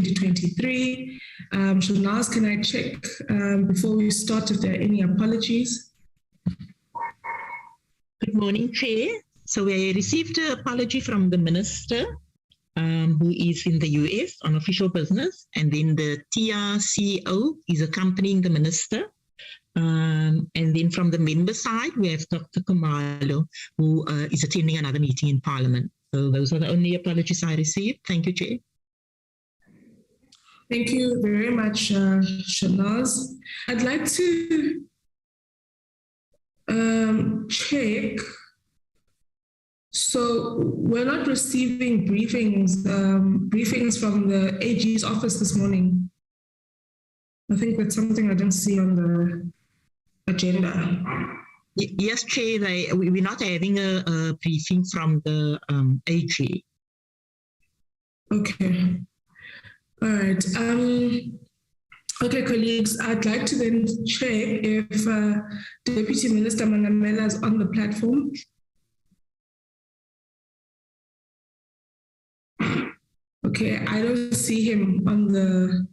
2023. Shanaz, can I check before we start if there are any apologies? Good morning, Chair. So we received an apology from the Minister who is in the US on official business, and then the TRCO is accompanying the Minister. And then from the member side, we have Dr. Kumalo, who is attending another meeting in Parliament. So those are the only apologies I received. Thank you, Chair. Thank you very much, Shanaz. I'd like to check. So we're not receiving briefings from the AG's office this morning. I think that's something I didn't see on the agenda. Yes, Chair, we're not having a briefing from the AG. Okay. All right. Okay, colleagues, I'd like to then check if Deputy Minister Manamela is on the platform. Okay, I don't see him on the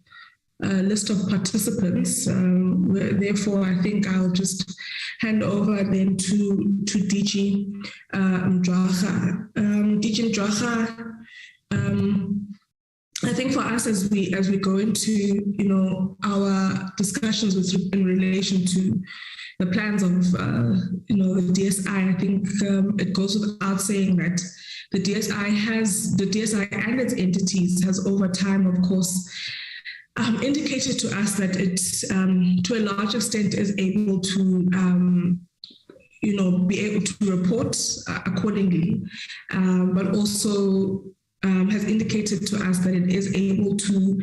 list of participants. Therefore, I think I'll just hand over then to DG Mjwaha. DG Mjwaha, I think for us as we go into our discussions in relation to the plans of the DSI, I think it goes without saying that the DSI and its entities has over time, of course, indicated to us that it, to a large extent, is able to, be able to report accordingly, but also has indicated to us that it is able to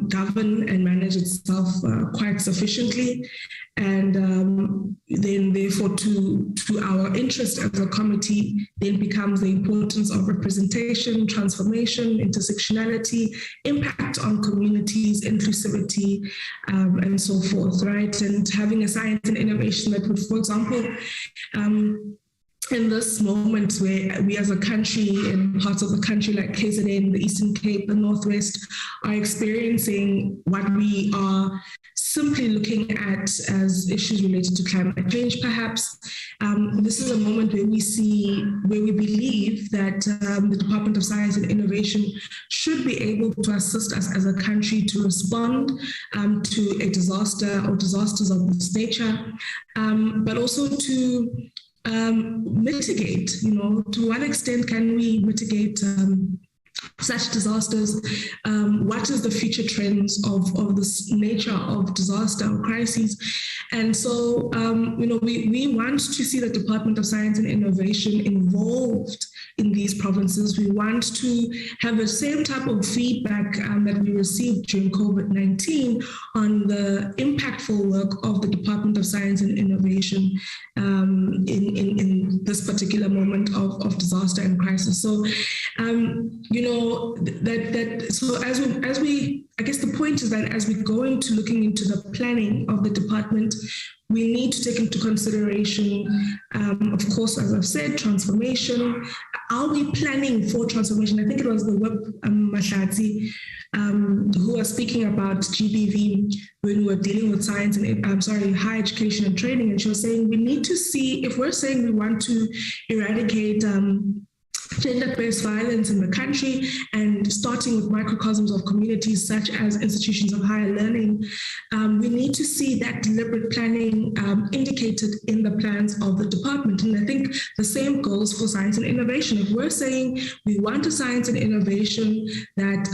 govern and manage itself quite sufficiently. And then therefore to our interest as a committee then becomes the importance of representation, transformation, intersectionality, impact on communities, inclusivity, and so forth, right? And having a science and innovation that would, for example, in this moment where we as a country in parts of the country like KZN, the Eastern Cape, the Northwest are experiencing what we are simply looking at as issues related to climate change, perhaps. This is a moment where we believe that the Department of Science and Innovation should be able to assist us as a country to respond to a disaster or disasters of this nature, but also to mitigate, to what extent can we mitigate such disasters? What is the future trends of this nature of disaster or crises? And so, we want to see the Department of Science and Innovation involved in these provinces. We want to have the same type of feedback that we received during COVID-19 on the impactful work of the Department of Science and Innovation in this particular moment of disaster and crisis. So, so as we, I guess the point is that as we go into looking into the planning of the department, we need to take into consideration, of course, as I've said, transformation. Are we planning for transformation? I think it was the Web Mahlatsi who was speaking about GBV when we were dealing with science and higher education and training, and she was saying we need to see, if we're saying we want to eradicate gender-based violence in the country, and starting with microcosms of communities such as institutions of higher learning, we need to see that deliberate planning indicated in the plans of the department. And I think the same goes for science and innovation. If we're saying we want a science and innovation that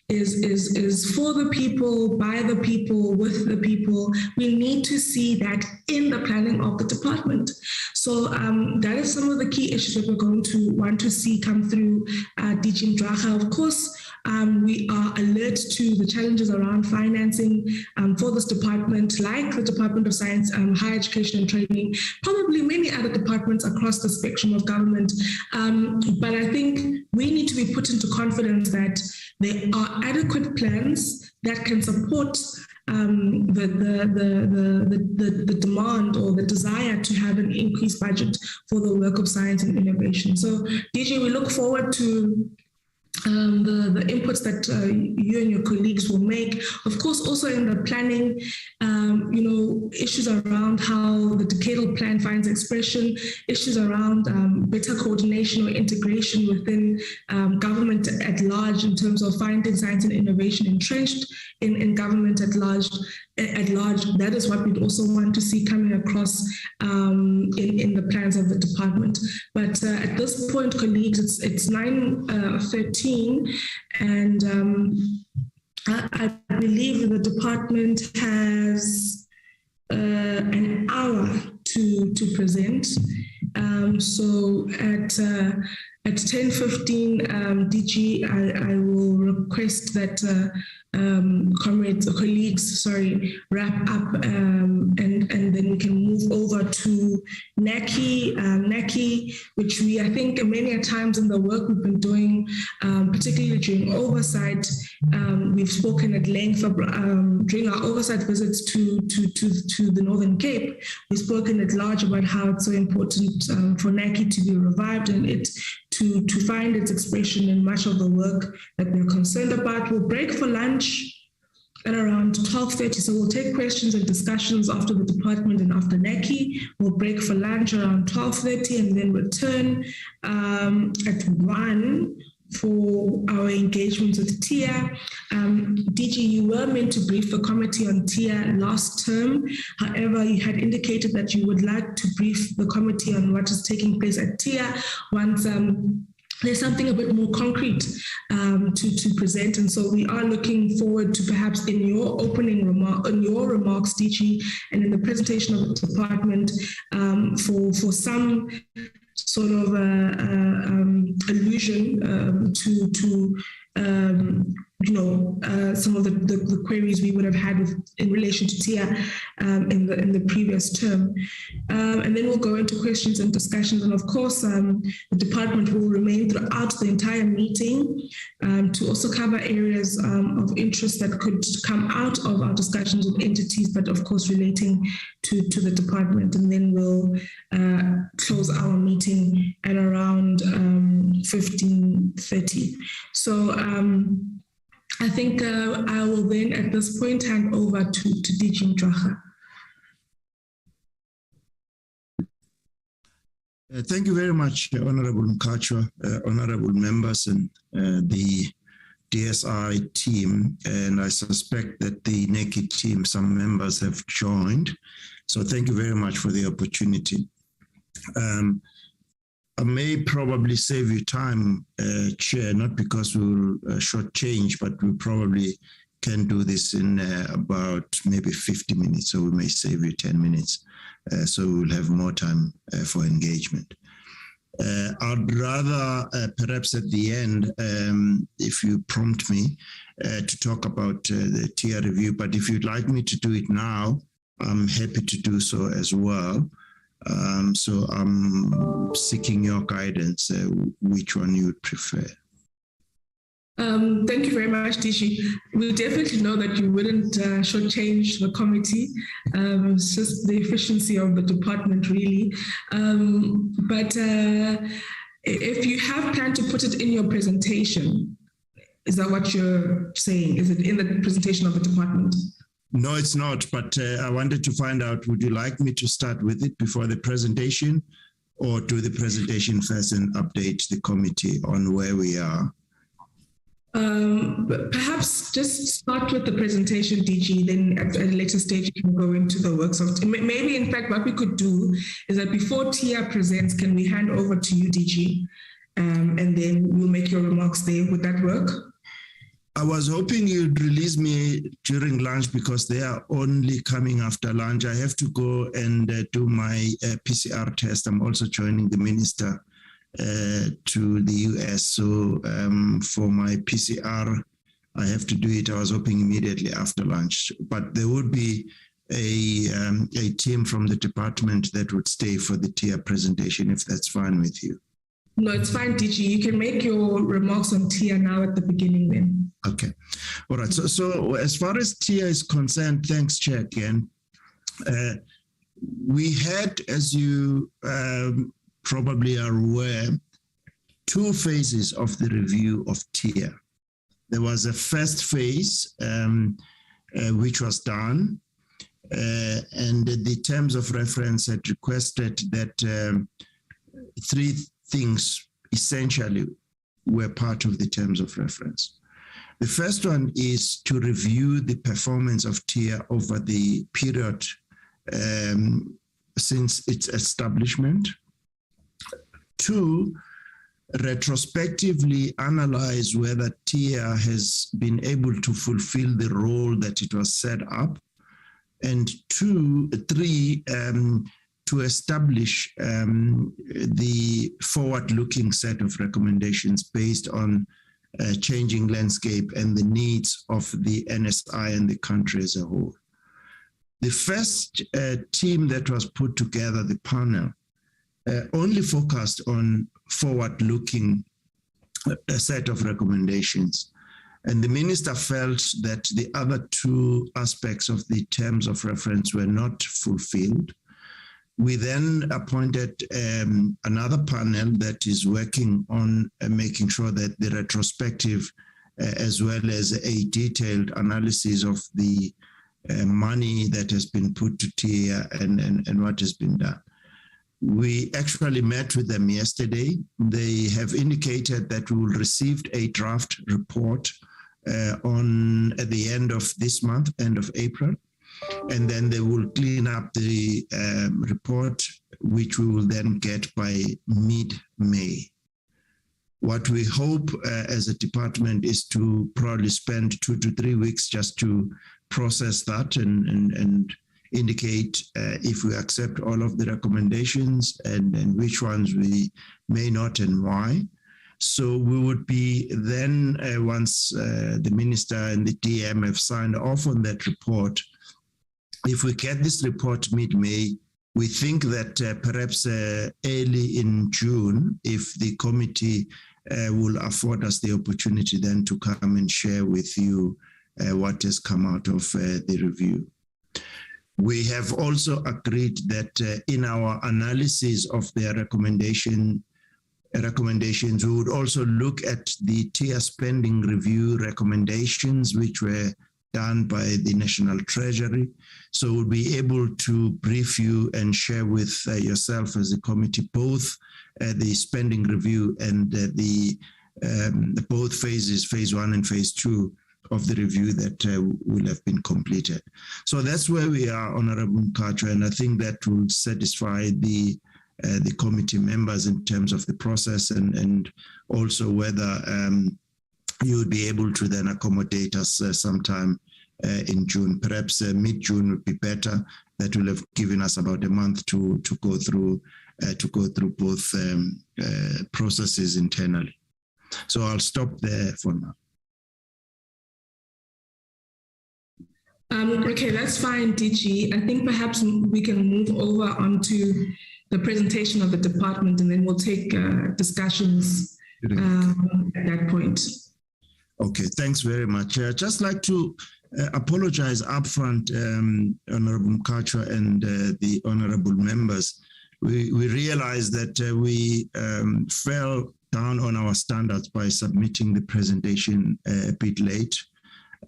is for the people, by the people, with the people, we need to see that in the planning of the department. So that is some of the key issues that we're going to want to see come through DG Mjwaha. Of course, we are alert to the challenges around financing for this department, like the Department of Science, Higher Education and Training, probably many other departments across the spectrum of government. But I think we need to be put into confidence that there are adequate plans that can support the demand or the desire to have an increased budget for the work of science and innovation. So, DG, we look forward to the inputs that you and your colleagues will make. Of course, also in the planning, issues around how the decadal plan finds expression, issues around better coordination or integration within government at large in terms of finding science and innovation entrenched in government at large. That is what we'd also want to see coming across in the plans of the department. But at this point, colleagues, it's 9:13, and I believe the department has an hour to present. So at 10:15, DG, I will request that colleagues, wrap up, and then we can move over to NAKI, which I think many a times in the work we've been doing, particularly during oversight, we've spoken at length during our oversight visits to the Northern Cape. We've spoken at large about how it's so important for NAKI to be revived and it to find its expression in much of the work that we're concerned about. We'll break for lunch at around 12:30, so we'll take questions and discussions after the department and after NAKI. We'll break for lunch around 12:30 and then return at 1 for our engagements with TIA. DG, you were meant to brief the committee on TIA last term. However, you had indicated that you would like to brief the committee on what is taking place at TIA once there's something a bit more concrete to present. And so we are looking forward to perhaps in your remarks, DG, and in the presentation of the department for some sort of allusion to some of the queries we would have had in relation to TIA in the previous term. And then we'll go into questions and discussions. And of course, the department will remain throughout the entire meeting to also cover areas of interest that could come out of our discussions with entities, but of course relating to the department. And then we'll close our meeting at around 15:30. So I think I will then at this point hand over to DG Mdracha. Thank you very much, Honorable Mkhatshwa, honorable members and the DSI team. And I suspect that the NAKI team, some members have joined. So thank you very much for the opportunity. I may probably save you time, Chair, not because we'll shortchange, but we probably can do this in about maybe 50 minutes, so we may save you 10 minutes. So we'll have more time for engagement. I'd rather perhaps at the end, if you prompt me, to talk about the TIA review, but if you'd like me to do it now, I'm happy to do so as well. So I'm seeking your guidance, which one you would prefer. Thank you very much, DG. We definitely know that you wouldn't shortchange the committee. It's just the efficiency of the department, really. But if you have planned to put it in your presentation, is that what you're saying? Is it in the presentation of the department? No, it's not, but I wanted to find out, would you like me to start with it before the presentation or do the presentation first and update the committee on where we are? Perhaps just start with the presentation, DG, then at a later stage you can go into the works of maybe in fact what we could do is that before TIA presents, can we hand over to you, DG, and then we'll make your remarks there. Would that work? I was hoping you'd release me during lunch because they are only coming after lunch. I have to go and do my PCR test. I'm also joining the minister to the US. So for my PCR, I have to do it. I was hoping immediately after lunch, but there would be a team from the department that would stay for the TIA presentation, if that's fine with you. No, it's fine, DG. You can make your remarks on TIA now at the beginning then. Okay. All right. So as far as TIA is concerned, thanks, Chair, again. We had, as you probably are aware, two phases of the review of TIA. There was a first phase, which was done, and the terms of reference had requested that three things essentially were part of the terms of reference. The first one is to review the performance of TIA over the period since its establishment. Two, retrospectively analyze whether TIA has been able to fulfill the role that it was set up. And three, to establish the forward-looking set of recommendations based on changing landscape and the needs of the NSI and the country as a whole. The first team that was put together, the panel, only focused on forward-looking set of recommendations. And the minister felt that the other two aspects of the terms of reference were not fulfilled. We then appointed another panel that is working on making sure that the retrospective, as well as a detailed analysis of the money that has been put to TIA and what has been done. We actually met with them yesterday. They have indicated that we will receive a draft report at the end of this month, end of April. And then they will clean up the report, which we will then get by mid-May. What we hope as a department is to probably spend 2 to 3 weeks just to process that and indicate if we accept all of the recommendations and which ones we may not and why. So we would be then, once the minister and the DM have signed off on that report, if we get this report mid-May, we think that perhaps early in June, if the committee will afford us the opportunity then to come and share with you what has come out of the review. We have also agreed that in our analysis of their recommendations, we would also look at the TIA spending review recommendations, which were done by the National Treasury. So we'll be able to brief you and share with yourself as a committee both the spending review and the both phases, phase 1 and phase 2 of the review that will have been completed. So that's where we are, Honorable Mkhatshwa, and I think that will satisfy the committee members in terms of the process and also whether you would be able to then accommodate us sometime in June. Perhaps mid-June would be better. That will have given us about a month to go through both processes internally. So I'll stop there for now. Okay, that's fine, DG. I think perhaps we can move over onto the presentation of the department, and then we'll take discussions at that point. Okay, thanks very much. I'd just like to apologize upfront, Honorable Mkhatshwa and the honorable members. We realized that we fell down on our standards by submitting the presentation a bit late.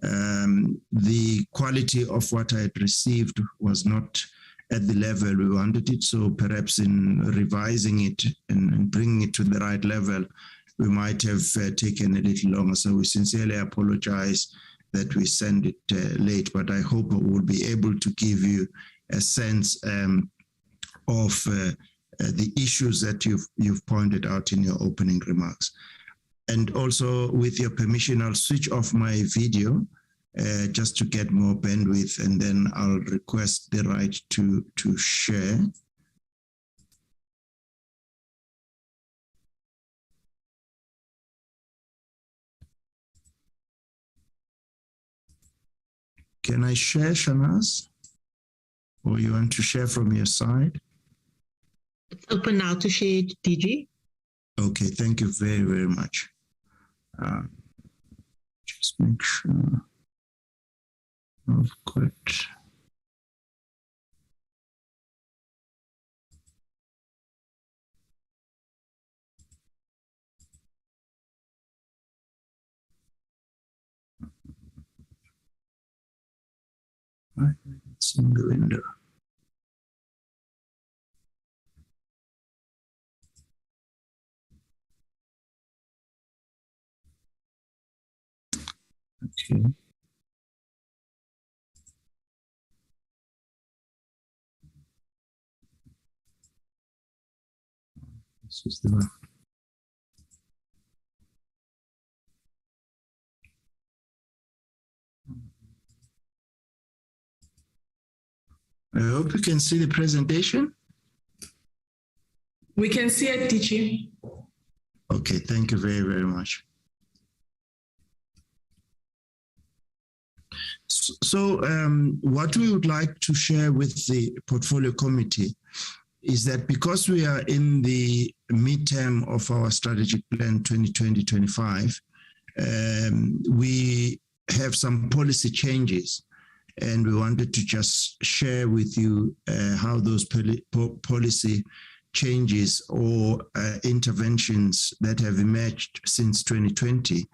The quality of what I had received was not at the level we wanted it, so perhaps in revising it and bringing it to the right level, we might have taken a little longer. So we sincerely apologize that we send it late, but I hope we'll be able to give you a sense of the issues that you've pointed out in your opening remarks. And also, with your permission, I'll switch off my video just to get more bandwidth, and then I'll request the right to share. Can I share, Shanaz? Or you want to share from your side? It's open now to share, DG. Okay, thank you very, very much. Just make sure I've got. Right, it's in the window. Okay. This is the one. I hope you can see the presentation. We can see it, Tichi. Okay, thank you very, very much. So what we would like to share with the portfolio committee is that because we are in the midterm of our strategic plan 2020-25, we have some policy changes, and we wanted to just share with you how those policy changes or interventions that have emerged since 2020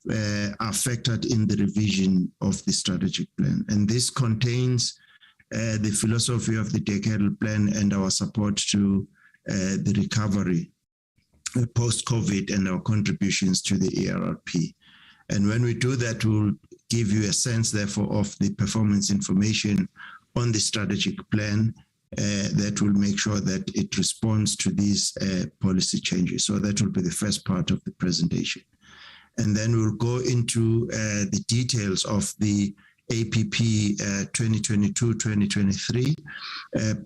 are factored in the revision of the strategic plan. And this contains the philosophy of the decadal plan and our support to the recovery post-COVID and our contributions to the ERRP. And when we do that, we'll give you a sense, therefore, of the performance information on the strategic plan that will make sure that it responds to these policy changes. So that will be the first part of the presentation. And then we'll go into the details of the APP 2022-2023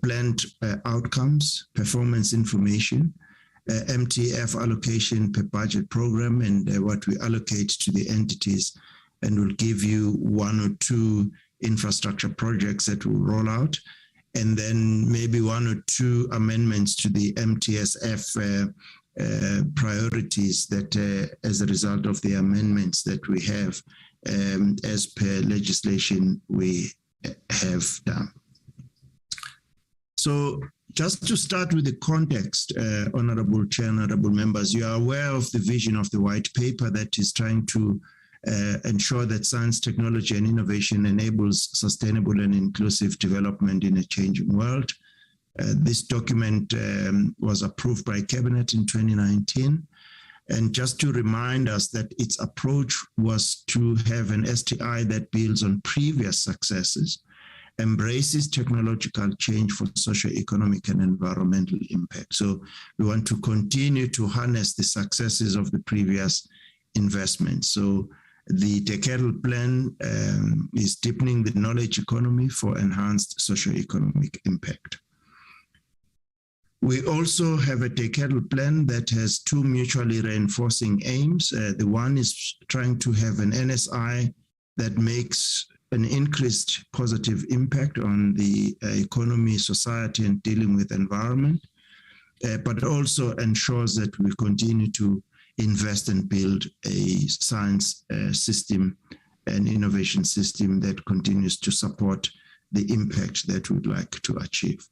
planned outcomes, performance information, MTF allocation per budget program, and what we allocate to the entities. And we'll give you one or two infrastructure projects that will roll out, and then maybe one or two amendments to the MTSF priorities that as a result of the amendments that we have as per legislation we have done. So just to start with the context, Honorable Chair, Honorable Members, you are aware of the vision of the white paper that is trying to ensure that science, technology, and innovation enables sustainable and inclusive development in a changing world. This document was approved by Cabinet in 2019. And just to remind us that its approach was to have an STI that builds on previous successes, embraces technological change for socio-economic and environmental impact. So we want to continue to harness the successes of the previous investments. So the decadal plan is deepening the knowledge economy for enhanced socio-economic impact. We also have a decadal plan that has two mutually reinforcing aims. The one is trying to have an NSI that makes an increased positive impact on the economy, society, and dealing with environment, but also ensures that we continue to invest and build a science system and innovation system that continues to support the impact that we'd like to achieve.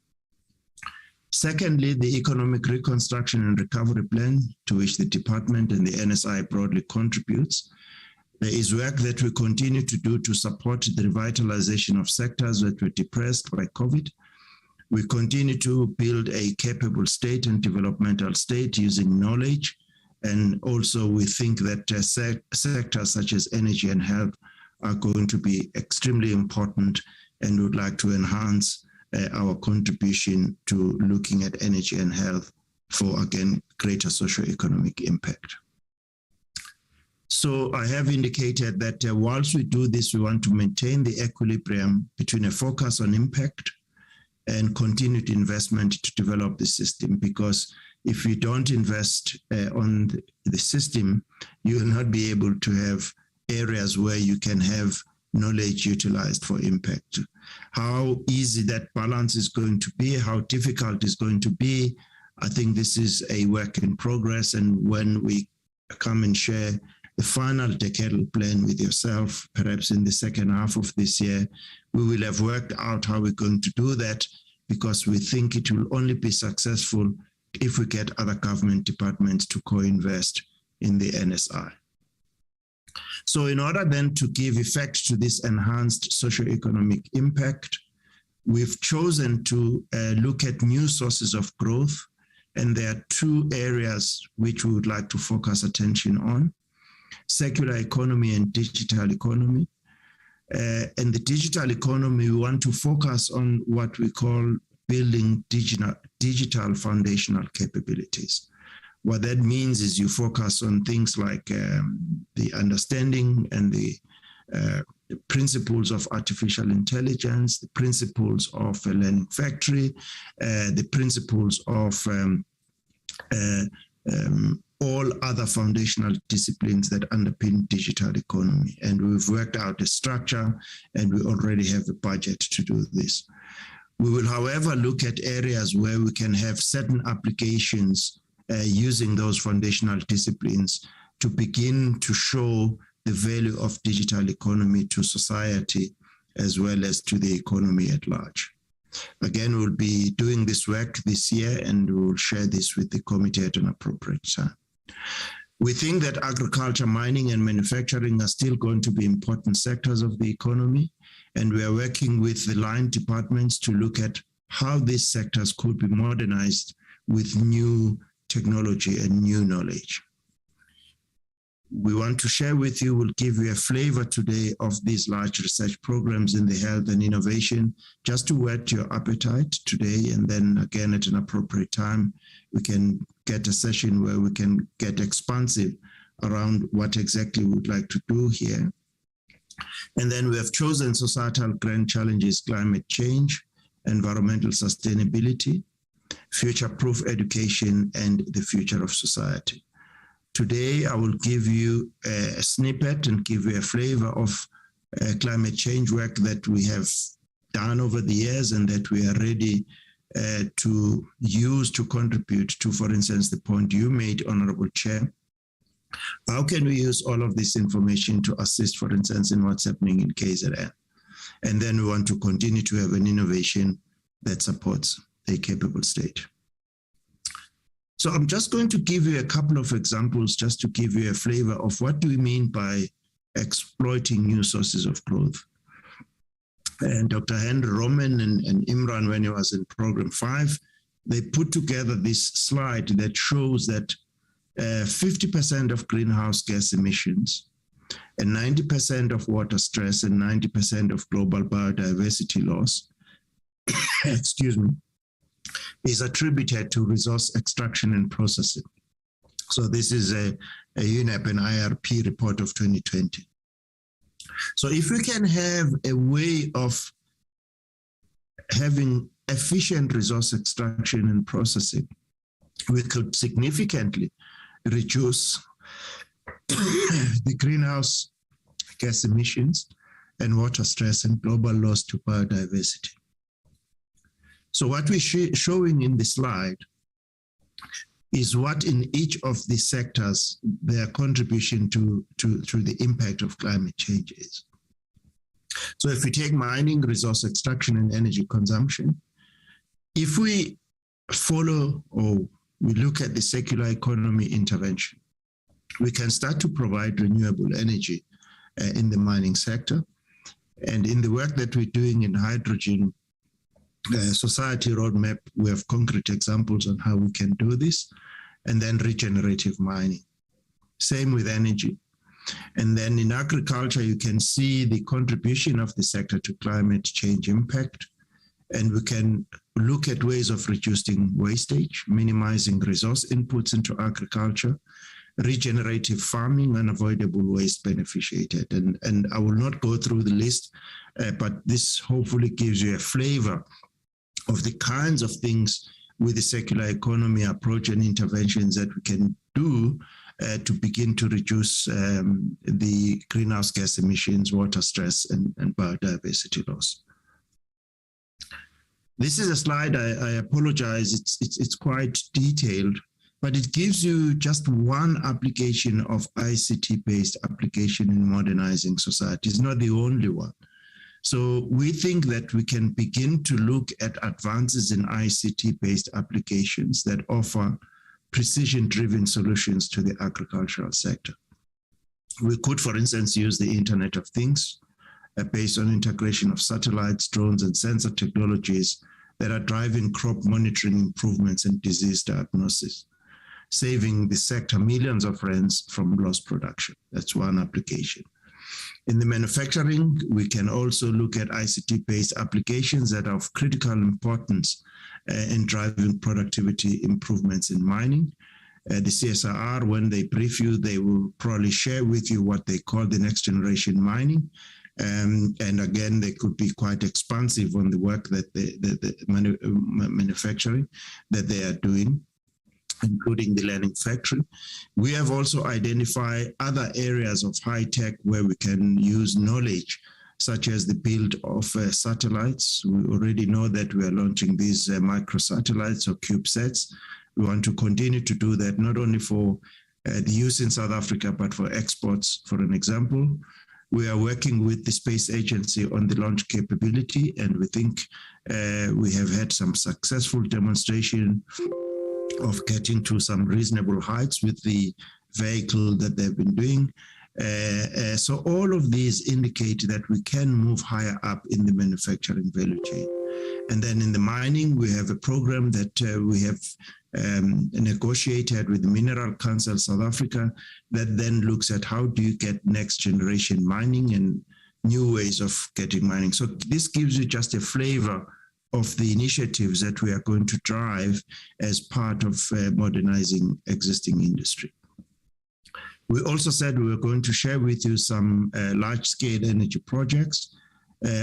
Secondly, the Economic Reconstruction and Recovery Plan, to which the Department and the NSI broadly contributes. There is work that we continue to do to support the revitalization of sectors that were depressed by COVID. We continue to build a capable state and developmental state using knowledge. And also we think that sectors such as energy and health are going to be extremely important, and would like to enhance our contribution to looking at energy and health for, again, greater socio-economic impact. So I have indicated that whilst we do this, we want to maintain the equilibrium between a focus on impact and continued investment to develop the system, because if you don't invest on the system, you will not be able to have areas where you can have knowledge utilized for impact. How easy that balance is going to be, how difficult it's going to be, I think this is a work in progress. And when we come and share the final decadal plan with yourself, perhaps in the second half of this year, we will have worked out how we're going to do that, because we think it will only be successful if we get other government departments to co-invest in the NSI. So in order then to give effect to this enhanced socioeconomic impact, we've chosen to look at new sources of growth. And there are two areas which we would like to focus attention on: circular economy and digital economy. And the digital economy, we want to focus on what we call building digital foundational capabilities. What that means is you focus on things like the understanding and the principles of artificial intelligence, the principles of a learning factory, the principles of all other foundational disciplines that underpin digital economy. And we've worked out a structure, and we already have a budget to do this. We will, however, look at areas where we can have certain applications using those foundational disciplines to begin to show the value of digital economy to society as well as to the economy at large. Again, we'll be doing this work this year, and we'll share this with the committee at an appropriate time. We think that agriculture, mining, and manufacturing are still going to be important sectors of the economy, and we are working with the line departments to look at how these sectors could be modernized with new technology and new knowledge. We want to share with you, we'll give you a flavor today of these large research programs in the health and innovation, just to whet your appetite today. And then again, at an appropriate time, we can get a session where we can get expansive around what exactly we'd like to do here. And then we have chosen societal grand challenges: climate change, environmental sustainability, future-proof education, and the future of society. Today, I will give you a snippet and give you a flavor of climate change work that we have done over the years and that we are ready to use to contribute to, for instance, the point you made, Honorable Chair. How can we use all of this information to assist, for instance, in what's happening in KZN? And then we want to continue to have an innovation that supports a capable state. So I'm just going to give you a couple of examples just to give you a flavor of what do we mean by exploiting new sources of growth. And Dr. Henry Roman and Imran, when he was in Program 5, they put together this slide that shows that 50% of greenhouse gas emissions and 90% of water stress and 90% of global biodiversity loss, excuse me, is attributed to resource extraction and processing. So this is a UNEP and IRP report of 2020. So if we can have a way of having efficient resource extraction and processing, we could significantly reduce the greenhouse gas emissions and water stress and global loss to biodiversity. So what we're showing in the slide is what in each of these sectors their contribution to the impact of climate change is. So if we take mining, resource extraction, and energy consumption, if we follow or we look at the circular economy intervention, we can start to provide renewable energy in the mining sector. And in the work that we're doing in hydrogen society roadmap, we have concrete examples on how we can do this, and then regenerative mining. Same with energy. And then in agriculture, you can see the contribution of the sector to climate change impact. And we can look at ways of reducing wastage, minimizing resource inputs into agriculture, regenerative farming, unavoidable waste beneficiated. And I will not go through the list, but this hopefully gives you a flavor of the kinds of things with the circular economy approach and interventions that we can do to begin to reduce the greenhouse gas emissions, water stress, and biodiversity loss. This is a slide, I apologize, it's quite detailed, but it gives you just one application of ICT-based application in modernizing society. It's not the only one. So we think that we can begin to look at advances in ICT-based applications that offer precision-driven solutions to the agricultural sector. We could, for instance, use the Internet of Things based on integration of satellites, drones, and sensor technologies that are driving crop monitoring improvements and disease diagnosis, saving the sector millions of rands from lost production. That's one application. In the manufacturing, we can also look at ICT-based applications that are of critical importance in driving productivity improvements in mining. The CSIR, when they brief you, they will probably share with you what they call the next generation mining. And again, they could be quite expansive on the work that the manufacturing that they are doing, including the learning factory. We have also identified other areas of high tech where we can use knowledge, such as the build of satellites. We already know that we are launching these microsatellites or CubeSats. We want to continue to do that, not only for the use in South Africa, but for exports. For an example, we are working with the Space Agency on the launch capability, and we think we have had some successful demonstration of getting to some reasonable heights with the vehicle that they've been doing. So all of these indicate that we can move higher up in the manufacturing value chain. And then in the mining, we have a program that we have negotiated with the Mineral Council South Africa that then looks at how do you get next generation mining and new ways of getting mining. So this gives you just a flavor of the initiatives that we are going to drive as part of modernizing existing industry. We also said we were going to share with you some large-scale energy projects.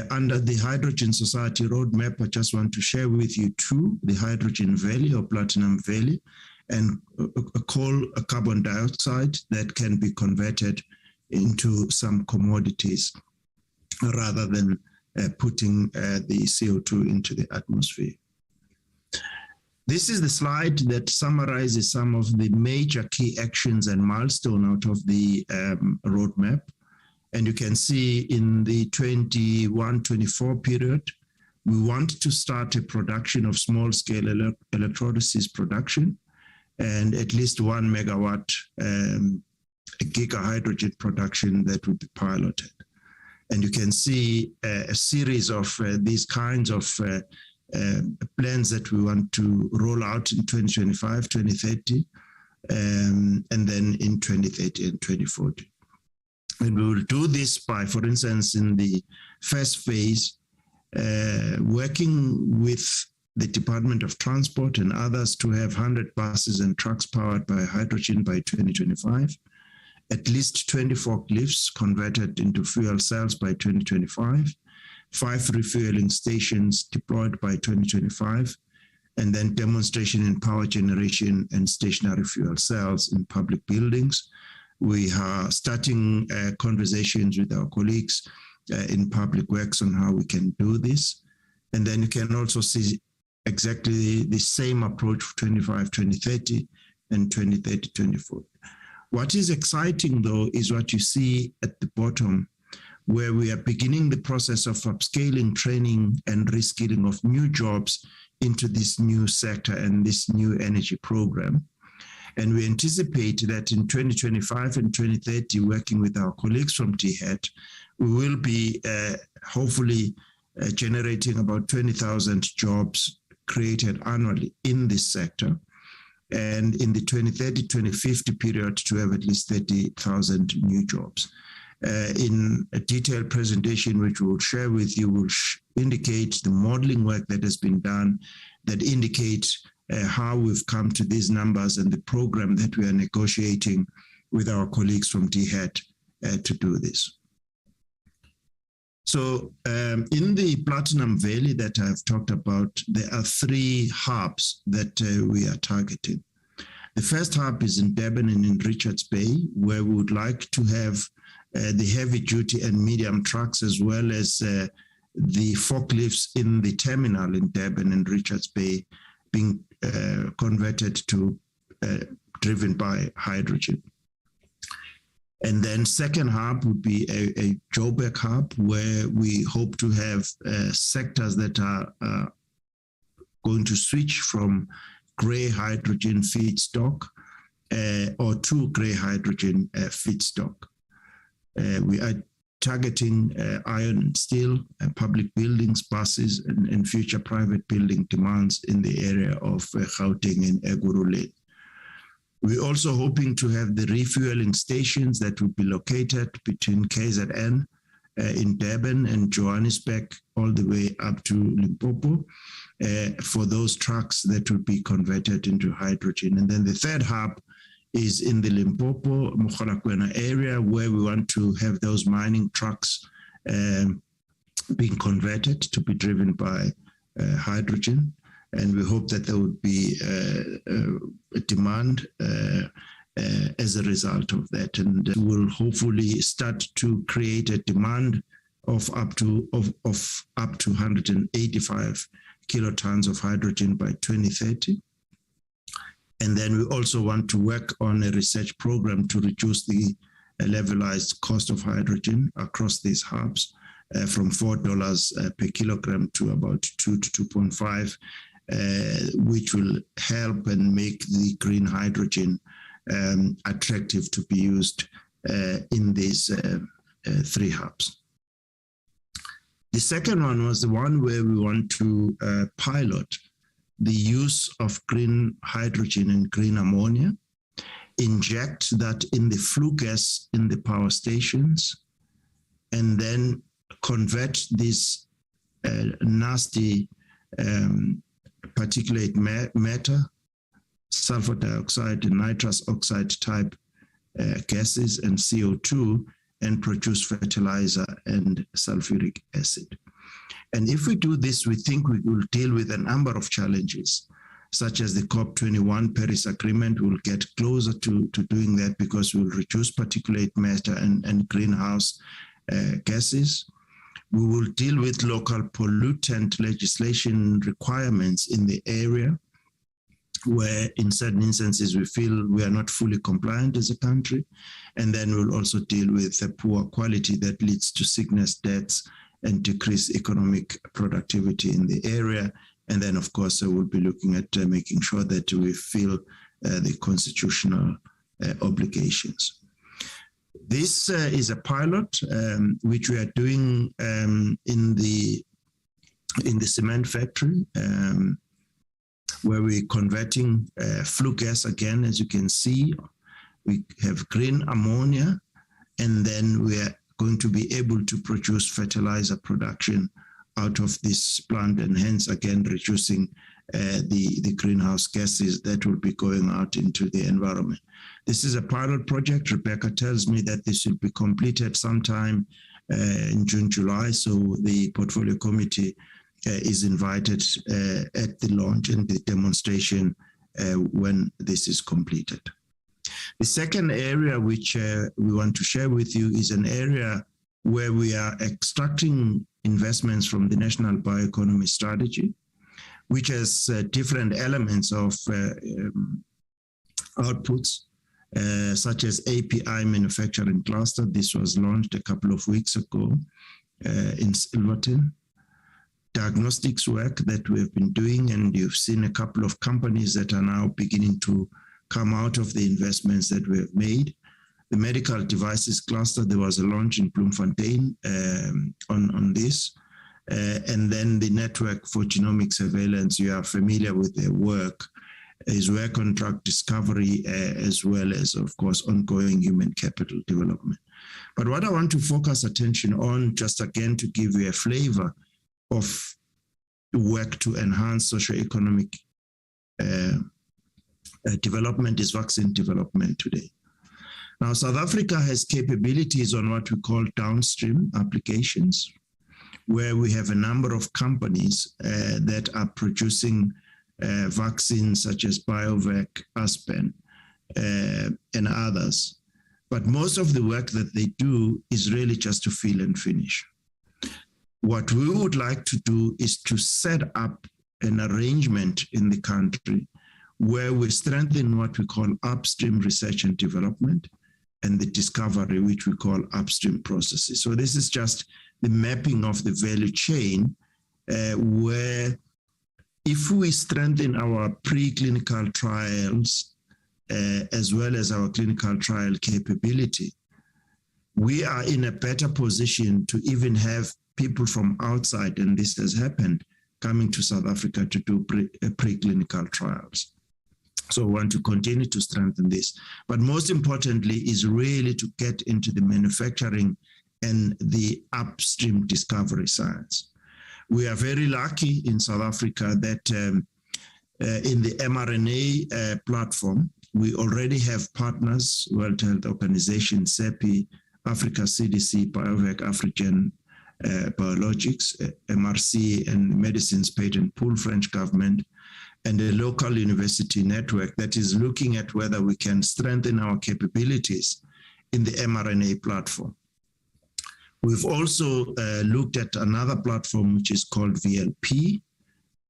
Under the Hydrogen Society Roadmap, I just want to share with you two, the Hydrogen Valley or Platinum Valley, and a carbon dioxide that can be converted into some commodities rather than putting the CO2 into the atmosphere. This is the slide that summarizes some of the major key actions and milestones out of the roadmap. And you can see in the 21-24 period, we want to start a production of small-scale electrolysis production and at least 1 megawatt gigahydrogen production that will be piloted. And you can see a series of these kinds of plans that we want to roll out in 2025, 2030, and then in 2030 and 2040. And we will do this by, for instance, in the first phase, working with the Department of Transport and others to have 100 buses and trucks powered by hydrogen by 2025, at least 20 forklifts converted into fuel cells by 2025, 5 refueling stations deployed by 2025, and then demonstration in power generation and stationary fuel cells in public buildings. We are starting conversations with our colleagues in public works on how we can do this. And then you can also see exactly the same approach for 25, 2030 and 2030, 2040. What is exciting, though, is what you see at the bottom, where we are beginning the process of upscaling, training, and reskilling of new jobs into this new sector and this new energy program. And we anticipate that in 2025 and 2030, working with our colleagues from THET, we will be hopefully generating about 20,000 jobs created annually in this sector. And in the 2030-2050 period, to have at least 30,000 new jobs. In a detailed presentation, which we will share with you, will indicate the modeling work that has been done that indicates how we've come to these numbers and the program that we are negotiating with our colleagues from THET to do this. So in the Platinum Valley that I've talked about, there are 3 hubs that we are targeting. The first hub is in Durban and in Richards Bay, where we would like to have the heavy duty and medium trucks, as well as the forklifts in the terminal in Durban and Richards Bay being converted to driven by hydrogen. And then second hub would be a Joburg hub, where we hope to have sectors that are going to switch from gray hydrogen feedstock or to gray hydrogen feedstock. We are targeting iron and steel, public buildings, buses, and future private building demands in the area of Gauteng and Ekurhuleni. We're also hoping to have the refueling stations that will be located between KZN in Durban and Johannesburg all the way up to Limpopo for those trucks that will be converted into hydrogen. And then the third hub is in the Limpopo, Mogalakwena area, where we want to have those mining trucks being converted to be driven by hydrogen. And we hope that there would be a demand as a result of that. And we'll hopefully start to create a demand of up to 185 kilotons of hydrogen by 2030. And then we also want to work on a research program to reduce the levelized cost of hydrogen across these hubs from $4 per kilogram to about 2 to 2.5, which will help and make the green hydrogen attractive to be used in these three hubs. The second one was the one where we want to pilot the use of green hydrogen and green ammonia, inject that in the flue gas in the power stations, and then convert this nasty particulate matter, sulfur dioxide and nitrous oxide type gases and CO2, and produce fertilizer and sulfuric acid. And if we do this, we think we will deal with a number of challenges, such as the COP21 Paris Agreement. We'll get closer to doing that because we'll reduce particulate matter and greenhouse gases. We will deal with local pollutant legislation requirements in the area, where in certain instances we feel we are not fully compliant as a country. And then we'll also deal with the poor quality that leads to sickness, deaths, and decreased economic productivity in the area. And then, of course, we'll be looking at making sure that we fill the constitutional obligations. This is a pilot which we are doing in the cement factory, where we're converting flue gas again. As you can see, we have green ammonia, and then we are going to be able to produce fertilizer production out of this plant, and hence again reducing the greenhouse gases that will be going out into the environment. This is a pilot project. Rebecca tells me that this will be completed sometime in June, July. So the portfolio committee is invited at the launch and the demonstration when this is completed. The second area which we want to share with you is an area where we are extracting investments from the National Bioeconomy Strategy, which has different elements of outputs, such as API manufacturing cluster. This was launched a couple of weeks ago in Silverton. Diagnostics work that we have been doing, and you've seen a couple of companies that are now beginning to come out of the investments that we have made. The medical devices cluster, there was a launch in Bloemfontein on this. And then the network for genomic surveillance, you are familiar with their work, is work on drug discovery, as well as, of course, ongoing human capital development. But what I want to focus attention on, just again to give you a flavor of work to enhance socioeconomic development, is vaccine development today. Now, South Africa has capabilities on what we call downstream applications, where we have a number of companies that are producing vaccines such as BioVac, Aspen, and others. But most of the work that they do is really just to fill and finish. What we would like to do is to set up an arrangement in the country where we strengthen what we call upstream research and development, and the discovery, which we call upstream processes. So this is just the mapping of the value chain, where if we strengthen our preclinical trials, as well as our clinical trial capability, we are in a better position to even have people from outside, and this has happened, coming to South Africa to do preclinical trials. So we want to continue to strengthen this. But most importantly is really to get into the manufacturing and the upstream discovery science. We are very lucky in South Africa that in the mRNA platform, we already have partners, World Health Organization, CEPI, Africa CDC, BioVac, African Biologics, MRC, and Medicines Patent Pool, French government, and a local university network that is looking at whether we can strengthen our capabilities in the mRNA platform. We've also looked at another platform which is called VLP,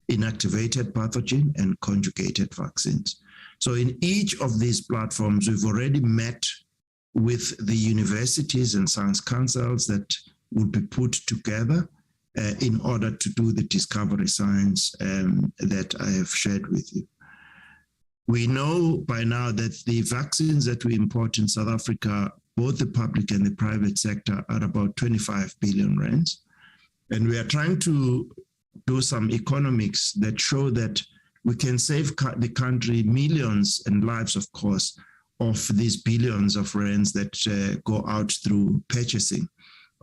inactivated pathogen and conjugated vaccines. So in each of these platforms, we've already met with the universities and science councils that will be put together in order to do the discovery science that I have shared with you. We know by now that the vaccines that we import in South Africa, both the public and the private sector, are about 25 billion rands. And we are trying to do some economics that show that we can save the country millions and lives, of course, of these billions of rands that go out through purchasing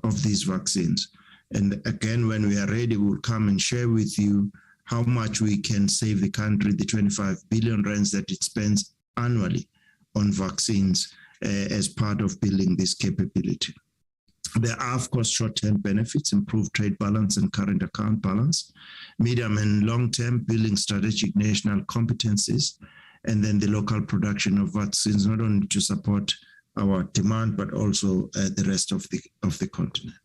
of these vaccines. And again, when we are ready, we'll come and share with you how much we can save the country, the 25 billion rands that it spends annually on vaccines as part of building this capability. There are, of course, short-term benefits, improved trade balance and current account balance, medium and long-term building strategic national competencies, and then the local production of vaccines, not only to support our demand, but also the rest of the continent.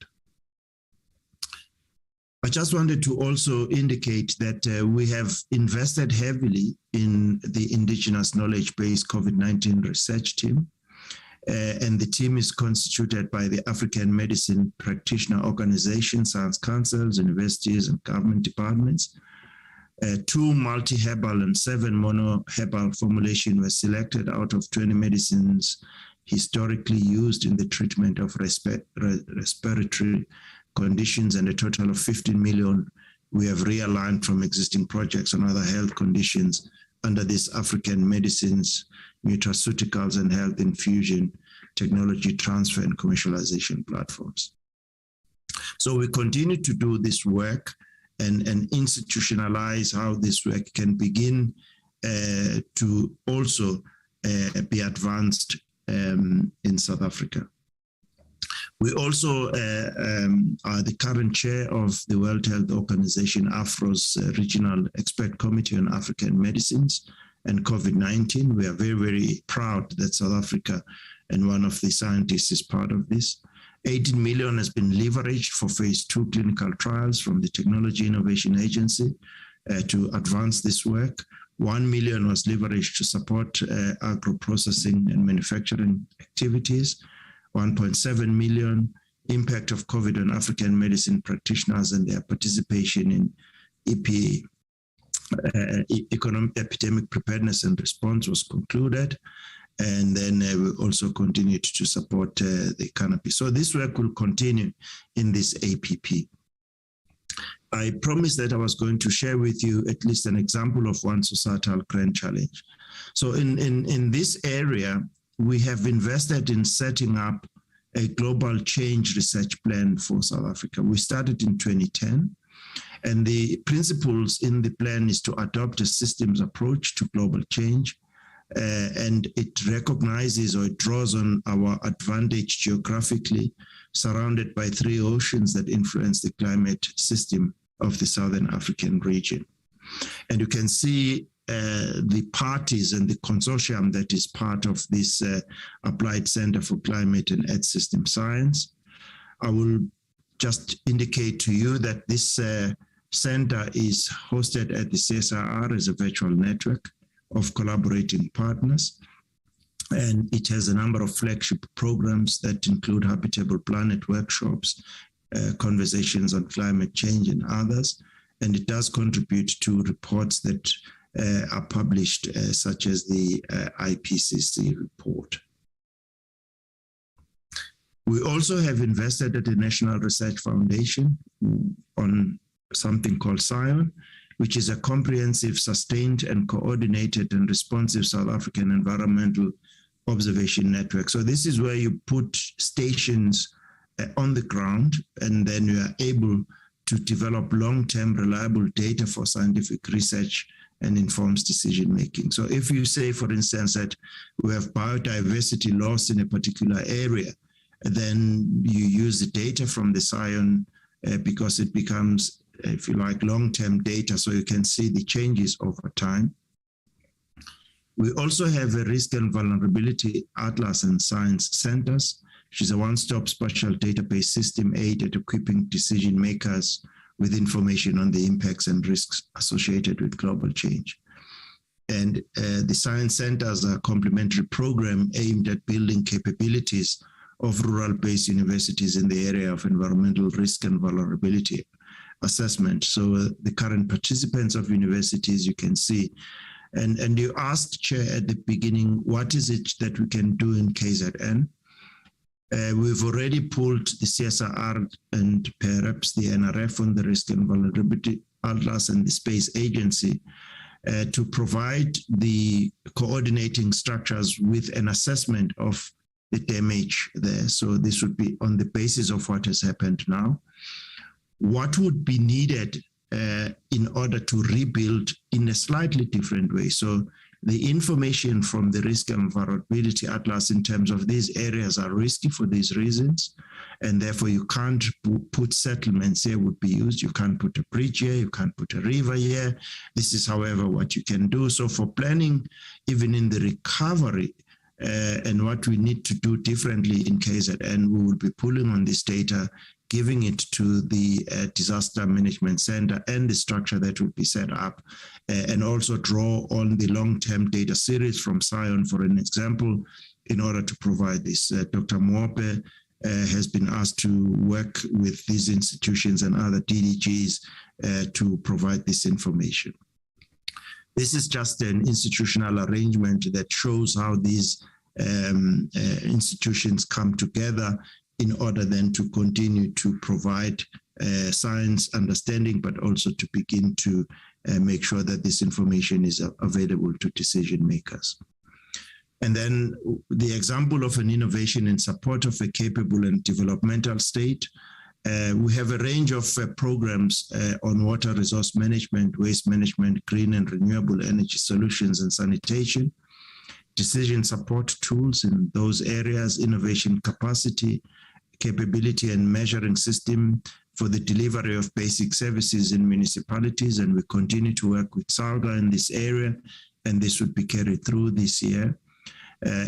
I just wanted to also indicate that we have invested heavily in the indigenous knowledge-based COVID-19 research team. And the team is constituted by the African Medicine Practitioner Organization, science councils, universities, and government departments. 2 multi-herbal and 7 mono-herbal formulations were selected out of 20 medicines historically used in the treatment of respiratory conditions, and a total of 15 million we have realigned from existing projects on other health conditions under this African medicines, nutraceuticals, and health infusion technology transfer and commercialization platforms. So we continue to do this work and institutionalize how this work can begin to also be advanced in South Africa. We also are the current chair of the World Health Organization, AFRO's Regional Expert Committee on African Medicines and COVID-19. We are very, very proud that South Africa and one of the scientists is part of this. 18 million has been leveraged for phase 2 clinical trials from the Technology Innovation Agency to advance this work. 1 million was leveraged to support agro-processing and manufacturing activities. 1.7 million impact of COVID on African medicine practitioners and their participation in economic epidemic preparedness and response was concluded. And then we also continued to support the canopy. So this work will continue in this APP. I promised that I was going to share with you at least an example of one societal grand challenge. So in this area, we have invested in setting up a global change research plan for South Africa. We started in 2010, and the principles in the plan is to adopt a systems approach to global change, and it recognizes or it draws on our advantage geographically, surrounded by 3 oceans that influence the climate system of the Southern African region. And you can see the parties and the consortium that is part of this Applied Center for Climate and Earth System Science. I will just indicate to you that this center is hosted at the CSIR as a virtual network of collaborating partners. And it has a number of flagship programs that include Habitable Planet workshops, conversations on climate change, and others. And it does contribute to reports that are published, such as the IPCC report. We also have invested at the National Research Foundation on something called SCION, which is a comprehensive, sustained, and coordinated and responsive South African environmental observation network. So this is where you put stations on the ground, and then you are able to develop long-term reliable data for scientific research and informs decision-making. So if you say, for instance, that we have biodiversity loss in a particular area, then you use the data from the SCION because it becomes, if you like, long-term data, so you can see the changes over time. We also have a risk and vulnerability atlas and science centers, which is a one-stop spatial database system aimed at equipping decision makers with information on the impacts and risks associated with global change. And the science centers are a complementary program aimed at building capabilities of rural-based universities in the area of environmental risk and vulnerability assessment. So the current participants of universities, you can see. And you asked, Chair, at the beginning, what is it that we can do in KZN? We've already pulled the CSIR and perhaps the NRF on the Risk and Vulnerability Atlas and the Space Agency to provide the coordinating structures with an assessment of the damage there. So this would be on the basis of what has happened now. What would be needed in order to rebuild in a slightly different way? So the information from the Risk and Vulnerability Atlas in terms of these areas are risky for these reasons, and therefore you can't put settlements here would be used. You can't put a bridge here, you can't put a river here. This is, however, what you can do. So for planning, even in the recovery, and what we need to do differently in KZN, we will be pulling on this data, giving it to the Disaster Management Center and the structure that will be set up, and also draw on the long-term data series from SCION, for an example, in order to provide this. Dr. Mwope has been asked to work with these institutions and other DDGs to provide this information. This is just an institutional arrangement that shows how these institutions come together in order then to continue to provide science understanding, but also to begin to make sure that this information is available to decision makers. And then the example of an innovation in support of a capable and developmental state. We have a range of programs on water resource management, waste management, green and renewable energy solutions, and sanitation, decision support tools in those areas, innovation capacity, capability and measuring system for the delivery of basic services in municipalities. And we continue to work with SALGA in this area, and this would be carried through this year.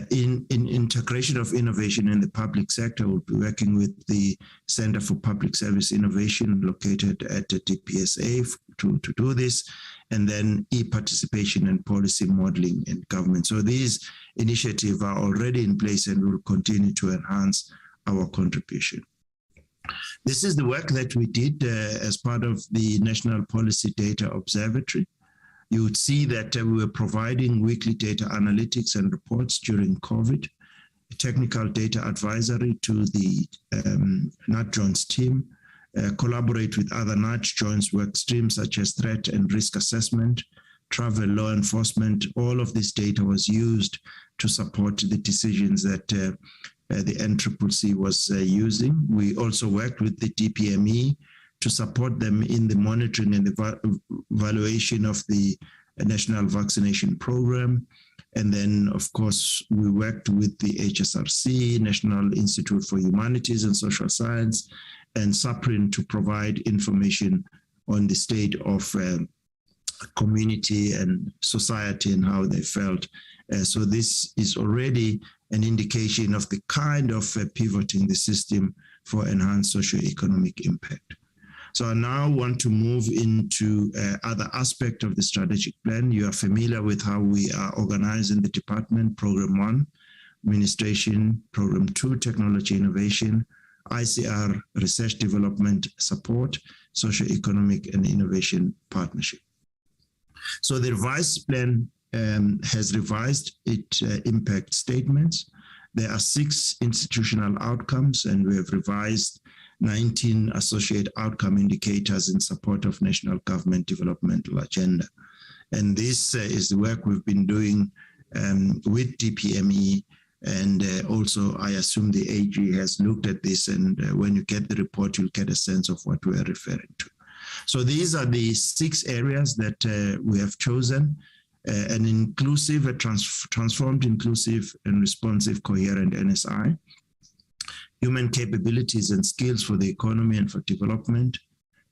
In integration of innovation in the public sector, we'll be working with the Center for Public Service Innovation located at the DPSA to do this, and then e-participation and policy modeling in government. So these initiatives are already in place and will continue to enhance our contribution. This is the work that we did as part of the National Policy Data Observatory. You would see that we were providing weekly data analytics and reports during COVID, technical data advisory to the NAT Jones team, collaborate with other NAT Jones work streams such as threat and risk assessment, travel, law enforcement. All of this data was used to support the decisions that the NCCC was using. We also worked with the DPME to support them in the monitoring and the evaluation of the National Vaccination Program. And then, of course, we worked with the HSRC, National Institute for Humanities and Social Science, and SAPRIN to provide information on the state of community and society and how they felt. So this is already an indication of the kind of pivoting the system for enhanced socioeconomic impact. So I now want to move into other aspect of the strategic plan. You are familiar with how we are organized in the department: Program 1, Administration; Program 2, Technology Innovation; ICR, Research Development Support; Socioeconomic and Innovation Partnership. So the revised plan has revised its impact statements, There are 6 institutional outcomes, and we have revised 19 associate outcome indicators in support of national government developmental agenda. And this is the work we've been doing with DPME, and also I assume the AG has looked at this, and when you get the report, you'll get a sense of what we're referring to. So these are the 6 areas that we have chosen: an inclusive, a transformed, inclusive and responsive, coherent NSI, human capabilities and skills for the economy and for development,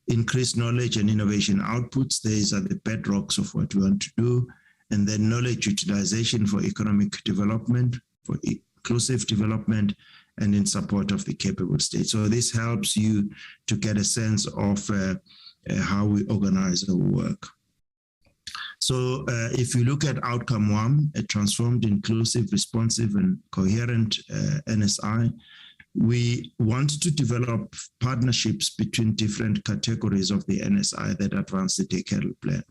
increased knowledge and innovation outputs. These are the bedrocks of what we want to do. And then knowledge utilization for economic development, for inclusive development, and in support of the capable state. So this helps you to get a sense of how we organize our work. So if you look at outcome 1, a transformed, inclusive, responsive, and coherent NSI, we want to develop partnerships between different categories of the NSI that advance the decadal plan.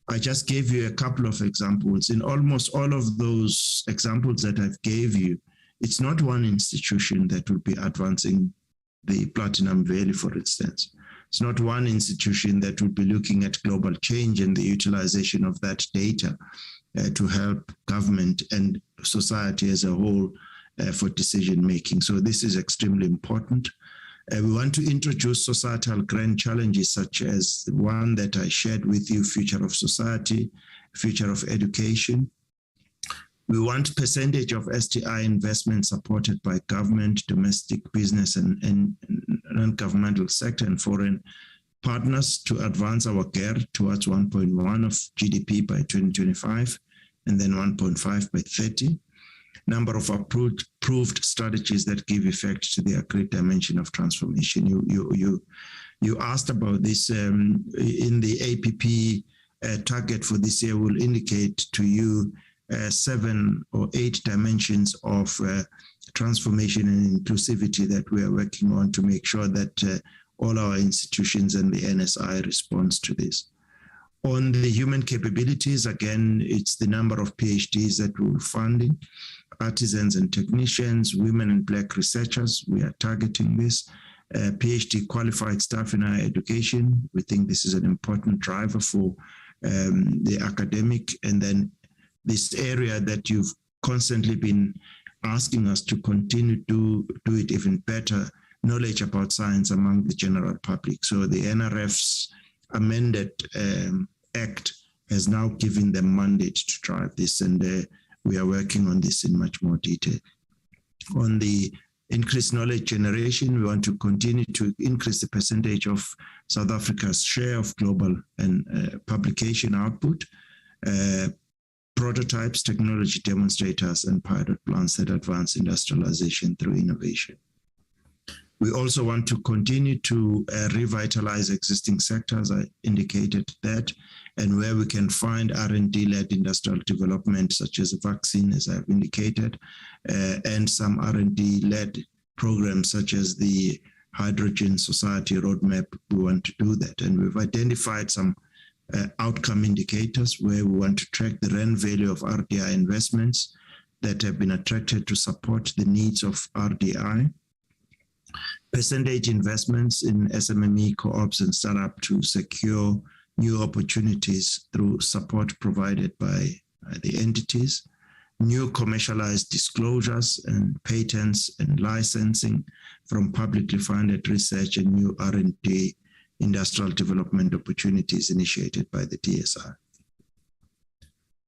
I just gave you a couple of examples. In almost all of those examples that I've gave you, it's not one institution that will be advancing the Platinum Valley, for instance. It's not one institution that will be looking at global change and the utilization of that data to help government and society as a whole for decision making. So this is extremely important. We want to introduce societal grand challenges such as the one that I shared with you, future of society, future of education. We want percentage of STI investment supported by government, domestic business, and non-governmental sector and foreign partners to advance our GER towards 1.1 of GDP by 2025, and then 1.5 by 30. Number of approved strategies that give effect to the agreed dimension of transformation. You asked about this in the APP target for this year will indicate to you 7 or 8 dimensions of transformation and inclusivity that we are working on to make sure that all our institutions and the NSI responds to this. On the human capabilities, again, it's the number of PhDs that we're funding, artisans and technicians, women and Black researchers. We are targeting this. PhD qualified staff in higher education. We think this is an important driver for the academic. And then this area that you've constantly been asking us to continue to do it even better, knowledge about science among the general public. So the NRF's amended Act has now given them mandate to drive this, and we are working on this in much more detail. On the increased knowledge generation, we want to continue to increase the percentage of South Africa's share of global and publication output, prototypes, technology demonstrators, and pilot plants that advance industrialization through innovation. We also want to continue to revitalize existing sectors. I indicated that, and where we can find R&D-led industrial development, such as a vaccine, as I've indicated, and some R&D-led programs, such as the Hydrogen Society Roadmap. We want to do that, and we've identified some outcome indicators where we want to track the rand value of RDI investments that have been attracted to support the needs of RDI. Percentage investments in SMME co-ops and startup to secure new opportunities through support provided by the entities, new commercialized disclosures and patents and licensing from publicly funded research, and new R&D industrial development opportunities initiated by the DSI.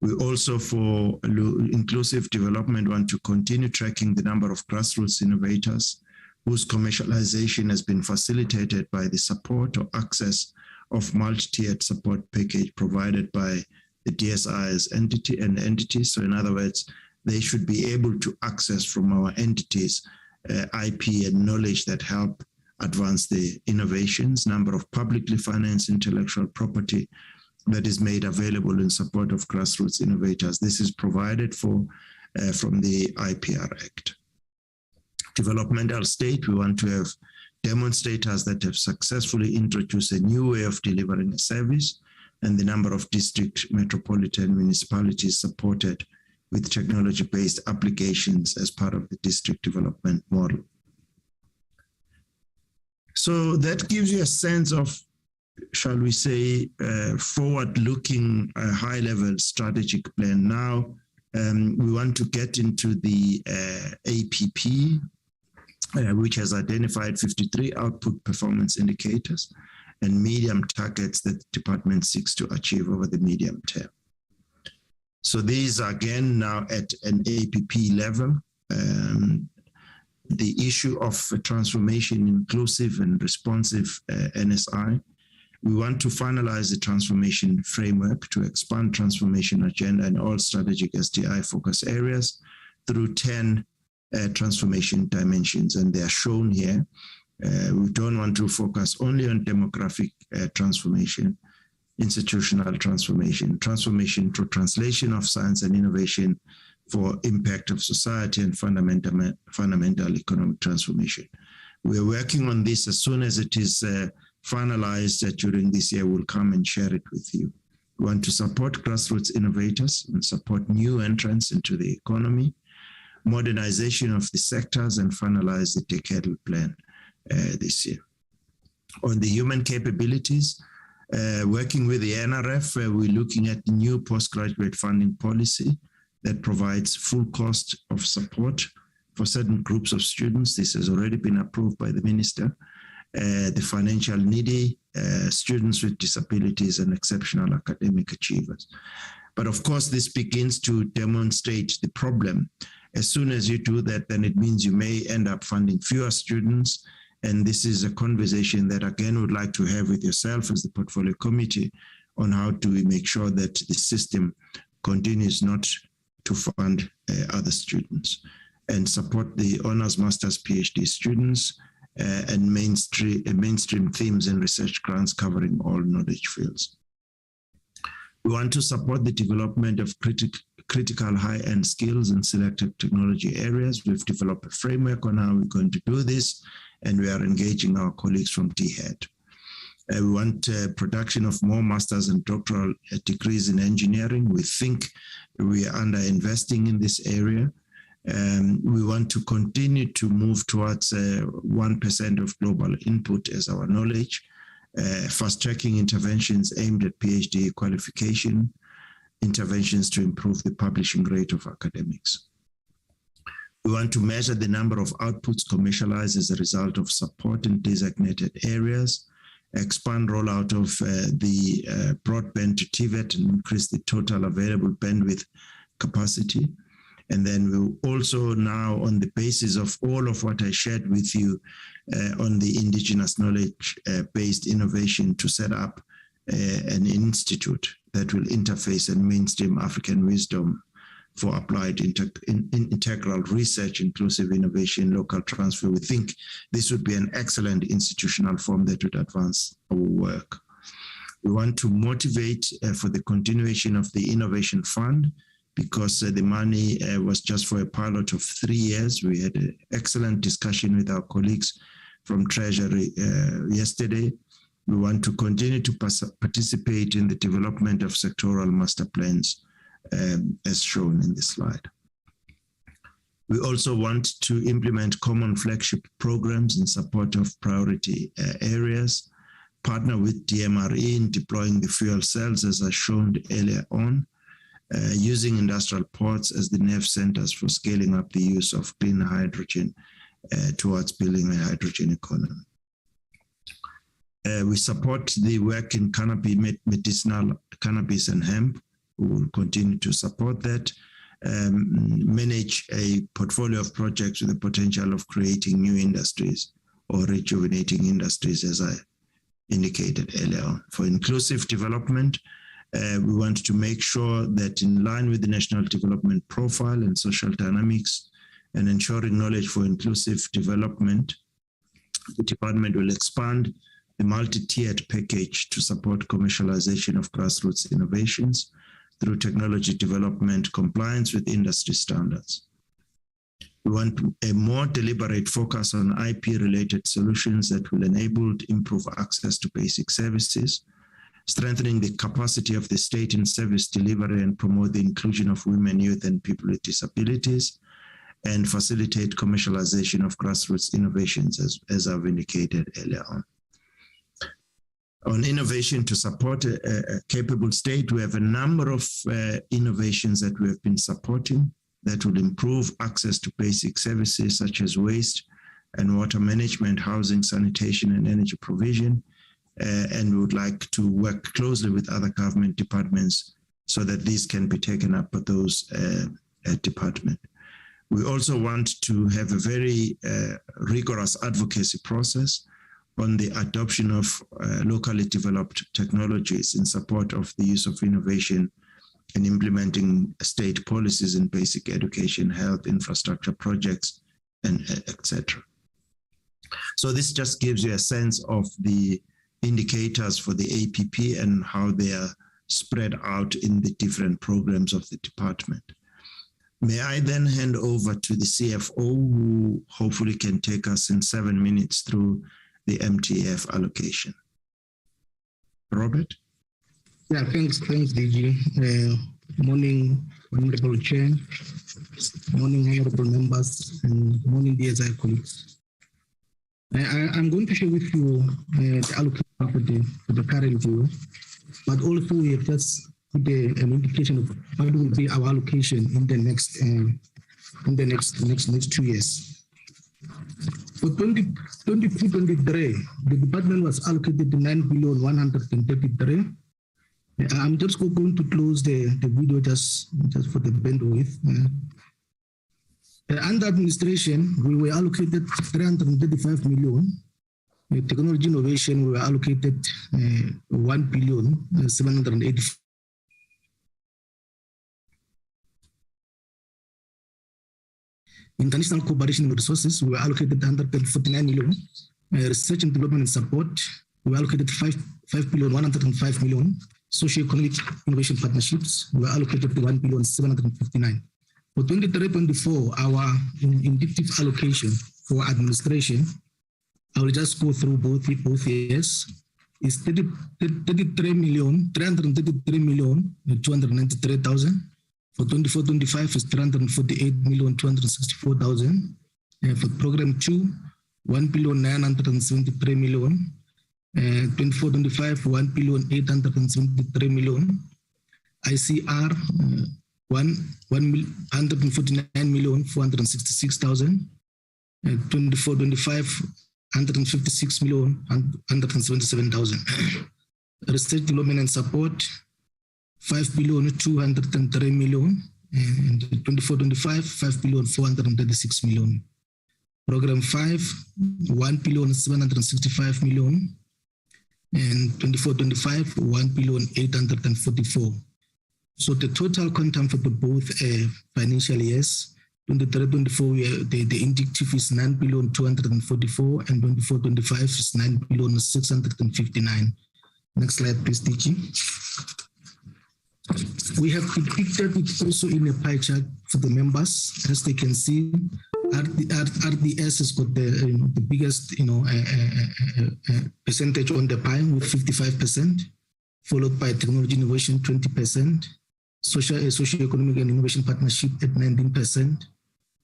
We also, for inclusive development, want to continue tracking the number of grassroots innovators whose commercialization has been facilitated by the support or access of multi-tiered support package provided by the DSI's entity and entities. So in other words, they should be able to access from our entities IP and knowledge that help advance the innovations, number of publicly financed intellectual property that is made available in support of grassroots innovators. This is provided for from the IPR Act. Developmental state, we want to have demonstrators that have successfully introduced a new way of delivering a service, and the number of district, metropolitan municipalities supported with technology-based applications as part of the district development model. So that gives you a sense of, shall we say, forward-looking, high-level strategic plan. Now, we want to get into the APP, which has identified 53 output performance indicators and medium targets that the department seeks to achieve over the medium term. So these are again now at an APP level. The issue of transformation, inclusive and responsive NSI. We want to finalize the transformation framework to expand transformation agenda in all strategic STI focus areas through 10 transformation dimensions, and they are shown here. We don't want to focus only on demographic transformation, institutional transformation, transformation through translation of science and innovation for impact of society, and fundamental economic transformation. We are working on this. As soon as it is finalized during this year, we'll come and share it with you. We want to support grassroots innovators and support new entrants into the economy, modernization of the sectors, and finalize the decadal plan this year. On the human capabilities, working with the NRF, we're looking at the new postgraduate funding policy that provides full cost of support for certain groups of students. This has already been approved by the minister. The financial needy, students with disabilities, and exceptional academic achievers. But of course, this begins to demonstrate the problem. As soon as you do that, then it means you may end up funding fewer students. And this is a conversation that, again, would like to have with yourself as the portfolio committee on how do we make sure that the system continues not to fund other students, and support the honors, masters, PhD students, and mainstream themes and research grants covering all knowledge fields. We want to support the development of critical high-end skills in selected technology areas. We've developed a framework on how we're going to do this, and we are engaging our colleagues from DHEAD. We want production of more master's and doctoral degrees in engineering. We think we are under-investing in this area. We want to continue to move towards 1% of global input as our knowledge, fast-tracking interventions aimed at PhD qualification, interventions to improve the publishing rate of academics. We want to measure the number of outputs commercialized as a result of support in designated areas, expand rollout of the broadband to TVET, and increase the total available bandwidth capacity. And then we'll also now, on the basis of all of what I shared with you on the indigenous knowledge-based innovation, to set up an institute that will interface and mainstream African wisdom for applied integral research, inclusive innovation, local transfer. We think this would be an excellent institutional form that would advance our work. We want to motivate for the continuation of the Innovation Fund, because the money was just for a pilot of 3 years. We had an excellent discussion with our colleagues from Treasury yesterday. We want to continue to participate in the development of sectoral master plans, as shown in this slide. We also want to implement common flagship programs in support of priority areas, partner with DMRE in deploying the fuel cells, as I showed earlier on, using industrial ports as the nerve centers for scaling up the use of clean hydrogen towards building a hydrogen economy. We support the work in medicinal cannabis and hemp. We will continue to support that. Manage a portfolio of projects with the potential of creating new industries or rejuvenating industries, as I indicated earlier on. For inclusive development, we want to make sure that, in line with the national development profile and social dynamics, and ensuring knowledge for inclusive development, the department will expand the multi-tiered package to support commercialization of grassroots innovations through technology development, compliance with industry standards. We want a more deliberate focus on IP-related solutions that will enable to improve access to basic services, strengthening the capacity of the state in service delivery and promote the inclusion of women, youth, and people with disabilities, and facilitate commercialization of grassroots innovations, as I've indicated earlier on. On innovation to support a capable state, we have a number of innovations that we have been supporting that will improve access to basic services such as waste and water management, housing, sanitation, and energy provision. And we would like to work closely with other government departments so that these can be taken up by those departments. We also want to have a very rigorous advocacy process on the adoption of locally developed technologies in support of the use of innovation in implementing state policies in basic education, health, infrastructure projects, and etc. So this just gives you a sense of the indicators for the APP and how they are spread out in the different programs of the department. May I then hand over to the CFO, who hopefully can take us in 7 minutes through the MTF allocation. Robert? Yeah, thanks, DG. Morning, Honorable Chair. Morning, honorable members, and morning, DSI colleagues. I'm going to share with you the allocation for the current year, but also we have just put an indication of what will be our allocation in the next 2 years. For 2022-23, the department was allocated 9,133,000,000. I'm just going to close the video just for the bandwidth. Under administration, we were allocated 335 million. Technology innovation, we were allocated 1,780,000,000. International cooperation and resources, we were allocated 149 million. Research and development and support, we were allocated 5,105,000,000. Socio-economic innovation partnerships, we were allocated 1,759,000,000. For 23-24, our indicative allocation for administration, I will just go through both years, is 333,293,000. For 24-25 is 348,264,000. For program 2, 1,973,000,000. 24-25, 1,873,000,000. ICR, 149,466,000. 24-25, 156,177,000. Research development and support, 5,203,000,000. And 24-25, 5,436,000,000. Program 5, 1,765,000,000. And 24-25, 1,844,000,000. So the total quantum for the both financial years, 23-24, the indicative is 9,244,000,000, and 24-25 is 9,659,000,000. Next slide, please, DG. We have depicted it also in a pie chart for the members. As they can see, RDS has got the biggest percentage on the pie with 55%, followed by technology innovation 20%, socio-economic and innovation partnership at 19%,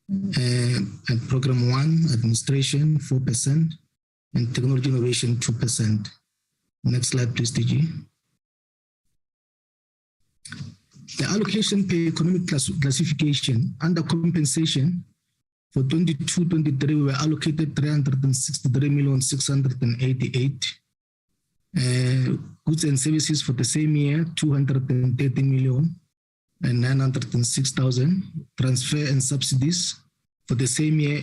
and program 1 administration 4%, and technology innovation 2%. Next slide, please, DG. The allocation per economic classification under compensation for 22-23, we were allocated 363,688,000. Goods and services for the same year, 213,906,000. Transfer and subsidies for the same year,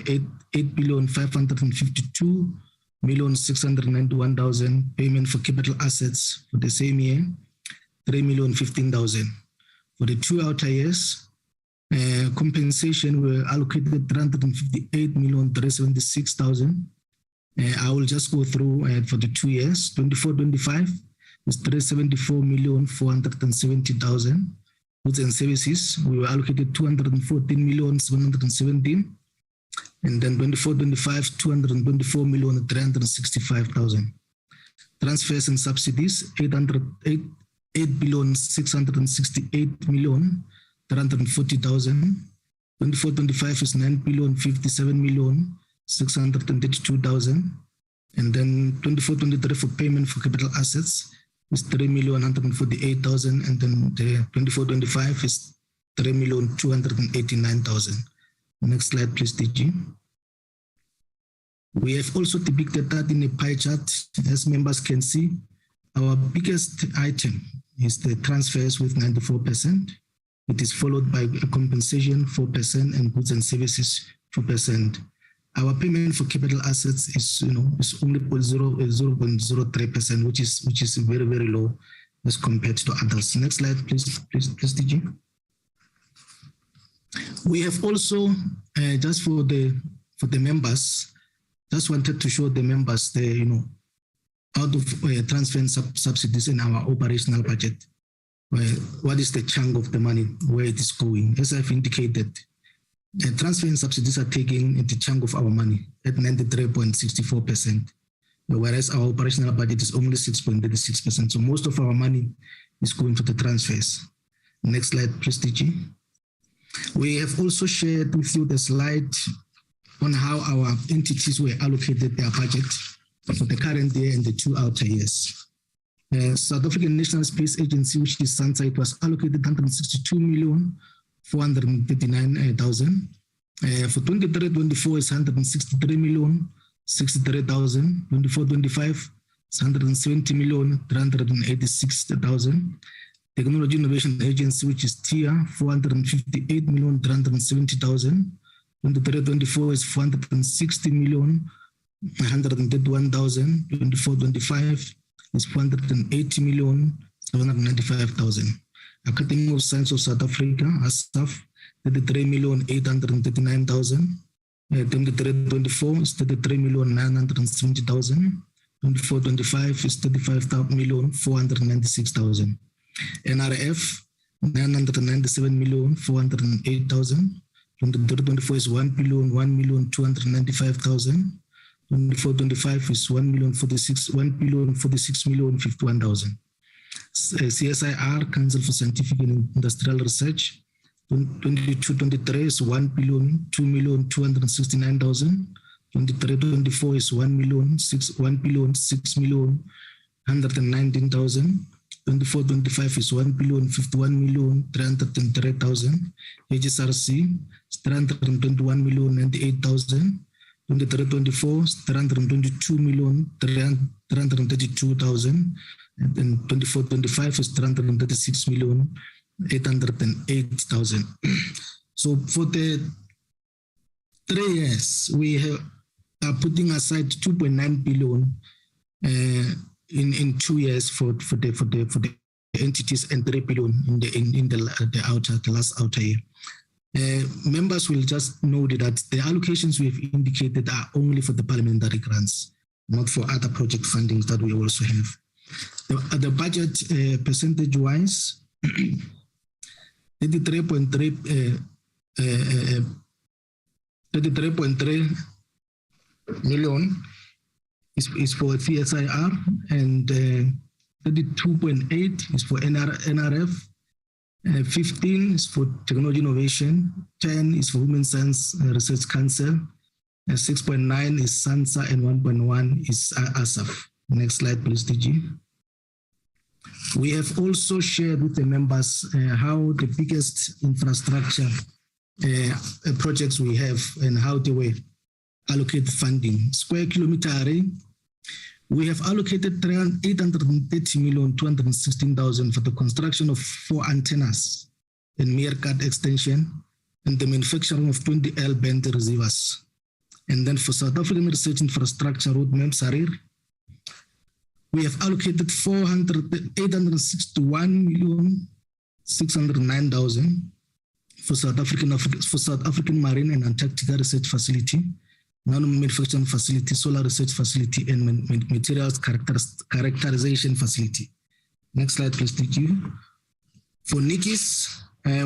8,552,691,000. Payment for capital assets for the same year, 3,015,000. For the 2 outer years, compensation were allocated 358,376,000. I will just go through for the 2 years. 24-25 is 374,470,000. Goods and services, we were allocated 214,717,000. And then 24-25, 224,365,000. Transfers and subsidies, 8,668,340,000. 24-25 is 9,057,632,000. And then 24-23 for payment for capital assets is 3,148,000. And then the 24-25 is 3,289,000. Next slide, please, DG. We have also depicted that in a pie chart. As members can see, our biggest item is the transfers with 94%. It is followed by a compensation 4% and goods and services 4%. Our payment for capital assets is only 0.03%, which is very, very low as compared to others. Next slide, please, DG. We have also just for the members, just wanted to show the members the out of transfer and subsidies in our operational budget. What is the chunk of the money, where it is going? As I've indicated, transfer and subsidies are taking the chunk of our money at 93.64%, whereas our operational budget is only 6.36%. So most of our money is going to the transfers. Next slide, please, DG. We have also shared with you the slide on how our entities were allocated their budget for the current year and the 2 outer years. South African National Space Agency, which is SANSA, it was allocated 162,439,000. For 23-24 is 163,063,000. 24-25 is 170,386,000. Technology Innovation Agency, which is TIA, 458,370,000. 23-24 is 460,131,000. 24-25 is 480,795,000. Academy of Science of South Africa, ASAF, 33,839,000. 23-24 is 33,970,000. 24-25 is 35,496,000. NRF, 997,408,000. 23-24 is 1,001,295,000. 24-25 is 1,046,051,000. CSIR, Council for Scientific and Industrial Research, 22-23 is 1,002,269,000. 23-24 is 1,006,119,000. 24-25 is 1,051,303,000. HSRC is 321,098,000. 23-24 is 322,332,000. And then 24-25 is 336,808,000. So for the 3 years, we are putting aside 2.9 billion in 2 years for the entities and 3 billion in the last outer year. Members will just know that the allocations we have indicated are only for the parliamentary grants, not for other project fundings that we also have. The budget percentage-wise, 33.3 million is for CSIR, and 32.8 is for NRF, 15 is for Technology Innovation, 10 is for Women Science Research Council, 6.9 is SANSA, and 1.1 is ASAF. Next slide, please, DG. We have also shared with the members how the biggest infrastructure projects we have and how they were allocated funding. Square kilometer array, we have allocated 830,216,000 for the construction of 4 antennas and Meerkat extension and the manufacturing of 20 L-band receivers. And then for South African Research Infrastructure Roadmap, SARIR, we have allocated 861,609,000 for South African Marine and Antarctica Research Facility, non-manufacturing facility, solar research facility, and materials characterization facility. Next slide, please, thank you. For NAKIs,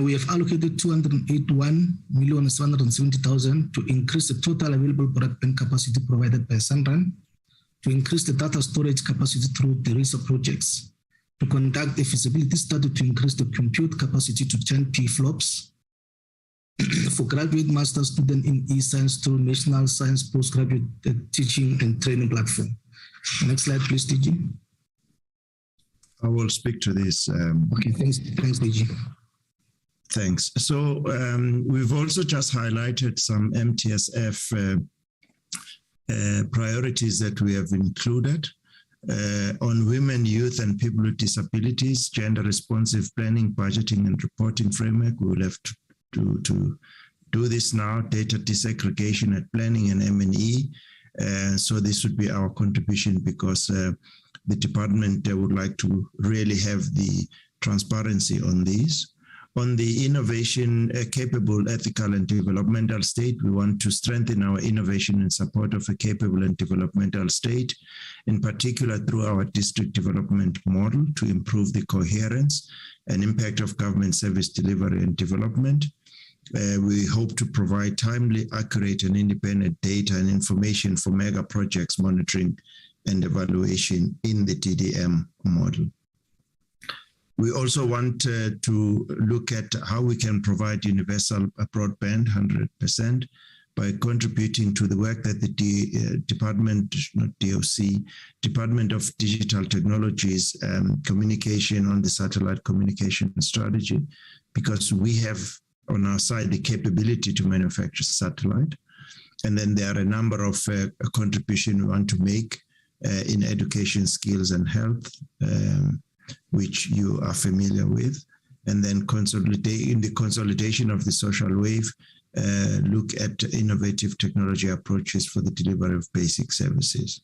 we have allocated 281,770,000 to increase the total available broadband capacity provided by Sunrun to increase the data storage capacity through the research projects, to conduct a feasibility study to increase the compute capacity to 10 PFLOPS, for graduate master student in e-science through National Science Postgraduate Teaching and Training Platform. Next slide, please, DG. I will speak to this. Okay, thanks, DG. Thanks. So we've also just highlighted some MTSF priorities that we have included on women, youth, and people with disabilities, gender responsive planning, budgeting, and reporting framework. We will have to do this now, data disaggregation at planning and M&E. So this would be our contribution, because the department would like to really have the transparency on these. On the innovation capable, ethical, and developmental state, we want to strengthen our innovation in support of a capable and developmental state, in particular through our district development model to improve the coherence and impact of government service delivery and development. We hope to provide timely, accurate, and independent data and information for mega projects monitoring and evaluation in the DDM model. We also want to look at how we can provide universal broadband 100% by contributing to the work that the Department, not DOC, Department of Digital Technologies, communication on the satellite communication strategy, because we have on our side the capability to manufacture satellite. And then there are a number of contributions we want to make in education, skills, and health, which you are familiar with. And then in the consolidation of the social wave, look at innovative technology approaches for the delivery of basic services.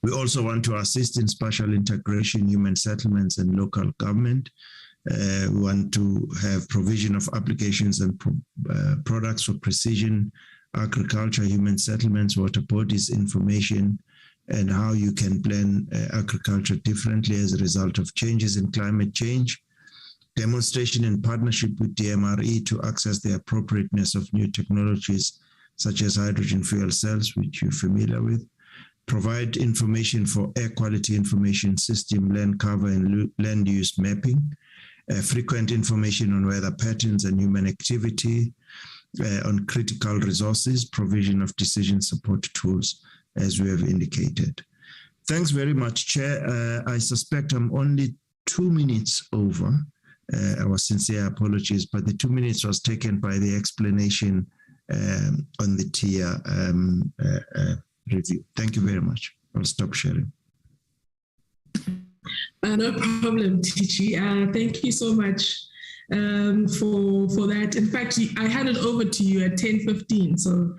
We also want to assist in spatial integration, human settlements, and local government. We want to have provision of applications and products for precision agriculture, human settlements, water bodies information, and how you can plan agriculture differently as a result of changes in climate change. Demonstration in partnership with DMRE to access the appropriateness of new technologies such as hydrogen fuel cells, which you're familiar with. Provide information for air quality information system, land cover, and land use mapping. Frequent information on weather patterns and human activity, on critical resources, provision of decision support tools, as we have indicated. Thanks very much, Chair. I suspect I'm only 2 minutes over. Our sincere apologies, but the 2 minutes was taken by the explanation on the TIA review. Thank you very much. I'll stop sharing. No problem, Tichi. Thank you so much for that. In fact, I handed over to you at 10:15, so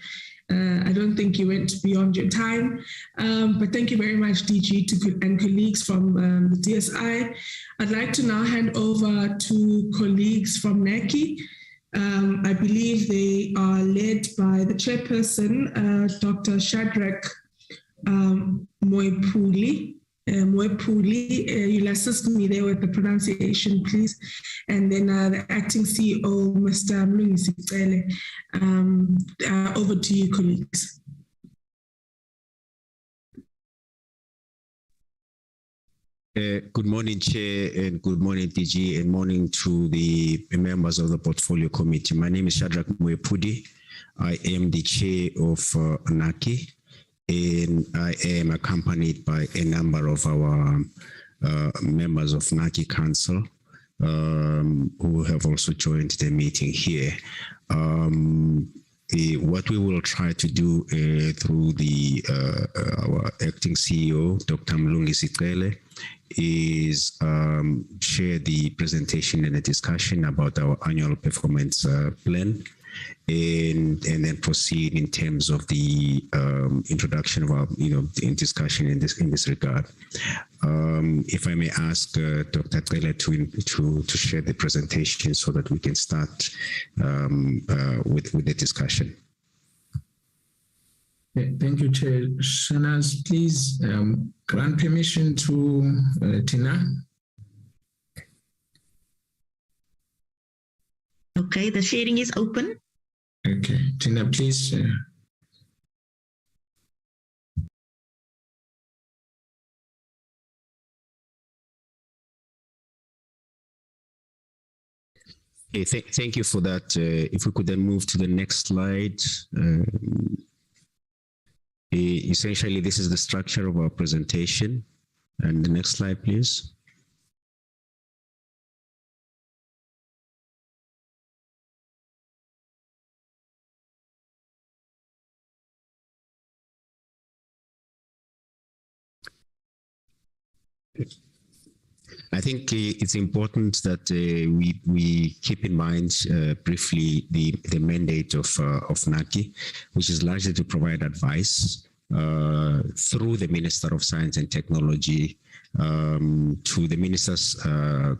I don't think you went beyond your time. But thank you very much, DG, and colleagues from the DSI. I'd like to now hand over to colleagues from NAKI. I believe they are led by the chairperson, Dr. Shadrach Moepuli. You'll assist me there with the pronunciation, please. And then the acting CEO, Mr. Mlungisi. Over to you, colleagues. Good morning, Chair, and good morning, DG, and morning to the members of the Portfolio Committee. My name is Shadrach Moepuli. I am the Chair of NAKI. And I am accompanied by a number of our members of NAKI Council who have also joined the meeting here. What we will try to do through our acting CEO, Dr. Mlungisi, is share the presentation and a discussion about our annual performance plan. And then proceed in terms of the introduction of our, in discussion in this regard. If I may ask Dr. Trele to share the presentation so that we can start with the discussion. Thank you, Chair. Shanaz, please grant permission to Tina. Okay, the sharing is open. Okay, Tina, please. Okay, thank you for that. If we could then move to the next slide. Essentially, this is the structure of our presentation. And the next slide, please. I think it's important that we keep in mind briefly the mandate of NAKI, which is largely to provide advice through the Minister of Science and Technology to the Ministers'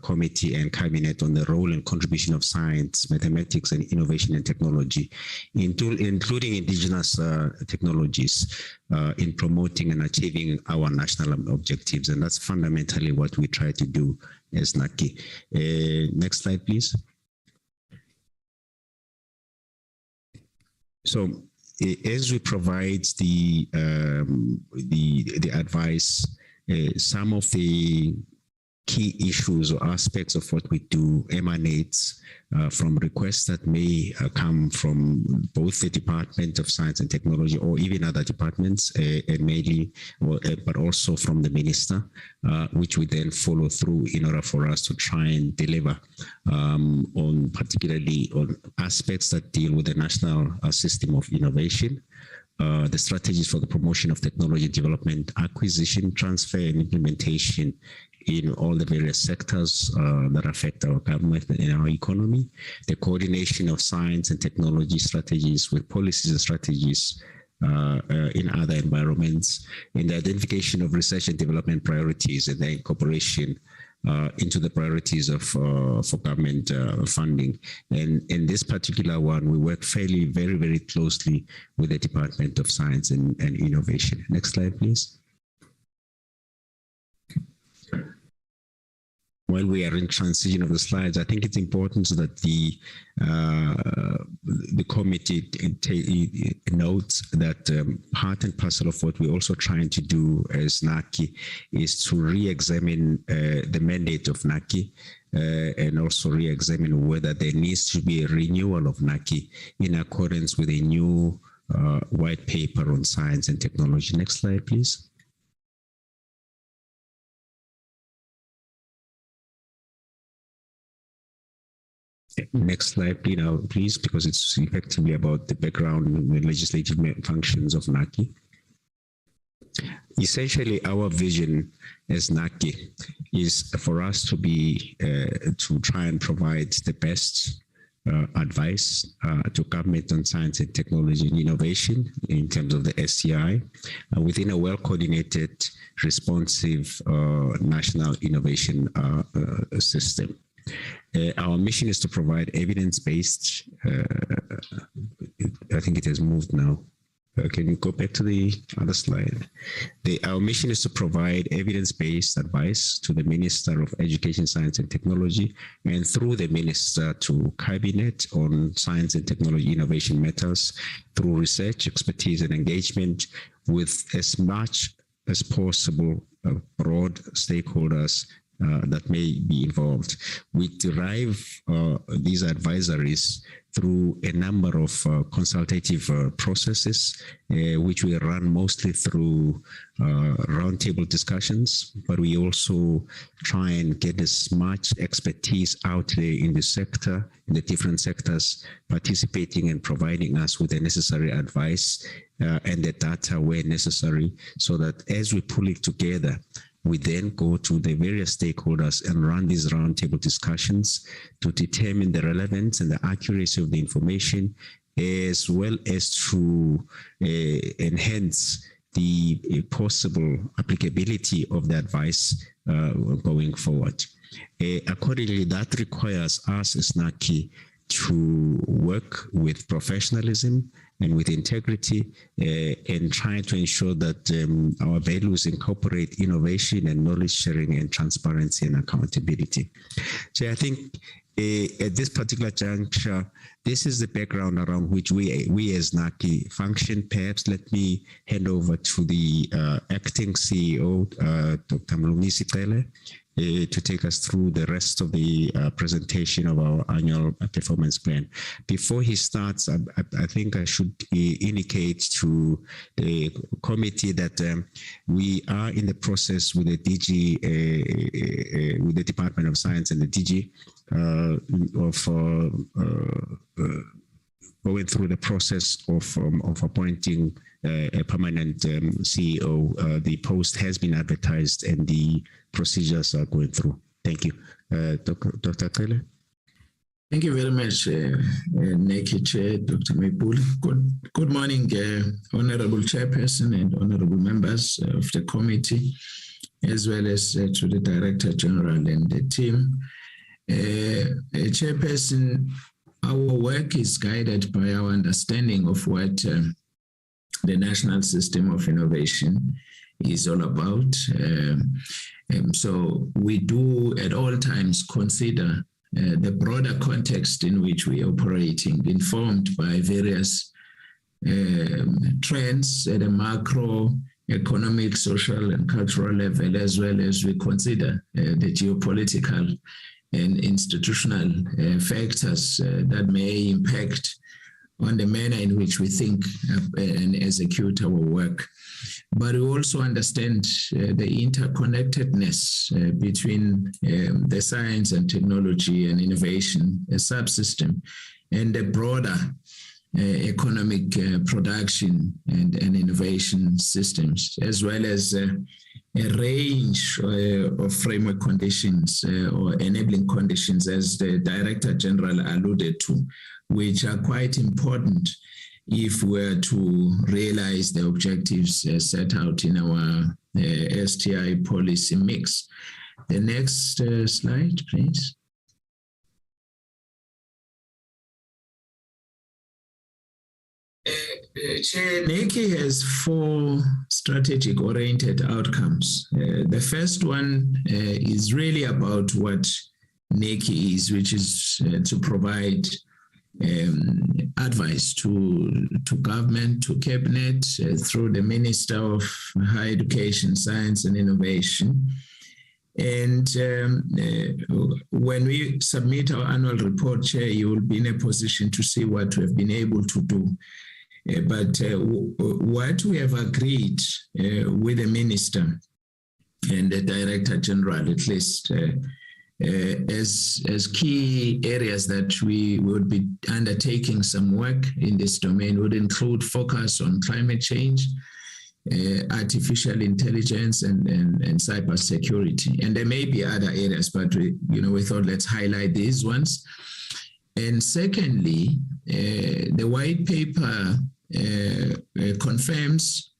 Committee and Cabinet on the role and contribution of science, mathematics, and innovation and technology, including indigenous technologies in promoting and achieving our national objectives. And that's fundamentally what we try to do as NAKI. Next slide, please. So, as we provide the advice, some of the key issues or aspects of what we do emanates from requests that may come from both the Department of Science and Technology or even other departments, and mainly, but also from the Minister, which we then follow through in order for us to try and deliver on particularly on aspects that deal with the national system of innovation, the strategies for the promotion of technology development, acquisition, transfer, and implementation in all the various sectors that affect our government and our economy, the coordination of science and technology strategies with policies and strategies in other environments, in the identification of research and development priorities and their incorporation into the priorities of for government funding. And in this particular one, we work very, very closely with the Department of Science and Innovation. Next slide, please. While we are in transition of the slides, I think it's important that the committee notes that part and parcel of what we're also trying to do as NAKI is to re-examine the mandate of NAKI and also re-examine whether there needs to be a renewal of NAKI in accordance with a new white paper on science and technology. Next slide, please. Next slide, please, because it's effectively about the background and the legislative functions of NAKI. Essentially, our vision as NAKI is for us to be to try and provide the best advice to government on science and technology and innovation in terms of the SCI within a well-coordinated, responsive national innovation system. Our mission is to provide evidence-based, I think it has moved now. Can you go back to the other slide? Our mission is to provide evidence-based advice to the Minister of Education, Science and Technology, and through the Minister to Cabinet on science and technology innovation matters through research, expertise, and engagement with as much as possible broad stakeholders that may be involved. We derive these advisories through a number of consultative processes, which we run mostly through roundtable discussions, but we also try and get as much expertise out there in the sector, in the different sectors, participating and providing us with the necessary advice and the data where necessary, so that as we pull it together, we then go to the various stakeholders and run these roundtable discussions to determine the relevance and the accuracy of the information, as well as to enhance the possible applicability of the advice going forward. Accordingly, that requires us as NAKI to work with professionalism and with integrity and trying to ensure that our values incorporate innovation and knowledge sharing and transparency and accountability. So I think At this particular juncture, this is the background around which we as NAKI function. Perhaps let me hand over to the acting CEO, Dr. Mlungisi Cele, to take us through the rest of the presentation of our annual performance plan. Before he starts, I think I should indicate to the committee that we are in the process with the DG, with the Department of Science and the DG of going through the process of appointing a permanent CEO. The post has been advertised and the procedures are going through. Thank you. Dr. Cele? Thank you very much, NAKI Chair, Dr. Mepul. Good morning, Honorable Chairperson and Honorable members of the committee, as well as to the Director General and the team. Chairperson, our work is guided by our understanding of what the National System of Innovation is all about. So we do at all times consider the broader context in which we are operating, informed by various trends at a macro, economic, social, and cultural level, as well as we consider the geopolitical and institutional factors that may impact on the manner in which we think and execute our work. But we also understand the interconnectedness between the science and technology and innovation subsystem and the broader economic production and innovation systems, as well as a range of framework conditions or enabling conditions, as the Director General alluded to, which are quite important if we're to realize the objectives set out in our STI policy mix. The next slide, please. Chair, NAKI has 4 strategic-oriented outcomes. The first one is really about what NAKI is, which is to provide advice to government, to cabinet, through the Minister of Higher Education, Science and Innovation. And when we submit our annual report, Chair, you will be in a position to see what we have been able to do. But what we have agreed with the Minister and the Director General, at least, as key areas that we would be undertaking some work in this domain would include focus on climate change, artificial intelligence, and cybersecurity. And there may be other areas, but we thought let's highlight these ones. And secondly, the white paper confirms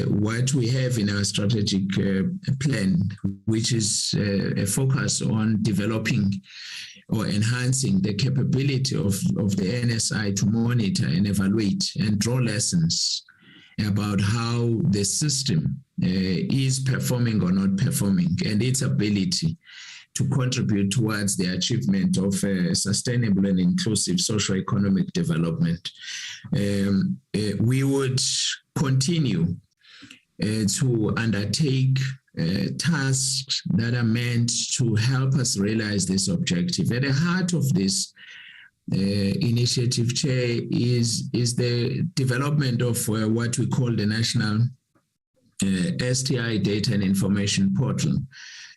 what we have in our strategic plan, which is a focus on developing or enhancing the capability of the NSI to monitor and evaluate and draw lessons about how the system is performing or not performing, and its ability to contribute towards the achievement of sustainable and inclusive socio-economic development. We would continue to undertake tasks that are meant to help us realize this objective. At the heart of this initiative, Chair, is the development of what we call the National STI Data and Information Portal,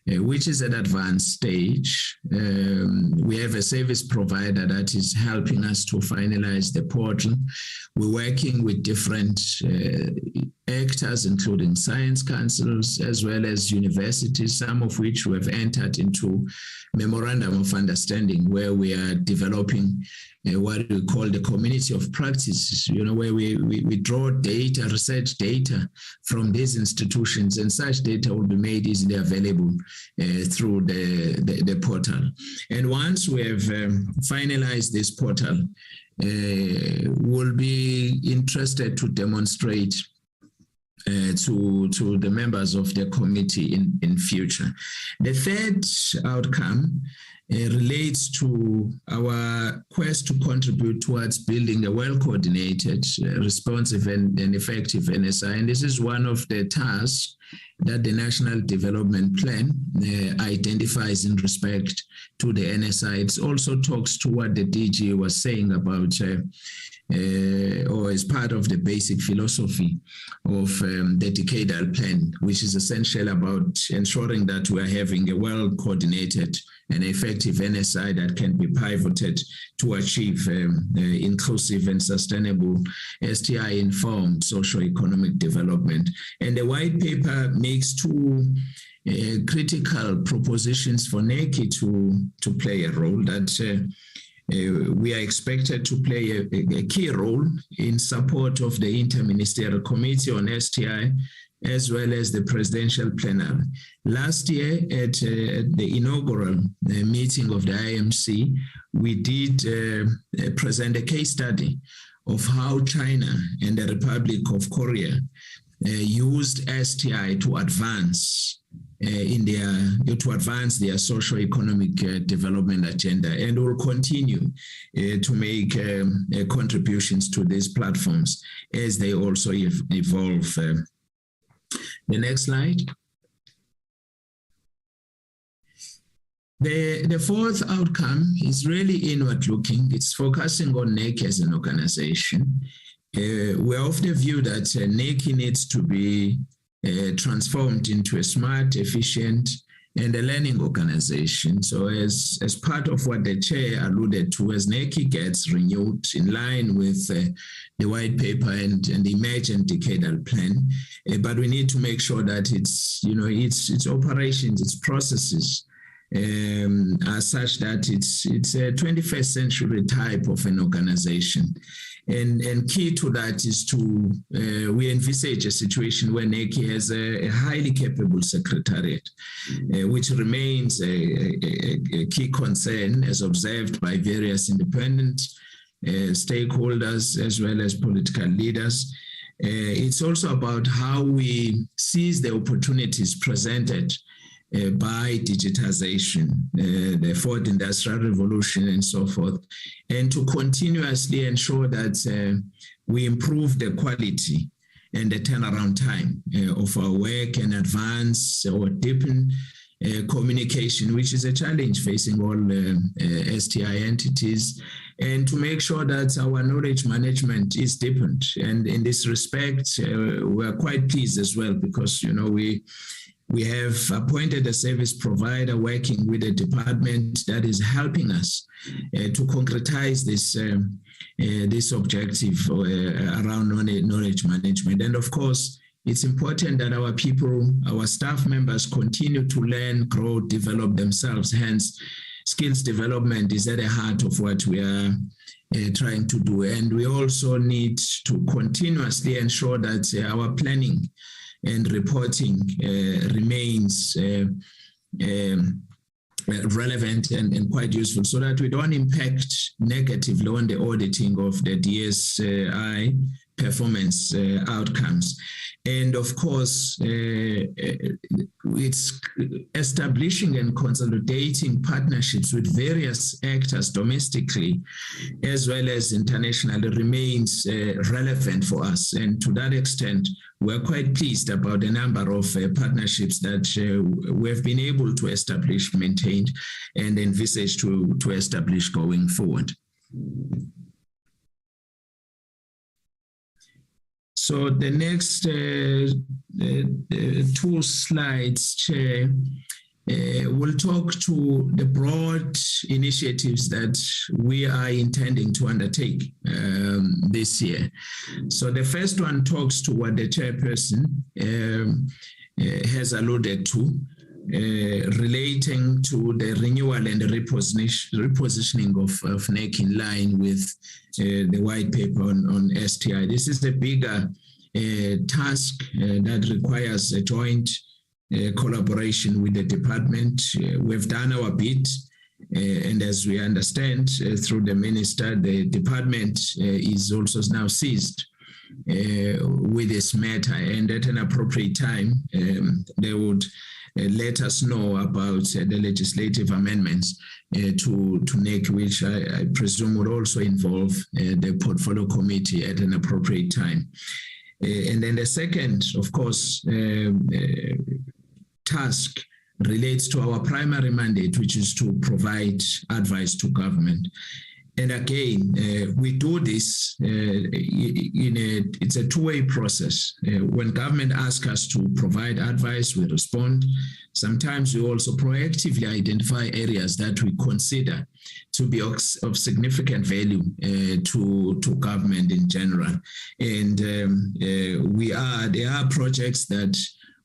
which is at advanced stage. We have a service provider that is helping us to finalize the portal. We're working with different actors, including science councils, as well as universities, some of which we have entered into memorandum of understanding, where we are developing what we call the community of practices, where we draw data, research data from these institutions, and such data will be made easily available through the portal. And once we have finalized this portal, we'll be interested to demonstrate to the members of the committee in future. The third outcome relates to our quest to contribute towards building a well-coordinated, responsive and effective NSI. And this is one of the tasks that the National Development Plan identifies in respect to the NSI. It also talks to what the DG was saying about or as part of the basic philosophy of the decadal plan, which is essential about ensuring that we are having a well-coordinated and effective NSI that can be pivoted to achieve inclusive and sustainable STI-informed socio-economic development. And the white paper makes two critical propositions for NAKI to play a role that we are expected to play a key role in support of the Interministerial Committee on STI, as well as the Presidential Plenary. Last year at the inaugural meeting of the IMC, we did present a case study of how China and the Republic of Korea used STI to advance their socio-economic development agenda, and will continue to make contributions to these platforms as they also evolve. The next slide. The fourth outcome is really inward-looking. It's focusing on NAKI as an organization. We're of the view that NAKI needs to be transformed into a smart, efficient, and a learning organization. So as part of what the chair alluded to, as NAKI gets renewed in line with the white paper and the emergent decadal plan, but we need to make sure that its operations, its processes are such that it's a 21st century type of an organization. And key to that is we envisage a situation where NAKI has a highly capable secretariat, which remains a key concern as observed by various independent stakeholders as well as political leaders. It's also about how we seize the opportunities presented by digitization, the fourth industrial revolution and so forth, and to continuously ensure that we improve the quality and the turnaround time of our work and advance or deepen communication, which is a challenge facing all STI entities, and to make sure that our knowledge management is deepened. And in this respect, we are quite pleased as well because, we have appointed a service provider working with a department that is helping us to concretize this objective around knowledge management. And of course, it's important that our people, our staff members continue to learn, grow, develop themselves. Hence, skills development is at the heart of what we are trying to do. And we also need to continuously ensure that our planning and reporting remains relevant and quite useful so that we don't impact negatively on the auditing of the DSI performance outcomes. And of course, it's establishing and consolidating partnerships with various actors domestically as well as internationally remains relevant for us. And to that extent, we're quite pleased about the number of partnerships that we have been able to establish, maintain, and envisage to establish going forward. So the next two slides, Chair, will talk to the broad initiatives that we are intending to undertake this year. So the first one talks to what the chairperson has alluded to, relating to the renewal and the repositioning of NAKI in line with the white paper on STI. This is a bigger task that requires a joint collaboration with the department. We've done our bit, and as we understand through the minister, the department is also now seized with this matter, and at an appropriate time, they would let us know about the legislative amendments to NACI, which I presume would also involve the portfolio committee at an appropriate time. And then the second, of course, task relates to our primary mandate, which is to provide advice to government. And again, we do this it's a two-way process. When government asks us to provide advice, we respond. Sometimes we also proactively identify areas that we consider to be of significant value to government in general. And there are projects that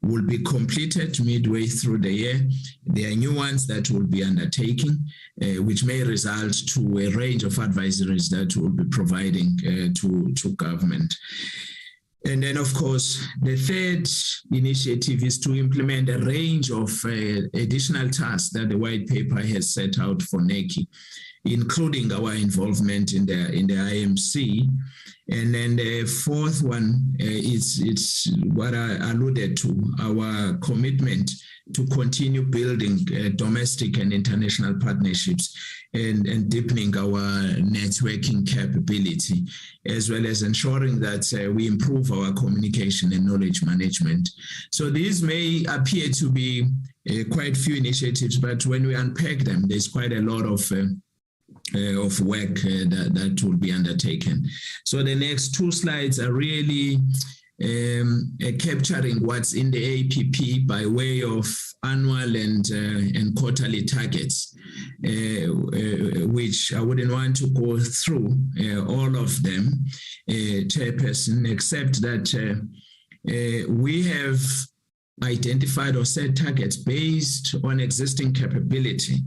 will be completed midway through the year. There are new ones that will be undertaking, which may result to a range of advisories that we'll be providing to government. And then, of course, the third initiative is to implement a range of additional tasks that the white paper has set out for NACI, including our involvement in the IMC. And then the fourth one it's what I alluded to, our commitment to continue building domestic and international partnerships and deepening our networking capability, as well as ensuring that we improve our communication and knowledge management. So these may appear to be quite few initiatives, but when we unpack them, there's quite a lot of work that will be undertaken. So the next two slides are really capturing what's in the APP by way of annual and quarterly targets, which I wouldn't want to go through all of them, Chairperson, except that we have identified or set targets based on existing capability.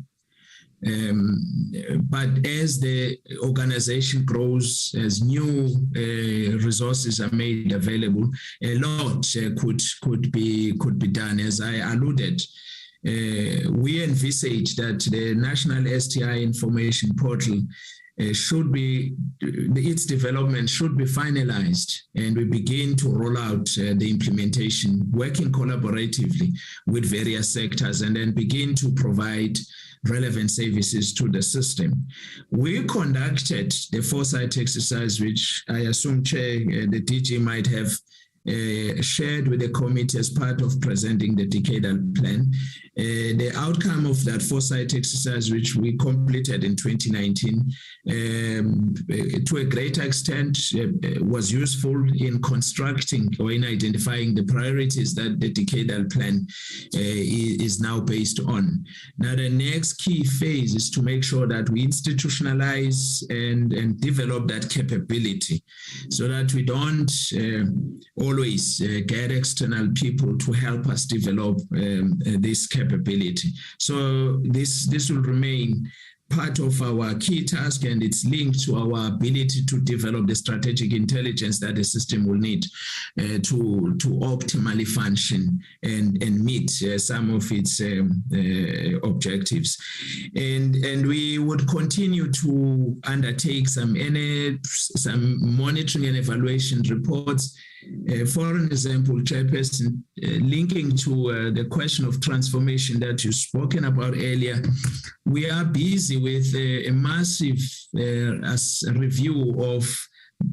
But as the organization grows, as new resources are made available, a lot could be done. As I alluded, we envisage that the National STI Information Portal its development should be finalized, and we begin to roll out the implementation, working collaboratively with various sectors, and then begin to provide relevant services to the system. We conducted the foresight exercise, which I assume, Chair, the DG might have shared with the committee as part of presenting the decadal plan. The outcome of that foresight exercise, which we completed in 2019, to a greater extent was useful in constructing or in identifying the priorities that the decadal plan is now based on. Now, the next key phase is to make sure that we institutionalize and develop that capability so that we don't always get external people to help us develop this capability. So this will remain part of our key task, and it's linked to our ability to develop the strategic intelligence that the system will need to optimally function and meet some of its objectives. And we would continue to undertake some monitoring and evaluation reports. For example, Chairperson, linking to the question of transformation that you've spoken about earlier, we are busy with a massive review of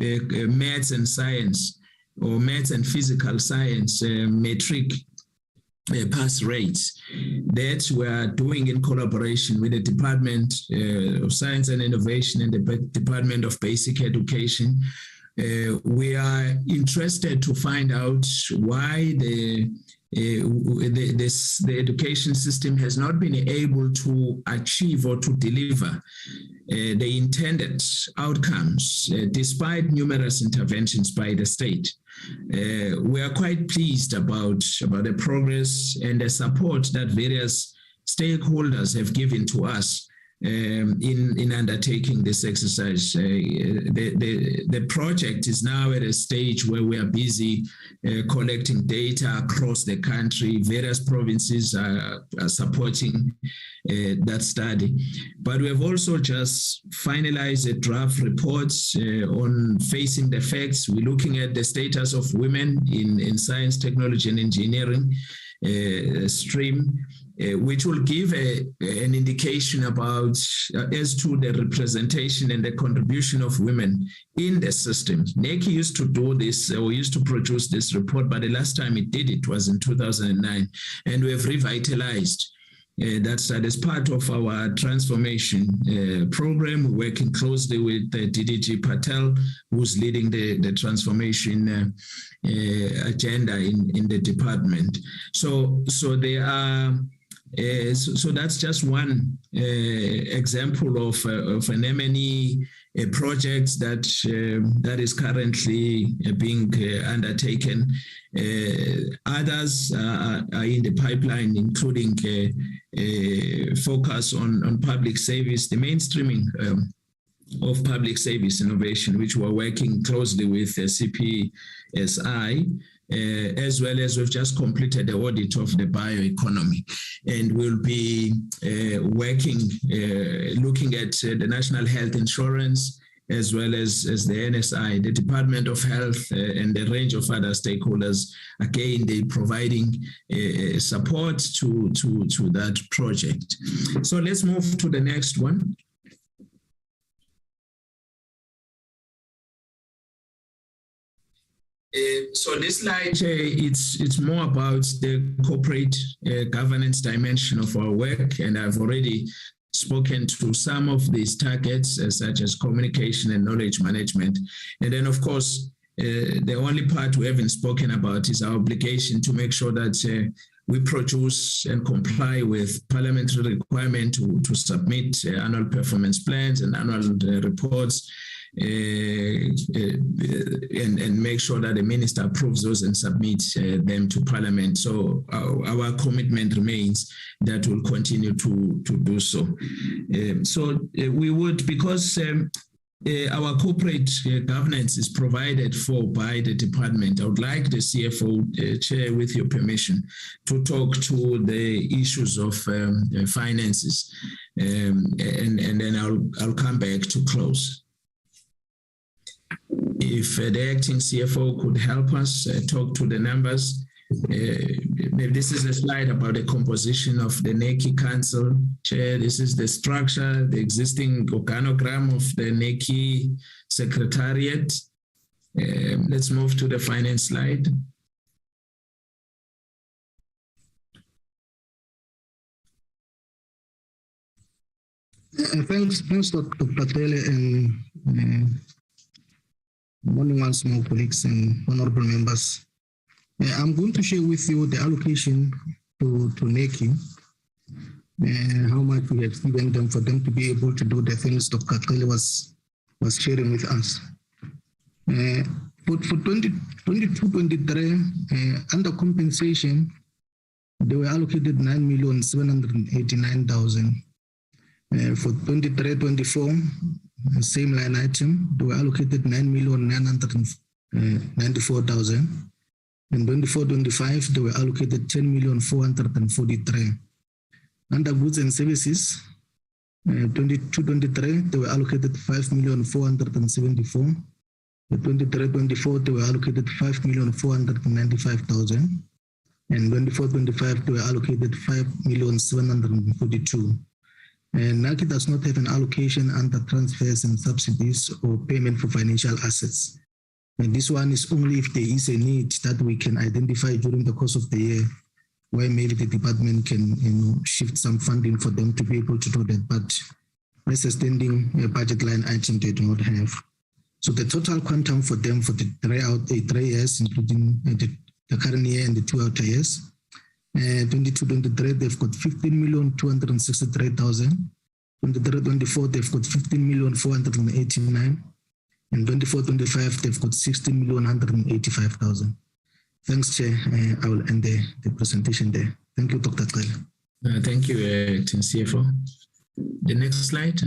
maths and science, or maths and physical science metric pass rates that we are doing in collaboration with the Department of Science and Innovation and the Department of Basic Education. We are interested to find out why the education system has not been able to achieve or to deliver the intended outcomes despite numerous interventions by the state. We are quite pleased about the progress and the support that various stakeholders have given to us in undertaking this exercise. The project is now at a stage where we are busy collecting data across the country. Various provinces are supporting that study. But we have also just finalized a draft report on facing the facts. We're looking at the status of women in science, technology, and engineering stream, which will give an indication about as to the representation and the contribution of women in the system. NACI used to do this, or used to produce this report, but the last time it did it was in 2009, and we have revitalized that's as part of our transformation program, working closely with DDG Patel, who's leading the transformation agenda in the department. So there are. So that's just one example of an M&E project that is currently being undertaken. Others are in the pipeline, including focus on public service, the mainstreaming of public service innovation, which we're working closely with CPSI. As well as we've just completed the audit of the bioeconomy, and we'll be working, looking at the National Health Insurance, as well as the NSI, the Department of Health, and the range of other stakeholders. Again, they providing support to that project. So let's move to the next one. So this slide, it's more about the corporate governance dimension of our work, and I've already spoken to some of these targets, such as communication and knowledge management. And then, of course, the only part we haven't spoken about is our obligation to make sure that we produce and comply with parliamentary requirement to submit annual performance plans and annual reports, and make sure that the minister approves those and submits them to Parliament. So our commitment remains that we'll continue to do so. So we would, because our corporate governance is provided for by the department, I would like the CFO, Chair, with your permission, to talk to the issues of finances, and then I'll come back to close. If the acting CFO could help us talk to the numbers. This is a slide about the composition of the NAKI Council. Chair, this is the structure, the existing organogram of the NAKI Secretariat. Let's move to the finance slide. Thanks, Dr. Patel, and morning once more, colleagues and honorable members. I'm going to share with you the allocation to NAKI, how much we have given them for them to be able to do the things Dr. Patel was sharing with us. For 22-23, under compensation, they were allocated 9,789,000. For 23-24, same line item, they were allocated 9,994,000. And 24-25, they were allocated 10,443,000. Under goods and services, 22-23, they were allocated 5,474,000. 23-24, they were allocated 5,495,000. And 24-25, they were allocated 5,742,000. And NAKI does not have an allocation under transfers and subsidies or payment for financial assets. And this one is only if there is a need that we can identify during the course of the year, where maybe the department can shift some funding for them to be able to do that. But as a standing budget line item, they do not have. So the total quantum for them for the 3 years, including the current year and the 2 outer years, 22-23, they've got 15,263,000. 23-24, they've got 15,489,000. And 24-25, they've got 16,185,000. Thanks, Chair. I will end the presentation there. Thank you, Dr. Cele. Thank you, Acting CFO. The next slide.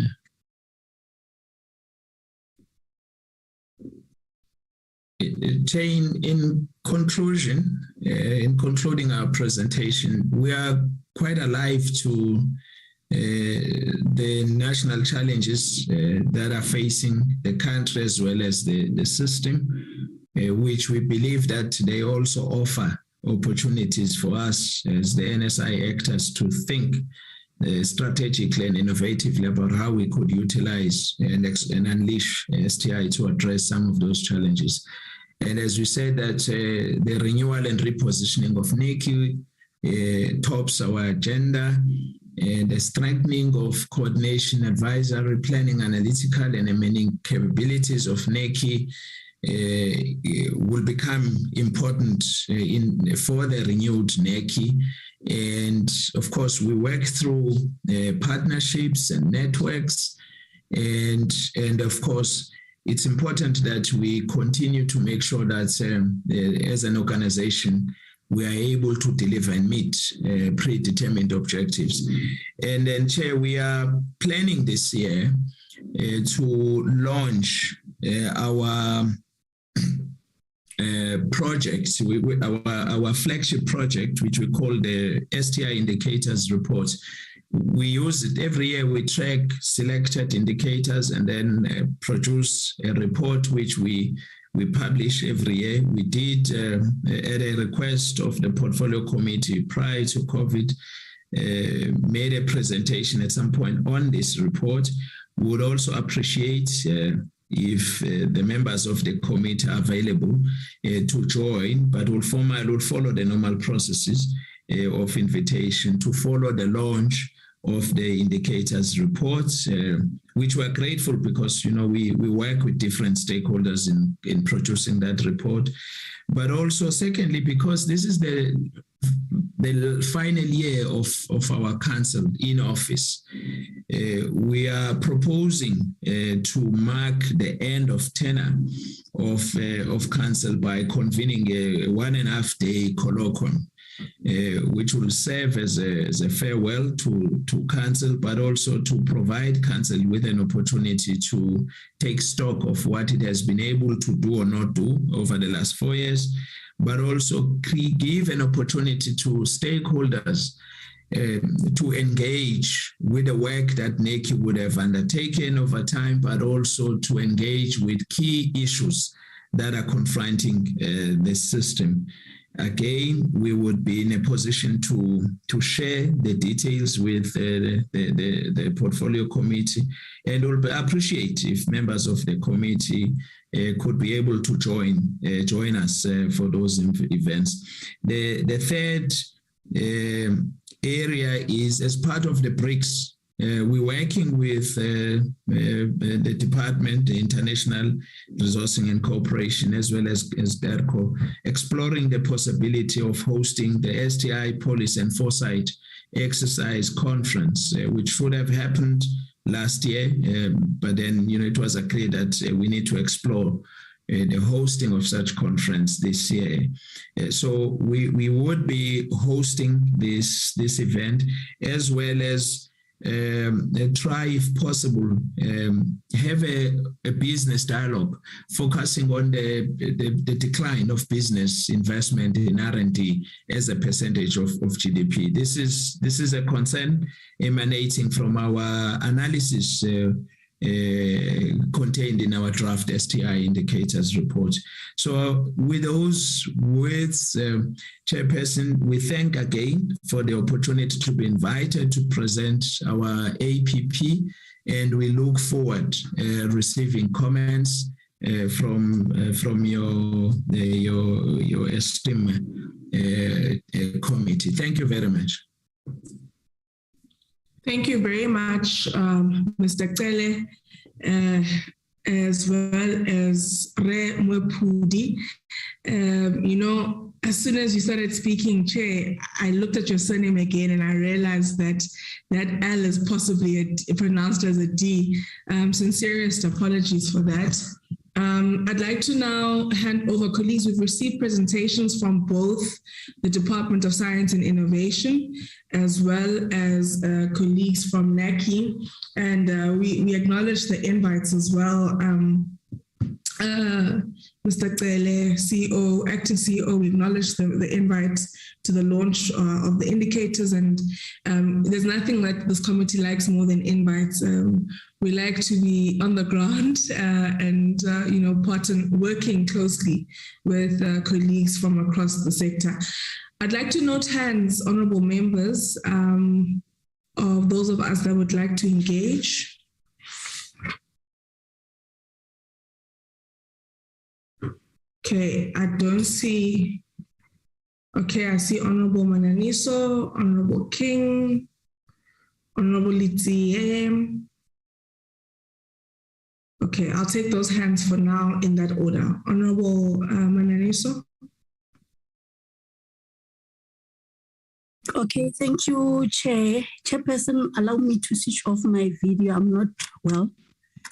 In conclusion, in concluding our presentation, we are quite alive to the national challenges that are facing the country as well as the system, which we believe that they also offer opportunities for us as the NSI actors to think strategically and innovatively about how we could utilize and unleash STI to address some of those challenges. And as we said, that the renewal and repositioning of NAKI tops our agenda, and the strengthening of coordination, advisory, planning, analytical, and amending capabilities of NAKI will become important for the renewed NAKI. And of course, we work through partnerships and networks, and of course, it's important that we continue to make sure that as an organization, we are able to deliver and meet predetermined objectives. And then, Chair, we are planning this year to launch our project, our flagship project, which we call the STI Indicators Report. We use it every year. We track selected indicators and then produce a report which we publish every year. We did, at a request of the portfolio committee prior to COVID, made a presentation at some point on this report. We would also appreciate if the members of the committee are available to join, but we'll follow the normal processes of invitation to follow the launch of the indicators reports, which we're grateful because, we work with different stakeholders in producing that report. But also, secondly, because this is the final year of our council in office, we are proposing to mark the end of tenure of council by convening a 1.5-day colloquium, which will serve as a farewell to council, but also to provide council with an opportunity to take stock of what it has been able to do or not do over the last 4 years, but also give an opportunity to stakeholders to engage with the work that NAKI would have undertaken over time, but also to engage with key issues that are confronting the system. Again, we would be in a position to share the details with the portfolio committee, and we'll appreciate if members of the committee could be able to join us for those events. The third area is as part of the BRICS. We're working with the Department, the International Resourcing and Cooperation, as well as DERCO, exploring the possibility of hosting the STI Policy and Foresight Exercise Conference, which should have happened last year, but then it was agreed that we need to explore the hosting of such conference this year. So we would be hosting this event, as well as try, if possible, have a business dialogue focusing on the decline of business investment in R&D as a percentage of GDP. This is a concern emanating from our analysis contained in our draft STI indicators report. So with those words, Chairperson, we thank again for the opportunity to be invited to present our APP, and we look forward receiving comments from your esteemed committee. Thank you very much. Thank you very much, Mr. Cele, as well as Re Mwepudi. As soon as you started speaking, Chair, I looked at your surname again and I realized that L is possibly pronounced as a D. Sincerest apologies for that. I'd like to now hand over, colleagues. We've received presentations from both the Department of Science and Innovation, as well as colleagues from NACI, and we acknowledge the invites as well. Mr. Cele, CEO, acting CEO, we acknowledge the invite to the launch of the indicators, and there's nothing that this committee likes more than invites. We like to be on the ground and working closely with colleagues from across the sector. I'd like to note hands, honourable members, of those of us that would like to engage. Okay, I don't see. Okay, I see Honorable Mananiso, Honorable King, Honorable Litsie. Okay, I'll take those hands for now in that order. Honorable Mananiso. Okay, thank you, Chairperson. Allow me to switch off my video. I'm not well.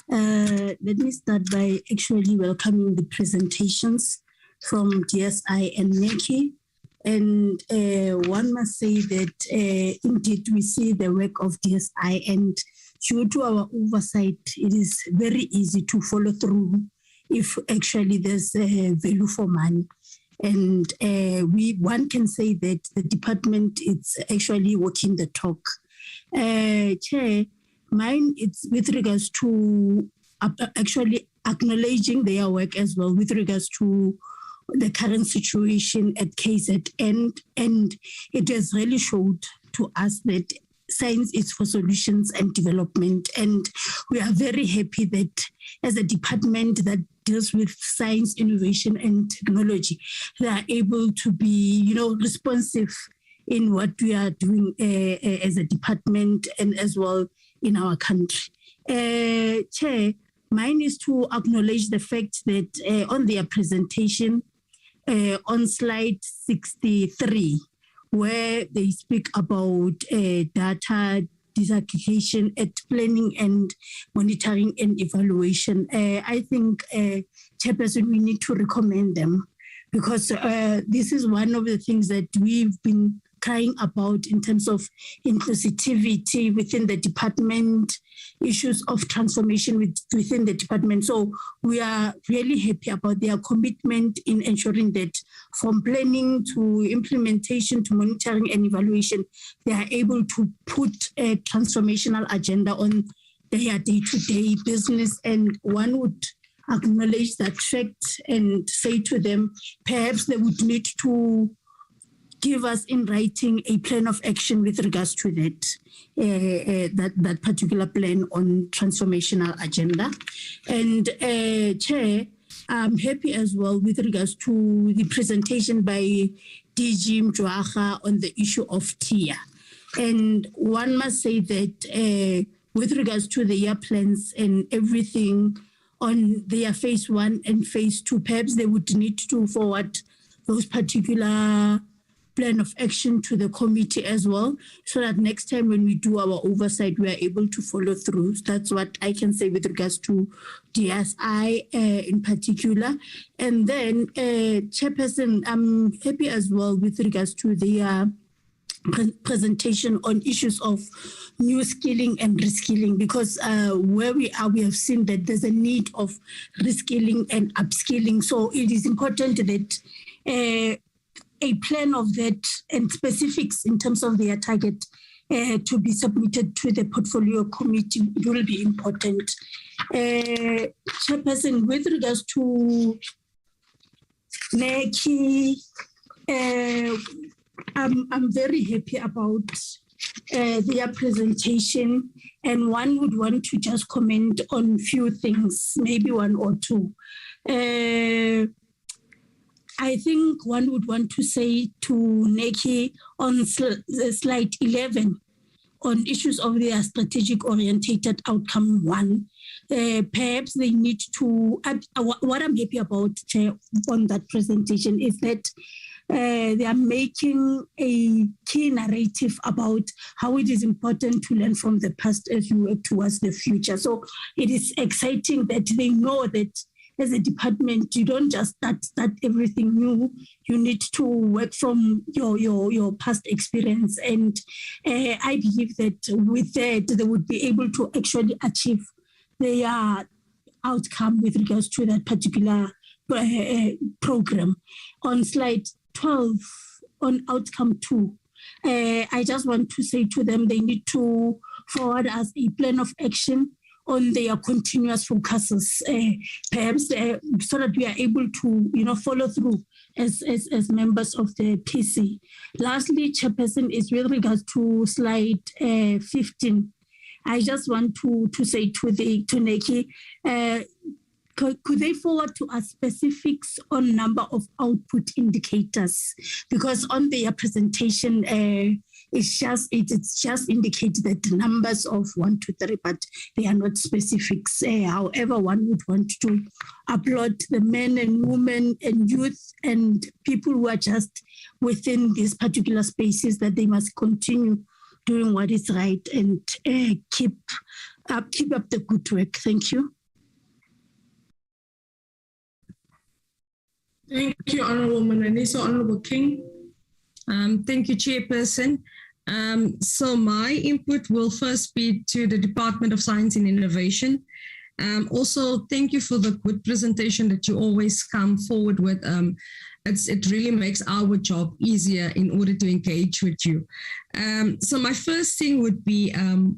Let me start by actually welcoming the presentations from DSI and NAKI. And one must say that indeed we see the work of DSI, and due to our oversight, it is very easy to follow through if actually there's value for money. And one can say that the department is actually walking the talk. Chair, mine it's with regards to actually acknowledging their work as well with regards to the current situation at KZN, and it has really showed to us that science is for solutions and development, and we are very happy that as a department that deals with science, innovation and technology, they are able to be responsive in what we are doing as a department and as well in our country. Chair, mine is to acknowledge the fact that on their presentation, on slide 63, where they speak about data disaggregation at planning and monitoring and evaluation. I think, Chairperson, we need to recommend them, because this is one of the things that we've been crying about in terms of inclusivity within the department, issues of transformation within the department. So we are really happy about their commitment in ensuring that from planning to implementation to monitoring and evaluation, they are able to put a transformational agenda on their day-to-day business. And one would acknowledge that fact and say to them, perhaps they would need to give us in writing a plan of action with regards to that particular plan on transformational agenda. And Chair, I'm happy as well with regards to the presentation by DG Mjwaha on the issue of TIA. And one must say that with regards to their plans and everything on their phase 1 and phase 2, perhaps they would need to forward those particular plan of action to the committee as well, so that next time when we do our oversight, we are able to follow through. That's what I can say with regards to DSI in particular. And then, Chairperson, I'm happy as well with regards to their presentation on issues of new skilling and reskilling, because where we are, we have seen that there's a need of reskilling and upskilling. So it is important that a plan of that and specifics in terms of their target to be submitted to the portfolio committee will be important. Chairperson, with regards to NAKI, I'm very happy about their presentation, and one would want to just comment on few things, maybe one or two. I think one would want to say to NAKI on slide 11 on issues of their strategic orientated outcome 1. Perhaps they need to, what I'm happy about, Chair, on that presentation is that they are making a key narrative about how it is important to learn from the past as we work towards the future. So it is exciting that they know that as a department, you don't just start everything new. You need to work from your past experience. And I believe that with that, they would be able to actually achieve their outcome with regards to that particular program. On slide 12, on outcome 2, I just want to say to them they need to forward us a plan of action on their continuous focuses, perhaps so that we are able to, follow through as members of the PC. Lastly, Chairperson, is with regards to slide 15. I just want to say to NAKI, could they forward to us specifics on number of output indicators? Because on their presentation, it's just indicated that the numbers of 1 to 3, but they are not specifics. However, one would want to applaud the men and women and youth and people who are just within these particular spaces, that they must continue doing what is right and keep up the good work. Thank you. Thank you, Honourable Mananiso. Honourable King. Thank you, Chairperson. So my input will first be to the Department of Science and Innovation. Also, thank you for the good presentation that you always come forward with. It really makes our job easier in order to engage with you. So my first thing would be,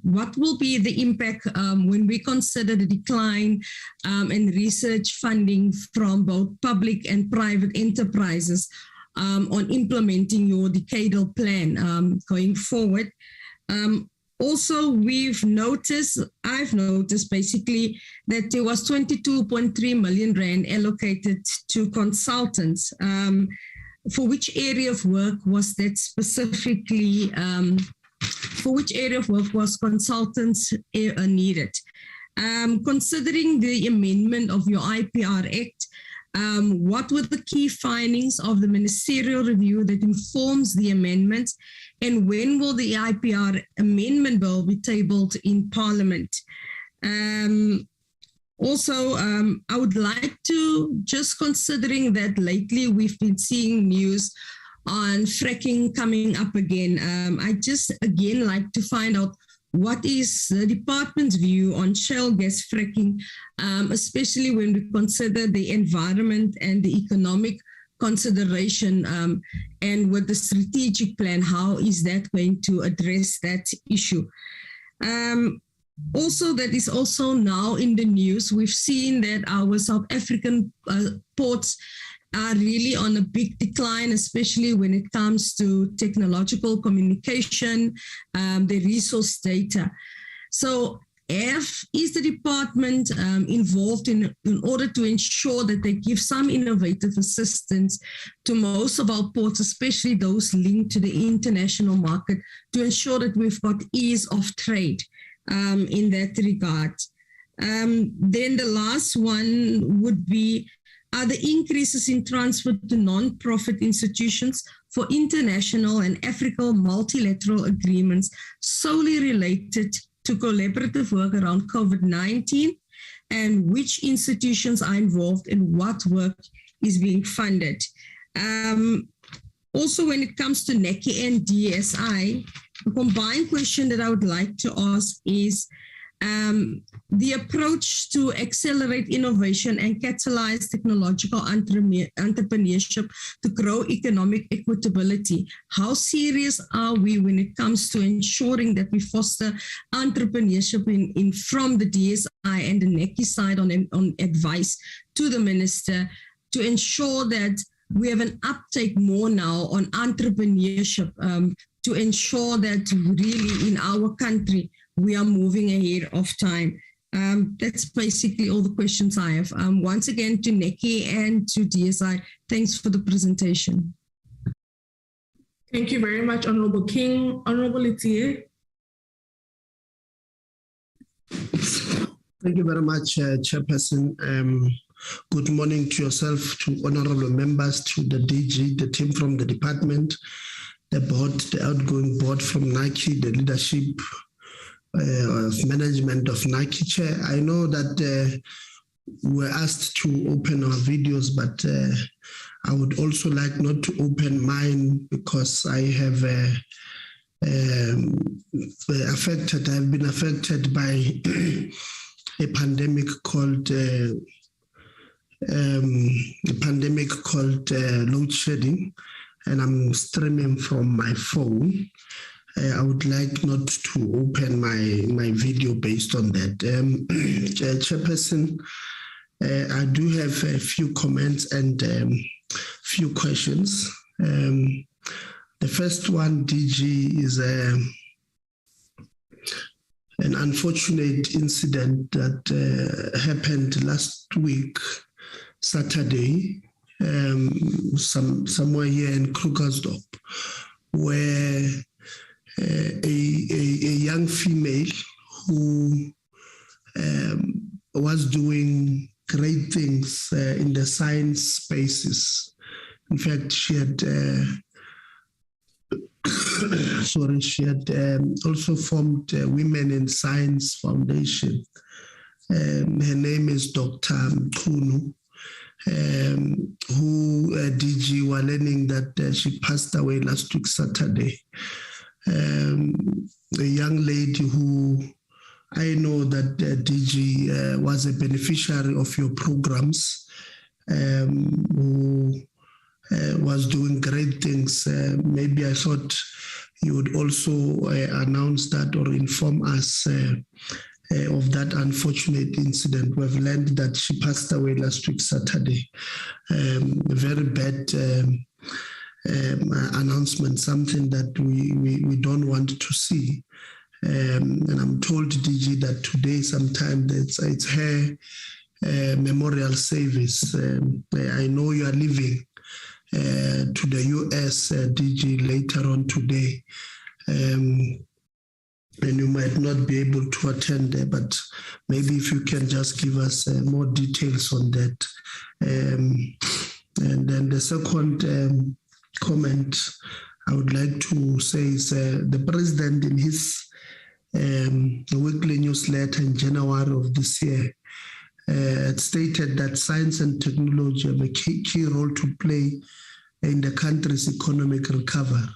what will be the impact when we consider the decline in research funding from both public and private enterprises on implementing your decadal plan going forward? Also, I've noticed basically that there was 22.3 million rand allocated to consultants. For which area of work was that specifically, for which area of work was consultants needed? Considering the amendment of your IPR Act, what were the key findings of the ministerial review that informs the amendments, and when will the IPR amendment bill be tabled in Parliament? Also, I would like to, just considering that lately we've been seeing news on fracking coming up again, I just again like to find out what is the department's view on shale gas fracking, especially when we consider the environment and the economic consideration, and with the strategic plan, how is that going to address that issue? Also, that is also now in the news, we've seen that our South African ports are really on a big decline, especially when it comes to technological communication, the resource data. So is the department involved in order to ensure that they give some innovative assistance to most of our ports, especially those linked to the international market, to ensure that we've got ease of trade in that regard? Then the last one would be, are the increases in transfer to non-profit institutions for international and African multilateral agreements solely related to collaborative work around COVID-19, and which institutions are involved and what work is being funded? Also, when it comes to NAKI and DSI, a combined question that I would like to ask is, the approach to accelerate innovation and catalyze technological entrepreneurship to grow economic equitability. How serious are we when it comes to ensuring that we foster entrepreneurship from the DSI and the NAKI side on advice to the minister to ensure that we have an uptake more now on entrepreneurship to ensure that really in our country we are moving ahead of time? That's basically all the questions I have. Once again, to NAKI and to DSI, thanks for the presentation. Thank you very much, Honourable King. Honourable Itiye. Thank you very much, Chairperson. Good morning to yourself, to honourable members, to the DG, the team from the department, the board, the outgoing board from NAKI, the leadership of management of NAKI chair. I know that were asked to open our videos, but I would also like not to open mine because I have I've been affected by a pandemic called load shedding, and I'm streaming from my phone. I would like not to open my video based on that. Chairperson, I do have a few comments and few questions. The first one, DG, is an unfortunate incident that happened last week, Saturday, somewhere here in Krugersdorp, where a young female who was doing great things in the science spaces. In fact, she had she had also formed Women in Science Foundation. Her name is Dr. Mkhunu, who DG were learning that she passed away last week, Saturday. A young lady who I know that DG was a beneficiary of your programs, who was doing great things. Maybe I thought you would also announce that or inform us of that unfortunate incident. We've learned that she passed away last week, Saturday. A very bad announcement, something that we don't want to see. And I'm told, DG, that today sometime it's her memorial service. I know you are leaving to the US, DG, later on today. And you might not be able to attend there, but maybe if you can just give us more details on that. And then the second comment I would like to say is the president in his weekly newsletter in January of this year stated that science and technology have a key role to play in the country's economic recovery,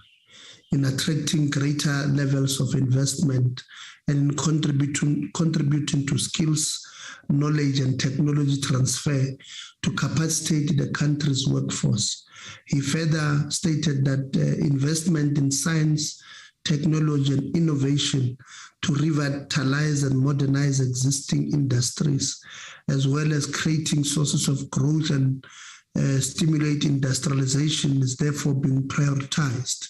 in attracting greater levels of investment and in contributing to skills, knowledge, and technology transfer to capacitate the country's workforce. He further stated that investment in science, technology, and innovation to revitalize and modernize existing industries, as well as creating sources of growth and stimulate industrialization, is therefore being prioritized.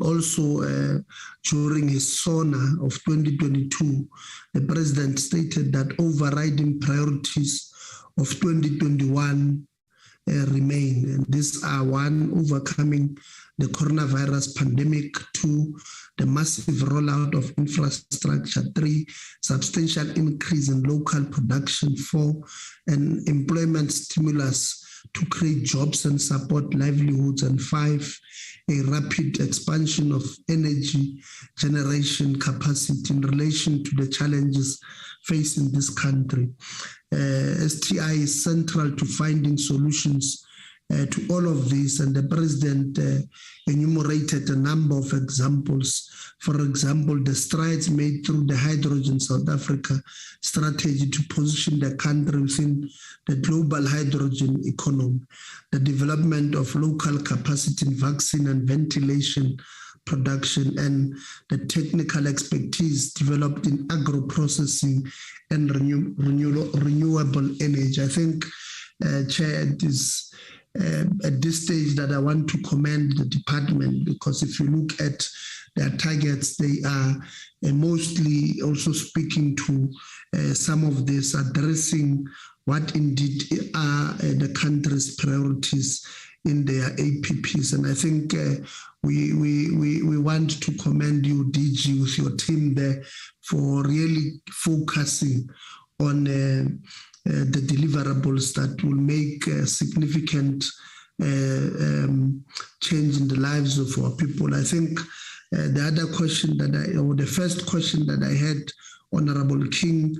Also, during his SONA of 2022, the president stated that overriding priorities of 2021 remain. And these are: 1, overcoming the coronavirus pandemic; 2, the massive rollout of infrastructure; 3, substantial increase in local production; 4, an employment stimulus to create jobs and support livelihoods; and 5, a rapid expansion of energy generation capacity in relation to the challenges facing this country. STI is central to finding solutions to all of this, and the president enumerated a number of examples. For example, the strides made through the Hydrogen South Africa strategy to position the country within the global hydrogen economy, the development of local capacity in vaccine and ventilation production, and the technical expertise developed in agro-processing and renewable energy. I think, Chair, it is at this stage that I want to commend the department, because if you look at their targets, they are mostly also speaking to some of this, addressing what indeed are the country's priorities in their APPs. And I think we want to commend you, DG, with your team there for really focusing on the deliverables that will make a significant change in the lives of our people. I think The other question the first question that I had, Honorable King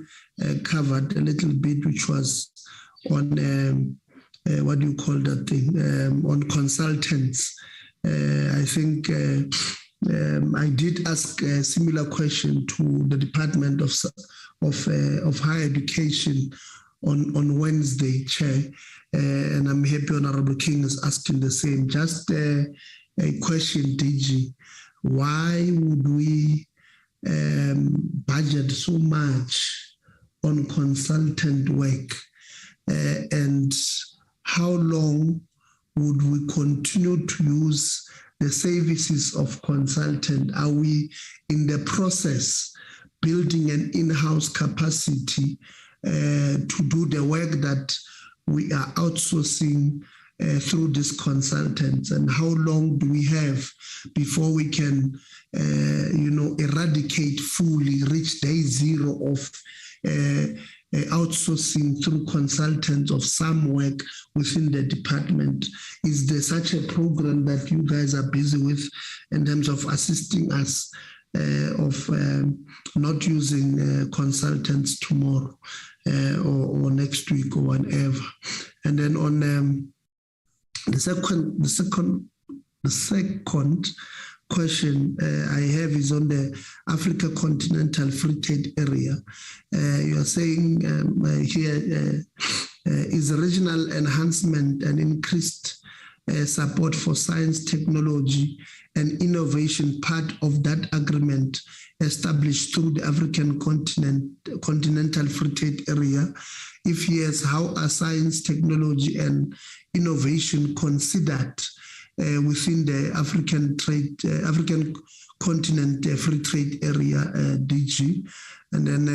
covered a little bit, which was on what do you call that thing, on consultants. I think I did ask a similar question to the Department of Higher Education on Wednesday, Chair, and I'm happy Honorable King is asking the same. Just a question, DG. Why would we budget so much on consultant work, and how long would we continue to use the services of consultant? Are we in the process building an in-house capacity to do the work that we are outsourcing through these consultants? And how long do we have before we can, eradicate fully, reach day zero of outsourcing through consultants of some work within the department? Is there such a program that you guys are busy with in terms of assisting us of not using consultants tomorrow or next week or whenever? And then on the second question I have is on the Africa Continental Free Trade Area. You are saying here is regional enhancement and increased support for science, technology, and innovation part of that agreement established through the African Continental Free Trade Area? If yes, how are science, technology, and innovation considered within the African Continent Free Trade Area, DG? And then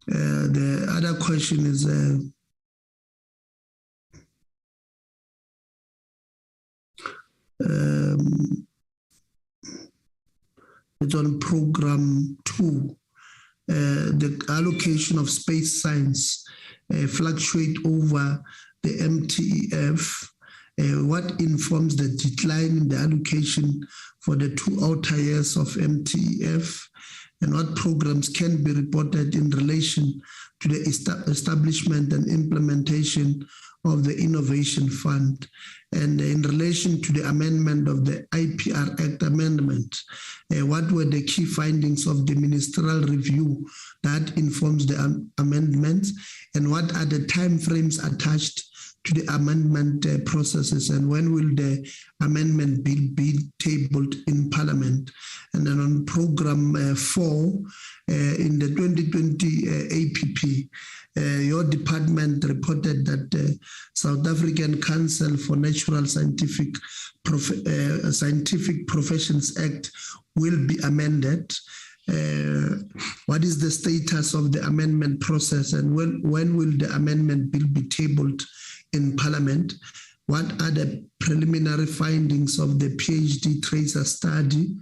the other question is it's on program 2. The allocation of space science fluctuate over the MTEF. What informs the decline in the allocation for the 2 outer years of MTEF, and what programs can be reported in relation to the establishment and implementation of the Innovation Fund? And in relation to the amendment of the IPR Act amendment, what were the key findings of the ministerial review that informs the amendments, and what are the timeframes attached to the amendment processes, and when will the amendment bill be tabled in Parliament? And then on program 4, in the 2020 APP, your department reported that the South African Council for Natural Scientific Professions Act will be amended. What is the status of the amendment process, and when will the amendment bill be tabled in Parliament? What are the preliminary findings of the PhD tracer study,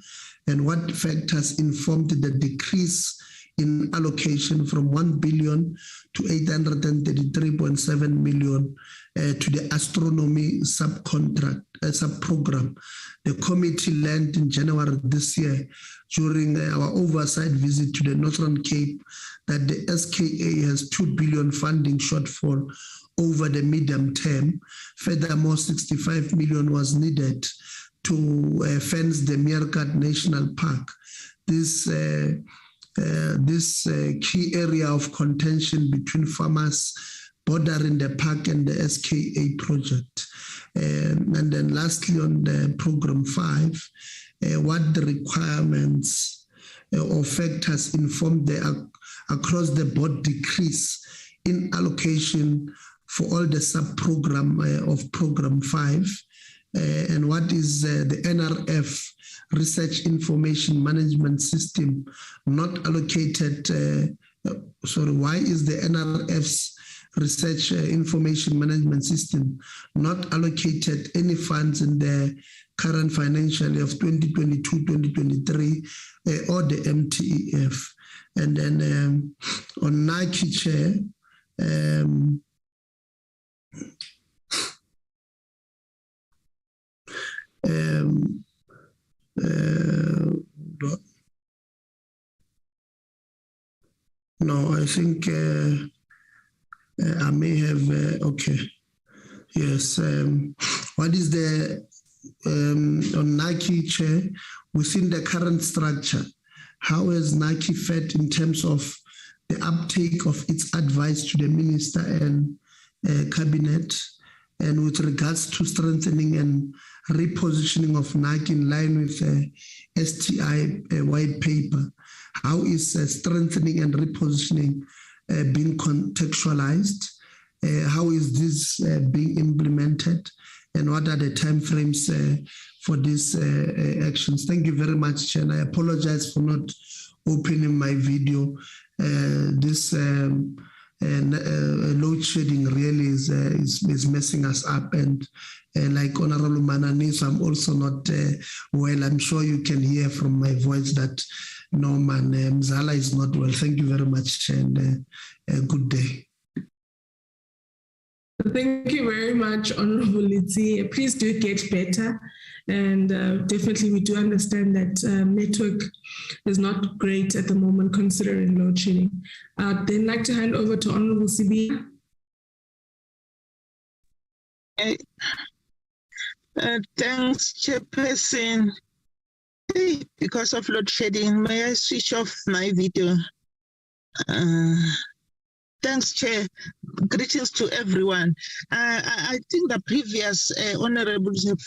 and what factors informed the decrease in allocation from 1 billion to 833.7 million to the astronomy sub-program? The committee learned in January this year during our oversight visit to the Northern Cape that the SKA has 2 billion funding shortfall over the medium term. Furthermore, 65 million was needed to fence the Meerkat National Park. This key area of contention between farmers bordering the park and the SKA project. And then lastly, on the program 5, what the requirements or factors inform the across the board decrease in allocation for all the sub-program of program 5, and what is the NRF Research Information Management System not allocated? Why is the NRF's Research Information Management System not allocated any funds in the current financial year of 2022-2023 or the MTEF? And then on NACI, Chair, No, I think I may have, okay. Yes. What is the, on NACI, Chair, within the current structure, how has NACI fared in terms of the uptake of its advice to the Minister and Cabinet, and with regards to strengthening and repositioning of NACI in line with STI white paper? How is strengthening and repositioning being contextualized? How is this being implemented? And what are the timeframes for these actions? Thank you very much, Chair. And I apologize for not opening my video. This load shedding really is messing us up. And like Honorable Mananis, I'm also not well. I'm sure you can hear from my voice that Norman Mzala is not well. Thank you very much, and good day. Thank you very much, Honorable Litsi. Please do get better. And definitely we do understand that network is not great at the moment considering load shedding. I'd then like to hand over to Honorable Sibiya. Thanks, Chairperson. Hey, because of load shedding, may I switch off my video? Thanks, Chair. Greetings to everyone. I think the previous honorables have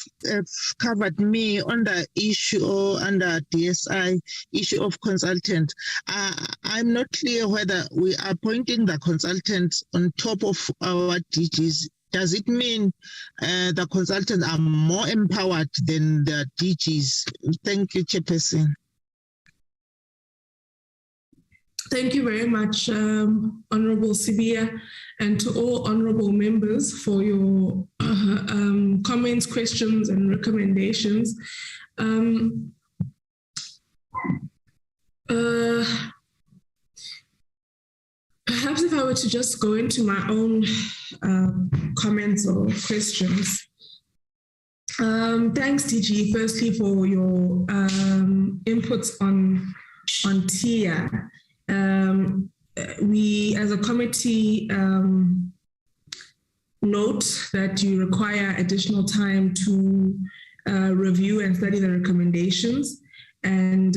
covered me on the issue or under DSI issue of consultant. I'm not clear whether we are appointing the consultants on top of our DGs. Does it mean the consultants are more empowered than the DGs? Thank you, Chairperson. Thank you very much, Honorable Sibiya, and to all honorable members for your comments, questions, and recommendations. Perhaps if I were to just go into my own comments or questions. Thanks, DG, firstly for your inputs on TIA. We, as a committee, note that you require additional time to review and study the recommendations, and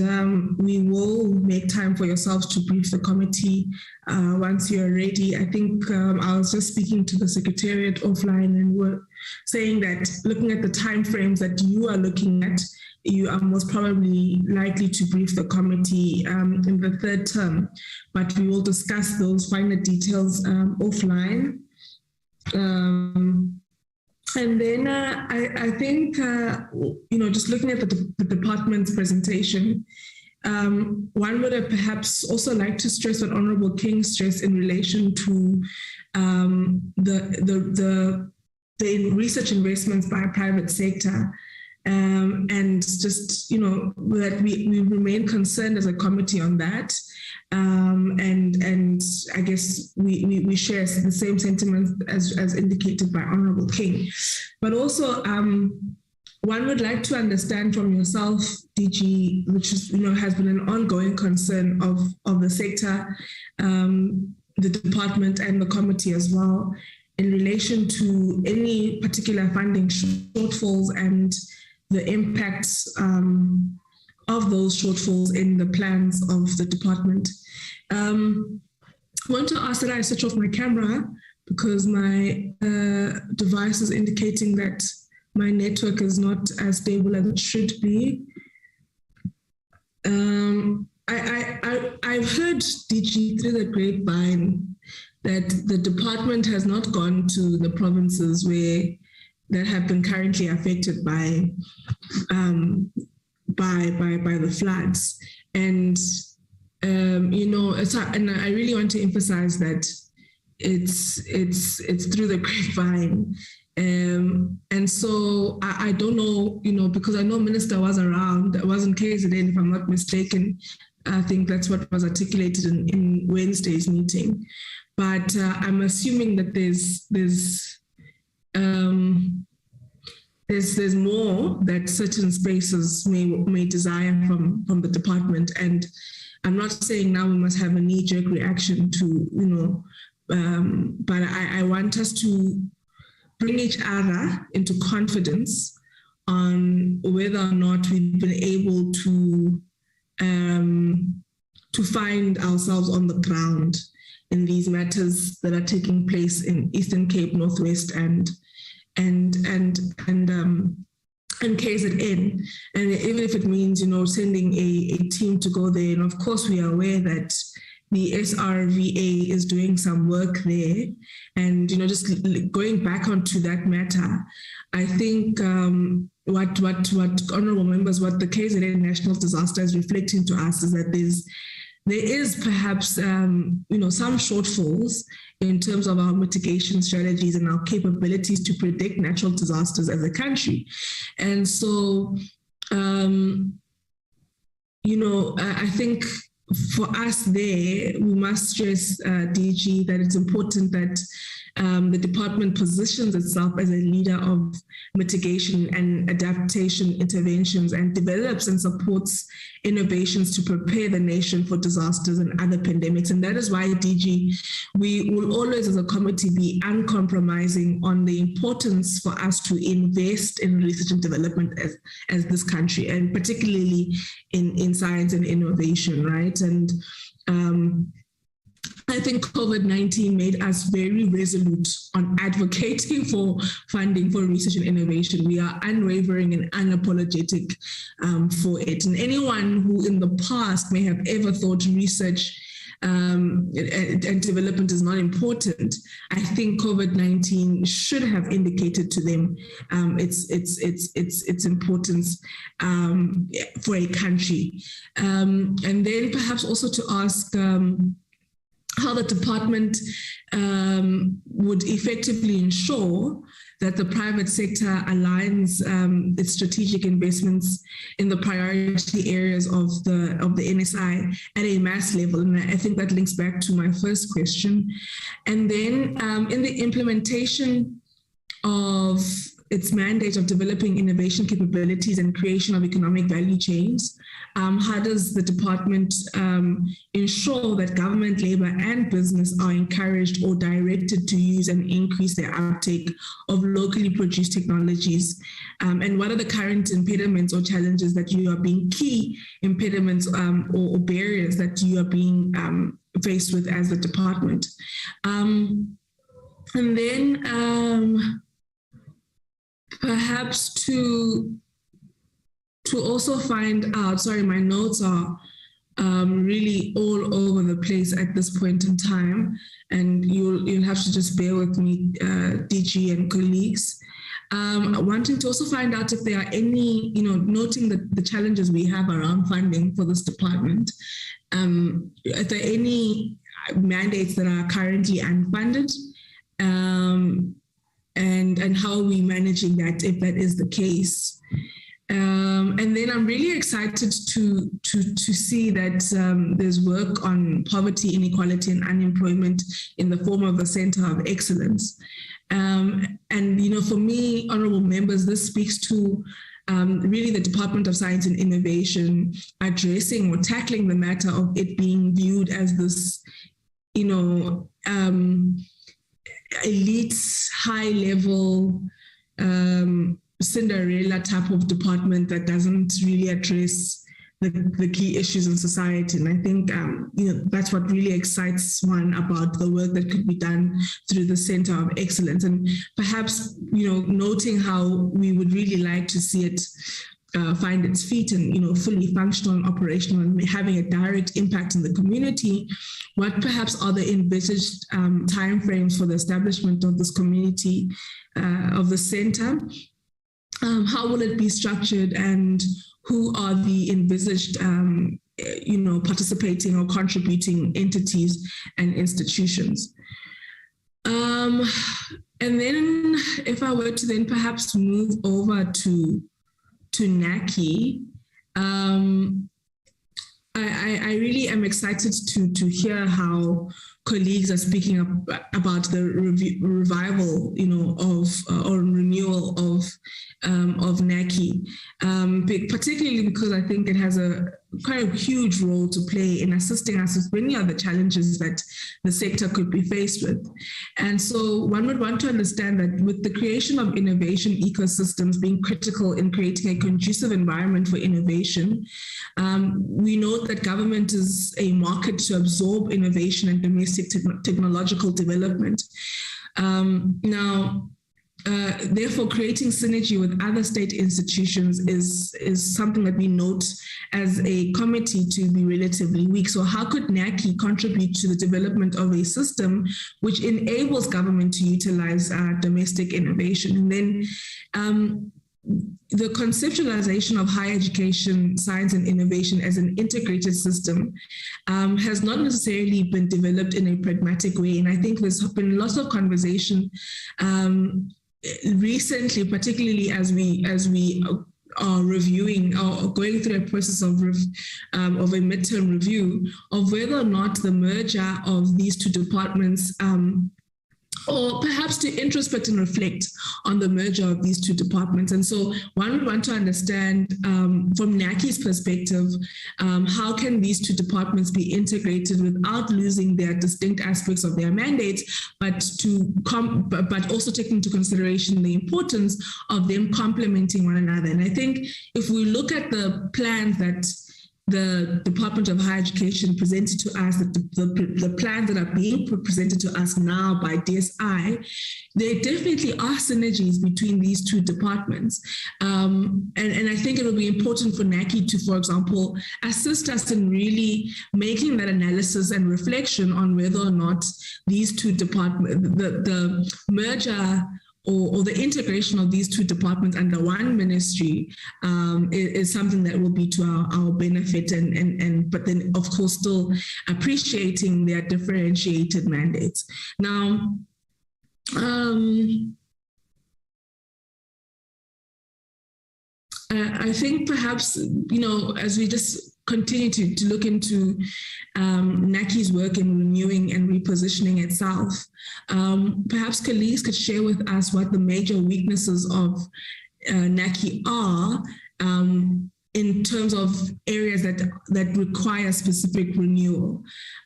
we will make time for yourselves to brief the committee once you're ready. I think I was just speaking to the Secretariat offline, and we're saying that looking at the timeframes that you are looking at, you are most probably likely to brief the committee in the third term, but we will discuss those finer details offline. And then I think, just looking at the department's presentation, one would have perhaps also like to stress what Honorable King stressed in relation to the research investments by private sector. And just, that we remain concerned as a committee on that. And I guess we share the same sentiments as indicated by Honorable King. But also, one would like to understand from yourself, DG, which is, has been an ongoing concern of the sector, the department and the committee as well, in relation to any particular funding shortfalls and the impacts of those shortfalls in the plans of the department. I want to ask that I switch off my camera because my device is indicating that my network is not as stable as it should be. I've heard, DG, through the grapevine that the department has not gone to the provinces that have been currently affected by the floods, and and I really want to emphasize that it's through the grapevine, and so I don't know, because I know Minister was around. It was in KZN, if I'm not mistaken. I think that's what was articulated in Wednesday's meeting, but I'm assuming that there's there's more that certain spaces may desire from the department. And I'm not saying now we must have a knee-jerk reaction to, but I want us to bring each other into confidence on whether or not we've been able to find ourselves on the ground in these matters that are taking place in Eastern Cape, Northwest, and KZN. And even if it means, sending a team to go there. And of course, we are aware that the SRVA is doing some work there. And, just going back onto that matter, I think what honorable members, what the KZN National Disaster is reflecting to us is that there is perhaps, some shortfalls in terms of our mitigation strategies and our capabilities to predict natural disasters as a country. And so, I think for us there, we must stress, DG, that it's important that the department positions itself as a leader of mitigation and adaptation interventions and develops and supports innovations to prepare the nation for disasters and other pandemics. And that is why, DG, we will always as a committee be uncompromising on the importance for us to invest in research and development as this country, and particularly in science and innovation, right? And I think COVID-19 made us very resolute on advocating for funding for research and innovation. We are unwavering and unapologetic for it. And anyone who in the past may have ever thought research and development is not important, I think COVID-19 should have indicated to them its importance for a country. And then perhaps also to ask how the department would effectively ensure that the private sector aligns its strategic investments in the priority areas of the NSI at a mass level. And I think that links back to my first question. And then in the implementation of its mandate of developing innovation capabilities and creation of economic value chains, how does the department ensure that government, labor, and business are encouraged or directed to use and increase their uptake of locally produced technologies? And what are the current impediments or challenges that you are being key impediments or barriers that you are being faced with as a department? And then perhaps to also find out, sorry, my notes are really all over the place at this point in time, and you'll have to just bear with me, DG and colleagues. Wanting to also find out if there are any, noting the challenges we have around funding for this department, are there any mandates that are currently unfunded? And how are we managing that if that is the case? And then I'm really excited to see that there's work on poverty, inequality, and unemployment in the form of a Center of Excellence. And for me, honorable members, this speaks to really the Department of Science and Innovation addressing or tackling the matter of it being viewed as this, elite, high-level Cinderella type of department that doesn't really address the key issues in society. And I think that's what really excites one about the work that could be done through the Center of Excellence. And perhaps noting how we would really like to see it find its feet and fully functional and operational and having a direct impact in the community. What perhaps are the envisaged timeframes for the establishment of this community of the center? How will it be structured, and who are the envisaged participating or contributing entities and institutions? And then if I were to then perhaps move over to NAKI, I really am excited to hear how colleagues are speaking about the revival, or renewal of NACI, particularly because I think it has quite a huge role to play in assisting us with many of the challenges that the sector could be faced with. And so one would want to understand that with the creation of innovation ecosystems being critical in creating a conducive environment for innovation, we note that government is a market to absorb innovation and domestic technological development. Therefore, creating synergy with other state institutions is something that we note as a committee to be relatively weak. So how could NACI contribute to the development of a system which enables government to utilize domestic innovation? And then the conceptualization of higher education, science and innovation as an integrated system has not necessarily been developed in a pragmatic way. And I think there's been lots of conversation recently, particularly as we are reviewing or going through a process of a midterm review of whether or not the merger of these two departments or perhaps to introspect and reflect on the merger of these two departments. And so one would want to understand from NACI's perspective, how can these two departments be integrated without losing their distinct aspects of their mandates, but also taking into consideration the importance of them complementing one another. And I think if we look at the plans that the Department of Higher Education presented to us, the plans that are being presented to us now by DSI, there definitely are synergies between these two departments. And I think it will be important for NACI to, for example, assist us in really making that analysis and reflection on whether or not these two departments, the merger or the integration of these two departments under one ministry is something that will be to our benefit, but then of course still appreciating their differentiated mandates. Now, I think perhaps, as we just continue to look into NACI's work in renewing and repositioning itself, perhaps colleagues could share with us what the major weaknesses of NACI are in terms of areas that require specific renewal,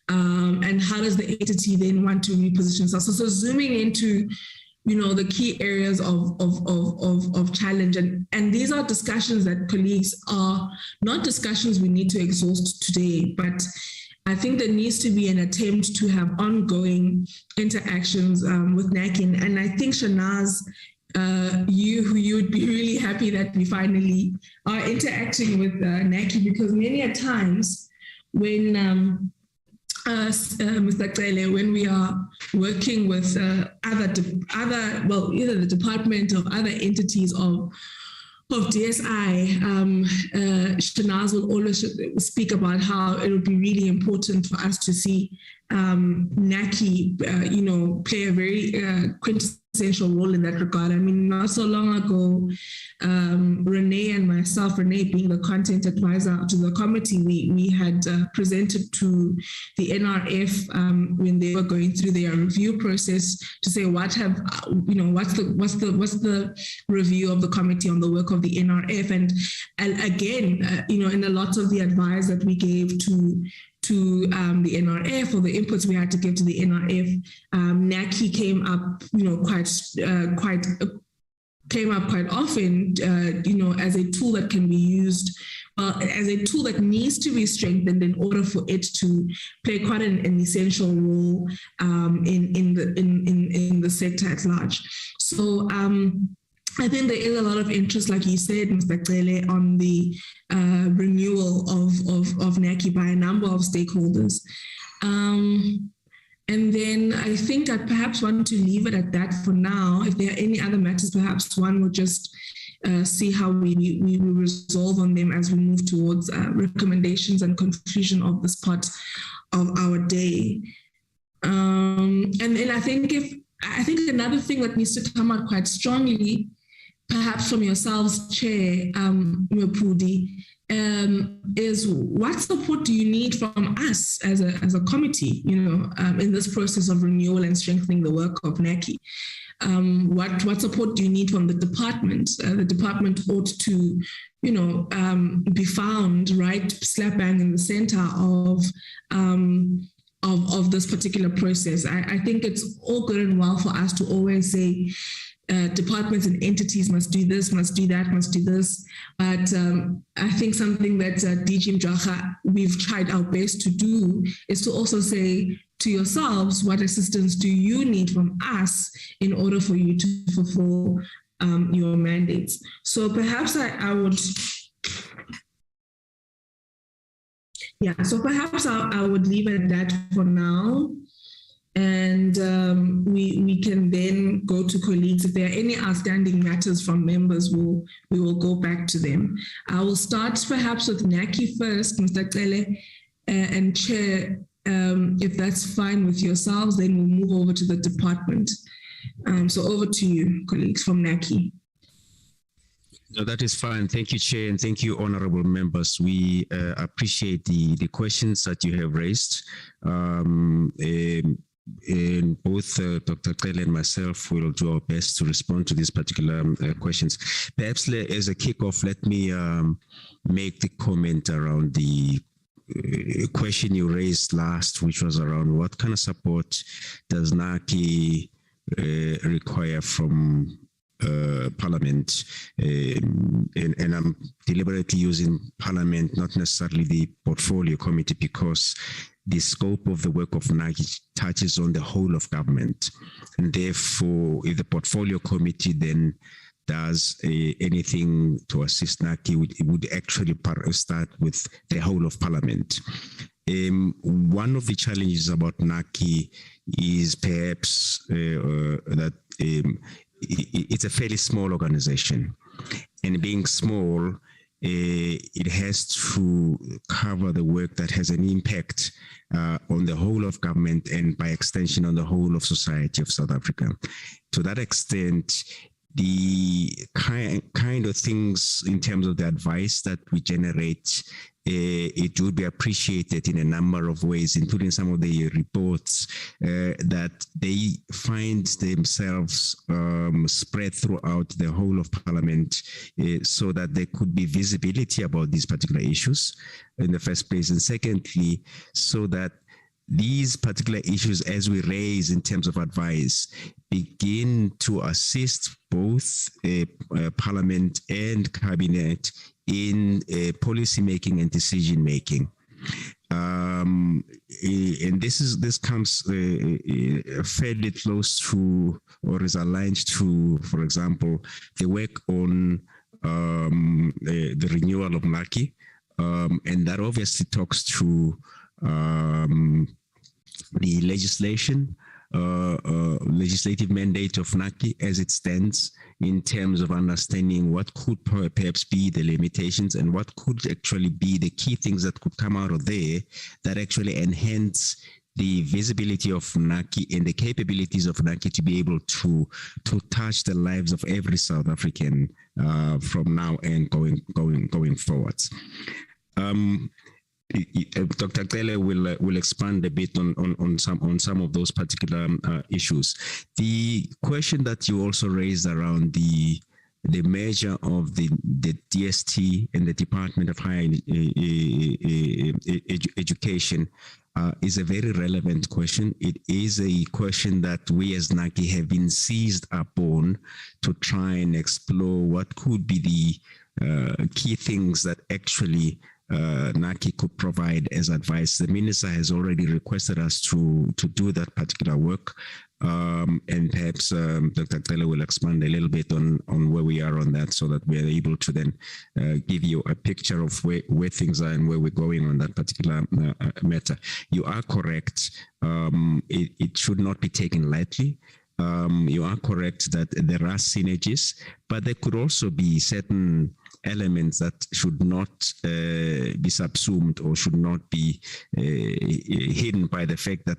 and how does the entity then want to reposition itself. So zooming into the key areas of challenge. And these are discussions that colleagues are not discussions we need to exhaust today, but I think there needs to be an attempt to have ongoing interactions with NACI. And I think Shanaz, you would be really happy that we finally are interacting with NACI, because many a times when Mr. Kele, when we are working with either the department or other entities of DSI, Shanaz will always speak about how it would be really important for us to see NACI, play a very quintessential role in that regard. I mean, not so long ago, Renee and myself, Renee being the content advisor to the committee, we had presented to the NRF when they were going through their review process to say what's the review of the committee on the work of the NRF, and again, in a lot of the advice that we gave to the NRF, or the inputs we had to give to the NRF, NACI came up, quite often, as a tool that can be used, as a tool that needs to be strengthened in order for it to play quite an essential role in the sector at large. So I think there is a lot of interest, like you said, Mr. Kele, on the renewal of NACI by a number of stakeholders. And then I think I perhaps want to leave it at that for now. If there are any other matters, perhaps one will just see how we resolve on them as we move towards recommendations and conclusion of this part of our day. And then I think another thing that needs to come out quite strongly, perhaps from yourselves, Chair Mopudi, is what support do you need from us as a committee, in this process of renewal and strengthening the work of NAKI? What support do you need from the department? The department ought to, be found right slap bang in the center of this particular process. I think it's all good and well for us to always say departments and entities must do this, must do that, must do this. But I think something that DG Mjaha, we've tried our best to do is to also say to yourselves, what assistance do you need from us in order for you to fulfill your mandates? So perhaps I would... Yeah, so perhaps I would leave it at that for now. And we can then go to colleagues. If there are any outstanding matters from members, we will go back to them. I will start perhaps with NAKI first, Mr. Kele, and Chair, if that's fine with yourselves, then we'll move over to the department. So over to you, colleagues from NAKI. No, that is fine. Thank you, Chair, and thank you, honorable members. We appreciate the questions that you have raised. And both Dr. Kele and myself will do our best to respond to these particular questions. Perhaps as a kickoff, let me make the comment around the question you raised last, which was around what kind of support does NAKI require from Parliament, and I'm deliberately using Parliament, not necessarily the portfolio committee, because the scope of the work of NAKI touches on the whole of government. And therefore, if the portfolio committee then does anything to assist NAKI, it would actually start with the whole of Parliament. One of the challenges about NAKI is perhaps that it's a fairly small organization, and being small, it has to cover the work that has an impact on the whole of government and by extension on the whole of society of South Africa. To that extent, the kind of things in terms of the advice that we generate, it would be appreciated in a number of ways, including some of the reports that they find themselves spread throughout the whole of Parliament, so that there could be visibility about these particular issues in the first place. And secondly, so that these particular issues, as we raise in terms of advice, begin to assist both Parliament and Cabinet in policy making and decision making. And this comes fairly close to, or is aligned to, for example, the work on the renewal of NAKI, and that obviously talks to the legislative mandate of NAKI as it stands, in terms of understanding what could perhaps be the limitations and what could actually be the key things that could come out of there that actually enhance the visibility of NAKI and the capabilities of NAKI to be able to touch the lives of every South African from now and going forwards. Dr. Kele will expand a bit on some of those particular issues. The question that you also raised around the measure of the DST and the Department of Higher Education is a very relevant question. It is a question that we as NAKI have been seized upon to try and explore what could be the key things that actually NAKI could provide as advice. The Minister has already requested us to do that particular work, and perhaps Dr. Kele will expand a little bit on where we are on that, so that we are able to then give you a picture of where things are and where we're going on that particular matter. You are correct. It should not be taken lightly. You are correct that there are synergies, but there could also be certain elements that should not be subsumed or should not be hidden by the fact that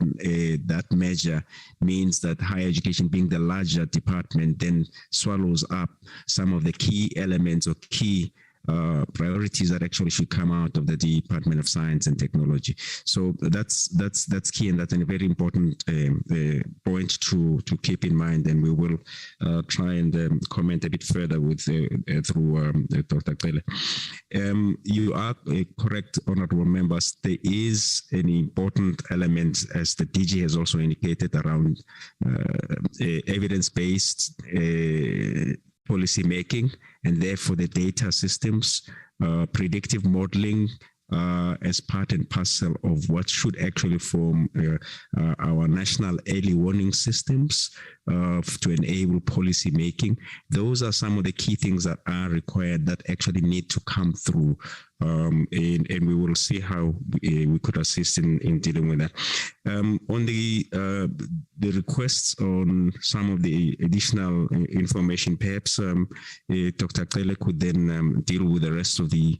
that measure means that higher education, being the larger department, then swallows up some of the key elements or key priorities that actually should come out of the Department of Science and Technology. So that's key, and that's a very important point to keep in mind. And we will try and comment a bit further with through Dr. Qele. You are correct, honourable members. There is an important element, as the DG has also indicated, around evidence-based policy making, and therefore the data systems, predictive modeling, as part and parcel of what should actually form our national early warning systems to enable policy making. Those are some of the key things that are required that actually need to come through, and we will see how we could assist in dealing with that. On the requests on some of the additional information, perhaps Dr. Qele could then deal with the rest of the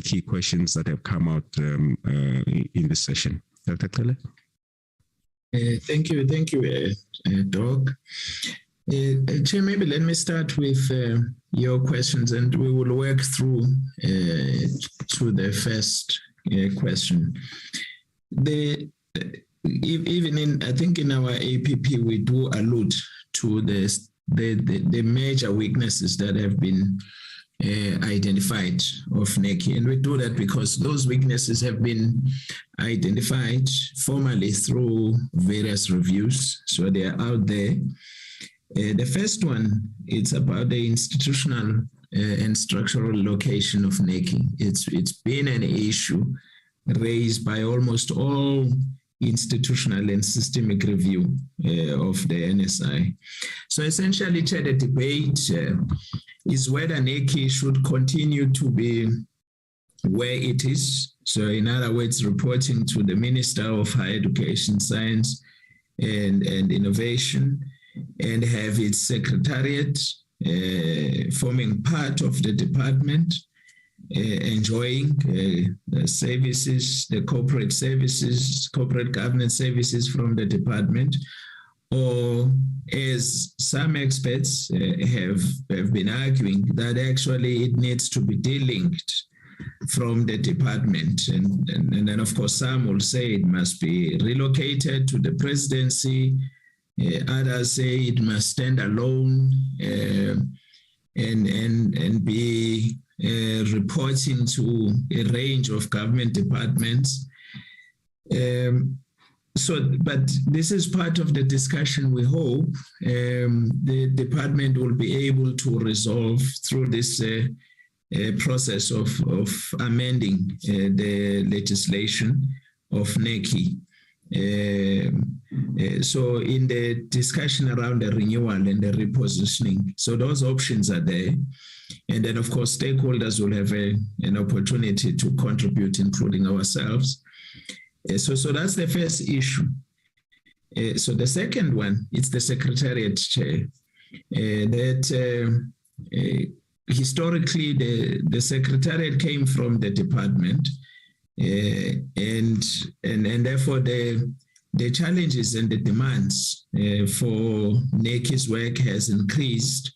key questions that have come out in this session. Dr. Qele? Thank you, Doc. Chair, maybe let me start with your questions, and we will work through to the first question. Even in, I think in our APP, we do allude to the major weaknesses that have been identified of NAKI, and we do that because those weaknesses have been identified formally through various reviews, so they are out there. The first one, it's about the institutional and structural location of NAKI. It's been an issue raised by almost all institutional and systemic review of the NSI. So essentially, the debate is whether NAKI should continue to be where it is. So in other words, reporting to the Minister of Higher Education, Science and Innovation, and have its secretariat forming part of the department, enjoying services, the corporate services, corporate governance services from the department, or as some experts have been arguing, that actually it needs to be delinked from the department. And then, of course, some will say it must be relocated to the presidency. Others say it must stand alone and be reporting to a range of government departments. But this is part of the discussion. We hope the department will be able to resolve through this process of amending the legislation of NAKI. So in the discussion around the renewal and the repositioning, so those options are there. And then, of course, stakeholders will have an opportunity to contribute, including ourselves. So that's the first issue. So the second one, it's the Secretariat Chair. Historically, the Secretariat came from the department, and therefore the challenges and the demands for NAKI's work has increased.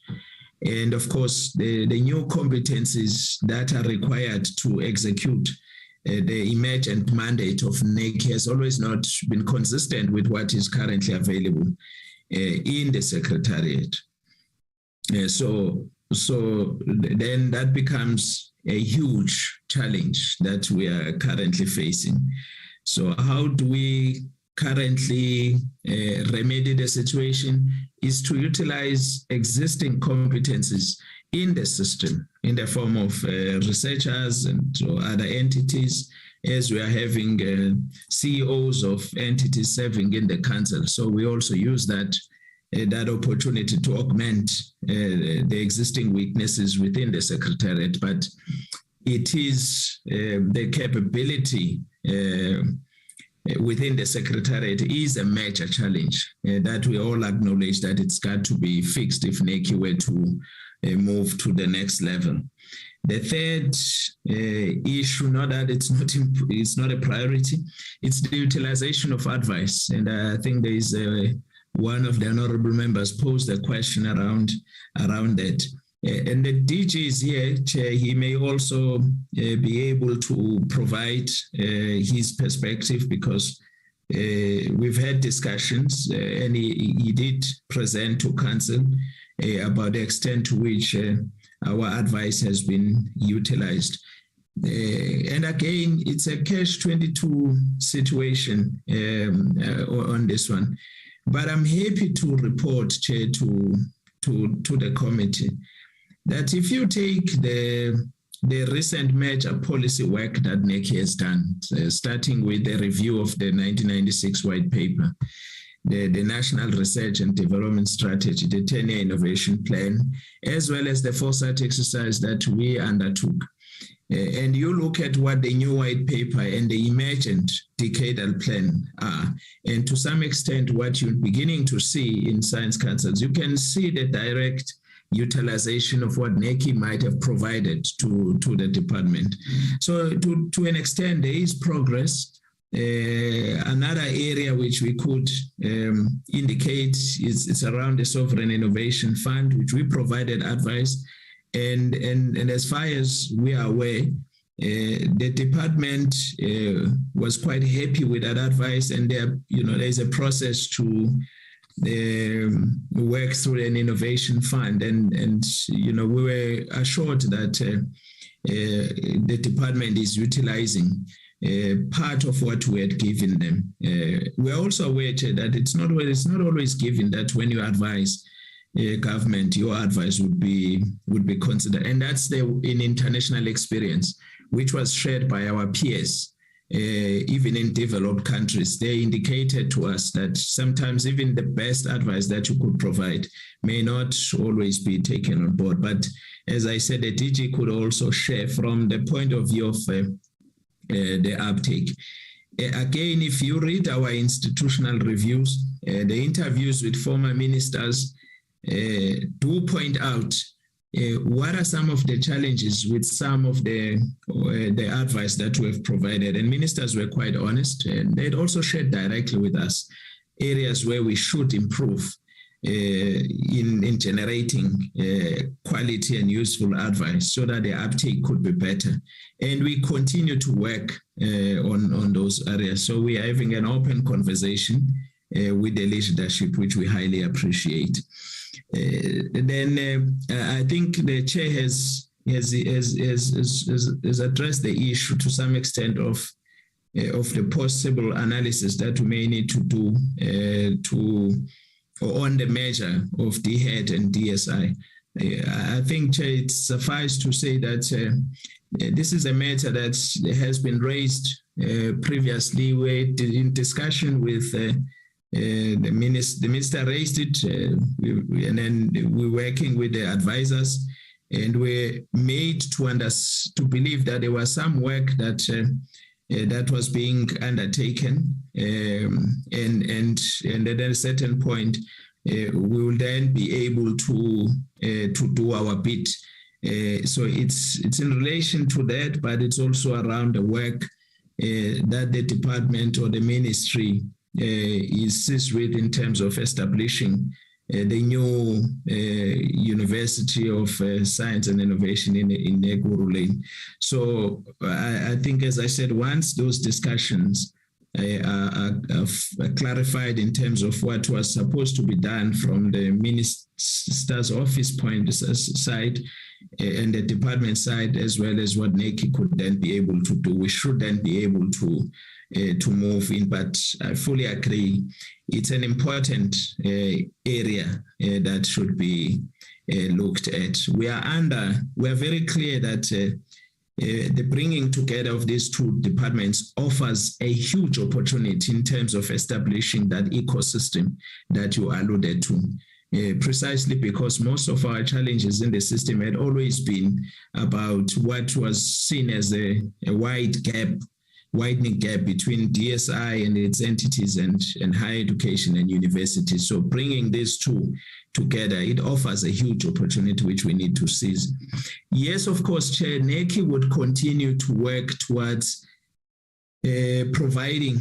And of course, the new competencies that are required to execute the emergent mandate of NAKI has always not been consistent with what is currently available in the Secretariat. So then that becomes a huge challenge that we are currently facing. So how do we currently remedy the situation is to utilize existing competencies in the system in the form of researchers and other entities, as we are having CEOs of entities serving in the council. So we also use that opportunity to augment the existing weaknesses within the Secretariat, but it is the capability within the Secretariat is a major challenge that we all acknowledge that it's got to be fixed if NAKI were to move to the next level. The third issue, not that it's not a priority, it's the utilization of advice. And I think there is one of the honorable members posed a question around that. And the DG is here, Chair. He may also be able to provide his perspective, because we've had discussions and he did present to Council about the extent to which our advice has been utilized. And again, it's a catch-22 situation on this one. But I'm happy to report, Chair, to the committee, that if you take the recent major policy work that NACI has done, starting with the review of the 1996 white paper, the National Research and Development Strategy, the 10-year innovation plan, as well as the foresight exercise that we undertook, and you look at what the new white paper and the emergent decadal plan are, and to some extent what you're beginning to see in science councils, you can see the direct utilization of what NACI might have provided to the department. So to an extent, there is progress. Another area which we could indicate is around the Sovereign Innovation Fund, which we provided advice. And as far as we are aware, the department was quite happy with that advice, and there's a process to work through an innovation fund, and we were assured that the department is utilizing part of what we had given them. We're also aware that it's not always given that when you advise government, your advice would be considered, and that's in international experience, which was shared by our peers. Even in developed countries, they indicated to us that sometimes even the best advice that you could provide may not always be taken on board. But as I said, the DG could also share from the point of view of the uptake. Again, if you read our institutional reviews, the interviews with former ministers do point out what are some of the challenges with some of the advice that we have provided. And ministers were quite honest, and they'd also shared directly with us areas where we should improve in generating quality and useful advice so that the uptake could be better. And we continue to work on those areas. So we are having an open conversation with the leadership, which we highly appreciate. Then I think the chair has addressed the issue to some extent of the possible analysis that we may need to do on the measure of DHEAD and DSI. I think, Chair, it suffices to say that this is a matter that has been raised previously. We're in discussion with the minister raised it, and then we're working with the advisors, and we're made to believe that there was some work that was being undertaken, and at a certain point, we will then be able to do our bit. So it's in relation to that, but it's also around the work that the department or the ministry is seized with in terms of establishing the new University of Science and Innovation in Ekurhuleni. So I think, as I said, once those discussions are clarified in terms of what was supposed to be done from the minister's office point side and the department side, as well as what NACI could then be able to do, we should then be able to move in. But I fully agree, it's an important area that should be looked at. We are very clear that the bringing together of these two departments offers a huge opportunity in terms of establishing that ecosystem that you alluded to. Precisely because most of our challenges in the system had always been about what was seen as a widening gap between DSI and its entities and higher education and universities. So bringing these two together, it offers a huge opportunity which we need to seize. Yes, of course, Chair, NACI would continue to work towards providing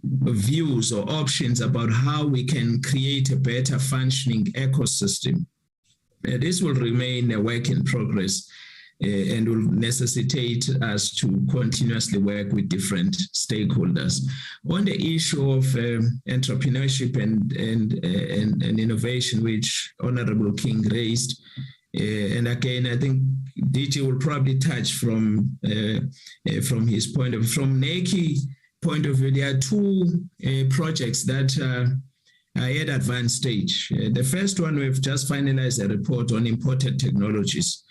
views or options about how we can create a better functioning ecosystem this will remain a work in progress and will necessitate us to continuously work with different stakeholders. On the issue of entrepreneurship and innovation, which Honorable King raised, and again, I think DG will probably touch from his point of view. From NAKI point of view, there are two projects that are at advanced stage. The first one, we've just finalized a report on imported technologies,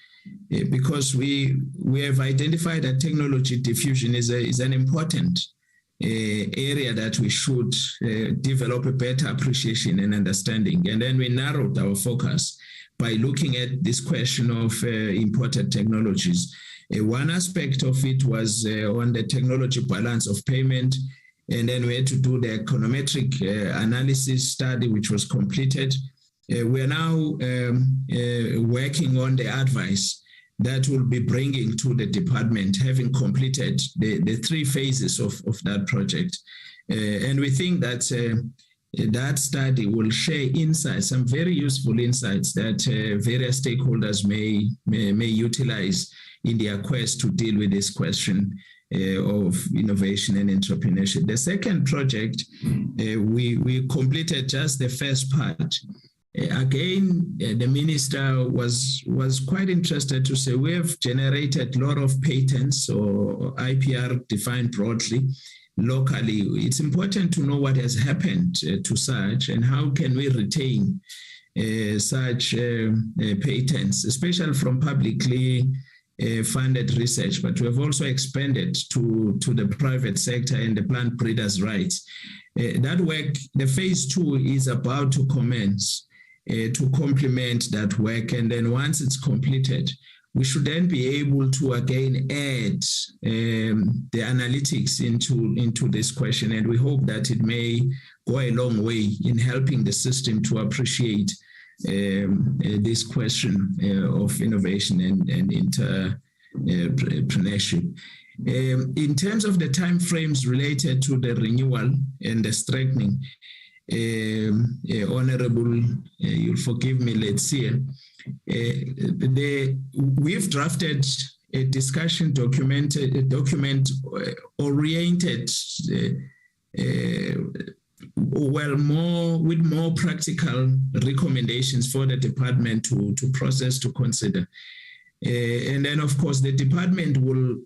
because we have identified that technology diffusion is an important area that we should develop a better appreciation and understanding. And then we narrowed our focus by looking at this question of imported technologies. One aspect of it was on the technology balance of payment, and then we had to do the econometric analysis study, which was completed. We are now working on the advice that will be bringing to the department, having completed the 3 phases of that project. And we think that that study will share insights, some very useful insights that various stakeholders may utilize in their quest to deal with this question of innovation and entrepreneurship. The second project, we completed just the first part. Again, the minister was quite interested to say we have generated a lot of patents, or IPR defined broadly, locally. It's important to know what has happened to such and how can we retain such patents, especially from publicly funded research, but we have also expanded to the private sector and the plant breeders' rights. That work, the phase 2 is about to commence to complement that work. And then once it's completed, we should then be able to again add the analytics into this question. And we hope that it may go a long way in helping the system to appreciate this question of innovation and entrepreneurship. In terms of the timeframes related to the renewal and the strengthening, Honorable, you'll forgive me, let's see. We've drafted a discussion document oriented with more practical recommendations for the department to process, to consider. And then, of course, the department will,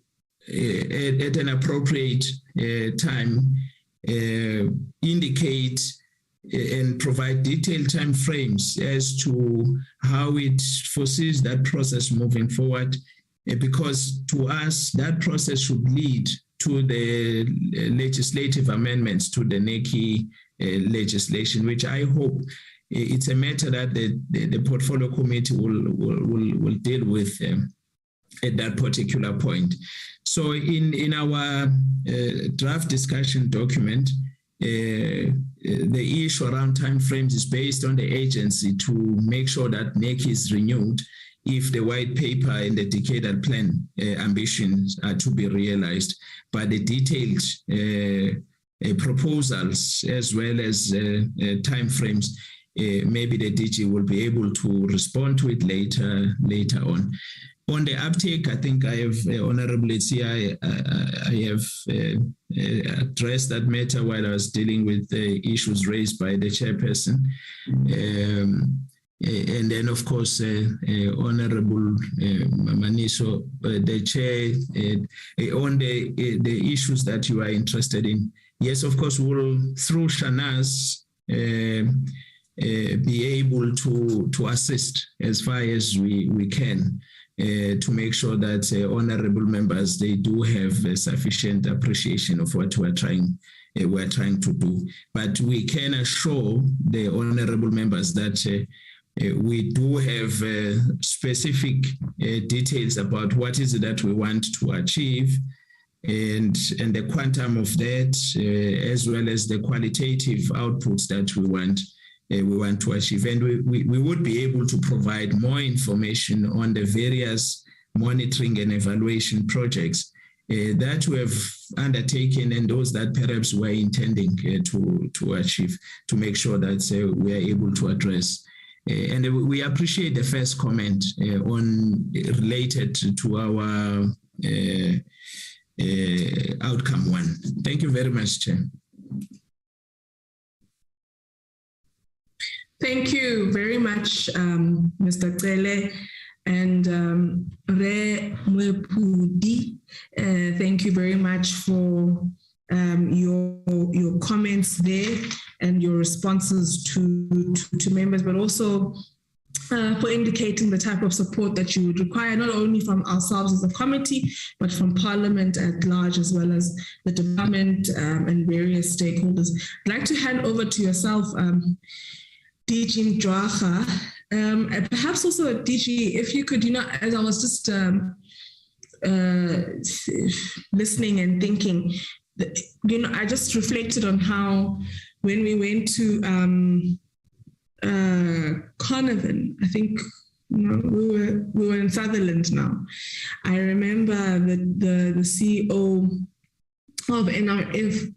at an appropriate time, indicate and provide detailed time frames as to how it foresees that process moving forward, because to us, that process should lead to the legislative amendments to the NAKI legislation, which I hope it's a matter that the portfolio committee will deal with at that particular point. So in our draft discussion document, the issue around timeframes is based on the agency to make sure that NAKI is renewed if the white paper and the decadal plan ambitions are to be realized. But the detailed proposals as well as timeframes, maybe the DG will be able to respond to it later on. On the uptake, I think I have, Honorable Letsia, I have addressed that matter while I was dealing with the issues raised by the chairperson. And then, of course, Honorable Maniso, the chair, on the issues that you are interested in. Yes, of course, we'll, through Shanaz, be able to assist as far as we can. To make sure that honorable members, they do have sufficient appreciation of what we're trying to do. But we can assure the honorable members that we do have specific details about what is it that we want to achieve, and the quantum of that, as well as the qualitative outputs that we want to achieve. And we would be able to provide more information on the various monitoring and evaluation projects that we have undertaken and those that perhaps we're intending to achieve, to make sure that we are able to address And we appreciate the first comment on related to our outcome one. Thank you very much, Chair. Thank you very much, Mr. Cele and Re Mwepudi. Thank you very much for your comments there and your responses to members, but also for indicating the type of support that you would require, not only from ourselves as a committee, but from Parliament at large, as well as the department and various stakeholders. I'd like to hand over to yourself, DG Mjwaha, and perhaps also DG, if you could, as I was just listening and thinking, I just reflected on how when we went to Carnarvon, I think we were in Sutherland now. I remember the CEO of NRF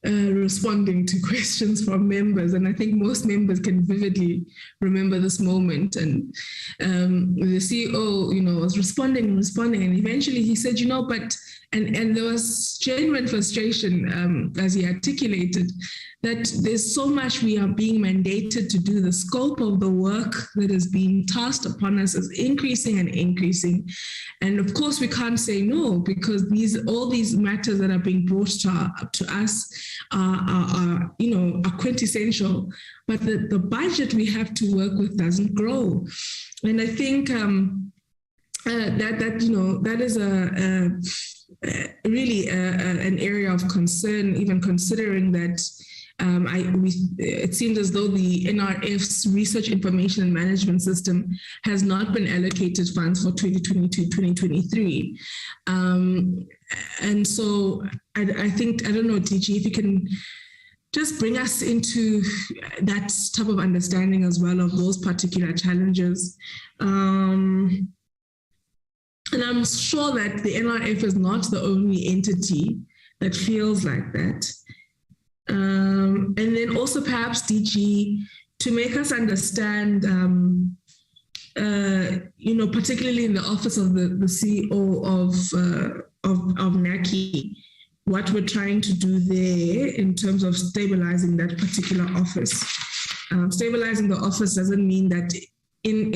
responding to questions from members, and I think most members can vividly remember this moment. And the CEO, was responding, and eventually he said, but and there was genuine frustration as he articulated that there's so much we are being mandated to do. The scope of the work that is being tasked upon us is increasing and increasing. And of course, we can't say no, because all these matters that are being brought to us are quintessential. But the budget we have to work with doesn't grow. And I think that is really an area of concern, even considering that it seems as though the NRF's Research Information and Management System has not been allocated funds for 2022-2023. And so I think, I don't know, DG, if you can just bring us into that type of understanding as well of those particular challenges. And I'm sure that the NRF is not the only entity that feels like that. And then also perhaps DG, to make us understand, particularly in the office of the CEO of NAKI, what we're trying to do there in terms of stabilizing that particular office. Stabilizing the office doesn't mean that in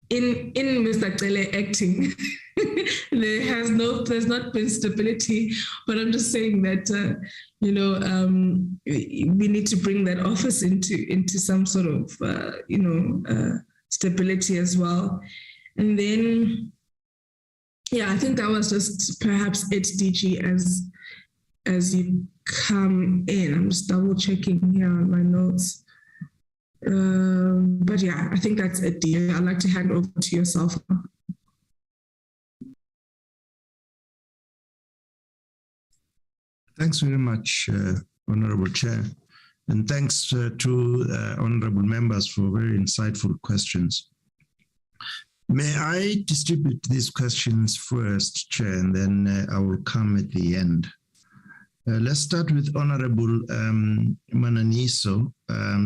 Mr. Cele acting, there's not been stability, but I'm just saying that we need to bring that office into some sort of stability as well. And then I think that was just perhaps it, DG, as you come in. I'm just double checking here on my notes. But I think that's it, dear. I'd like to hand over to yourself. Thanks very much, Honorable Chair. And thanks to honorable members for very insightful questions. May I distribute these questions first, Chair, and then I will come at the end. Let's start with Honorable Mananiso.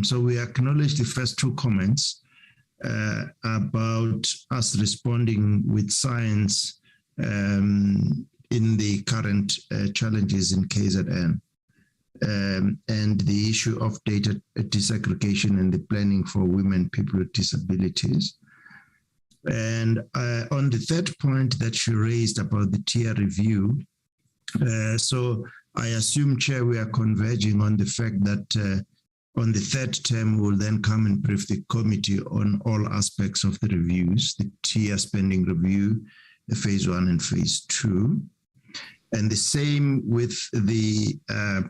So we acknowledge the first two comments about us responding with science in the current challenges in KZN and the issue of data disaggregation and the planning for women, people with disabilities. And on the third point that you raised about the tier review, so I assume, Chair, we are converging on the fact that on the third term, we'll then come and brief the committee on all aspects of the reviews, the tier spending review, the phase 1 and phase 2. And the same with the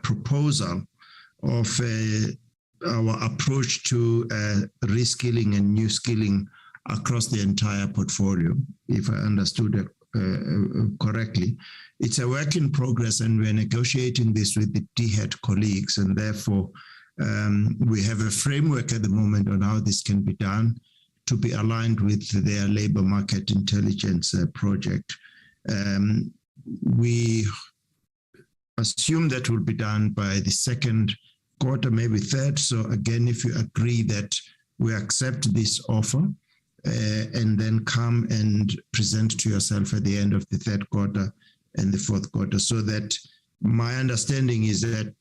proposal of our approach to reskilling and new skilling across the entire portfolio, if I understood it correctly. It's a work in progress, and we're negotiating this with the DHET colleagues, and therefore we have a framework at the moment on how this can be done to be aligned with their labor market intelligence project. We assume that will be done by the second quarter, maybe third. So again, if you agree that we accept this offer and then come and present to yourself at the end of the third quarter and the fourth quarter, so that my understanding is that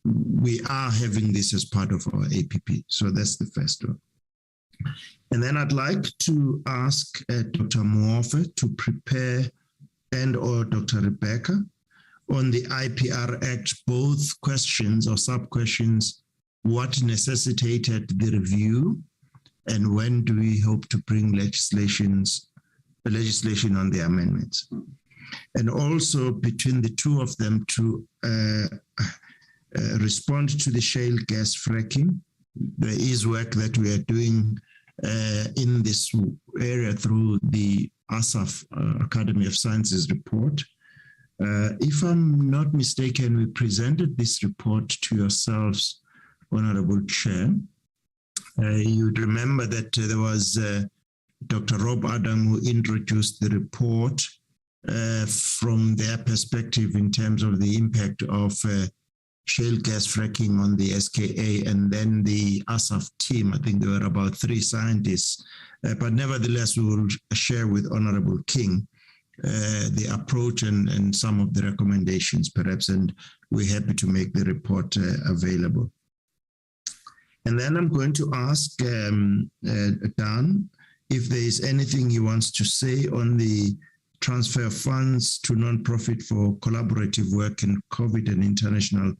we are having this as part of our APP. So that's the first one. And then I'd like to ask Dr. Moafe to prepare, and or Dr. Rebecca, on the IPR Act, both questions or sub-questions: what necessitated the review, and when do we hope to bring legislation on the amendments? And also between the two of them to respond to the shale gas fracking. There is work that we are doing in this area through the ASAF, Academy of Sciences report. If I'm not mistaken, we presented this report to yourselves, Honorable Chair. You'd remember that there was Dr. Rob Adam who introduced the report from their perspective in terms of the impact of shale gas fracking on the SKA, and then the ASAF team. I think there were about 3 scientists, but nevertheless, we will share with Honorable King the approach and some of the recommendations perhaps, and we're happy to make the report available. And then I'm going to ask Dan if there is anything he wants to say on the transfer of funds to non-profit for collaborative work in COVID and international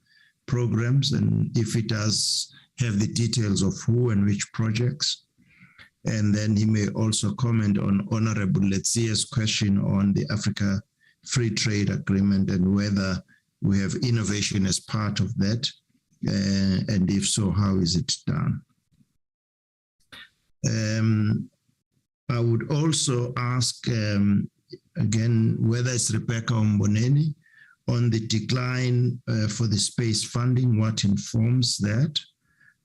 programs, and if it does have the details of who and which projects. And then he may also comment on Honorable Letsia's question on the Africa Free Trade Agreement and whether we have innovation as part of that, and if so, how is it done? I would also ask again whether it's Rebecca or Mboneni on the decline for the space funding, what informs that,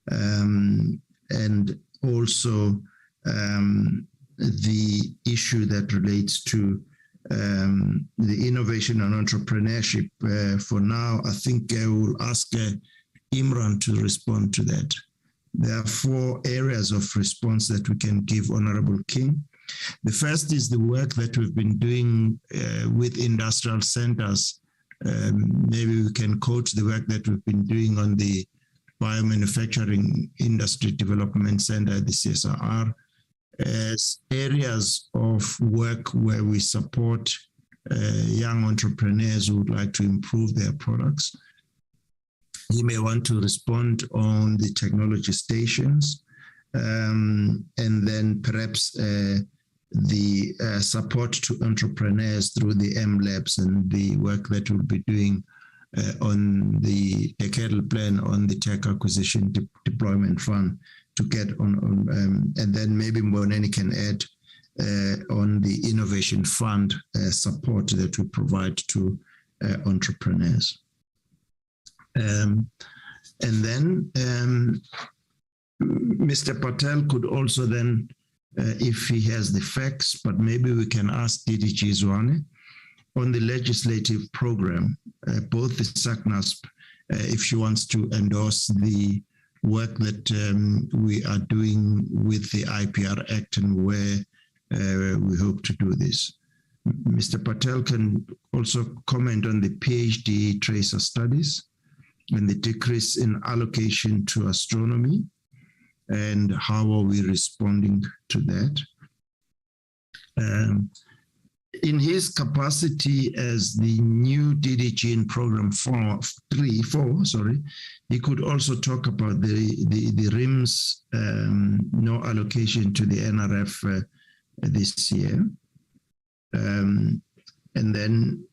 and also the issue that relates to the innovation and entrepreneurship. For now, I think I will ask Imran to respond to that. There are 4 areas of response that we can give Honorable King. The first is the work that we've been doing with industrial centers. Maybe we can quote the work that we've been doing on the Biomanufacturing Industry Development Center, the CSRR, as areas of work where we support young entrepreneurs who would like to improve their products. You may want to respond on the technology stations, and then perhaps the support to entrepreneurs through the M-Labs and the work that we'll be doing on the decadal plan on the tech acquisition deployment fund to get on and then maybe Mboneni can add on the innovation fund support that we provide to entrepreneurs. And then Mr. Patel could also then, if he has the facts, but maybe we can ask DDG Zwane on the legislative program, both the SACNASP, if she wants to endorse the work that we are doing with the IPR Act and where we hope to do this. Mr. Patel can also comment on the PhD tracer studies and the decrease in allocation to astronomy and how are we responding to that. In his capacity as the new DDG in program 4, he could also talk about the RIMS no allocation to the NRF this year. And then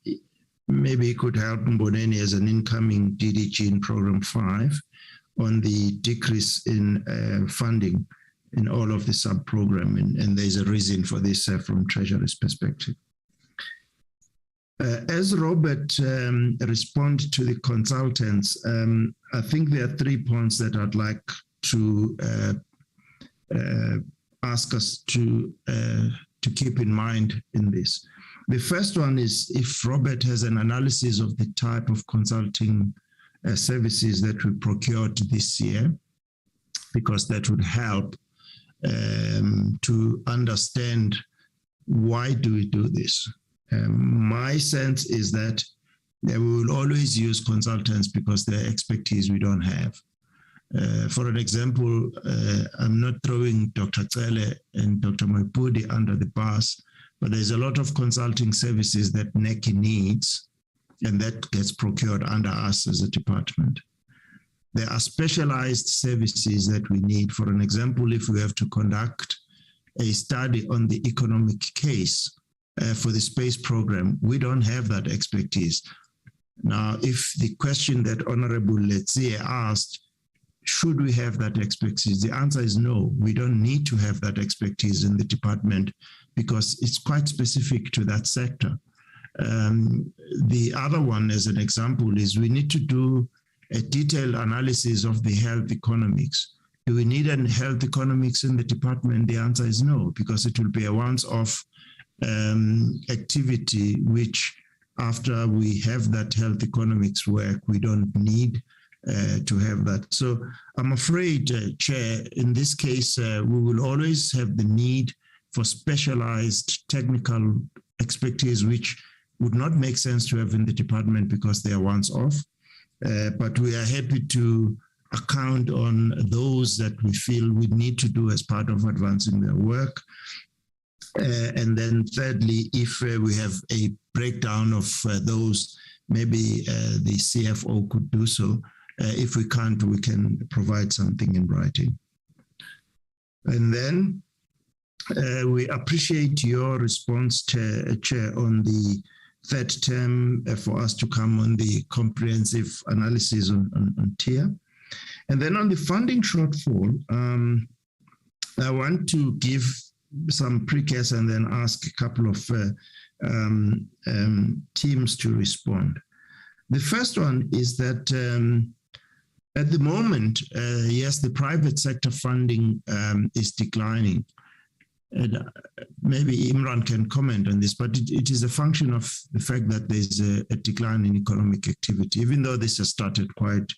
maybe he could help Mboneni as an incoming DDG in program 5 on the decrease in funding in all of the sub-program, and there's a reason for this from Treasury's perspective. As Robert responded to the consultants, I think there are 3 points that I'd like to ask us to keep in mind in this. The first one is if Robert has an analysis of the type of consulting services that we procured this year, because that would help to understand why do we do this. My sense is that we will always use consultants because their expertise we don't have. For an example, I'm not throwing Dr. Tsele and Dr. Moipudi under the bus, but there's a lot of consulting services that NAKI needs, and that gets procured under us as a department. There are specialized services that we need. For an example, if we have to conduct a study on the economic case for the space program, we don't have that expertise. Now, if the question that Honorable Letsie asked, should we have that expertise? The answer is no, we don't need to have that expertise in the department because it's quite specific to that sector. The other one, as an example, is we need to do a detailed analysis of the health economics. Do we need a health economics in the department? The answer is no, because it will be a once-off activity, which after we have that health economics work, we don't need to have that. So I'm afraid, Chair, in this case, we will always have the need for specialized technical expertise, which would not make sense to have in the department because they are once off. But we are happy to account on those that we feel we need to do as part of advancing their work. And then thirdly, if we have a breakdown of those, maybe the CFO could do so. If we can't, we can provide something in writing. And then we appreciate your response, Chair, on the third term for us to come on the comprehensive analysis on tier. And then on the funding shortfall, I want to give some precursor and then ask a couple of teams to respond. The first one is that at the moment, yes, the private sector funding is declining. And maybe Imran can comment on this, but it is a function of the fact that there's a decline in economic activity, even though this has started quite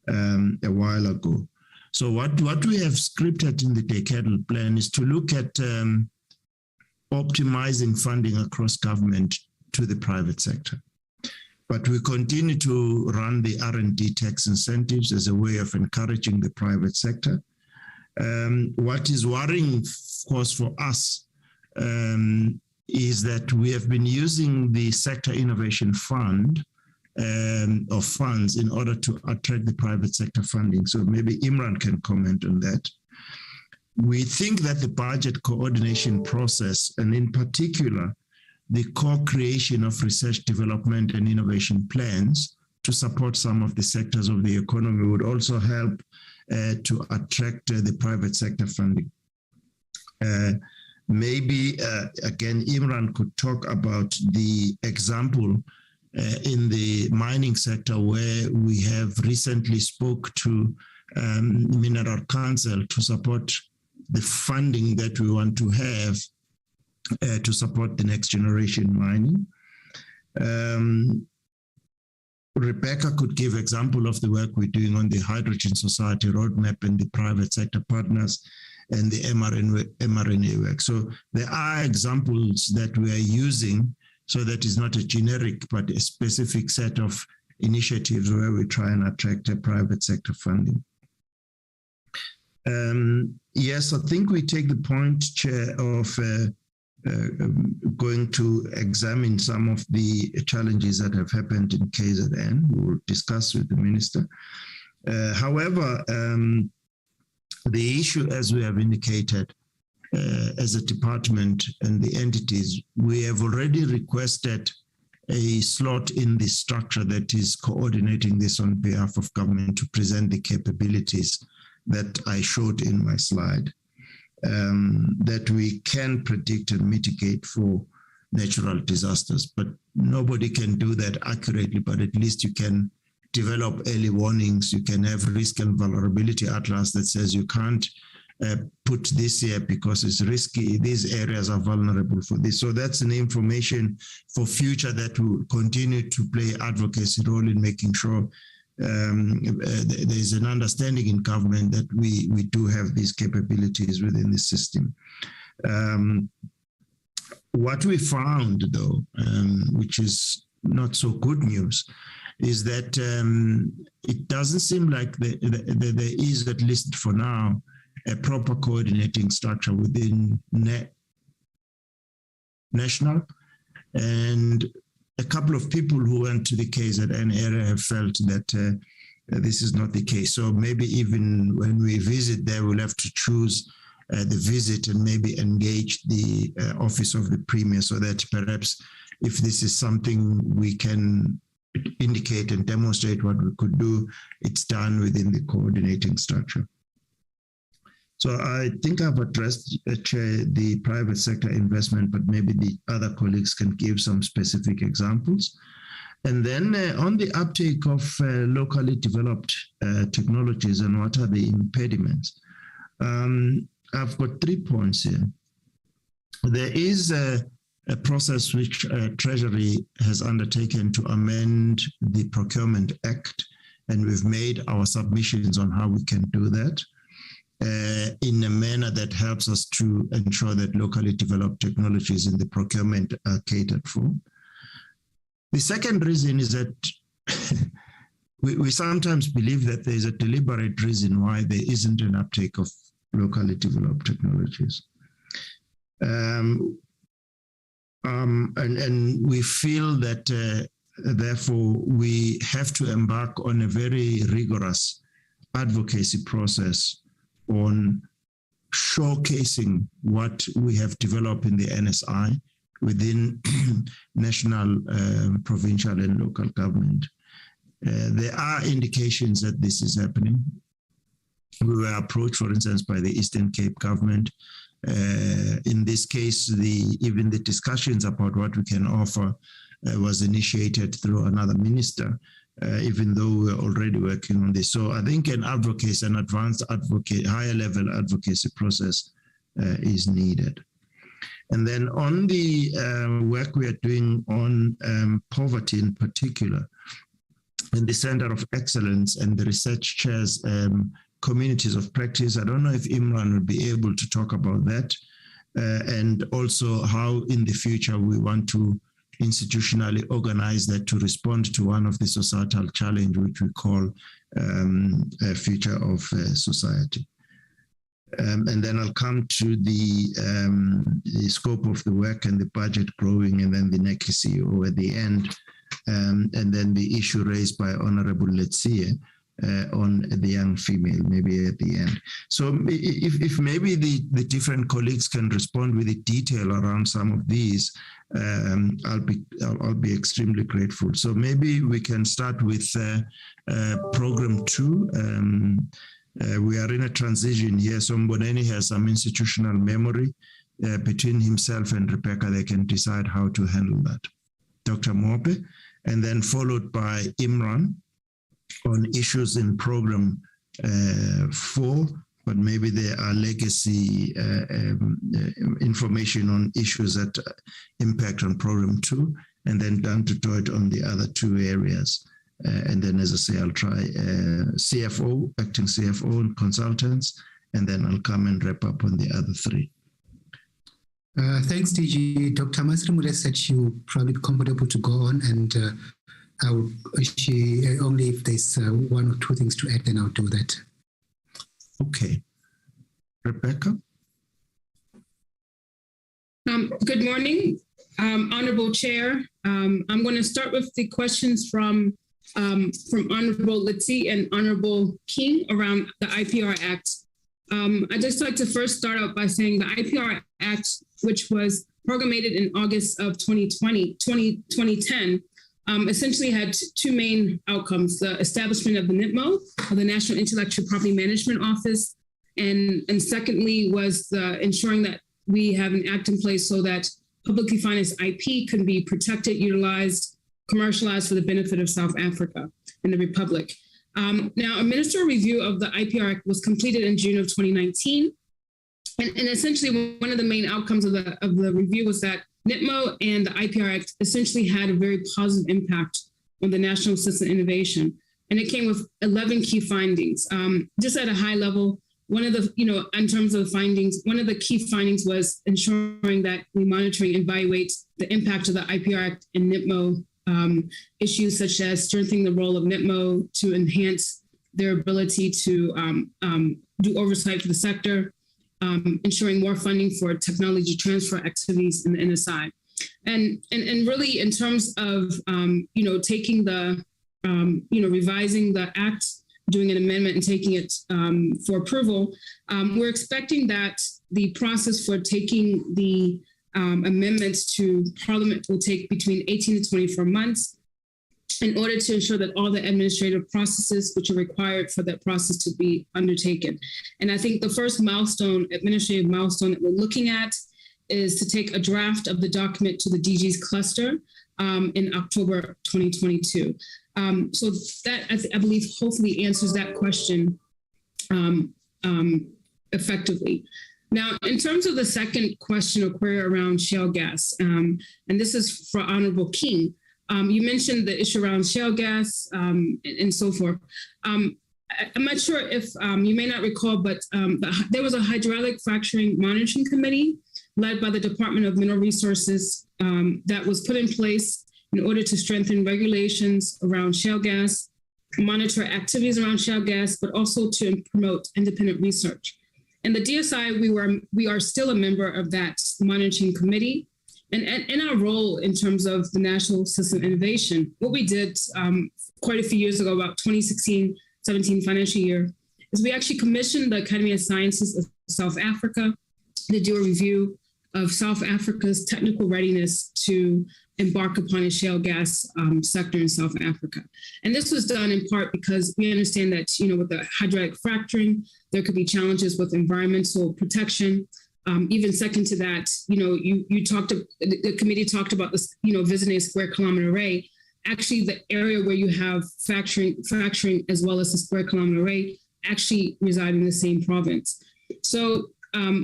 a while ago. So what we have scripted in the decadal plan is to look at optimizing funding across government to the private sector. But we continue to run the R&D tax incentives as a way of encouraging the private sector. What is worrying, of course, for us is that we have been using the Sector Innovation Fund or funds in order to attract the private sector funding. So maybe Imran can comment on that. We think that the budget coordination process, and in particular, the co-creation of research, development, and innovation plans to support some of the sectors of the economy would also help to attract the private sector funding. Maybe, again, Imran could talk about the example in the mining sector where we have recently spoke to Mineral Council to support the funding that we want to have to support the next generation mining. Rebecca could give example of the work we're doing on the Hydrogen Society roadmap and the private sector partners and the mRNA work. So there are examples that we are using, so that is not a generic, but a specific set of initiatives where we try and attract a private sector funding. Yes, I think we take the point, Chair, of going to examine some of the challenges that have happened in KZN. We will discuss with the Minister. However, the issue, as we have indicated, as a department and the entities, we have already requested a slot in the structure that is coordinating this on behalf of government to present the capabilities that I showed in my slide. That we can predict and mitigate for natural disasters, but nobody can do that accurately, but at least you can develop early warnings. You can have risk and vulnerability atlas that says you can't put this here because it's risky. These areas are vulnerable for this. So that's an information for future that will continue to play advocacy role in making sure there's an understanding in government that we do have these capabilities within the system. What we found, though, which is not so good news, is that it doesn't seem like there is, at least for now, a proper coordinating structure within national. And a couple of people who went to the KZN area have felt that this is not the case. So maybe even when we visit there, we'll have to choose the visit and maybe engage the office of the Premier, so that perhaps if this is something we can indicate and demonstrate what we could do, it's done within the coordinating structure. So I think I've addressed, Chair, the private sector investment, but maybe the other colleagues can give some specific examples. And then on the uptake of locally developed technologies and what are the impediments, I've got 3 points here. There is a process which Treasury has undertaken to amend the Procurement Act, and we've made our submissions on how we can do that in a manner that helps us to ensure that locally developed technologies in the procurement are catered for. The second reason is that we sometimes believe that there's a deliberate reason why there isn't an uptake of locally developed technologies. And we feel that therefore we have to embark on a very rigorous advocacy process on showcasing what we have developed in the NSI within national, provincial and local government. There are indications that this is happening. We were approached, for instance, by the Eastern Cape government. In this case, even the discussions about what we can offer was initiated through another minister, even though we're already working on this. So I think an advocacy, an advanced advocate, higher level advocacy process is needed. And then on the work we are doing on poverty in particular, in the Center of Excellence and the research chairs communities of practice, I don't know if Imran will be able to talk about that, and also how in the future we want to institutionally organize that to respond to one of the societal challenge, which we call a future of society. And then I'll come to the scope of the work and the budget growing, and then the NACI CEO at the end, and then the issue raised by Honorable Letsie on the young female, maybe at the end. So if maybe the different colleagues can respond with the detail around some of these, I'll be extremely grateful. So maybe we can start with program 2. We are in a transition here. So Mboneni has some institutional memory between himself and Rebecca. They can decide how to handle that. Dr. Mope, and then followed by Imran on issues in program 4, but maybe there are legacy information on issues that impact on program 2, and then down to Todd on the other 2 areas. And then, as I say, I'll try CFO, acting CFO and consultants, and then I'll come and wrap up on the other 3. Thanks, DG. Dr. Masrimule said you're probably comfortable to go on, and I will only if there's 1 or 2 things to add, then I'll do that. Okay. Rebecca? Good morning, Honorable Chair. I'm going to start with the questions from Honorable Letsie and Honorable King around the IPR Act. I'd just like to first start out by saying the IPR Act, which was promulgated in August of 2010, essentially had 2 main outcomes: the establishment of the NIPMO, or the National Intellectual Property Management Office, and secondly was the ensuring that we have an act in place so that publicly financed IP can be protected, utilized, commercialized for the benefit of South Africa and the Republic. Now, a ministerial review of the IPR Act was completed in June of 2019. And essentially, one of the main outcomes of the review was that NIPMO and the IPR Act essentially had a very positive impact on the national system innovation. and it came with 11 key findings. Just at a high level, one of the, in terms of findings, one of the key findings was ensuring that we monitoring and evaluate the impact of the IPR Act and NIPMO issues, such as strengthening the role of NIPMO to enhance their ability to do oversight for the sector, ensuring more funding for technology transfer activities in the NSI. And really in terms of, taking the, revising the act, doing an amendment and taking it for approval, we're expecting that the process for taking the amendments to Parliament will take between 18 to 24 months in order to ensure that all the administrative processes which are required for that process to be undertaken. And I think the first milestone, administrative milestone that we're looking at is to take a draft of the document to the DG's cluster in October 2022. So that, I believe, hopefully answers that question effectively. Now, in terms of the second question or query around shale gas, and this is for Honorable King, you mentioned the issue around shale gas and so forth. I'm not sure if you may not recall, but there was a hydraulic fracturing monitoring committee led by the Department of Mineral Resources that was put in place in order to strengthen regulations around shale gas, monitor activities around shale gas, but also to promote independent research. And the DSI, we are still a member of that monitoring committee. And in our role in terms of the National System Innovation, what we did quite a few years ago, about 2016-17 financial year, is we actually commissioned the Academy of Sciences of South Africa to do a review of South Africa's technical readiness to embark upon a shale gas sector in South Africa. And this was done in part because we understand that, with the hydraulic fracturing, there could be challenges with environmental protection. Even second to that, the committee talked about this, visiting a square kilometer array. Actually, the area where you have fracturing as well as the square kilometer array actually reside in the same province. So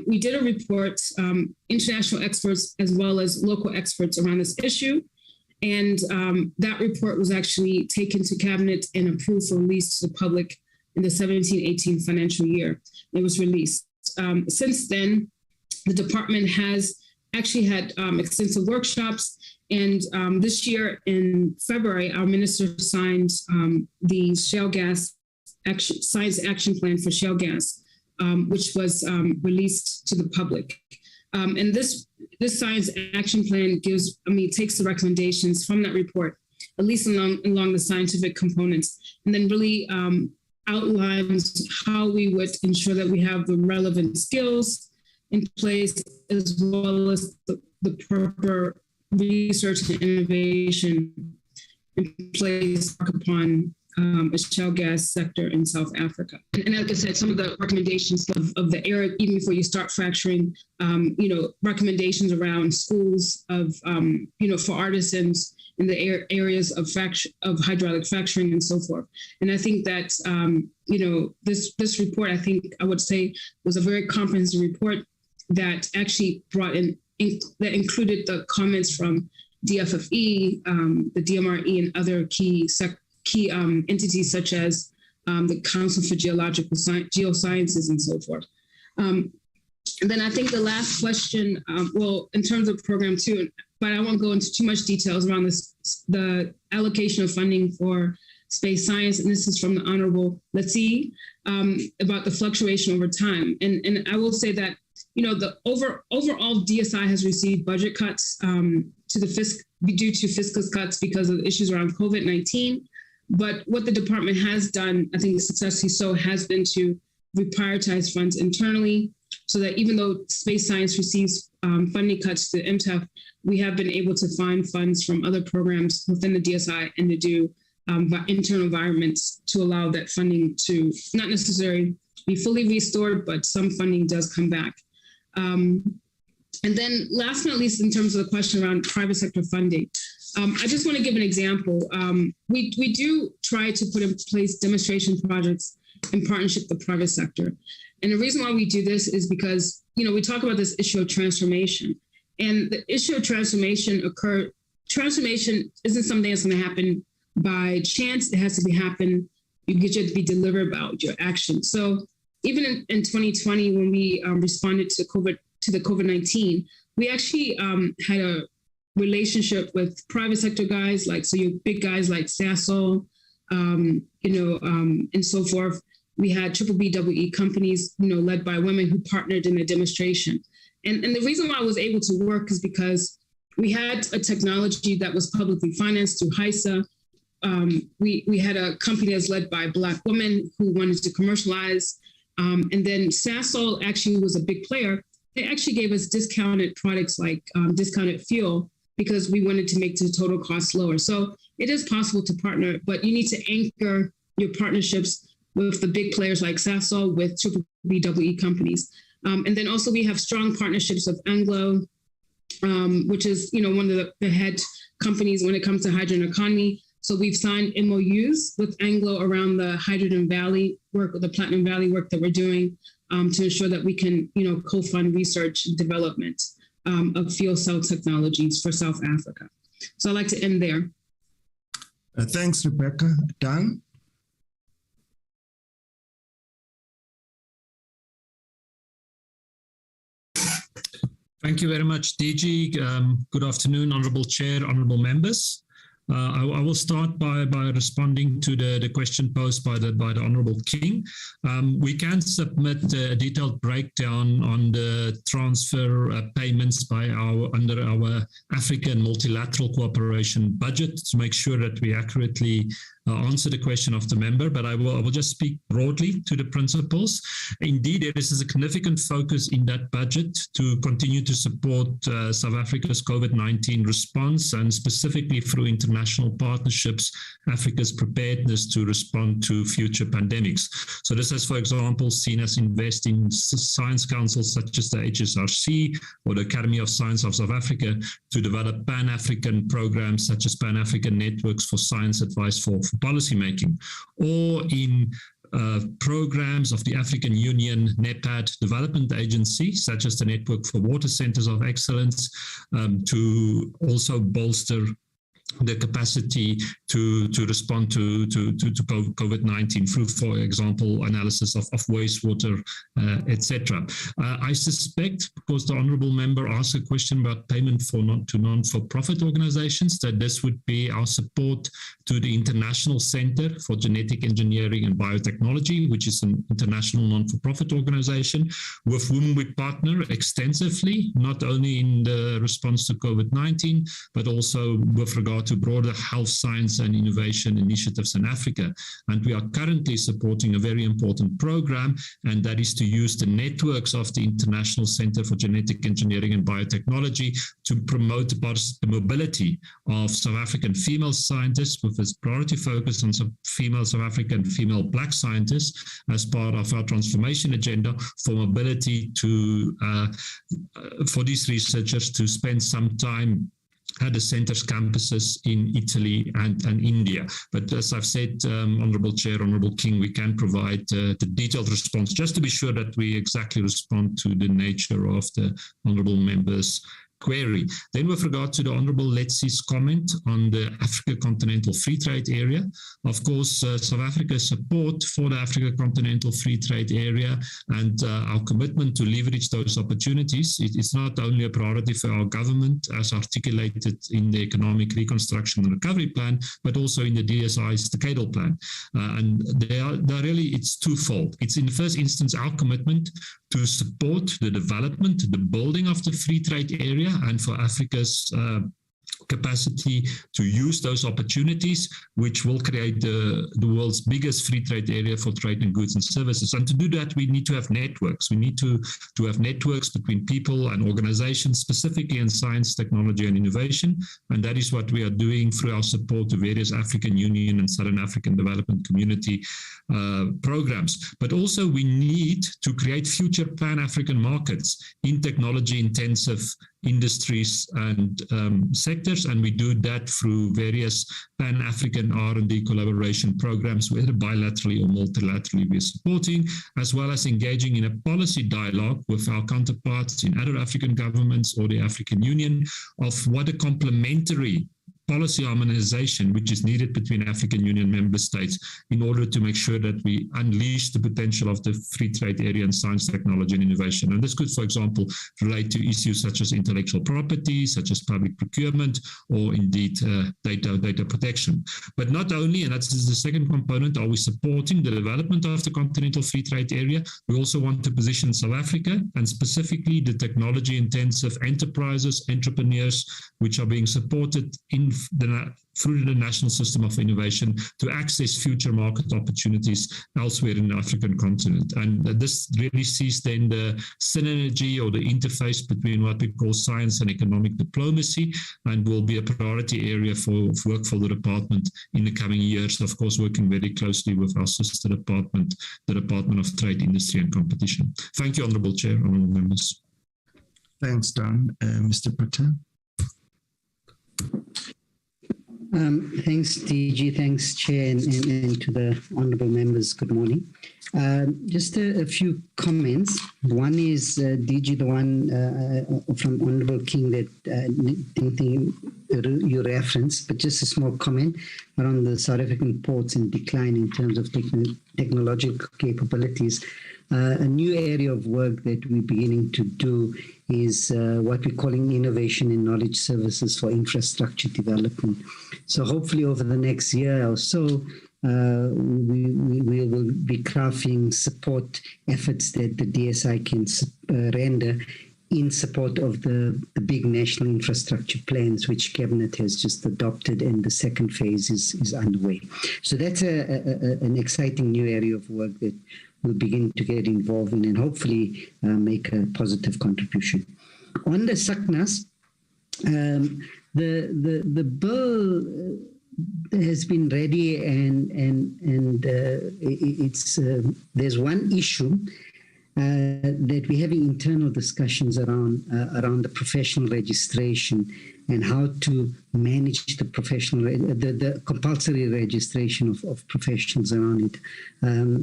we did a report, international experts as well as local experts around this issue. And that report was actually taken to cabinet and approved for release to the public in the 17-18 financial year. It was released. Since then, the department has actually had extensive workshops. And this year in February, our minister signed the shale gas science action plan for shale gas, which was released to the public. And this science action plan takes the recommendations from that report, at least along the scientific components, and then really outlines how we would ensure that we have the relevant skills in place, as well as the proper research and innovation in place upon a shale gas sector in South Africa. And like I said, some of the recommendations of the area, even before you start fracturing, recommendations around schools of, for artisans in the areas of hydraulic fracturing and so forth. And I think that, this report, I would say, was a very comprehensive report that actually brought in, that included the comments from DFFE, the DMRE, and other key entities such as the Council for Geosciences and so forth. And then I think the last question, in terms of program 2, but I won't go into too much details around this, the allocation of funding for space science, and this is from the Honorable NACI, about the fluctuation over time. And I will say that, the overall DSI has received budget cuts due to fiscal cuts because of issues around COVID-19. But what the department has done, I think successfully so, has been to reprioritize funds internally, so that even though space science receives funding cuts to MTSF, we have been able to find funds from other programs within the DSI and to do internal environments to allow that funding to not necessarily be fully restored, but some funding does come back. And then last but not least, in terms of the question around private sector funding, I just want to give an example. We do try to put in place demonstration projects in partnership with the private sector. And the reason why we do this is because, we talk about this issue of transformation. And the issue of transformation isn't something that's going to happen by chance. It has to happen. You get to be delivered about your action. So even in 2020, when we responded to the COVID-19, we actually had a relationship with private sector guys, so your big guys like Sasol, and so forth. We had BBBEE companies, led by women who partnered in the demonstration. And the reason why I was able to work is because we had a technology that was publicly financed through AGSA. We had a company that's led by Black women who wanted to commercialize. And then Sasol actually was a big player. They actually gave us discounted products like discounted fuel because we wanted to make the total cost lower. So it is possible to partner, but you need to anchor your partnerships with the big players like Sasol, with BBBEE companies. And then also we have strong partnerships with Anglo, which is one of the head companies when it comes to hydrogen economy. So we've signed MOUs with Anglo around the Hydrogen Valley work, or the Platinum Valley work that we're doing to ensure that we can, co-fund research and development of fuel cell technologies for South Africa. So I'd like to end there. Thanks, Rebecca. Dan? Thank you very much, DG. Good afternoon, Honourable Chair, Honourable Members. I will start by responding to the question posed by the Honourable King. We can submit a detailed breakdown on the transfer payments under our African multilateral cooperation budget to make sure that we accurately answer the question of the member, but I will just speak broadly to the principles. Indeed, there is a significant focus in that budget to continue to support South Africa's COVID-19 response, and specifically through international partnerships, Africa's preparedness to respond to future pandemics. So this has, for example, seen us invest in science councils such as the HSRC or the Academy of Science of South Africa to develop Pan-African programs such as Pan-African Networks for Science Advice for policymaking, or in programs of the African Union NEPAD development agency, such as the Network for Water Centers of Excellence, to also bolster the capacity to respond to COVID-19 through, for example, analysis of wastewater, etc. I suspect, because the Honourable Member asked a question about payment to non-for-profit organizations, that this would be our support to the International Center for Genetic Engineering and Biotechnology, which is an international non-for-profit organization with whom we partner extensively, not only in the response to COVID-19, but also with regard to broader health science and innovation initiatives in Africa. And we are currently supporting a very important program, and that is to use the networks of the International Center for Genetic Engineering and Biotechnology to promote the mobility of South African female scientists, with its priority focus on female South African, female Black scientists, as part of our transformation agenda for mobility for these researchers to spend some time at the center's campuses in Italy and India. But as I've said, Honourable Chair, Honourable King, we can provide the detailed response just to be sure that we exactly respond to the nature of the Honourable Member's query. Then with regard to the Honourable Letsi's comment on the Africa Continental Free Trade Area, of course, South Africa's support for the Africa Continental Free Trade Area and our commitment to leverage those opportunities, it's not only a priority for our government as articulated in the Economic Reconstruction and Recovery Plan, but also in the DSI's decadal plan. And it's twofold. It's in the first instance our commitment to support the development, the building of the free trade area, and for Africa's capacity to use those opportunities, which will create the world's biggest free trade area for trade in goods and services. And to do that, we need to have networks. We need to have networks between people and organizations, specifically in science, technology, and innovation. And that is what we are doing through our support to various African Union and Southern African Development Community programs. But also we need to create future Pan-African markets in technology-intensive industries and sectors, and we do that through various Pan-African R&D collaboration programs, whether bilaterally or multilaterally we're supporting, as well as engaging in a policy dialogue with our counterparts in other African governments or the African Union of what a complementary policy harmonization which is needed between African Union member states in order to make sure that we unleash the potential of the free trade area in science, technology and innovation. And this could, for example, relate to issues such as intellectual property, such as public procurement, or indeed data protection. But not only, and that's the second component, are we supporting the development of the continental free trade area, we also want to position South Africa and specifically the technology intensive enterprises, entrepreneurs, which are being supported in through the National System of Innovation to access future market opportunities elsewhere in the African continent. And this really sees then the synergy or the interface between what we call science and economic diplomacy, and will be a priority area for work for the department in the coming years, of course, working very closely with our sister department, the Department of Trade, Industry and Competition. Thank you, Honourable Chair, honourable members. Thanks, Don. Mr. Patel. Thanks, DG. Thanks, Chair, and to the honourable members. Good morning. Just a few comments. One is, DG, the one from Honourable King that didn't think you referenced, but just a small comment around the South African ports and decline in terms of technological capabilities. A new area of work that we're beginning to do is what we're calling innovation and knowledge services for infrastructure development. So hopefully over the next year or so, we will be crafting support efforts that the DSI can render in support of the big national infrastructure plans, which Cabinet has just adopted, and the second phase is underway. So that's an exciting new area of work that we'll begin to get involved in and hopefully make a positive contribution. On the SACNAS, the bill has been ready, and it's there's one issue that we're having internal discussions around the professional registration and how to manage the professional, the compulsory registration of professionals around it.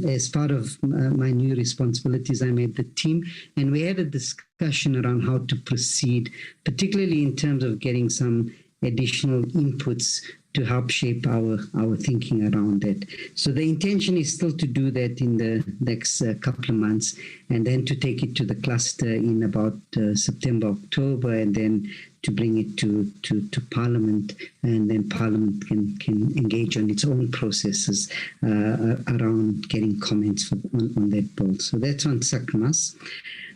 As part of my new responsibilities, I made the team, and we had a discussion around how to proceed, particularly in terms of getting some additional inputs to help shape our thinking around that. So the intention is still to do that in the next couple of months, and then to take it to the cluster in about September, October, and then to bring it to Parliament, and then Parliament can engage on its own processes around getting comments on that bill. So that's on SACMAS.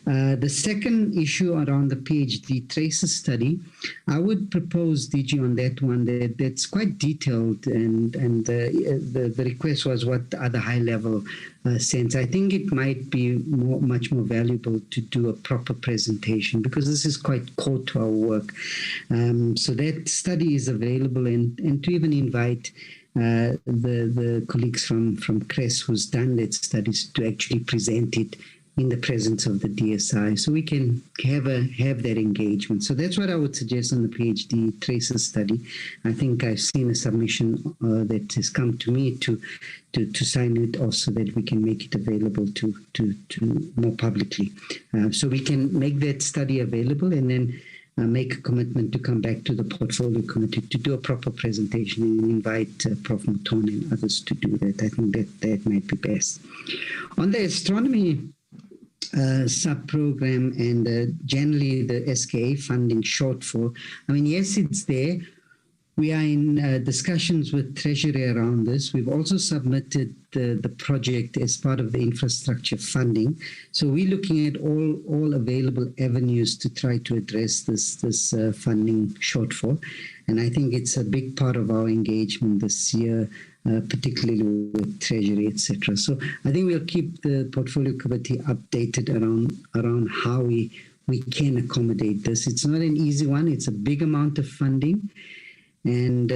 The second issue around the PhD traces study, I would propose, DG, on that one, that's quite detailed, and the request was what are the high-level sense. I think it might be much more valuable to do a proper presentation, because this is quite core to our work. So that study is available, and to even invite the colleagues from CRES who's done that studies to actually present it in the presence of the DSI, so we can have that engagement. So that's what I would suggest on the PhD traces study. I think I've seen a submission that has come to me to sign it also, that we can make it available to more publicly. So we can make that study available, and then make a commitment to come back to the portfolio committee to do a proper presentation and invite Prof. Mutone and others to do that. I think that might be best. On the astronomy sub-program and generally the SKA funding shortfall, I mean, yes, it's there. We are in discussions with Treasury around this. We've also submitted the project as part of the infrastructure funding. So we're looking at all available avenues to try to address this funding shortfall. And I think it's a big part of our engagement this year, particularly with Treasury, etc. So I think we'll keep the portfolio committee updated around how we can accommodate this. It's not an easy one. It's a big amount of funding. And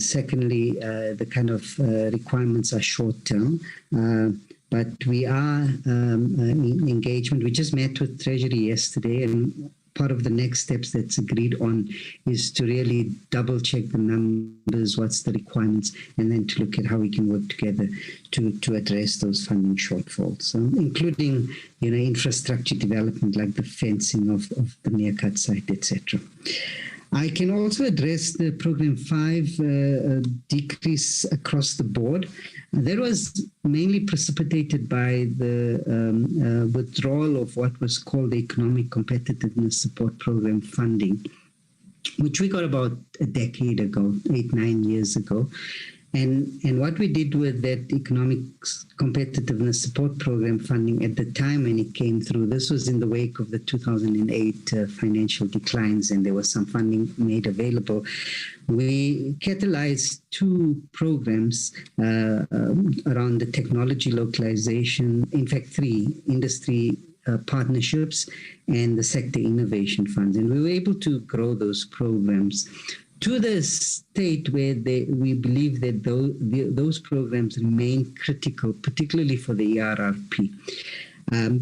secondly, the kind of requirements are short term. But we are in engagement. We just met with Treasury yesterday, and part of the next steps that's agreed on is to really double check the numbers, what's the requirements, and then to look at how we can work together to address those funding shortfalls, including infrastructure development like the fencing of the Meerkat site, etc. I can also address the Program 5 decrease across the board. That was mainly precipitated by the withdrawal of what was called the Economic Competitiveness Support Program funding, which we got about a decade ago, 8-9 years ago. And what we did with that Economic Competitiveness Support Program funding at the time when it came through, this was in the wake of the 2008 financial declines, and there was some funding made available. We catalyzed 2 programs around the technology localization, in fact 3, industry partnerships and the sector innovation funds. And we were able to grow those programs to the state where we believe that those programs remain critical, particularly for the ERRP.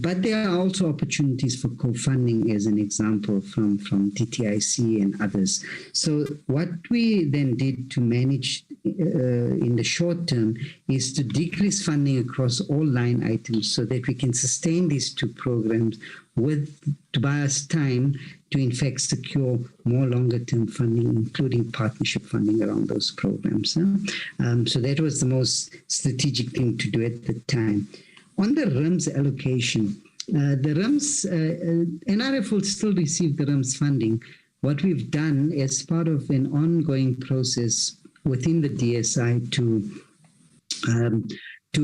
But there are also opportunities for co-funding, as an example, from TTIC and others. So what we then did to manage in the short term is to decrease funding across all line items so that we can sustain these 2 programs to buy us time to in fact secure more longer term funding, including partnership funding around those programs. So that was the most strategic thing to do at the time. On the RIMS allocation, the RIMS, NRF will still receive the RIMS funding. What we've done as part of an ongoing process within the DSI to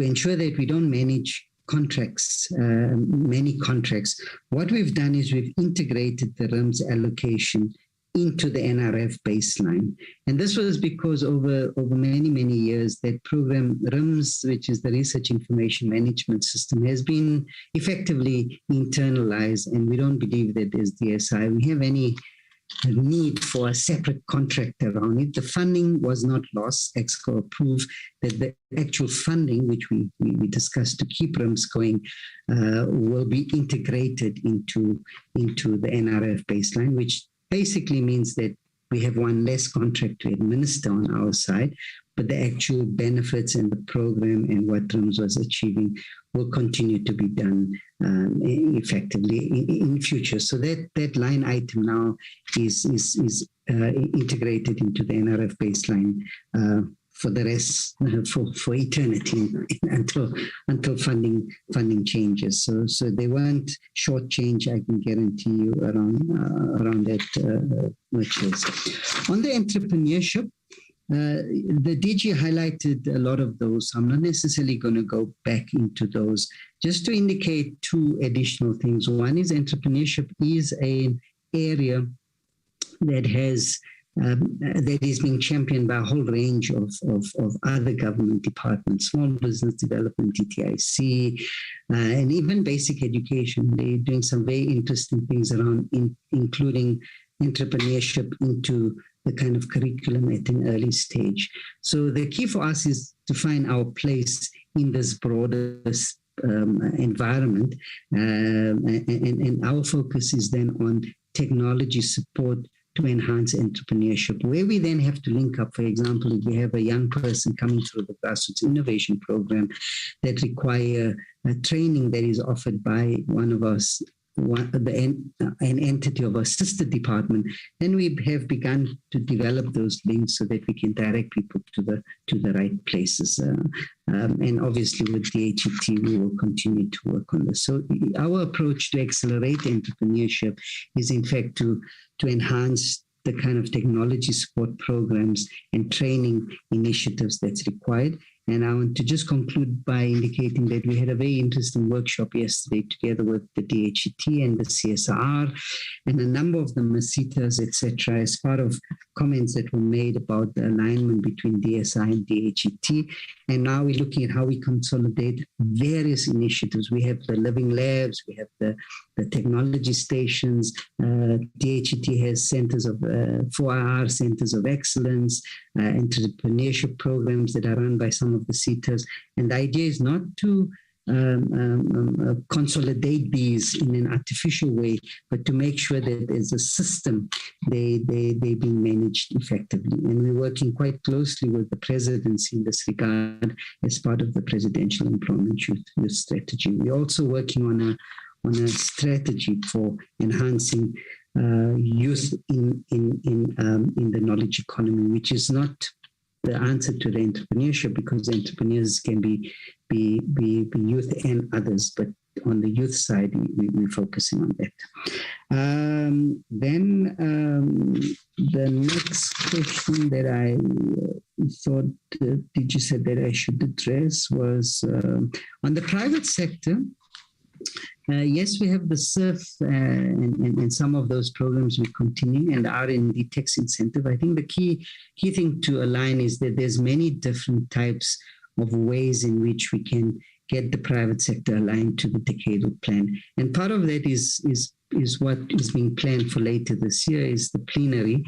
ensure that we don't manage contracts, many contracts, what we've done is we've integrated the RIMS allocation into the NRF baseline. And this was because over many, many years, that program RIMS, which is the Research Information Management System, has been effectively internalized, and we don't believe that as DSI we have any need for a separate contract around it. The funding was not lost. EXCO approved that the actual funding, which we discussed to keep RIMS going, will be integrated into the NRF baseline, which basically means that we have one less contract to administer on our side, but the actual benefits and the program and what RIMS was achieving will continue to be done effectively in future. So that line item now is integrated into the NRF baseline for the rest, for eternity until funding changes. So they weren't short change, I can guarantee you, around that much less. On the entrepreneurship, the DG highlighted a lot of those. I'm not necessarily going to go back into those. Just to indicate 2 additional things. One is entrepreneurship is an area that is being championed by a whole range of other government departments, small business development, TTIC, and even basic education. They're doing some very interesting things around including entrepreneurship into the kind of curriculum at an early stage. So the key for us is to find our place in this broader environment, and our focus is then on technology support to enhance entrepreneurship, where we then have to link up. For example, if we have a young person coming through the grassroots innovation program that require training that is offered by one of us, an entity of our sister department, then we have begun to develop those links so that we can direct people to the right places. And obviously with DHET, we will continue to work on this. So our approach to accelerate entrepreneurship is in fact to enhance the kind of technology support programs and training initiatives that's required. And I want to just conclude by indicating that we had a very interesting workshop yesterday together with the DHET and the CSR and a number of the Masitas, etc., as part of comments that were made about the alignment between DSI and DHET. And now we're looking at how we consolidate various initiatives. We have the living labs, we have the technology stations, DHET has centers of 4IR centers of excellence, entrepreneurship programs that are run by some of the CETAs. And the idea is not to consolidate these in an artificial way, but to make sure that as a system, they're being managed effectively. And we're working quite closely with the presidency in this regard as part of the Presidential Employment Youth Strategy. We're also working on a strategy for enhancing youth in the knowledge economy, which is not the answer to the entrepreneurship, because entrepreneurs can be youth and others, but on the youth side, we're focusing on that. Then the next question that I thought did you said that I should address was on the private sector. Yes, we have the SURF and some of those programs we continue, and R&D tax incentive. I think the key thing to align is that there's many different types of ways in which we can get the private sector aligned to the decadal plan. And part of that is what is being planned for later this year is the plenary,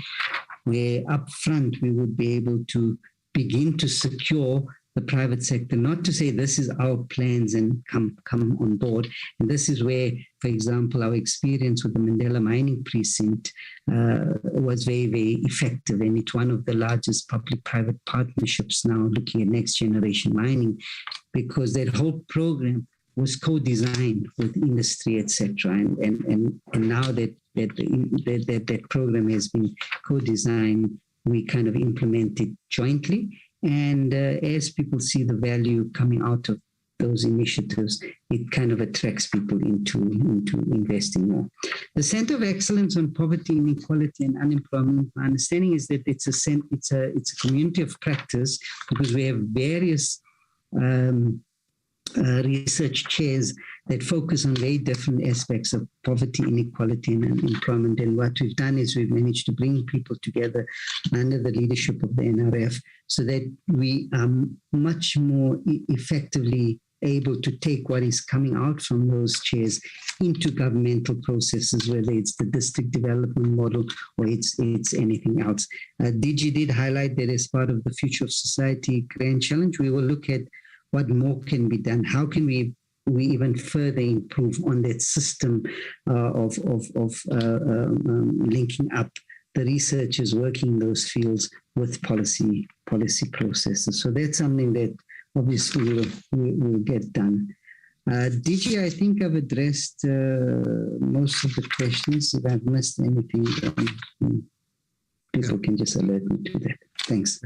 where up front we would be able to begin to secure the private sector, not to say this is our plans and come on board. And this is where, for example, our experience with the Mandela Mining Precinct was very, very effective. And it's one of the largest public-private partnerships now looking at next generation mining, because that whole program was co-designed with industry, etc. And now that program has been co-designed, we kind of implement it jointly. And as people see the value coming out of those initiatives, it kind of attracts people into investing more. The Center of Excellence on Poverty, Inequality, and Unemployment, my understanding is that it's a community of practice, because we have various research chairs that focus on very different aspects of poverty, inequality, and unemployment. And what we've done is we've managed to bring people together under the leadership of the NRF so that we are much more effectively able to take what is coming out from those chairs into governmental processes, whether it's the district development model or it's anything else. DG did highlight that as part of the Future of Society Grand Challenge, we will look at what more can be done. How can we even further improve on that system of linking up the researchers working in those fields with policy processes? So that's something that obviously will get done. DG, I think I've addressed most of the questions. If I've missed anything, people can just alert me to that. Thanks.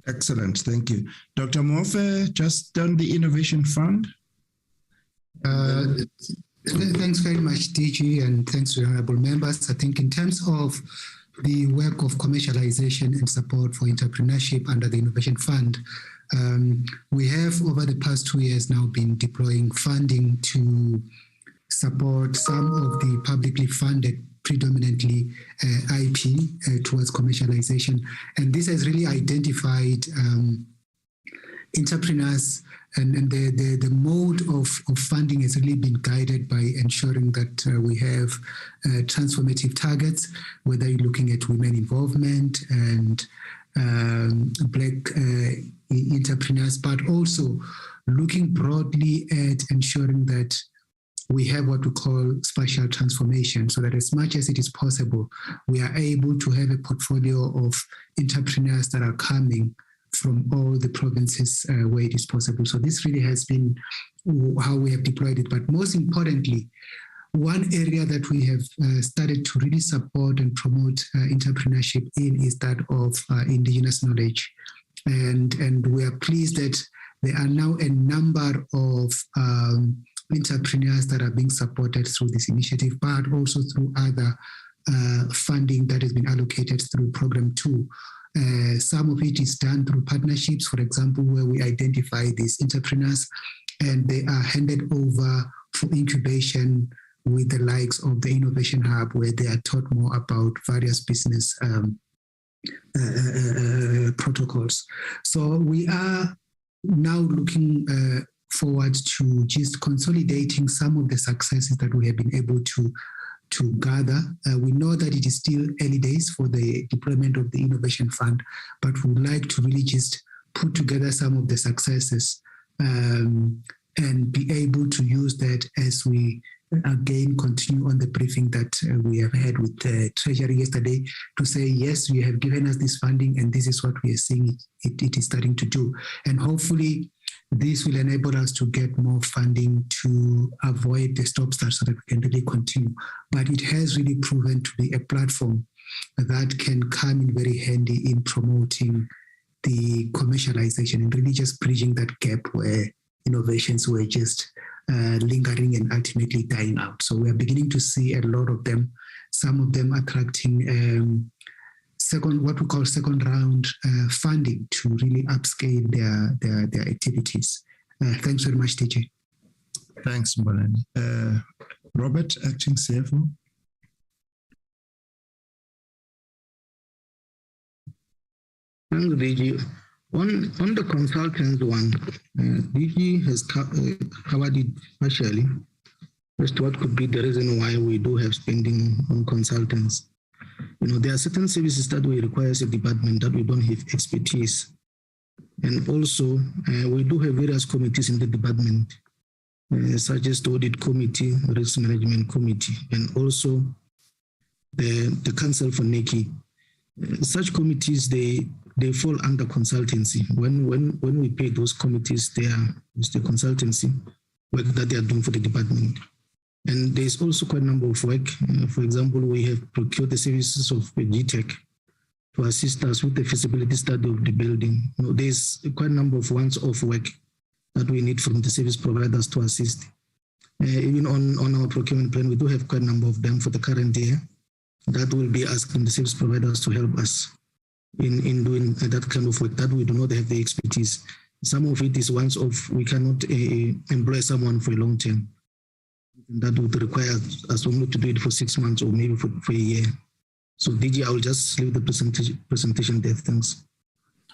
Excellent, thank you. Dr. Mofe, just on the Innovation Fund. Thanks very much, DG, and thanks to the honorable members. I think in terms of the work of commercialization and support for entrepreneurship under the Innovation Fund, we have over the past 2 years now been deploying funding to support some of the publicly funded predominantly IP towards commercialization. And this has really identified entrepreneurs, and the mode of funding has really been guided by ensuring that we have transformative targets, whether you're looking at women involvement and Black entrepreneurs, but also looking broadly at ensuring that we have what we call spatial transformation, so that as much as it is possible, we are able to have a portfolio of entrepreneurs that are coming from all the provinces where it is possible. So this really has been how we have deployed it. But most importantly, one area that we have started to really support and promote entrepreneurship in is that of indigenous knowledge. And we are pleased that there are now a number of entrepreneurs that are being supported through this initiative, but also through other funding that has been allocated through Program 2. Some of it is done through partnerships, for example, where we identify these entrepreneurs and they are handed over for incubation with the likes of the Innovation Hub, where they are taught more about various business protocols. So we are now looking forward to just consolidating some of the successes that we have been able to gather. We know that it is still early days for the deployment of the Innovation Fund, but we would like to really just put together some of the successes and be able to use that as we again continue on the briefing that we have had with the Treasury yesterday to say, yes, you have given us this funding and this is what we are seeing it is starting to do. And hopefully This will enable us to get more funding to avoid the stop-start so that we can really continue. But it has really proven to be a platform that can come in very handy in promoting the commercialization and really just bridging that gap where innovations were just lingering and ultimately dying out. So we are beginning to see a lot of them, some of them attracting what we call second round funding to really upscale their activities. Thanks very much, DJ. Thanks, Mbolani. Robert, Acting CFO. Thanks, DG. On the consultants one, DG has covered it partially as to what could be the reason why we do have spending on consultants. There are certain services that we require as a department that we don't have expertise. And also, we do have various committees in the department, such as the Audit Committee, Risk Management Committee, and also the Council for NAKI. Such committees, they fall under consultancy. When we pay those committees, it's the consultancy work that they are doing for the department. And there's also quite a number of work. For example, we have procured the services of GTEC to assist us with the feasibility study of the building. There's quite a number of once-off work that we need from the service providers to assist. Even on our procurement plan, we do have quite a number of them for the current year. That will be asking the service providers to help us in doing that kind of work that we do not have the expertise. Some of it is once off. We cannot employ someone for a long term. That would require us only to do it for 6 months or maybe for a year. So DG, I will just leave the presentation there. Thanks.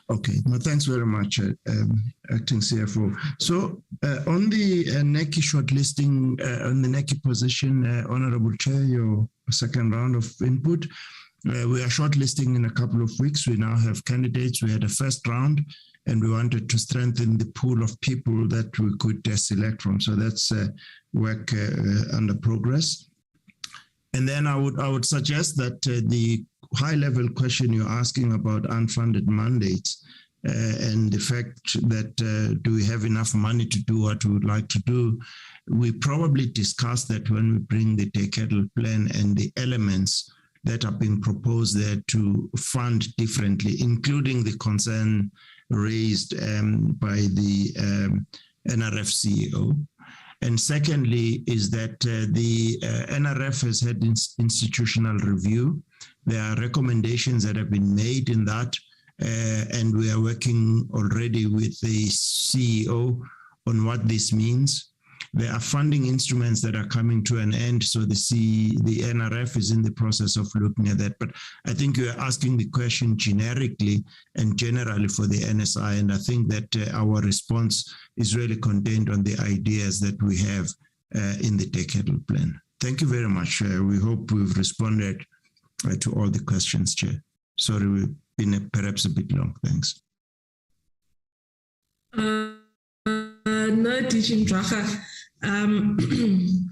Okay, well, thanks very much, Acting CFO. So on the NACI shortlisting, on the NACI position, Honorable Chair, your second round of input, we are shortlisting in a couple of weeks. We now have candidates. We had a first round, and we wanted to strengthen the pool of people that we could select from. So that's work under progress. And then I would suggest that the high-level question you're asking about unfunded mandates and the fact that do we have enough money to do what we would like to do, we probably discuss that when we bring the decadal plan and the elements that are being proposed there to fund differently, including the concern raised by the NRF CEO. And secondly, is that the NRF has had institutional review. There are recommendations that have been made in that, and we are working already with the CEO on what this means. There are funding instruments that are coming to an end, so the NRF is in the process of looking at that. But I think you are asking the question generically and generally for the NSI, and I think that our response is really contained on the ideas that we have in the decadal plan. Thank you very much. We hope we've responded to all the questions, Chair. Sorry, we've been perhaps a bit long. Thanks. No, teaching Dracha.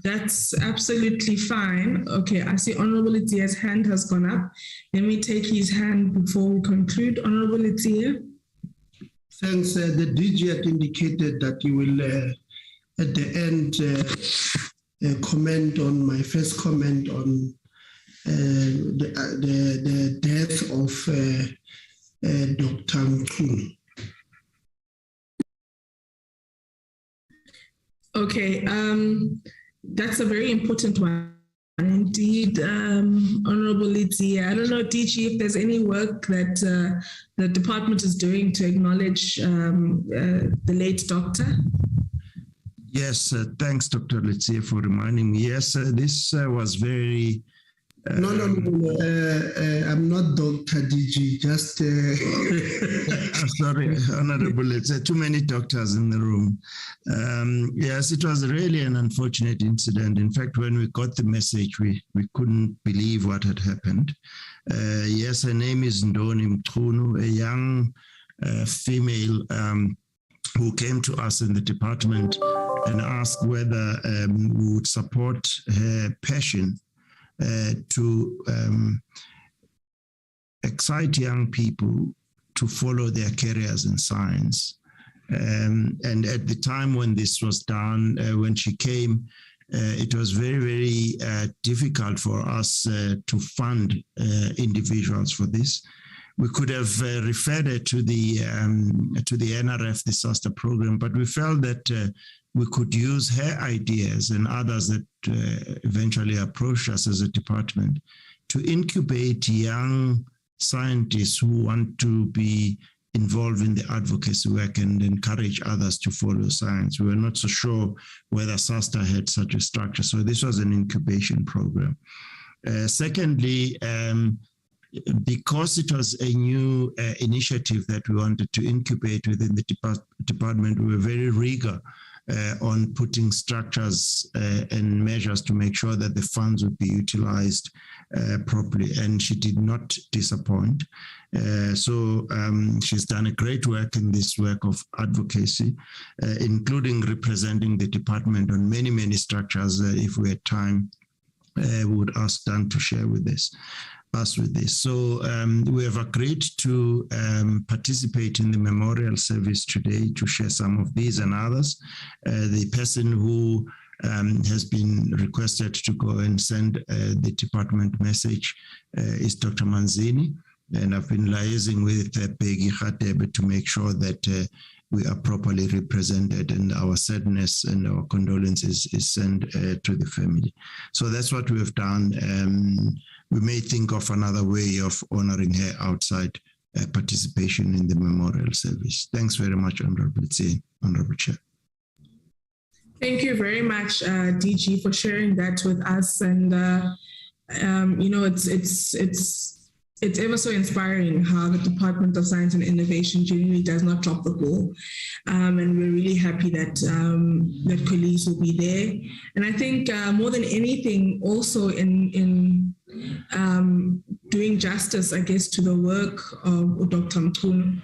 That's absolutely fine. Okay, I see Honorable Itia's hand has gone up. Let me take his hand before we conclude. Honorable Itia. Thanks. The DG had indicated that you will, at the end, comment on my first comment on the death of Dr. Mchunu. Okay, that's a very important one. Indeed, Honorable Lidzi, I don't know, DG, if there's any work that the department is doing to acknowledge the late doctor. Yes, thanks, Dr. Lidzi, for reminding me. Yes, this was very... No, I'm not Dr. DG, just... Sorry, Honorable, it's too many doctors in the room. Yes, it was really an unfortunate incident. In fact, when we got the message, we couldn't believe what had happened. Yes, her name is Ndoni Mchunu, a young female who came to us in the department and asked whether we would support her passion to excite young people to follow their careers in science. And at the time when this was done, when she came, it was very, very difficult for us to fund individuals for this. We could have referred it to the NRF disaster program, but we felt that we could use her ideas and others that eventually approached us as a department to incubate young scientists who want to be involved in the advocacy work and encourage others to follow science. We were not so sure whether SASTA had such a structure. So this was an incubation program. Secondly, because it was a new initiative that we wanted to incubate within the department, we were very eager on putting structures and measures to make sure that the funds would be utilized properly, and she did not disappoint. So she's done a great work in this work of advocacy, including representing the department on many, many structures. If we had time, we would ask Dan to share with us with this. So we have agreed to participate in the memorial service today to share some of these and others. The person who has been requested to go and send the department message is Dr. Manzini, and I've been liaising with Peggy Khatebe to make sure that we are properly represented, and our sadness and our condolences is sent to the family. So that's what we have done. We may think of another way of honoring her outside participation in the memorial service. Thanks very much, Honorable Chair. Thank you very much, DG, for sharing that with us. And you know, it's ever so inspiring how the Department of Science and Innovation generally does not drop the ball. And we're really happy that that colleagues will be there. And I think more than anything, also in doing justice, I guess, to the work of Dr. Mkhunu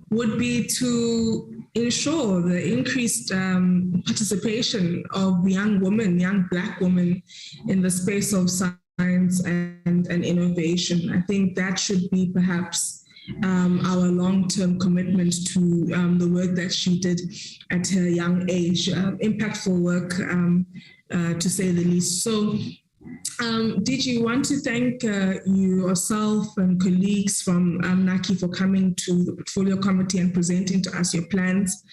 would be to ensure the increased participation of young women, young Black women in the space of science and innovation. I think that should be perhaps our long-term commitment to the work that she did at her young age, impactful work to say the least. So did you want to thank yourself and colleagues from NAKI for coming to the portfolio committee and presenting to us your plans?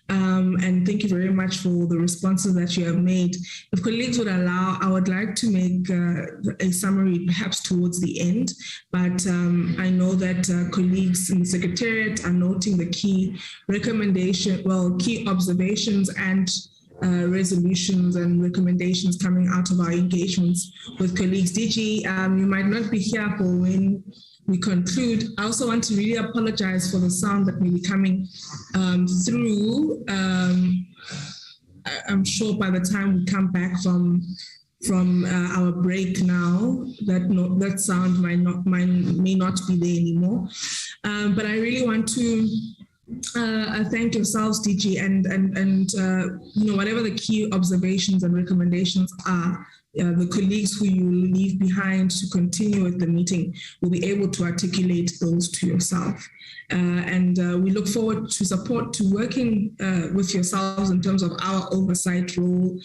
And thank you very much for the responses that you have made. If colleagues would allow, I would like to make a summary perhaps towards the end, but I know that colleagues in the Secretariat are noting the key key observations and resolutions and recommendations coming out of our engagements with colleagues. DG, you might not be here for when we conclude. I also want to really apologize for the sound that may be coming through. I'm sure by the time we come back from our break now, that sound may not be there anymore. But I really want to thank yourselves, DG, and you know, whatever the key observations and recommendations are, the colleagues who you leave behind to continue with the meeting will be able to articulate those to yourself. And we look forward to working with yourselves in terms of our oversight role,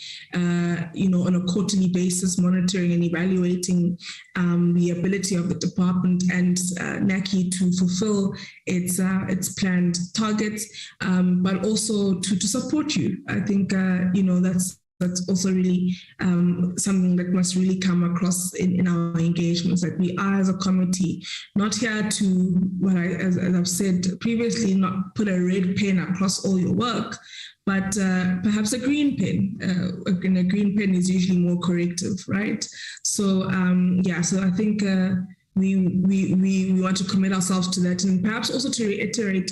you know, on a quarterly basis, monitoring and evaluating the ability of the department and NAKI to fulfill its planned targets, but also to support you. I think, you know, that's also really something that must really come across in our engagements, that we are as a committee not here to, as I've said previously, not put a red pen across all your work, but perhaps a green pen. And a green pen is usually more corrective, right? So yeah, so I think we want to commit ourselves to that, and perhaps also to reiterate,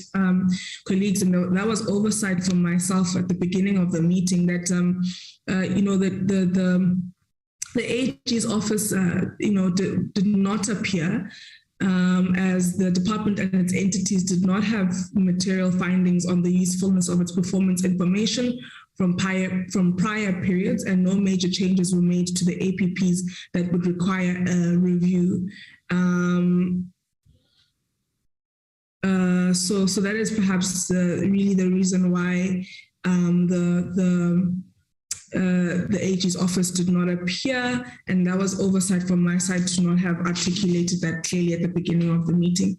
colleagues, and that was oversight from myself at the beginning of the meeting, that you know, that the AG's office you know, did not appear as the department and its entities did not have material findings on the usefulness of its performance information from prior periods, and no major changes were made to the APPs that would require a review. So that is perhaps really the reason why the AG's office did not appear, and that was oversight from my side to not have articulated that clearly at the beginning of the meeting.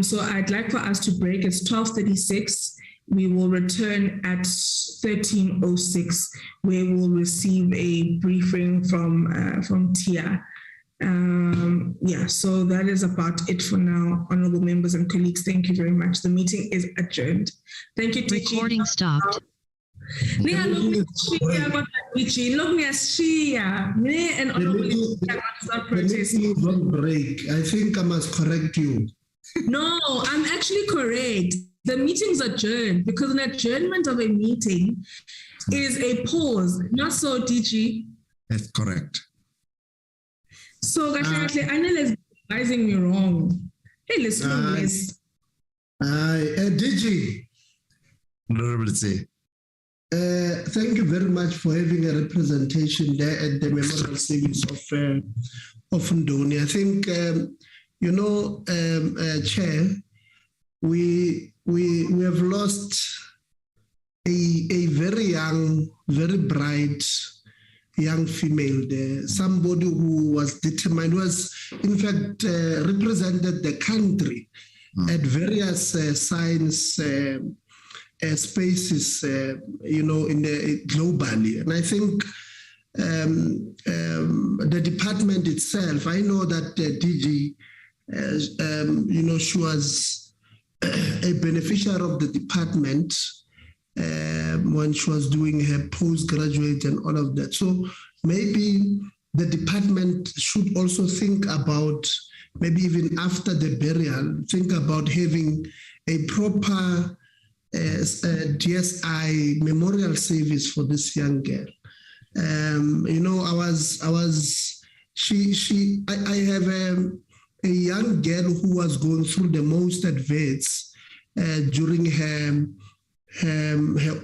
So I'd like for us to break. It's 12:36. We will return at 13:06, where we'll receive a briefing from TIA. So that is about it for now, honorable members and colleagues. Thank you very much. The meeting is adjourned. Thank you, TG. Recording stopped. And honorable break. I think I must correct you. No, I'm actually correct. The meeting's adjourned because an adjournment of a meeting is a pause. Not so, DG. That's correct. So, Anel is advising me wrong. Hey, listen, DG. Thank you very much for having a representation there at the Memorial Service of Ndoni. I think, Chair, we have lost a very young, very bright young female there, somebody who was determined, was in fact represented the country at various science spaces, globally. And I think the department itself, I know that DG, she was a beneficiary of the department when she was doing her postgraduate and all of that. So maybe the department should also think about, maybe even after the burial, think about having a proper DSI memorial service for this young girl. I have a young girl who was going through the most adverse during her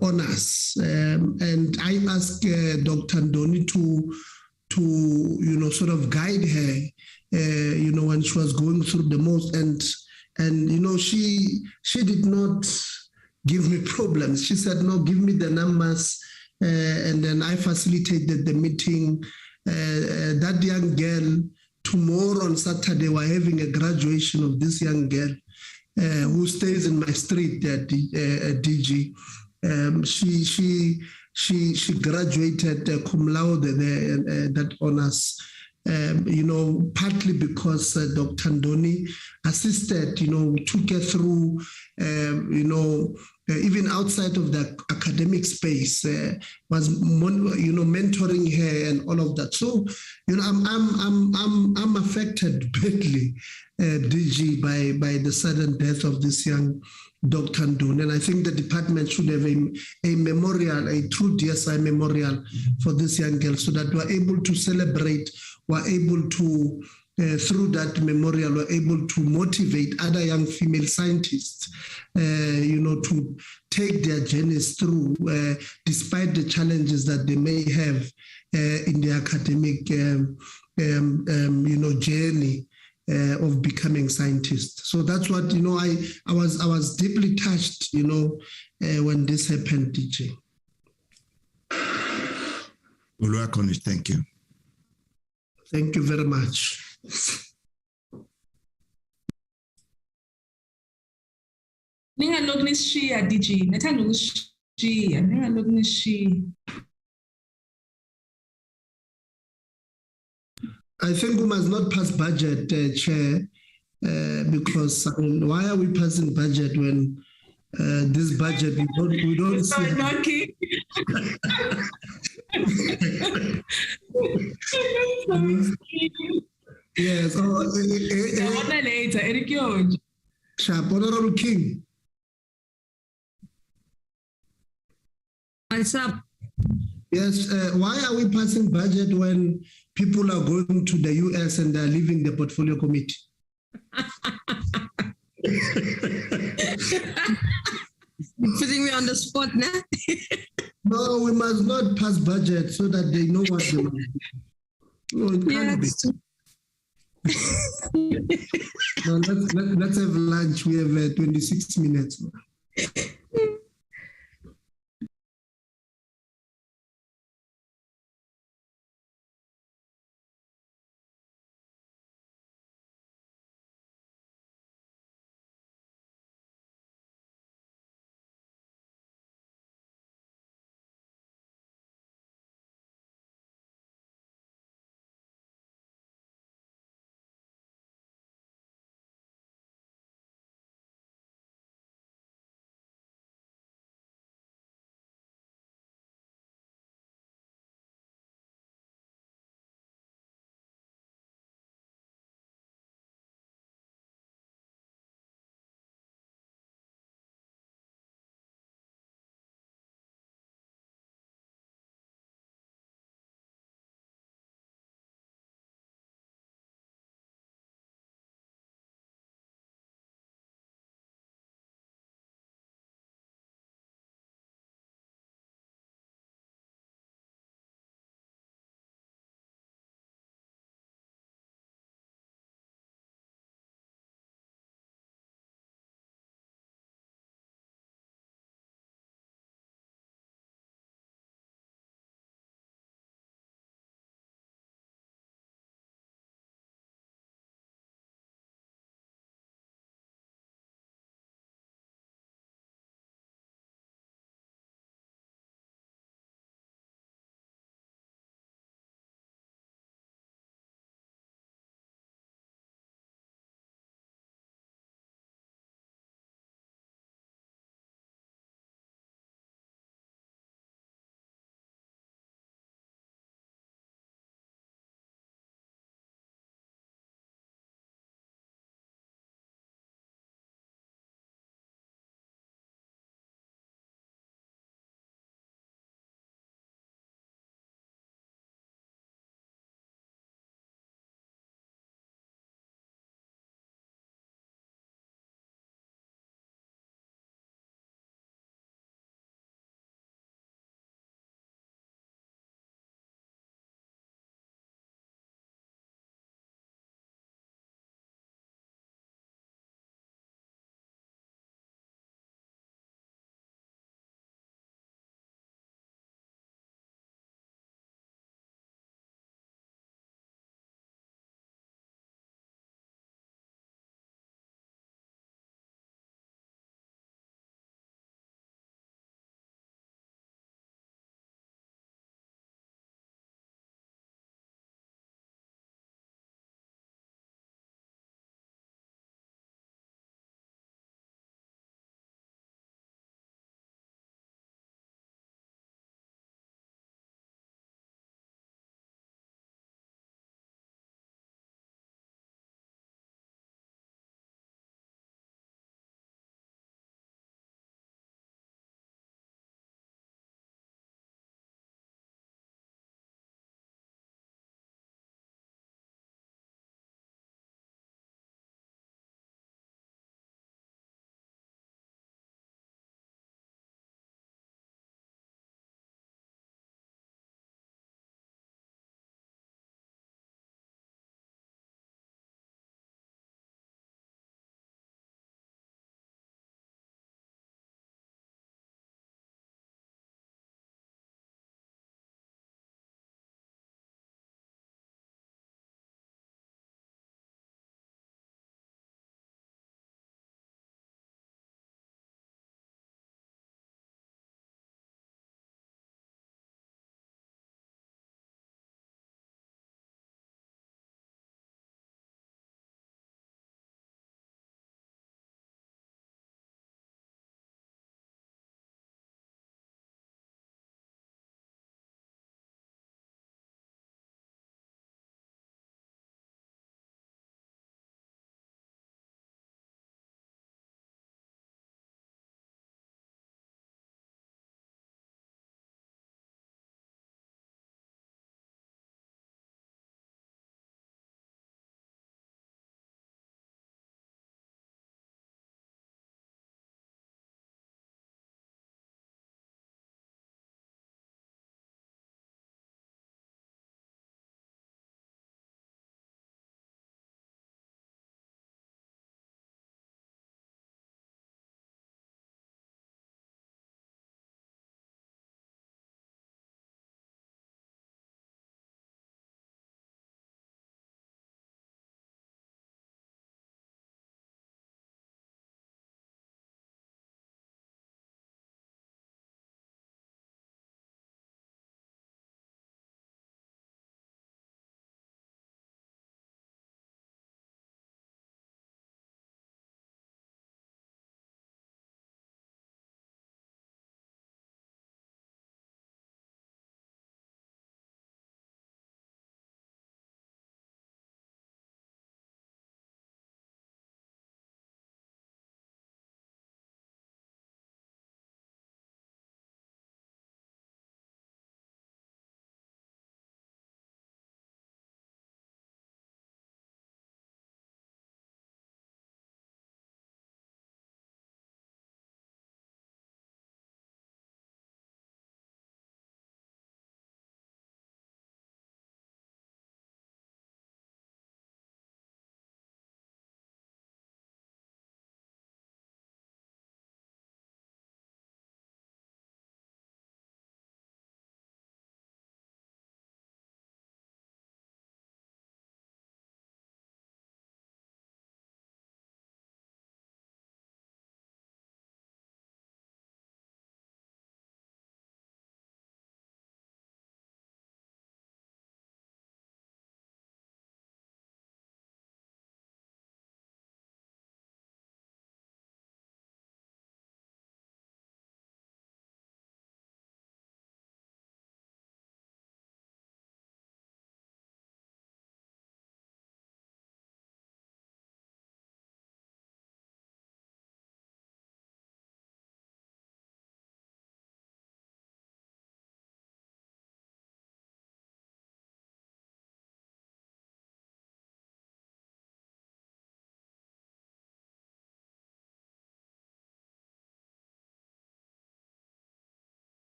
honors, and I asked Dr. Ndoni to sort of guide her, when she was going through the most, and she did not give me problems. She said, no, give me the numbers, and then I facilitated the meeting. That young girl, tomorrow on Saturday, we're having a graduation of this young girl who stays in my street at DG. She graduated cum laude there, that honors, partly because Dr. Ndoni assisted, took her through, even outside of the academic space, was mentoring her and all of that. So, I'm affected badly, DG, by the sudden death of this young Dr. Ndoni, and I think the department should have a memorial, a true DSI memorial for this young girl, so that we're able to celebrate, we're able to, through that memorial, we're able to motivate other young female scientists, to take their journeys through, despite the challenges that they may have in the academic, journey of becoming scientists. So that's what, I was deeply touched, when this happened, DJ. Thank you. Thank you very much. I think we must not pass budget, Chair, because why are we passing budget when this budget we don't see? Yes. Honorable King. What's up? Yes. Why are we passing budget when people are going to the US and they're leaving the portfolio committee? Putting me on the spot now. No, we must not pass budget so that they know what they want. No, it can't be. No, let's have lunch. We have 26 minutes.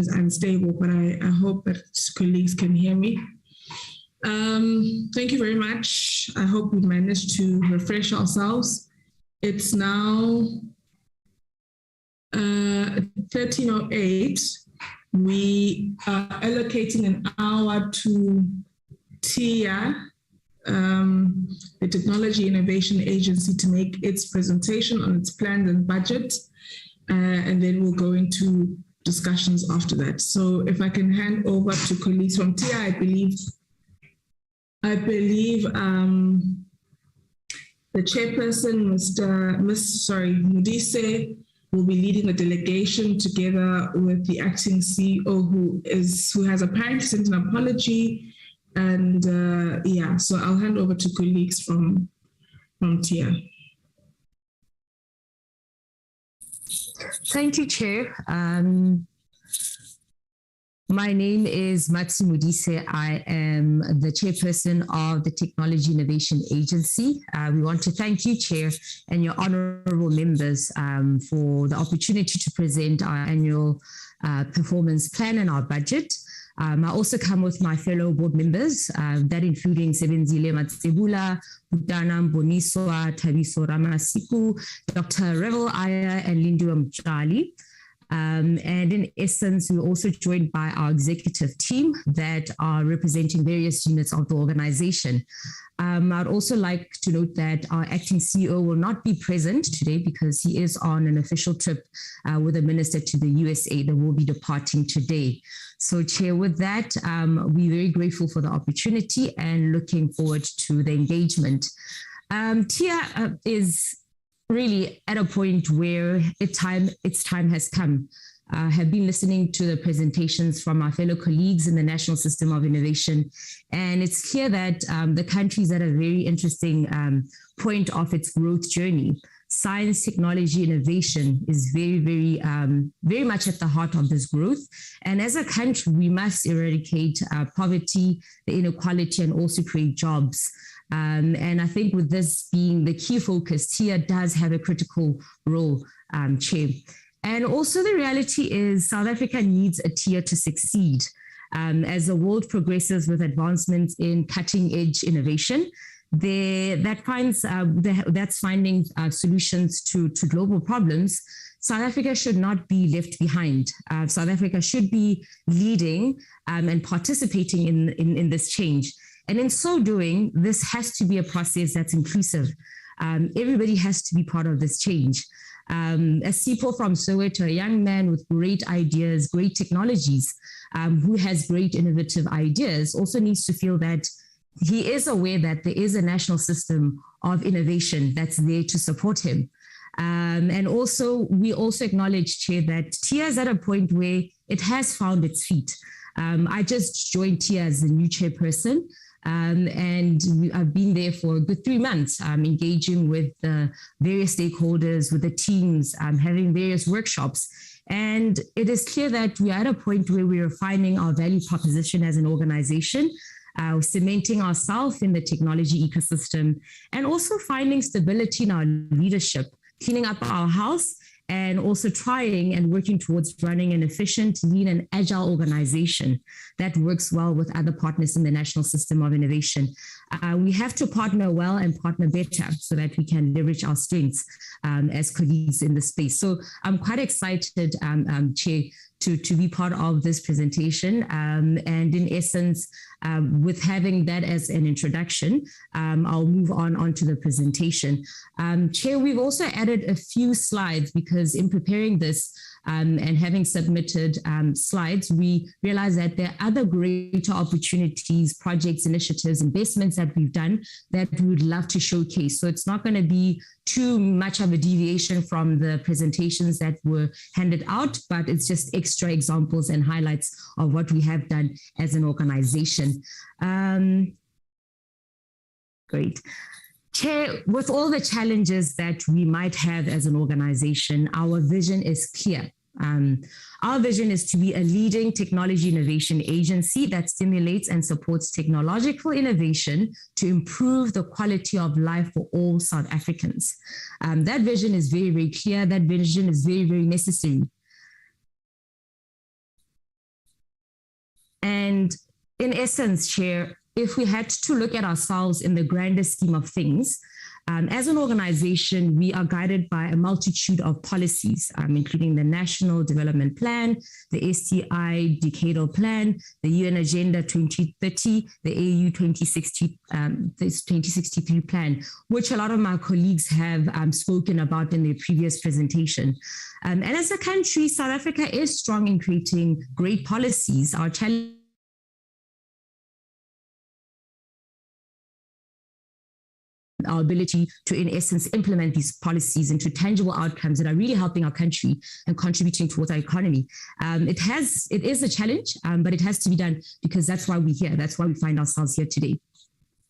unstable, but I hope that colleagues can hear me. Thank you very much. I hope we managed to refresh ourselves. It's now 13:08. We are allocating an hour to TIA, the Technology Innovation Agency, to make its presentation on its plans and budget, and then we'll go into discussions after that. So if I can hand over to colleagues from TIA, I believe the chairperson, Modise, will be leading the delegation together with the acting CEO, who has apparently sent an apology. And so I'll hand over to colleagues from TIA. Thank you, Chair. My name is Matsi Modise. I am the chairperson of the Technology Innovation Agency. We want to thank you, Chair, and your honorable members for the opportunity to present our annual performance plan and our budget. I also come with my fellow board members, that including Sebenzile Matsebula, Budana Mboniswa, Tabiso Ramasiku, Dr. Revel Aya, and Lindu Mjali. And in essence, we're also joined by our executive team that are representing various units of the organization. I'd also like to note that our acting CEO will not be present today because he is on an official trip with a minister to the USA that will be departing today. So, Chair, with that, we're very grateful for the opportunity and looking forward to the engagement. TIA is really at a point where its time has come. I have been listening to the presentations from our fellow colleagues in the National System of Innovation, and it's clear that the country is at a very interesting point of its growth journey. Science, technology, innovation is very much at the heart of this growth. And as a country, we must eradicate poverty, the inequality, and also create jobs. And I think with this being the key focus, TIA does have a critical role, Chair. And also the reality is South Africa needs a TIA to succeed. As the world progresses with advancements in cutting edge innovation, that's finding solutions to global problems. South Africa should not be left behind. South Africa should be leading and participating in this change. And in so doing, this has to be a process that's inclusive. Everybody has to be part of this change. A Sipho from Soweto, a young man with great ideas, great technologies, who has great innovative ideas, also needs to feel that he is aware that there is a national system of innovation that's there to support him. And also, we also acknowledge, Chair, that TIA is at a point where it has found its feet. I just joined TIA as the new chairperson. And I've been there for a good 3 months, engaging with the various stakeholders, with the teams, having various workshops. And it is clear that we are at a point where we are finding our value proposition as an organization, cementing ourselves in the technology ecosystem, and also finding stability in our leadership, cleaning up our house, and also trying and working towards running an efficient, lean, and agile organization that works well with other partners in the National System of Innovation. We have to partner well and partner better so that we can leverage our strengths as colleagues in the space. So I'm quite excited, Chair, to be part of this presentation. And in essence, with having that as an introduction, I'll move on to the presentation. Chair, we've also added a few slides because in preparing this and having submitted slides, we realized that there are other greater opportunities, projects, initiatives, investments that we've done that we would love to showcase. So it's not going to be too much of a deviation from the presentations that were handed out, but it's just extra examples and highlights of what we have done as an organization. Great. Chair, with all the challenges that we might have as an organization, our vision is clear. Our vision is to be a leading technology innovation agency that stimulates and supports technological innovation to improve the quality of life for all South Africans. That vision is very, very clear. That vision is very, very necessary. And in essence, Chair, if we had to look at ourselves in the grander scheme of things, as an organization, we are guided by a multitude of policies, including the National Development Plan, the STI Decadal Plan, the UN Agenda 2030, the AU 2063 Plan, which a lot of my colleagues have spoken about in their previous presentation. And as a country, South Africa is strong in creating great policies. Our challenge our ability to, in essence, implement these policies into tangible outcomes that are really helping our country and contributing towards our economy. It is a challenge, but it has to be done because that's why we're here. That's why we find ourselves here today.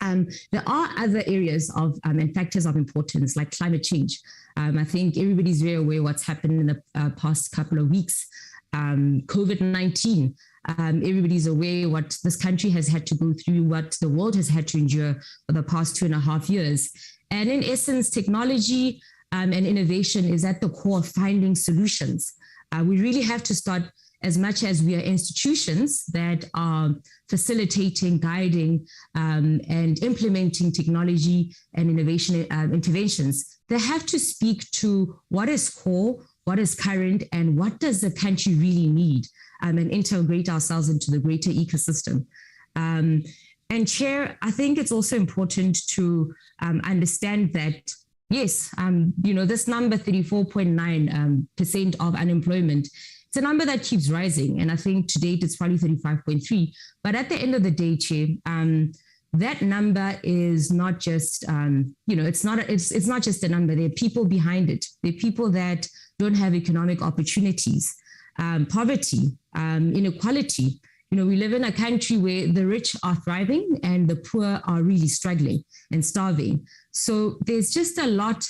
There are other areas of and factors of importance like climate change. I think everybody's very aware of what's happened in the past couple of weeks. COVID-19. Everybody's aware what this country has had to go through, what the world has had to endure for the past 2.5 years. And in essence, technology and innovation is at the core of finding solutions. We really have to start, as much as we are institutions that are facilitating, guiding, and implementing technology and innovation interventions, they have to speak to what is core, what is current, and what does the country really need, and integrate ourselves into the greater ecosystem. And Chair, I think it's also important to understand that, yes, this number 34.9% of unemployment, it's a number that keeps rising. And I think to date it's probably 35.3. But at the end of the day, Chair, that number is not just, it's not just a number. There are people behind it. There are people that don't have economic opportunities, poverty, inequality. We live in a country where the rich are thriving and the poor are really struggling and starving. So there's just a lot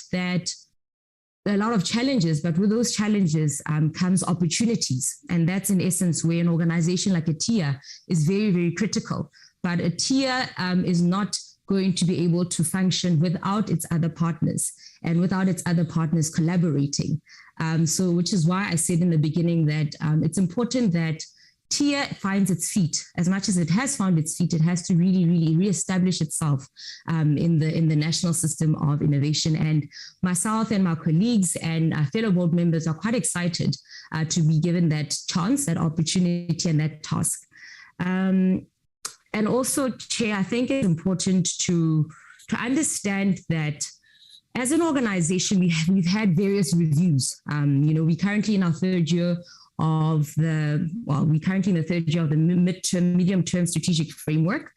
of challenges, but with those challenges comes opportunities. And that's in essence where an organization like a TIA is very, very critical. But a TIA is not going to be able to function without its other partners and without its other partners collaborating. Which is why I said in the beginning that it's important that TIA finds its feet. As much as it has found its feet, it has to really, really reestablish itself in the national system of innovation. And myself and my colleagues and fellow board members are quite excited to be given that chance, that opportunity, and that task. And also, Chair, I think it's important to understand that as an organization, we've had various reviews. We're currently in our third year of the medium-term strategic framework,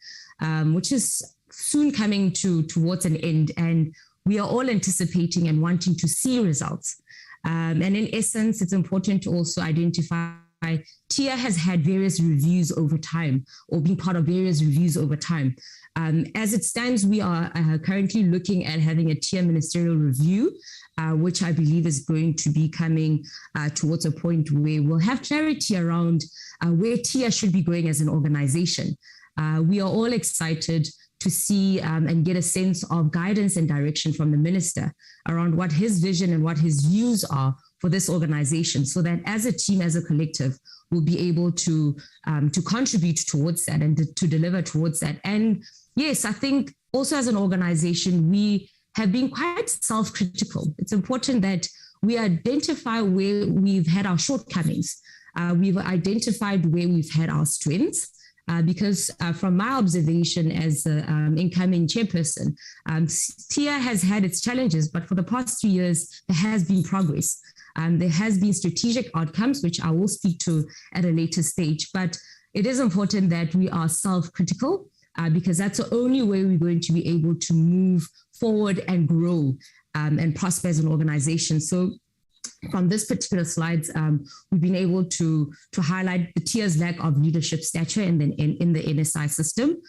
which is soon coming towards an end. And we are all anticipating and wanting to see results. And in essence, it's important to also identify TIA has had various reviews over time, or been part of various reviews over time. As it stands, we are currently looking at having a TIA ministerial review, which I believe is going to be coming towards a point where we'll have clarity around where TIA should be going as an organization. We are all excited to see and get a sense of guidance and direction from the minister around what his vision and what his views are for this organization, so that as a team, as a collective, we'll be able to contribute towards that and to deliver towards that. And yes, I think also as an organization, we have been quite self-critical. It's important that we identify where we've had our shortcomings. We've identified where we've had our strengths. Because from my observation as an incoming chairperson, TIA has had its challenges, but for the past 3 years, there has been progress. There has been strategic outcomes, which I will speak to at a later stage. But it is important that we are self-critical because that's the only way we're going to be able to move forward and grow and prosper as an organization. So from this particular slides, we've been able to highlight the TIA's lack of leadership stature in the NSI system,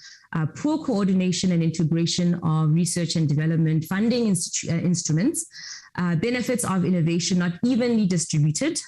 poor coordination and integration of research and development funding instruments, benefits of innovation not evenly distributed,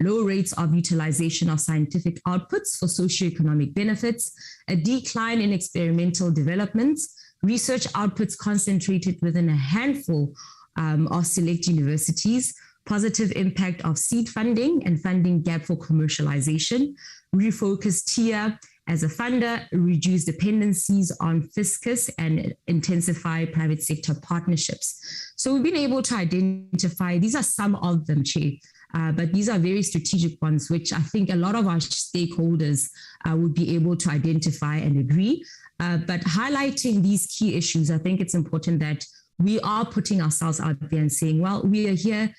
low rates of utilization of scientific outputs for socioeconomic benefits, a decline in experimental developments, research outputs concentrated within a handful of select universities, positive impact of seed funding and funding gap for commercialization, refocused TIA as a funder, reduce dependencies on fiscus, and intensify private sector partnerships. So we've been able to identify, these are some of them, Chair, but these are very strategic ones, which I think a lot of our stakeholders would be able to identify and agree. But highlighting these key issues, I think it's important that we are putting ourselves out there and saying, well, we are here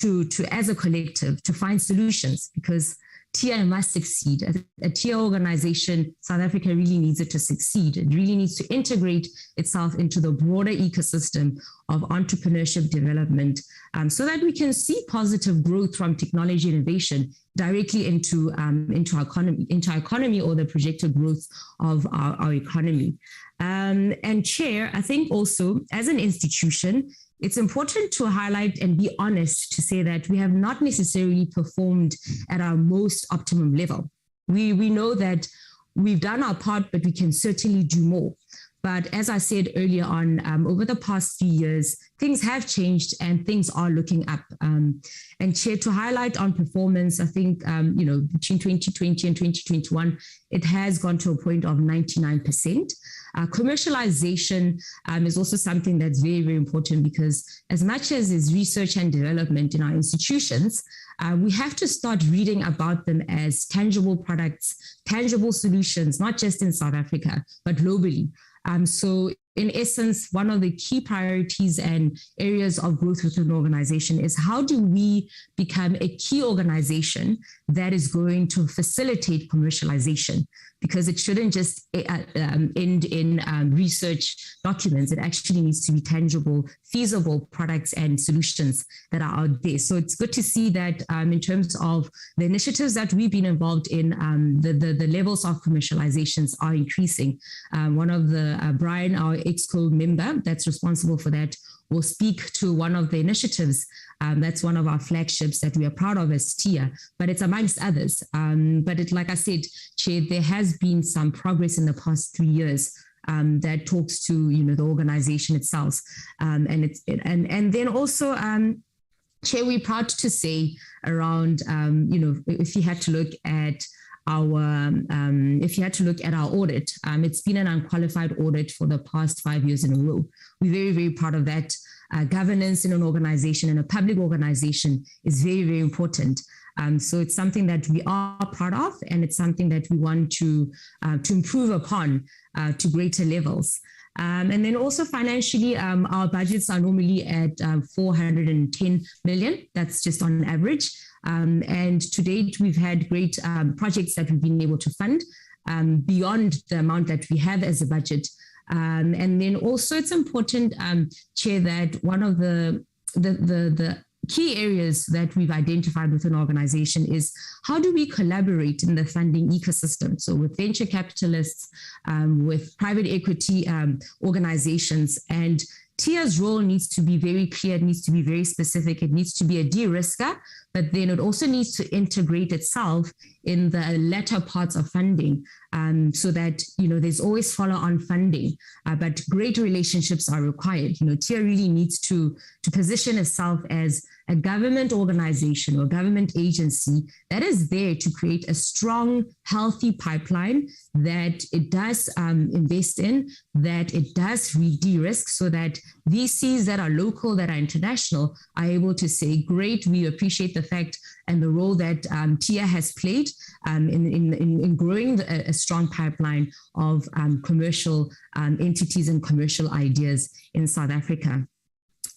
to as a collective, to find solutions, because TIA must succeed. A TIA organization, South Africa really needs it to succeed. It really needs to integrate itself into the broader ecosystem of entrepreneurship development, so that we can see positive growth from technology innovation directly into our economy, or the projected growth of our economy. And Chair, I think also as an institution, it's important to highlight and be honest to say that we have not necessarily performed at our most optimum level. We know that we've done our part, but we can certainly do more. But as I said earlier on, over the past few years, things have changed and things are looking up. And Chair, to highlight on performance, I think, between 2020 and 2021, it has gone to a point of 99%. Commercialization is also something that's very, very important, because as much as is research and development in our institutions, we have to start reading about them as tangible products, tangible solutions, not just in South Africa, but globally. So in essence, one of the key priorities and areas of growth within an organization is how do we become a key organization that is going to facilitate commercialization? Because it shouldn't just end in research documents. It actually needs to be tangible, feasible products and solutions that are out there. So it's good to see that in terms of the initiatives that we've been involved in, the levels of commercializations are increasing. One of the, Brian, our EXCO member that's responsible for that, will speak to one of the initiatives. That's one of our flagships that we are proud of as TIA, but it's amongst others. But like I said, Chair, there has been some progress in the past 3 years that talks to the organization itself, and then also, Chair, we're proud to say around if you had to look at our audit, it's been an unqualified audit for the past 5 years in a row. We're very, very proud of that. Governance in an organization, in a public organization, is very, very important. So it's something that we are proud of, and it's something that we want to improve upon to greater levels. And then also financially, our budgets are normally at 410 million. That's just on average. And to date, we've had great projects that we've been able to fund beyond the amount that we have as a budget. And then also it's important, Chair, that one of the key areas that we've identified with an organization is how do we collaborate in the funding ecosystem? So with venture capitalists, with private equity organizations, and TIA's role needs to be very clear, it needs to be very specific, it needs to be a de-risker, but then it also needs to integrate itself in the latter parts of funding, so that there's always follow-on funding, but great relationships are required. TIA really needs to position itself as a government organization or government agency that is there to create a strong, healthy pipeline that it does invest in, that it does de-risk, so that VCs that are local, that are international, are able to say, great, we appreciate the fact and the role that TIA has played in growing a strong pipeline of commercial entities and commercial ideas in South Africa.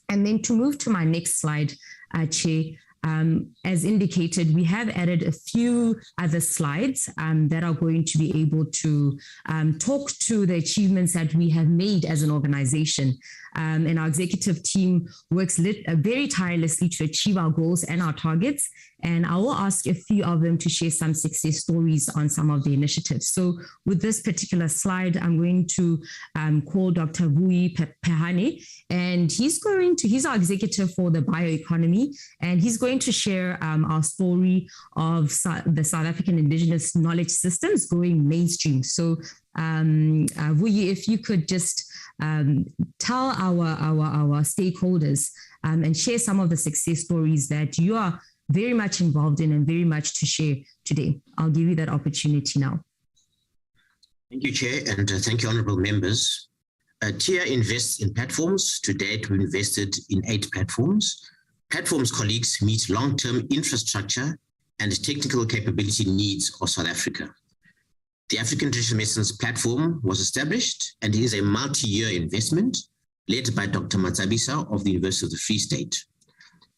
And then to move to my next slide, Chair, as indicated, we have added a few other slides that are going to be able to talk to the achievements that we have made as an organization. And our executive team works very tirelessly to achieve our goals and our targets. And I will ask a few of them to share some success stories on some of the initiatives. So with this particular slide, I'm going to call Dr. Vui Pehane, and he's our executive for the Bioeconomy, and he's going to share our story of the South African Indigenous knowledge systems going mainstream. So Vui, if you could just tell our stakeholders and share some of the success stories that you are very much involved in and very much to share today. I'll give you that opportunity now. Thank you, Chair, and thank you, honourable members. TIA invests in platforms. To date, we invested in 8 platforms. Platforms colleagues meet long-term infrastructure and technical capability needs of South Africa. The African Traditional Medicines platform was established and is a multi-year investment led by Dr. Matsabisa of the University of the Free State.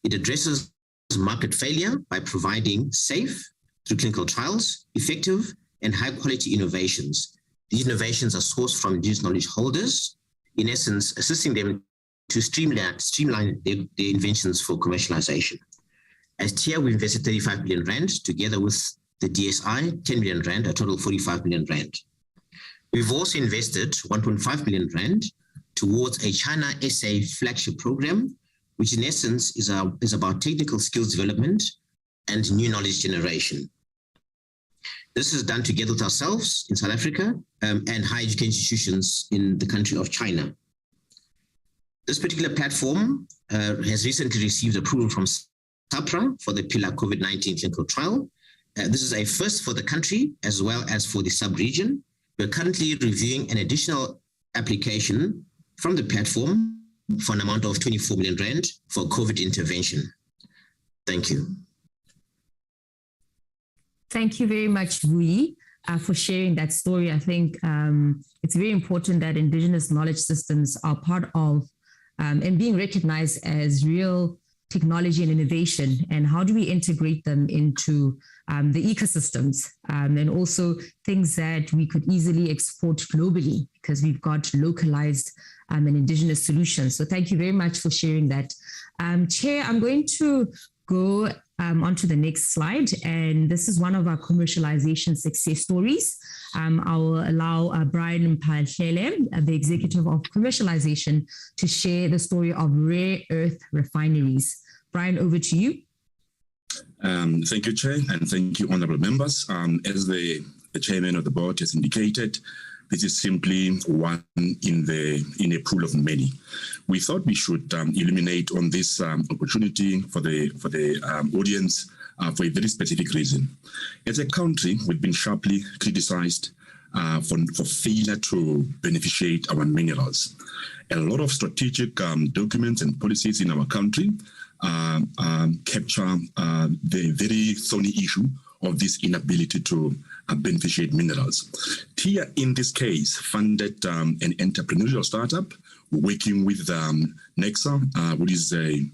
It addresses market failure by providing safe, through clinical trials, effective and high-quality innovations. These innovations are sourced from indigenous knowledge holders, in essence, assisting them to streamline their inventions for commercialization. As TIA, we invested 35 billion rand together with the DSI, 10 million rand, a total of 45 million rand. We've also invested 1.5 billion rand towards a China SA flagship program, which in essence is about technical skills development and new knowledge generation. This is done together with ourselves in South Africa and higher education institutions in the country of China. This particular platform has recently received approval from SAPRA for the PILA COVID-19 clinical trial. This is a first for the country as well as for the sub-region. We're currently reviewing an additional application from the platform for an amount of 24 million rand for COVID intervention. Thank you. Thank you very much, Vui, for sharing that story. I think it's very important that Indigenous knowledge systems are part of and being recognized as real technology and innovation, and how do we integrate them into the ecosystems, and also things that we could easily export globally because we've got localized and Indigenous solutions. So thank you very much for sharing that. Chair, I'm going to go onto the next slide, and this is one of our commercialization success stories. I will allow Brian Mphahlele, the Executive of Commercialization, to share the story of rare earth refineries. Brian, over to you. Thank you, Chair, and thank you, honourable members. As the Chairman of the Board has indicated, this is simply one in a pool of many. We thought we should illuminate on this opportunity for the audience for a very specific reason. As a country, we've been sharply criticized for failure to beneficiate our minerals. A lot of strategic documents and policies in our country capture the very thorny issue of this inability to beneficiate minerals. TIA, in this case, funded an entrepreneurial startup working with NACI, which is a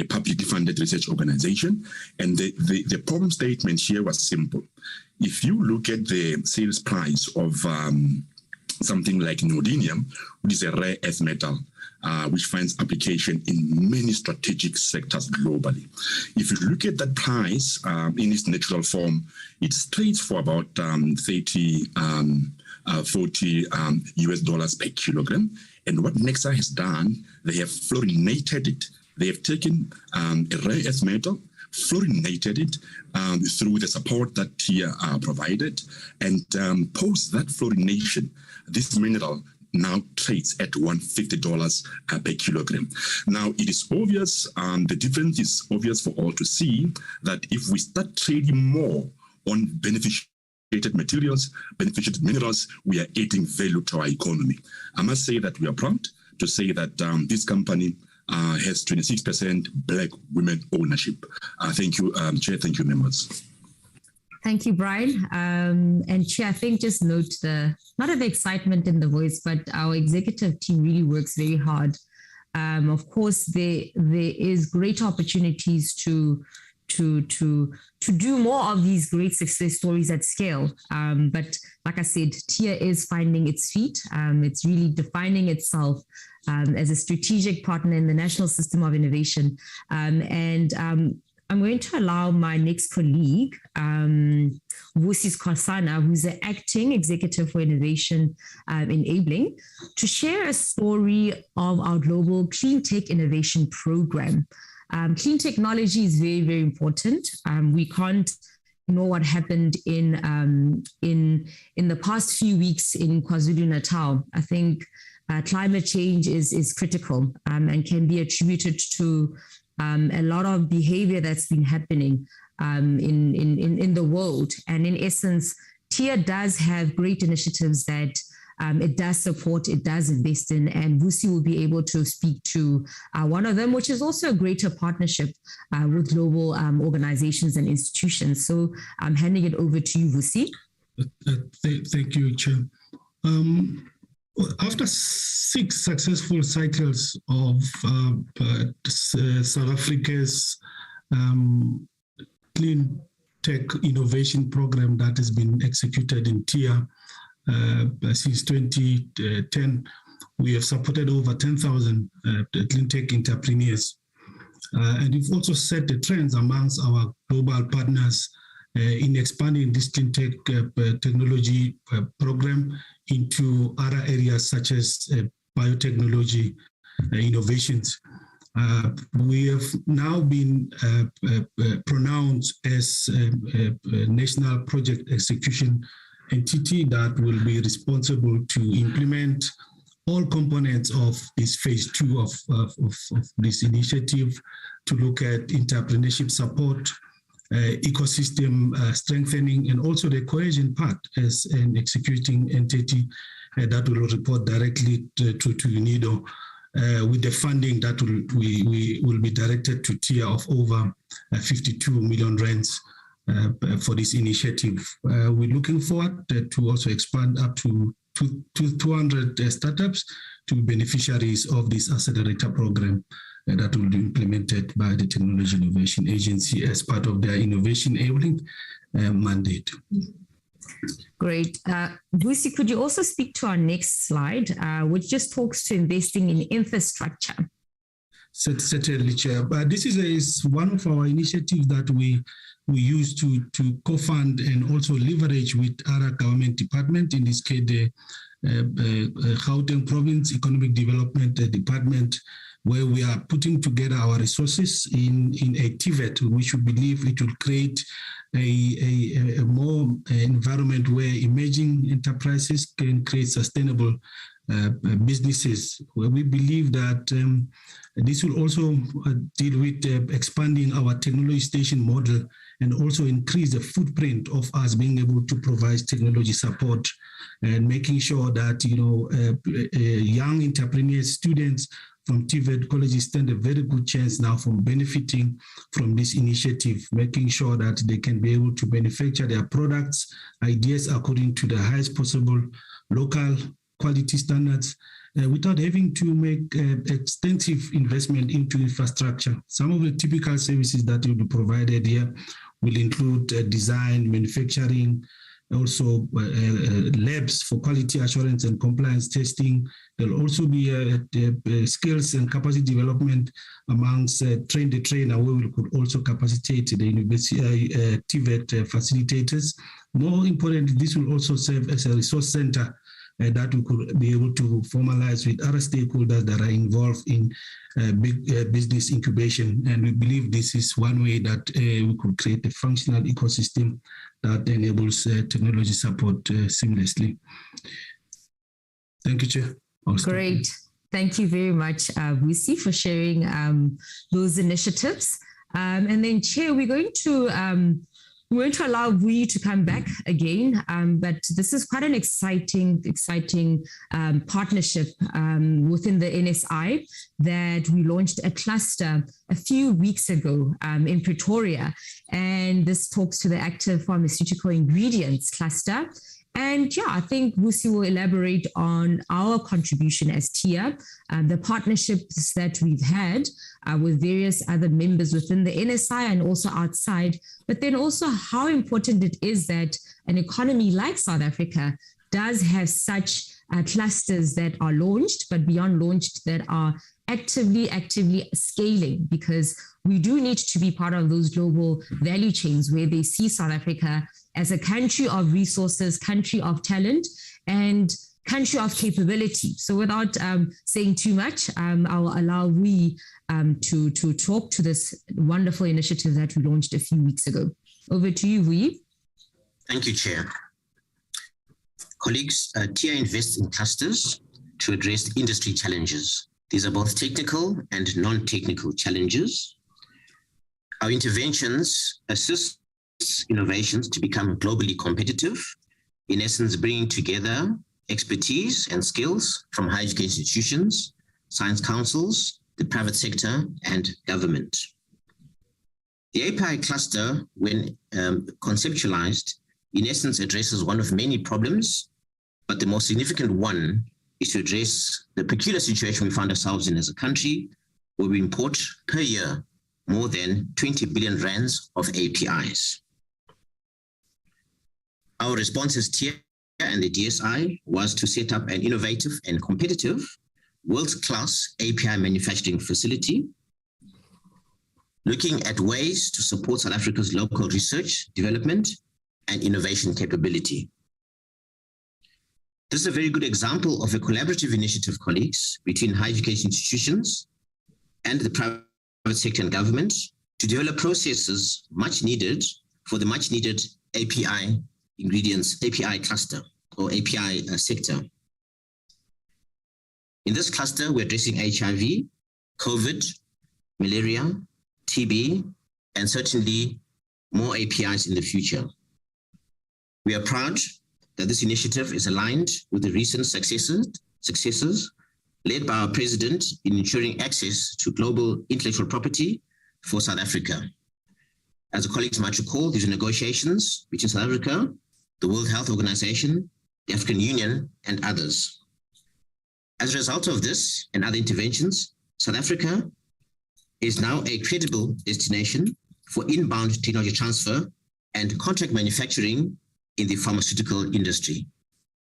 publicly funded research organization. And the problem statement here was simple. If you look at the sales price of something like neodymium, which is a rare earth metal, which finds application in many strategic sectors globally. If you look at that price in its natural form, it trades for about 40 US dollars per kilogram. And what NACI has done, they have fluorinated it. They have taken a rare earth metal, fluorinated it through the support that TIA provided, and post that fluorination, this mineral now trades at $150 per kilogram. Now, it is obvious, the difference is obvious for all to see, that if we start trading more on beneficiated materials, beneficiated minerals, we are adding value to our economy. I must say that we are proud to say that this company has 26% Black women ownership. Thank you, Chair. Thank you, members. Thank you, Brian. And Chair, I think just note not of the excitement in the voice, but our executive team really works very hard. Of course, there is great opportunities to do more of these great success stories at scale. But like I said, TIA is finding its feet. It's really defining itself as a strategic partner in the national system of innovation. I'm going to allow my next colleague, Vusi Skosana, who's the Acting Executive for Innovation Enabling, to share a story of our global clean tech innovation program. Clean technology is very, very important. We can't know what happened in the past few weeks in KwaZulu-Natal. I think climate change is critical and can be attributed to a lot of behavior that's been happening in the world. And in essence, TIA does have great initiatives that it does support, it does invest in, and Vusi will be able to speak to one of them, which is also a greater partnership with global organizations and institutions. So I'm handing it over to you, Vusi. Thank you, Chair. After 6 successful cycles of South Africa's clean tech innovation program that has been executed in TIA since 2010, we have supported over 10,000 clean tech entrepreneurs. And we've also set the trends amongst our global partners in expanding this clean tech technology program into other areas such as biotechnology innovations. We have now been pronounced as a national project execution entity that will be responsible to implement all components of this phase 2 of this initiative, to look at entrepreneurship support, ecosystem strengthening, and also the cohesion part as an executing entity that will report directly to UNIDO with the funding that will be directed to TIA of over 52 million rands for this initiative. We're looking forward to also expand up to 200 startups to be beneficiaries of this accelerator program that will be implemented by the Technology Innovation Agency as part of their innovation enabling mandate. Great. Vusi, could you also speak to our next slide, which just talks to investing in infrastructure? Certainly, Chair. But this is one of our initiatives that we use to co-fund and also leverage with other government departments, in this case, the Gauteng Province Economic Development Department, where we are putting together our resources in a TVET, which we believe it will create a more environment where emerging enterprises can create sustainable businesses, where we believe that this will also deal with expanding our technology station model and also increase the footprint of us being able to provide technology support and making sure that young entrepreneurs, students from TVET colleges stand a very good chance now from benefiting from this initiative, making sure that they can be able to manufacture their products, ideas according to the highest possible local quality standards without having to make extensive investment into infrastructure. Some of the typical services that will be provided here will include design, manufacturing, also labs for quality assurance and compliance testing. There'll also be skills and capacity development amongst train the trainer, where we could also capacitate the university TVET facilitators. More importantly, this will also serve as a resource center that we could be able to formalize with other stakeholders that are involved in big business incubation. And we believe this is one way that we could create a functional ecosystem that enables technology support seamlessly. Thank you, Chair. Great. Thank you very much, Vusi, for sharing those initiatives. And then, Chair, we're going to allow Vuyi to come back again, but this is quite an exciting partnership within the NSI that we launched a cluster a few weeks ago in Pretoria. And this talks to the active pharmaceutical ingredients cluster. And yeah, I think Vusi will elaborate on our contribution as TIA, the partnerships that we've had with various other members within the NSI and also outside, but then also how important it is that an economy like South Africa does have such clusters that are launched, but beyond launched, that are actively scaling, because we do need to be part of those global value chains where they see South Africa as a country of resources, country of talent, and country of capability. So without saying too much, I'll allow Vuyi to talk to this wonderful initiative that we launched a few weeks ago. Over to you, Vuyi. Thank you, Chair. Colleagues, TIA invests in clusters to address industry challenges. These are both technical and non-technical challenges. Our interventions assist innovations to become globally competitive in essence, bringing together expertise and skills from higher education institutions, science councils, the private sector, and government. The API cluster, when conceptualized, in essence addresses one of many problems, but the most significant one is to address the peculiar situation we find ourselves in as a country, where we import per year more than 20 billion rands of APIs. Our response as TIA and the DSI was to set up an innovative and competitive world-class API manufacturing facility, looking at ways to support South Africa's local research, development, and innovation capability. This is a very good example of a collaborative initiative, colleagues, between higher education institutions and the private sector and government to develop processes much needed for the much needed API ingredients, API cluster or API sector. In this cluster, we're addressing HIV, COVID, malaria, TB, and certainly more APIs in the future. We are proud that this initiative is aligned with the recent successes led by our president in ensuring access to global intellectual property for South Africa. As the colleagues might recall, these are negotiations between South Africa, the World Health Organization, the African Union, and others. As a result of this and other interventions, South Africa is now a credible destination for inbound technology transfer and contract manufacturing in the pharmaceutical industry.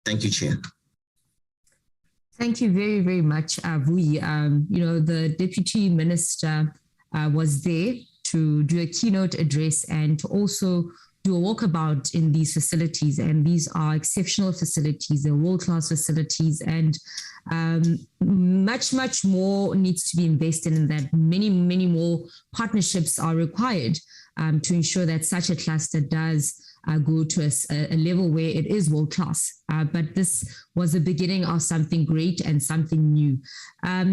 Thank you, Chair. Thank you very, very much, Vui. The Deputy Minister was there to do a keynote address and to also do a walkabout in these facilities. And these are exceptional facilities, they're world-class facilities, and much, much more needs to be invested in that. Many, many more partnerships are required to ensure that such a cluster does go to a level where it is world-class. But this was the beginning of something great and something new.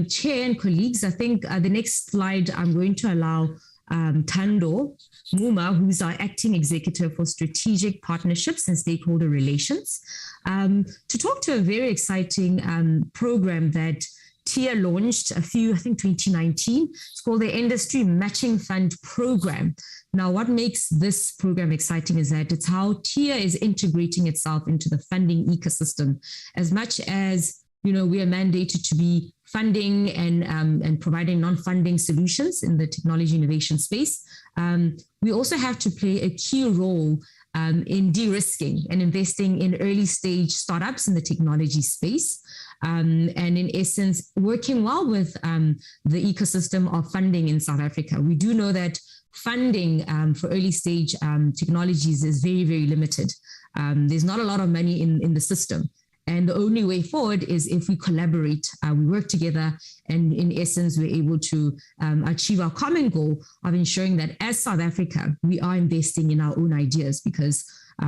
Chair and colleagues, I think the next slide I'm going to allow Thando Muma, who's our acting executive for strategic partnerships and stakeholder relations, to talk to a very exciting program that TIA launched I think 2019. It's called the Industry Matching Fund Program. Now, what makes this program exciting is that it's how TIA is integrating itself into the funding ecosystem. As much as, we are mandated to be funding and providing non-funding solutions in the technology innovation space, we also have to play a key role in de-risking and investing in early stage startups in the technology space. And in essence, working well with the ecosystem of funding in South Africa. We do know that funding for early stage technologies is very, very limited. There's not a lot of money in the system. And the only way forward is if we collaborate, we work together, and in essence, we're able to achieve our common goal of ensuring that as South Africa, we are investing in our own ideas, because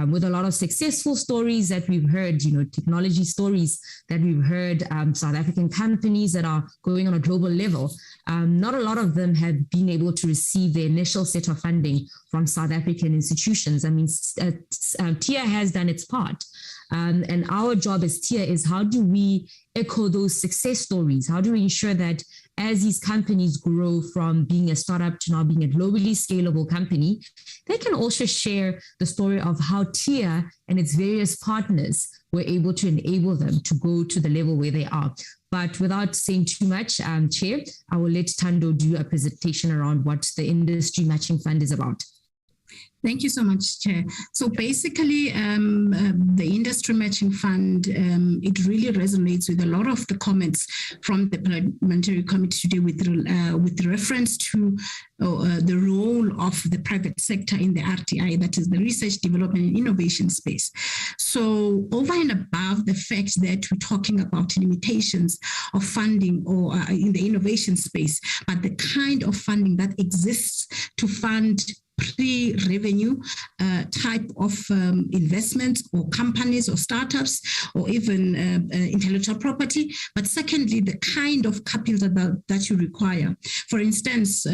with a lot of successful stories that we've heard, technology stories that we've heard, South African companies that are going on a global level, not a lot of them have been able to receive the initial set of funding from South African institutions. I mean, TIA has done its part. And our job as TIA is, how do we echo those success stories? How do we ensure that as these companies grow from being a startup to now being a globally scalable company, they can also share the story of how TIA and its various partners were able to enable them to go to the level where they are. But without saying too much, Chair, I will let Thando do a presentation around what the Industry Matching Fund is about. Thank you so much, Chair. So basically, the Industry Matching Fund, it really resonates with a lot of the comments from the Parliamentary Committee today with reference to the role of the private sector in the RTI, that is the research, development, and innovation space. So over and above the fact that we're talking about limitations of funding or in the innovation space, but the kind of funding that exists to fund pre-revenue type of investments or companies or startups or even intellectual property. But secondly, the kind of capital that you require. For instance,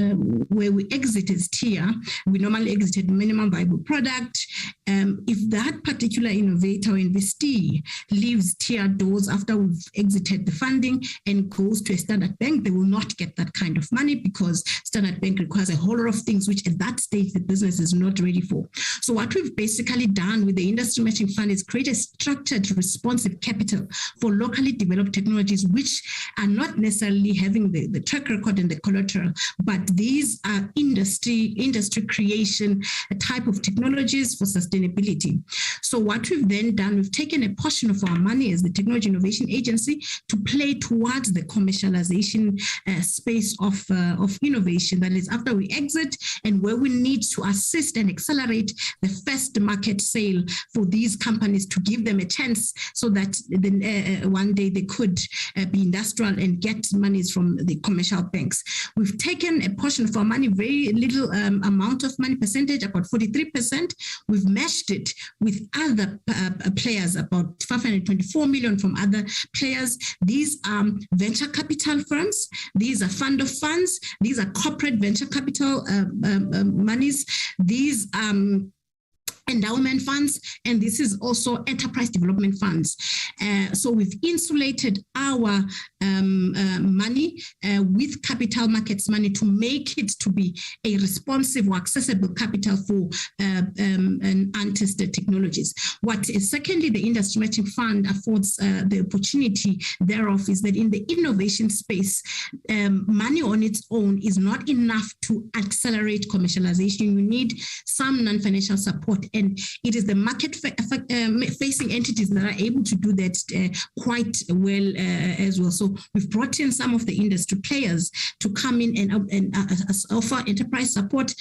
where we exited TIA, we normally exited minimum viable product. If that particular innovator or investee leaves TIA doors after we've exited the funding and goes to a Standard Bank, they will not get that kind of money because Standard Bank requires a whole lot of things which at that stage the business is not ready for. So what we've basically done with the industry matching fund is create a structured responsive capital for locally developed technologies which are not necessarily having the track record and the collateral, but these are industry creation type of technologies for sustainability. So what we've then done, we've taken a portion of our money as the Technology Innovation Agency to play towards the commercialization space of innovation. That is after we exit and where we need to assist and accelerate the first market sale for these companies to give them a chance so that then one day they could be industrial and get monies from the commercial banks. We've taken a portion of our money, very little amount of money, percentage, about 43%. We've matched it with other players, about 524 million from other players. These are venture capital firms. These are fund of funds. These are corporate venture capital monies. These endowment funds, and this is also enterprise development funds. So we've insulated our money with capital markets money to make it to be a responsive or accessible capital for untested technologies. What is secondly, the industry matching fund affords the opportunity thereof is that in the innovation space, money on its own is not enough to accelerate commercialization. You need some non-financial support, and it is the market-facing entities that are able to do that quite well as well. So we've brought in some of the industry players to come in and offer enterprise support,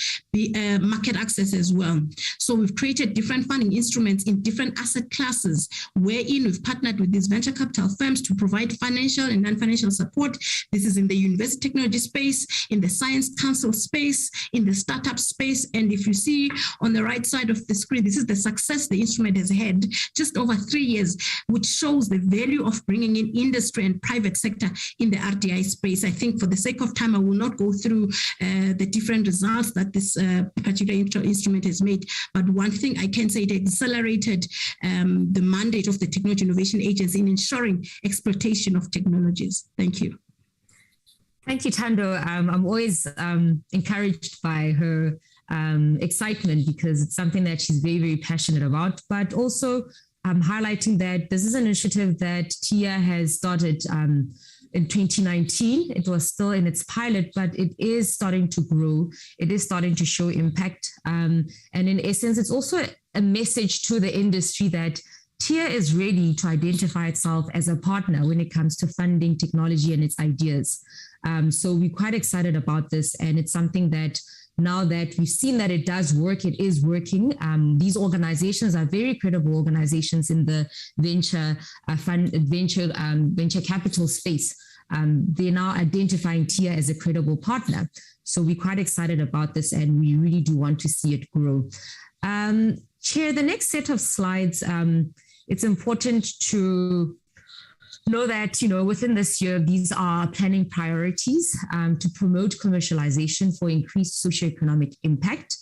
market access as well. So we've created different funding instruments in different asset classes, wherein we've partnered with these venture capital firms to provide financial and non-financial support. This is in the university technology space, in the science council space, in the startup space. And if you see on the right side of the screen, this is the success the instrument has had just over 3 years, which shows the value of bringing in industry and private sector in the RDI space. I think for the sake of time, I will not go through the different results that this particular instrument has made. But one thing I can say, it accelerated the mandate of the Technology Innovation Agency in ensuring exploitation of technologies. Thank you. Thank you, Thando. I'm always encouraged by her excitement because it's something that she's very, very passionate about, but also highlighting that this is an initiative that TIA has started in 2019. It was still in its pilot, but it is starting to grow. It is starting to show impact. And in essence, it's also a message to the industry that TIA is ready to identify itself as a partner when it comes to funding technology and its ideas. So we're quite excited about this, and it's something that now that we've seen that it does work, it is working. These organizations are very credible organizations in the venture capital space. They're now identifying TIA as a credible partner. So we're quite excited about this, and we really do want to see it grow. Chair, the next set of slides, it's important to know that, within this year, these are planning priorities to promote commercialization for increased socioeconomic impact,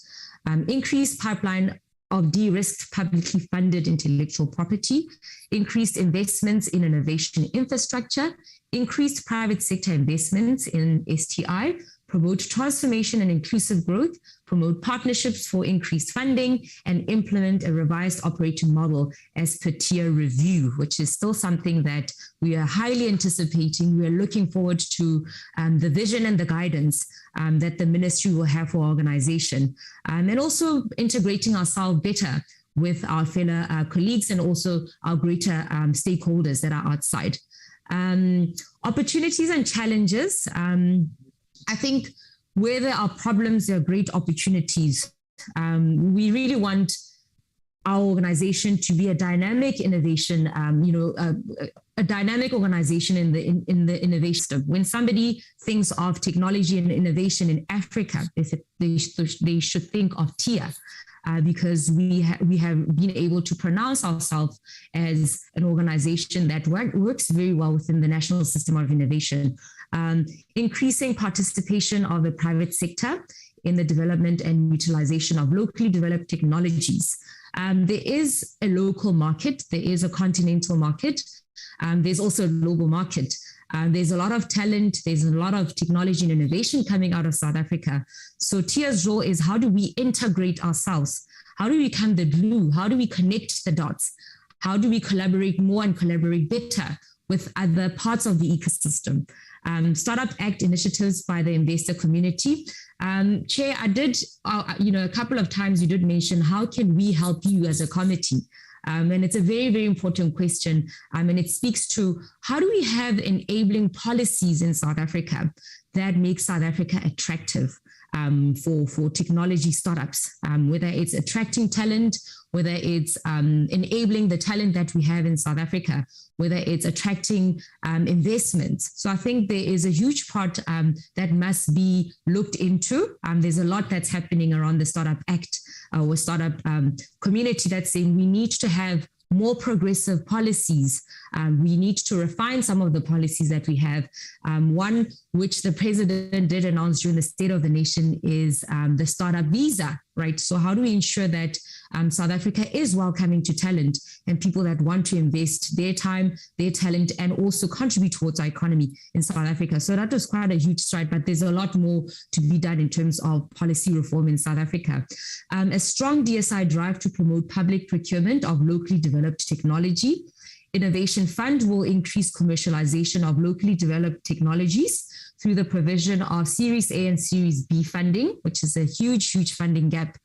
increased pipeline of de-risked publicly funded intellectual property, increased investments in innovation infrastructure, increased private sector investments in STI, promote transformation and inclusive growth, promote partnerships for increased funding, and implement a revised operating model as per TIA review, which is still something that we are highly anticipating. We are looking forward to the vision and the guidance that the ministry will have for our organization, and also integrating ourselves better with our fellow colleagues and also our greater stakeholders that are outside. Opportunities and challenges. I think where there are problems, there are great opportunities. We really want our organization to be a dynamic innovation, a dynamic organization in the innovation system. When somebody thinks of technology and innovation in Africa, they should think of TIA. Because we have been able to pronounce ourselves as an organization that works very well within the national system of innovation. Increasing participation of the private sector in the development and utilization of locally developed technologies. There is a local market, there is a continental market, there's also a global market. There's a lot of talent, there's a lot of technology and innovation coming out of South Africa. So TIA's role is, how do we integrate ourselves? How do we become the glue? How do we connect the dots? How do we collaborate more and collaborate better with other parts of the ecosystem? Startup Act initiatives by the investor community. Chair, I did, a couple of times you did mention, how can we help you as a committee? And it's a very, very important question. And it speaks to, how do we have enabling policies in South Africa that make South Africa attractive for technology startups, whether it's attracting talent, whether it's enabling the talent that we have in South Africa, whether it's attracting investments. So I think there is a huge part that must be looked into. There's a lot that's happening around the Startup Act or startup community that's saying we need to have more progressive policies. We need to refine some of the policies that we have. One which the president did announce during the State of the Nation is the startup visa, right? So how do we ensure that South Africa is welcoming to talent and people that want to invest their time, their talent, and also contribute towards our economy in South Africa? So that was quite a huge stride, but there's a lot more to be done in terms of policy reform in South Africa. A strong DSI drive to promote public procurement of locally developed technology. Innovation Fund will increase commercialization of locally developed technologies through the provision of Series A and Series B funding, which is a huge, huge funding gap,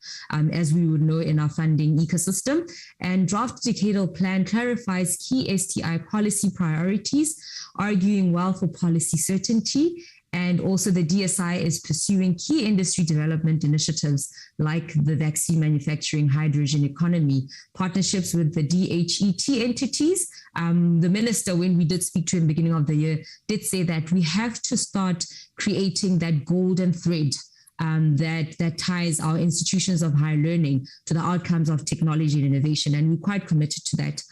as we would know in our funding ecosystem. And draft decadal plan clarifies key STI policy priorities, arguing well for policy certainty. And also the DSI is pursuing key industry development initiatives like the vaccine manufacturing hydrogen economy, partnerships with the DHET entities. The minister, when we did speak to him at the beginning of the year, did say that we have to start creating that golden thread that ties our institutions of higher learning to the outcomes of technology and innovation. And we're quite committed to that.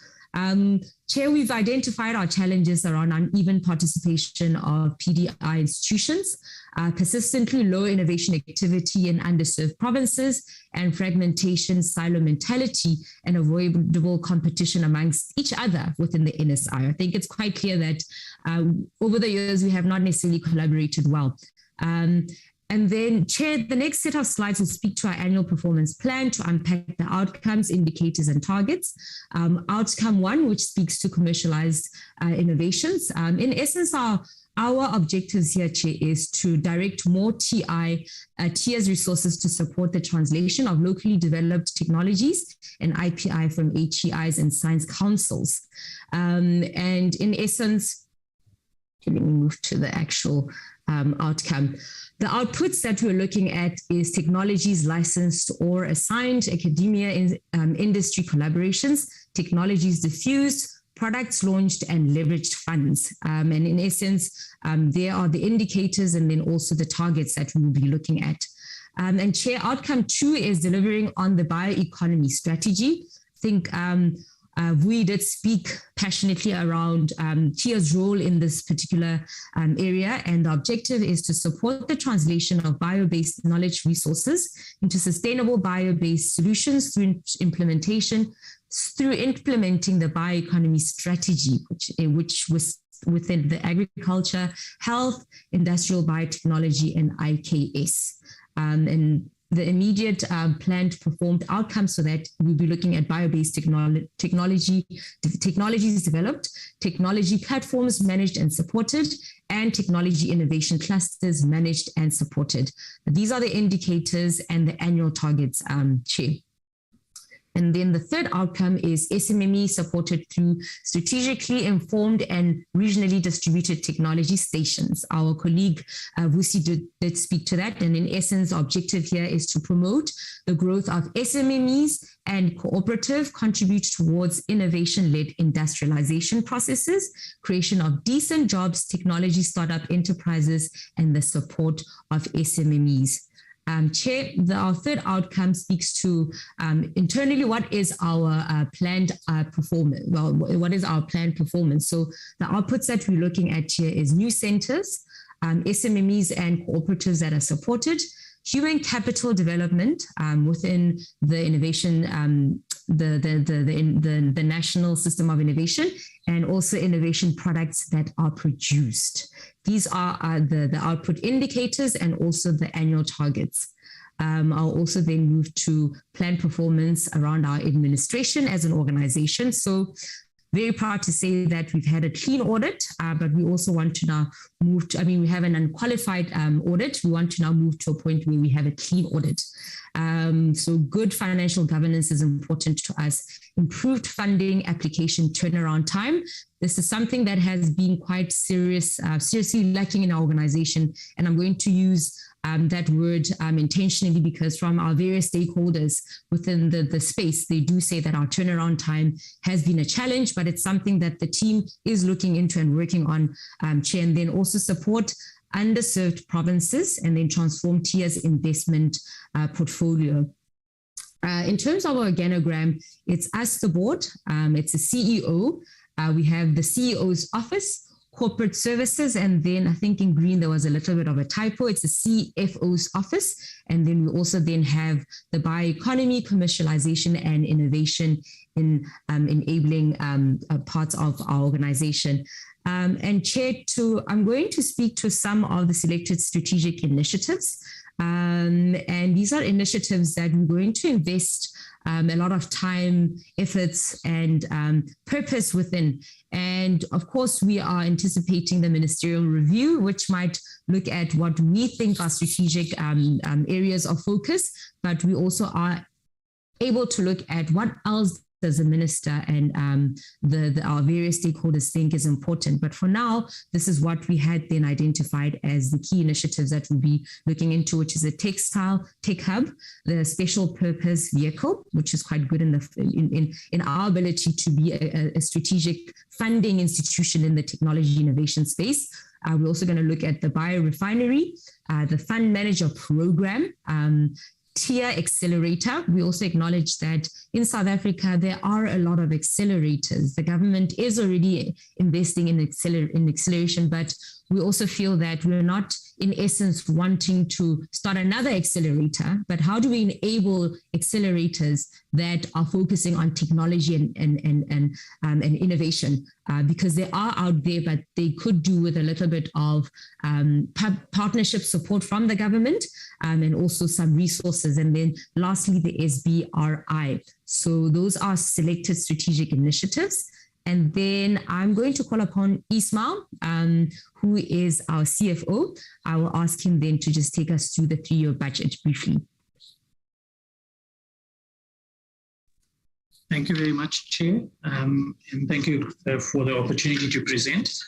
Chair, we've identified our challenges around uneven participation of PDI institutions, persistently low innovation activity in underserved provinces, and fragmentation, silo mentality, and avoidable competition amongst each other within the NSI. I think it's quite clear that over the years, we have not necessarily collaborated well. And then, Chair, the next set of slides will speak to our annual performance plan to unpack the outcomes, indicators, and targets. Outcome 1, which speaks to commercialized innovations. In essence, our objectives here, Chair, is to direct more TIA's resources to support the translation of locally developed technologies and IPI from HEIs and science councils. And in essence, let me move to the actual outcome. The outputs that we're looking at is technologies licensed or assigned, academia industry collaborations, technologies diffused, products launched, and leveraged funds. And in essence, there are the indicators and then also the targets that we will be looking at. And Chair, outcome 2 is delivering on the bioeconomy strategy. I think we did speak passionately around TIA's role in this particular area, and the objective is to support the translation of bio-based knowledge resources into sustainable bio-based solutions through implementing the bioeconomy strategy, which was within the agriculture, health, industrial biotechnology, and IKS. And the immediate planned performed outcomes so that we'll be looking at bio-based technologies developed, technology platforms managed and supported, and technology innovation clusters managed and supported. These are the indicators and the annual targets, Chair. And then the third outcome is SMME supported through strategically informed and regionally distributed technology stations. Our colleague Vusi did speak to that. And in essence, our objective here is to promote the growth of SMMEs and cooperative, contribute towards innovation-led industrialization processes, creation of decent jobs, technology startup enterprises, and the support of SMMEs. Chair, our third outcome speaks to internally what is our planned performance. Well, what is our planned performance? So the outputs that we're looking at here is new centers, SMMEs and cooperatives that are supported, human capital development within the innovation, the national system of innovation, and also innovation products that are produced. These are the output indicators and also the annual targets. I'll also then move to plan performance around our administration as an organization. So very proud to say that we've had a clean audit, but we also want to now move to, we have an unqualified audit. We want to now move to a point where we have a clean audit. So good financial governance is important to us. Improved funding application turnaround time. This is something that has been quite seriously lacking in our organization. And I'm going to use that word intentionally because from our various stakeholders within the space, they do say that our turnaround time has been a challenge, but it's something that the team is looking into and working on, Chair, and then also support underserved provinces and then transform TIA's investment portfolio. In terms of our organogram, it's us, the board, it's a CEO, we have the CEO's office, corporate services, and then I think in green there was a little bit of a typo, it's the CFO's office, and then we also then have the bioeconomy, commercialization and innovation in enabling parts of our organization. And Chair, I'm going to speak to some of the selected strategic initiatives. And these are initiatives that we're going to invest a lot of time, efforts, and purpose within. And of course, we are anticipating the ministerial review, which might look at what we think are strategic areas of focus, but we also are able to look at what else does the minister and our various stakeholders think is important. But for now, this is what we had then identified as the key initiatives that we'll be looking into, which is a textile tech hub, the special purpose vehicle, which is quite good in our ability to be a strategic funding institution in the technology innovation space. We're also going to look at the biorefinery, the fund manager program, TIA Accelerator. We also acknowledge that in South Africa, there are a lot of accelerators. The government is already investing in acceleration, but we also feel that we're not, in essence, wanting to start another accelerator, but how do we enable accelerators that are focusing on technology and innovation? Because they are out there, but they could do with a little bit of partnership support from the government and also some resources. And then lastly, the SBRI. So those are selected strategic initiatives. And then I'm going to call upon Ismail, who is our CFO. I will ask him then to just take us through the 3-year budget briefly. Thank you very much, Chair, and thank you for the opportunity to present.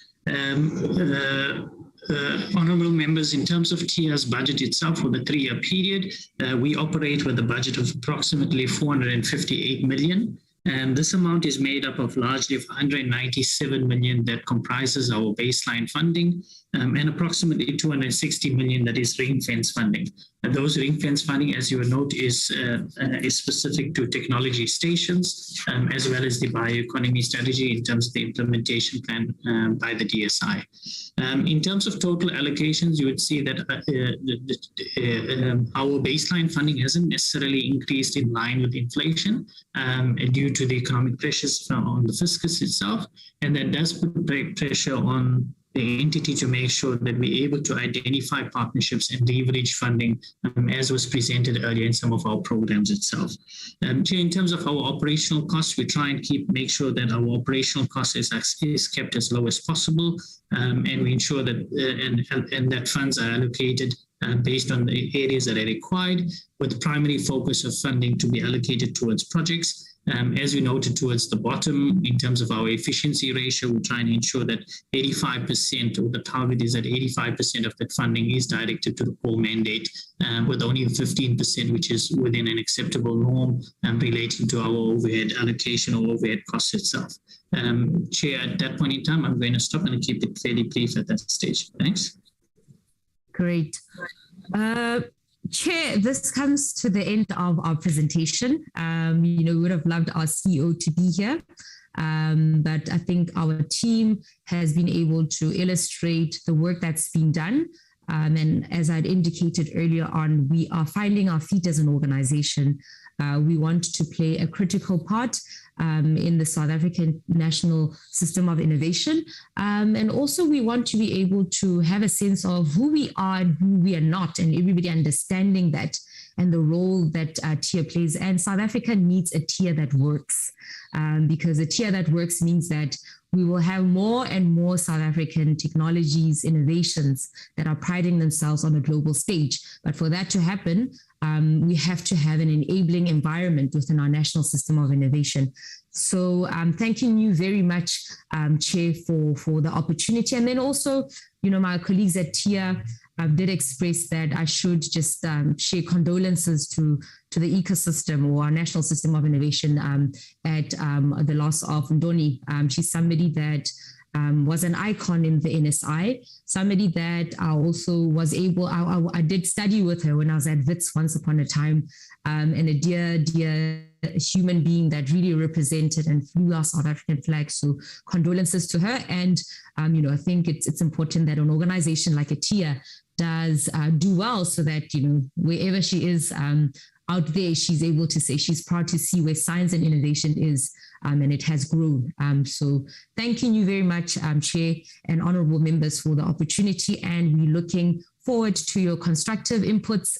Honourable members, in terms of TIA's budget itself for the 3-year period, we operate with a budget of approximately 458 million. And this amount is made up of largely of 197 million that comprises our baseline funding and approximately 260 million that is ring-fence funding. And those ring-fence funding, as you will note, is specific to technology stations as well as the bioeconomy strategy in terms of the implementation plan by the DSI. In terms of total allocations, you would see that our baseline funding hasn't necessarily increased in line with inflation due to the economic pressures on the fiscus itself, and that does put pressure on the entity to make sure that we're able to identify partnerships and leverage funding as was presented earlier in some of our programs itself. In terms of our operational costs, we try and make sure that our operational cost is kept as low as possible, and we ensure that and that funds are allocated based on the areas that are required, with primary focus of funding to be allocated towards projects. As we noted towards the bottom, in terms of our efficiency ratio, we're trying to ensure that 85%, or the target is that 85% of that funding is directed to the core mandate, with only 15%, which is within an acceptable norm relating to our overhead allocation or overhead costs itself. Chair, at that point in time, I'm going to stop and keep it fairly brief at that stage. Thanks. Great. Chair, this comes to the end of our presentation. We would have loved our CEO to be here, but I think our team has been able to illustrate the work that's been done. And as I'd indicated earlier on, we are finding our feet as an organization. We want to play a critical part in the South African national system of innovation. And also we want to be able to have a sense of who we are and who we are not, and everybody understanding that and the role that TIA plays. And South Africa needs a TIA that works, because a TIA that works means that we will have more and more South African technologies, innovations that are priding themselves on a global stage. But for that to happen, we have to have an enabling environment within our national system of innovation. So thanking you very much, Chair, for the opportunity. And then also, my colleagues at TIA did express that I should just share condolences to the ecosystem or our national system of innovation at the loss of Ndoni. She's somebody that was an icon in the NSI, somebody that also was able, I did study with her when I was at WITS once upon a time, and a dear human being that really represented and flew our South African flag. So condolences to her. And, I think it's important that an organization like a TIA does do well, so that, wherever she is out there, she's able to say she's proud to see where science and innovation is, and it has grown. So thanking you very much, Chair and honorable members, for the opportunity, and we're looking forward to your constructive inputs,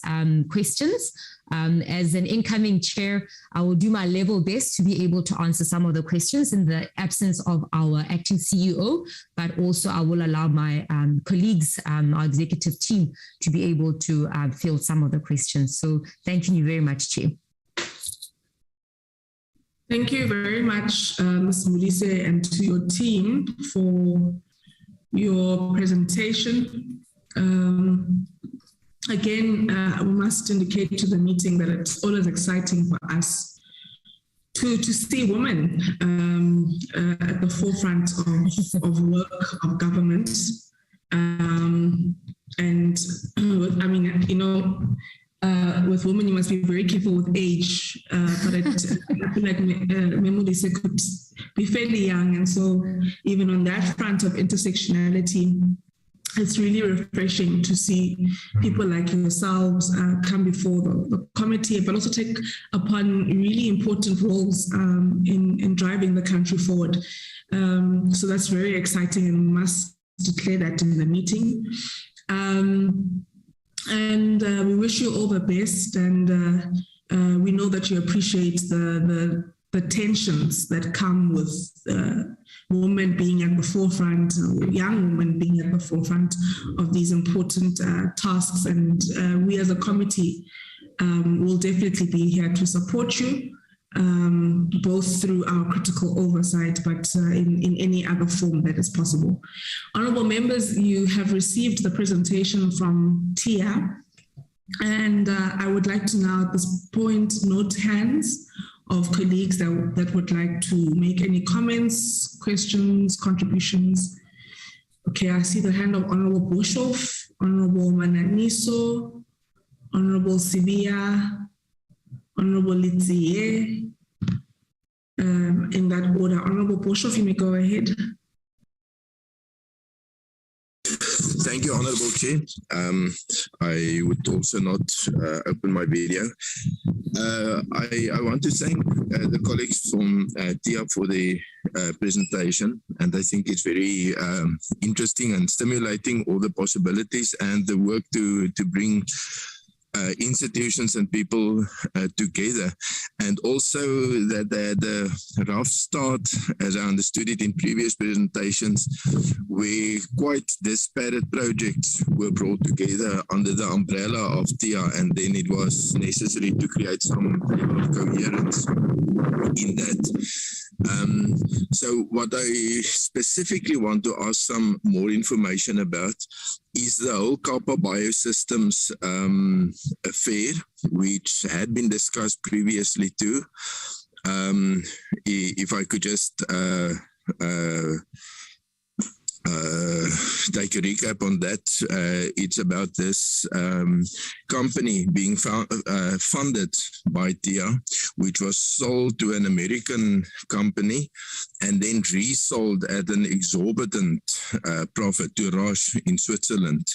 questions. As an incoming chair, I will do my level best to be able to answer some of the questions in the absence of our acting CEO, but also I will allow my colleagues, our executive team, to be able to field some of the questions. So thanking you very much, Chair. Thank you very much, Ms. Modise, and to your team for your presentation. Again, we must indicate to the meeting that it's always exciting for us to see women at the forefront of work of government. With women, you must be very careful with age, but I feel like Memodise could be fairly young. And so even on that front of intersectionality, it's really refreshing to see people like yourselves come before the committee, but also take upon really important roles in driving the country forward. So that's very exciting, and we must declare that in the meeting. And we wish you all the best, and we know that you appreciate the tensions that come with women being at the forefront, young women being at the forefront of these important tasks. And we as a committee will definitely be here to support you, both through our critical oversight, but in any other form that is possible. Honourable members, you have received the presentation from TIA, and I would like to now at this point note hands of colleagues that would like to make any comments, questions, contributions. Okay, I see the hand of Honourable Boshoff, Honourable Mananiso, Honourable Sibia, Honourable Litzie, in that order. Honourable Boshoff, you may go ahead. Thank you, Honourable Chair. I would also not open my video. I want to thank the colleagues from TIA for the presentation, and I think it's very interesting and stimulating, all the possibilities and the work to bring institutions and people together, and also that they had a rough start, as I understood it in previous presentations, where quite disparate projects were brought together under the umbrella of TIA, and then it was necessary to create some level of coherence in that. So what I specifically want to ask some more information about is the whole Kappa Biosystems affair, which had been discussed previously too. If I could just take a recap on that. It's about this company being funded by TIA, which was sold to an American company and then resold at an exorbitant profit to Roche in Switzerland.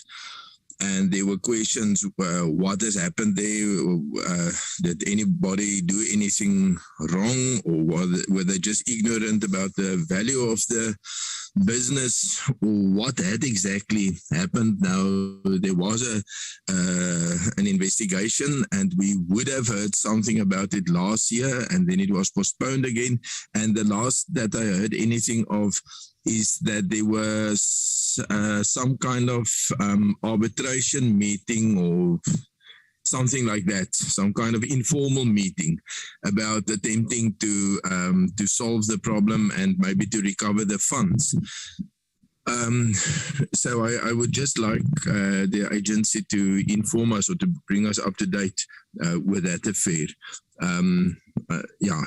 And there were questions, what has happened there? Did anybody do anything wrong, or were they just ignorant about the value of the business, or what had exactly happened? Now, there was an investigation, and we would have heard something about it last year, and then it was postponed again. And the last that I heard anything of is that there was some kind of arbitration meeting or something like that, some kind of informal meeting about attempting to solve the problem and maybe to recover the funds. So I would just like the agency to inform us or to bring us up to date with that affair.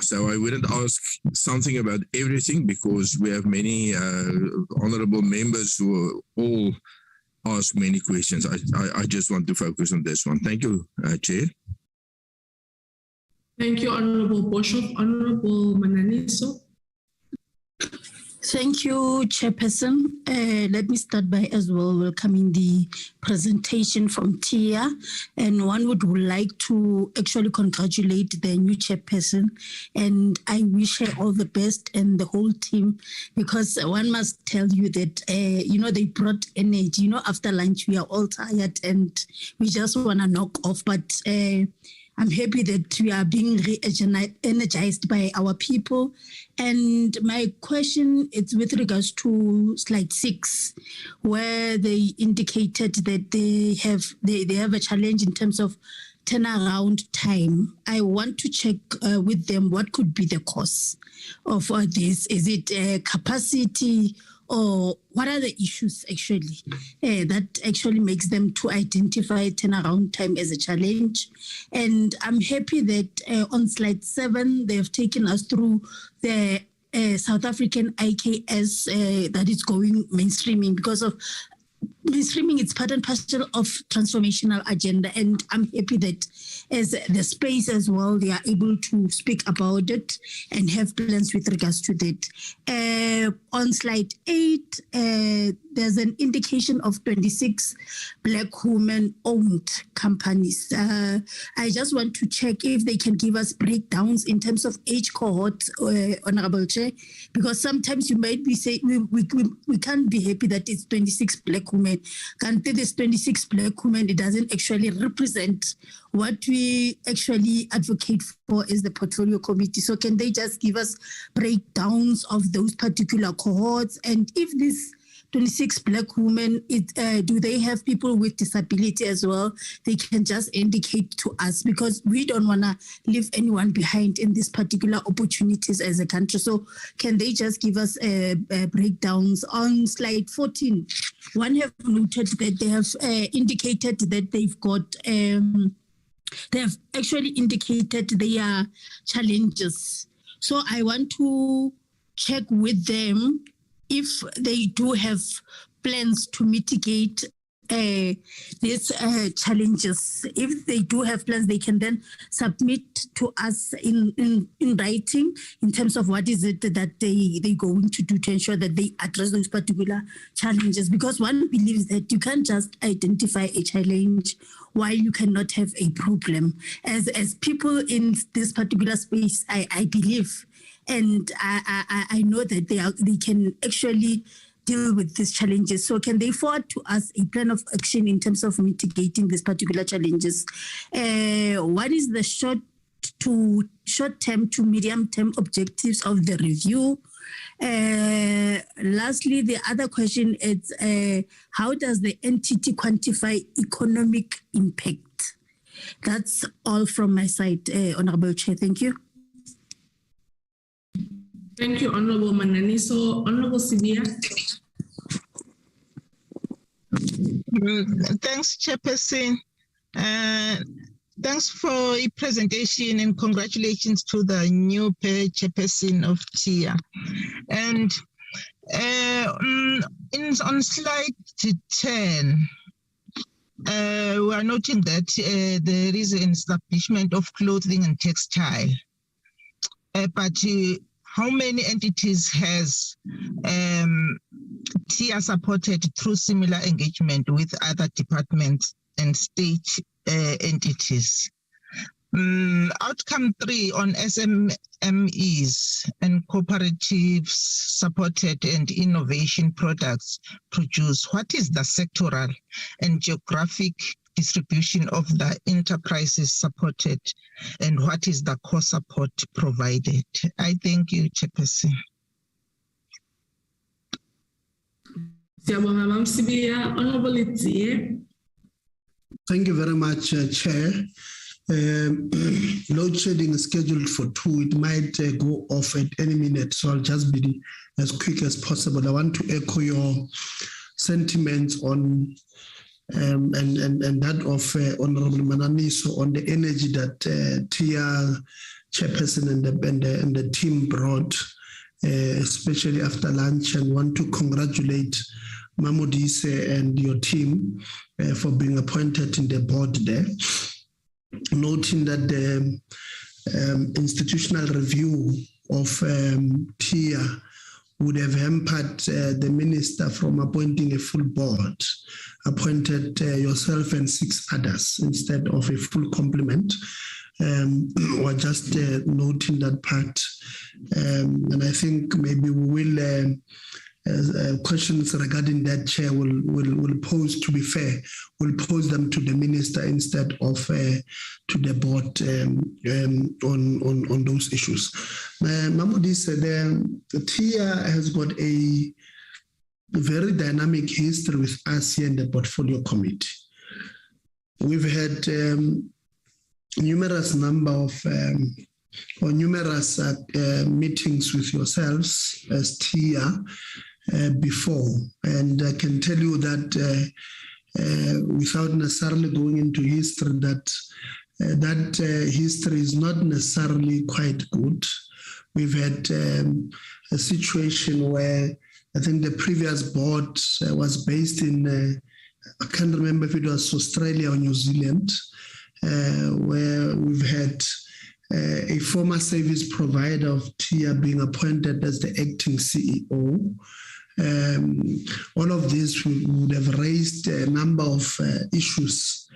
So I wouldn't ask something about everything because we have many honorable members who all ask many questions. I just want to focus on this one. Thank you, Chair. Thank you, Honorable Boshoff. Honorable Mananiso. Thank you, Chairperson. Let me start by as well welcoming the presentation from TIA, and one would like to actually congratulate the new Chairperson, and I wish her all the best and the whole team, because one must tell you that, they brought energy. After lunch, we are all tired and we just want to knock off, but I'm happy that we are being re-energized by our people. And my question is with regards to slide 6, where they indicated that they have a challenge in terms of turnaround time. I want to check with them what could be the cause of this. Is it capacity, or what are the issues actually that actually makes them to identify turnaround time as a challenge? And I'm happy that on slide 7, they have taken us through the South African IKS that is going mainstreaming. Because of mainstreaming, it's part and parcel of transformational agenda, and I'm happy that as the space as well, they are able to speak about it and have plans with regards to that. On slide 8, there's an indication of 26 Black women-owned companies. I just want to check if they can give us breakdowns in terms of age cohort, Honorable Chair, because sometimes you might be saying we can't be happy that it's 26 Black women. Can't this 26 Black women, it doesn't actually represent what we actually advocate for as the portfolio committee. So can they just give us breakdowns of those particular cohorts? And if this 26 Black women, do they have people with disability as well? They can just indicate to us, because we don't want to leave anyone behind in these particular opportunities as a country. So can they just give us breakdowns? On slide 14, one have noted that they have indicated that they've got, they have actually indicated their challenges. So I want to check with them if they do have plans to mitigate these challenges. If they do have plans, they can then submit to us in writing in terms of what is it that they're going to do to ensure that they address those particular challenges. Because one believes that you can't just identify a challenge while you cannot have a problem. As people in this particular space, I believe, and I know that they can actually deal with these challenges. So can they forward to us a plan of action in terms of mitigating these particular challenges? What is the short-term to medium-term objectives of the review? Lastly, the other question is, how does the entity quantify economic impact? That's all from my side, Honorable Chair. Thank you. Thank you, Honorable Manani. So, Honorable Sibia. Thanks, Chairperson. Thanks for your presentation and congratulations to the new Chairperson of TIA. And on slide 10, we are noting that there is an establishment of clothing and textile. But how many entities has TIA supported through similar engagement with other departments and state entities? Outcome 3 on SMEs and cooperatives supported and innovation products produced. What is the sectoral and geographic distribution of the enterprises supported, and what is the core support provided? I thank you, Chairperson. Thank you very much, Chair. Load shedding is scheduled for 2. It might go off at any minute, so I'll just be as quick as possible. I want to echo your sentiments on and that of Honorable Manani, so on the energy that TIA Chairperson and the team brought, especially after lunch, and want to congratulate Mamodise and your team for being appointed in the board there. Noting that the institutional review of TIA would have hampered the minister from appointing a full board, appointed yourself and 6 others instead of a full complement. Or just noting that part. And I think maybe we will questions regarding that, Chair, will pose, to be fair, will pose them to the minister instead of to the board on those issues. Mamudi said the TIA has got a very dynamic history with us here in the portfolio committee. We've had numerous number of numerous meetings with yourselves as TIA before, and I can tell you that without necessarily going into history, that history is not necessarily quite good. We've had a situation where I think the previous board was based in, I can't remember if it was Australia or New Zealand, where we've had a former service provider of TIA being appointed as the acting CEO. All of this would have raised a number of issues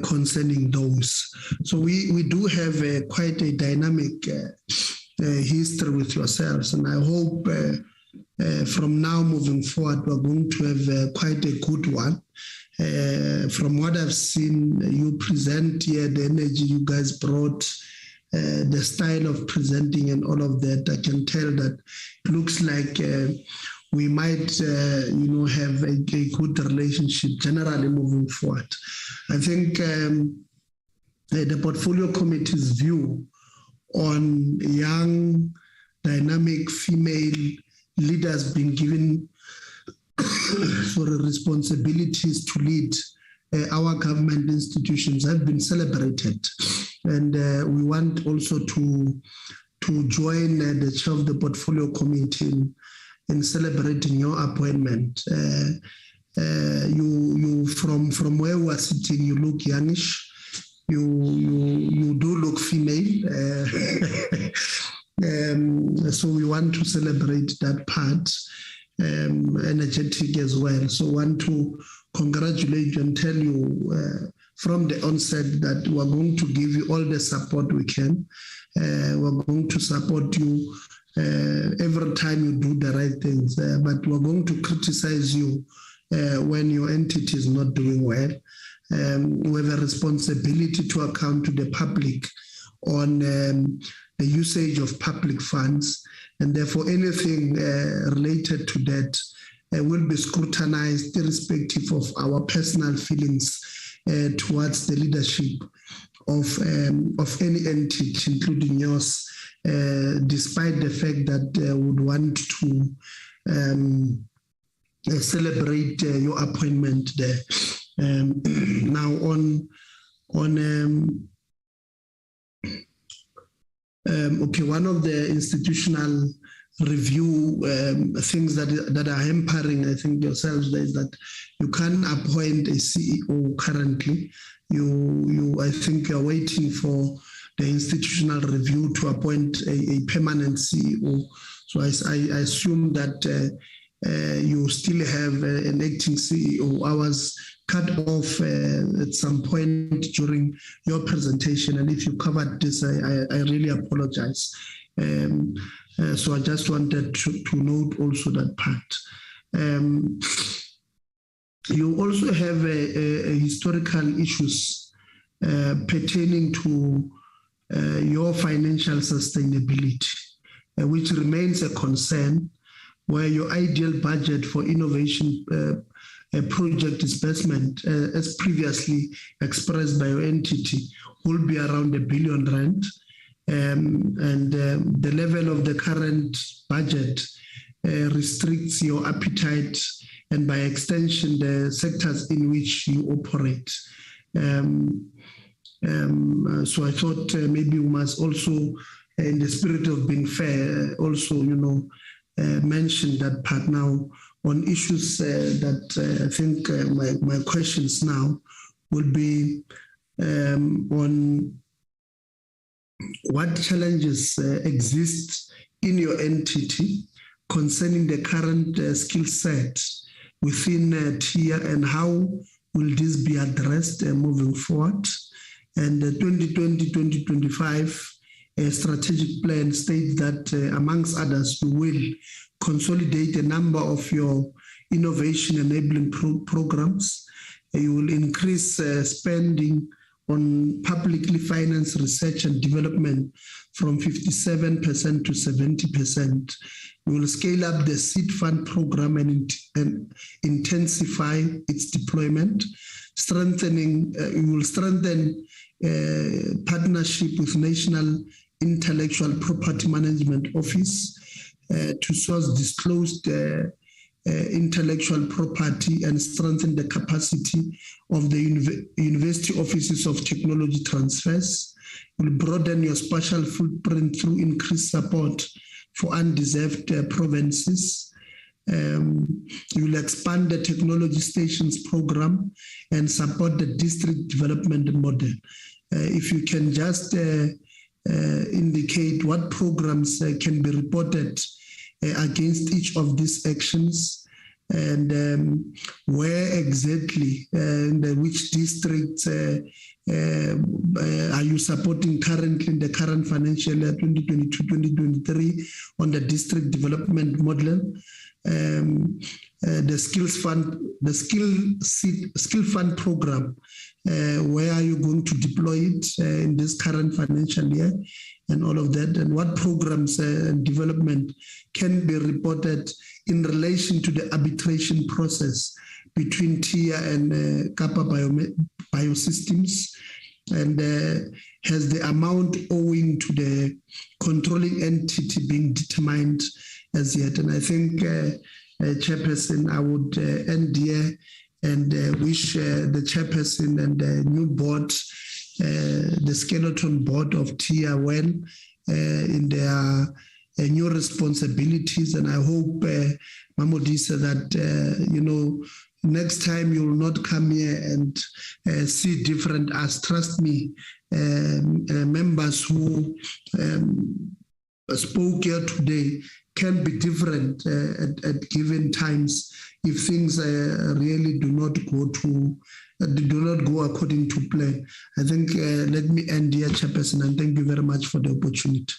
concerning those. So we do have quite a dynamic history with yourselves, and I hope from now moving forward we're going to have quite a good one. From what I've seen you present here, the energy you guys brought, the style of presenting and all of that, I can tell that it looks like we might, have a good relationship generally moving forward. I think the portfolio committee's view on young, dynamic female leaders being given for responsibilities to lead our government institutions have been celebrated, and we want also to join the chair of the portfolio committee in celebrating your appointment. You from where we are sitting, you look youngish. You do look female. So we want to celebrate that part, energetic as well. So want to congratulate you and tell you from the onset that we're going to give you all the support we can. We're going to support you every time you do the right things, but we're going to criticize you when your entity is not doing well. We have a responsibility to account to the public on the usage of public funds, and therefore anything related to that will be scrutinized irrespective of our personal feelings towards the leadership of any entity, including yours, despite the fact that would want to celebrate your appointment there. Now okay, one of the institutional review things that are hampering, I think, yourselves is that you can't appoint a CEO currently. I think you're waiting for the institutional review to appoint a permanent CEO. So I assume that you still have an acting CEO. I was cut off at some point during your presentation, and if you covered this, I really apologize. So I just wanted to note also that part. You also have a historical issues pertaining to your financial sustainability, which remains a concern, where your ideal budget for innovation project disbursement, as previously expressed by your entity, will be around R1 billion. And the level of the current budget restricts your appetite and by extension the sectors in which you operate. So I thought maybe we must also, in the spirit of being fair, also, mention that part now on issues that I think my questions now will be on what challenges exist in your entity concerning the current skill set within TIA, and how will this be addressed moving forward? And the 2020-2025 strategic plan states that, amongst others, you will consolidate a number of your innovation enabling programs. You will increase spending on publicly financed research and development from 57% to 70%. We will scale up the seed fund program and intensify its deployment. We will strengthen partnership with National Intellectual Property Management Office to source disclosed intellectual property and strengthen the capacity of the university offices of technology transfers. Will broaden your spatial footprint through increased support for undeserved provinces. You will expand the technology stations program and support the district development model. If you can just indicate what programs can be reported against each of these actions, and where exactly and which districts are you supporting currently in the current financial year 2022-2023 on the district development model. The skill fund program, where are you going to deploy it in this current financial year, and all of that, and what programs and development can be reported in relation to the arbitration process between TIA and Kappa Biosystems, and has the amount owing to the controlling entity being determined as yet. And I think, Chairperson, I would end here and wish the Chairperson and the new board, the skeleton board of TIA well in their new responsibilities. And I hope, Mamodisa, that, next time you will not come here and see different us. Trust me, members who spoke here today can be different at given times if things really do not go according to plan. I think let me end here, Chairperson, and thank you very much for the opportunity.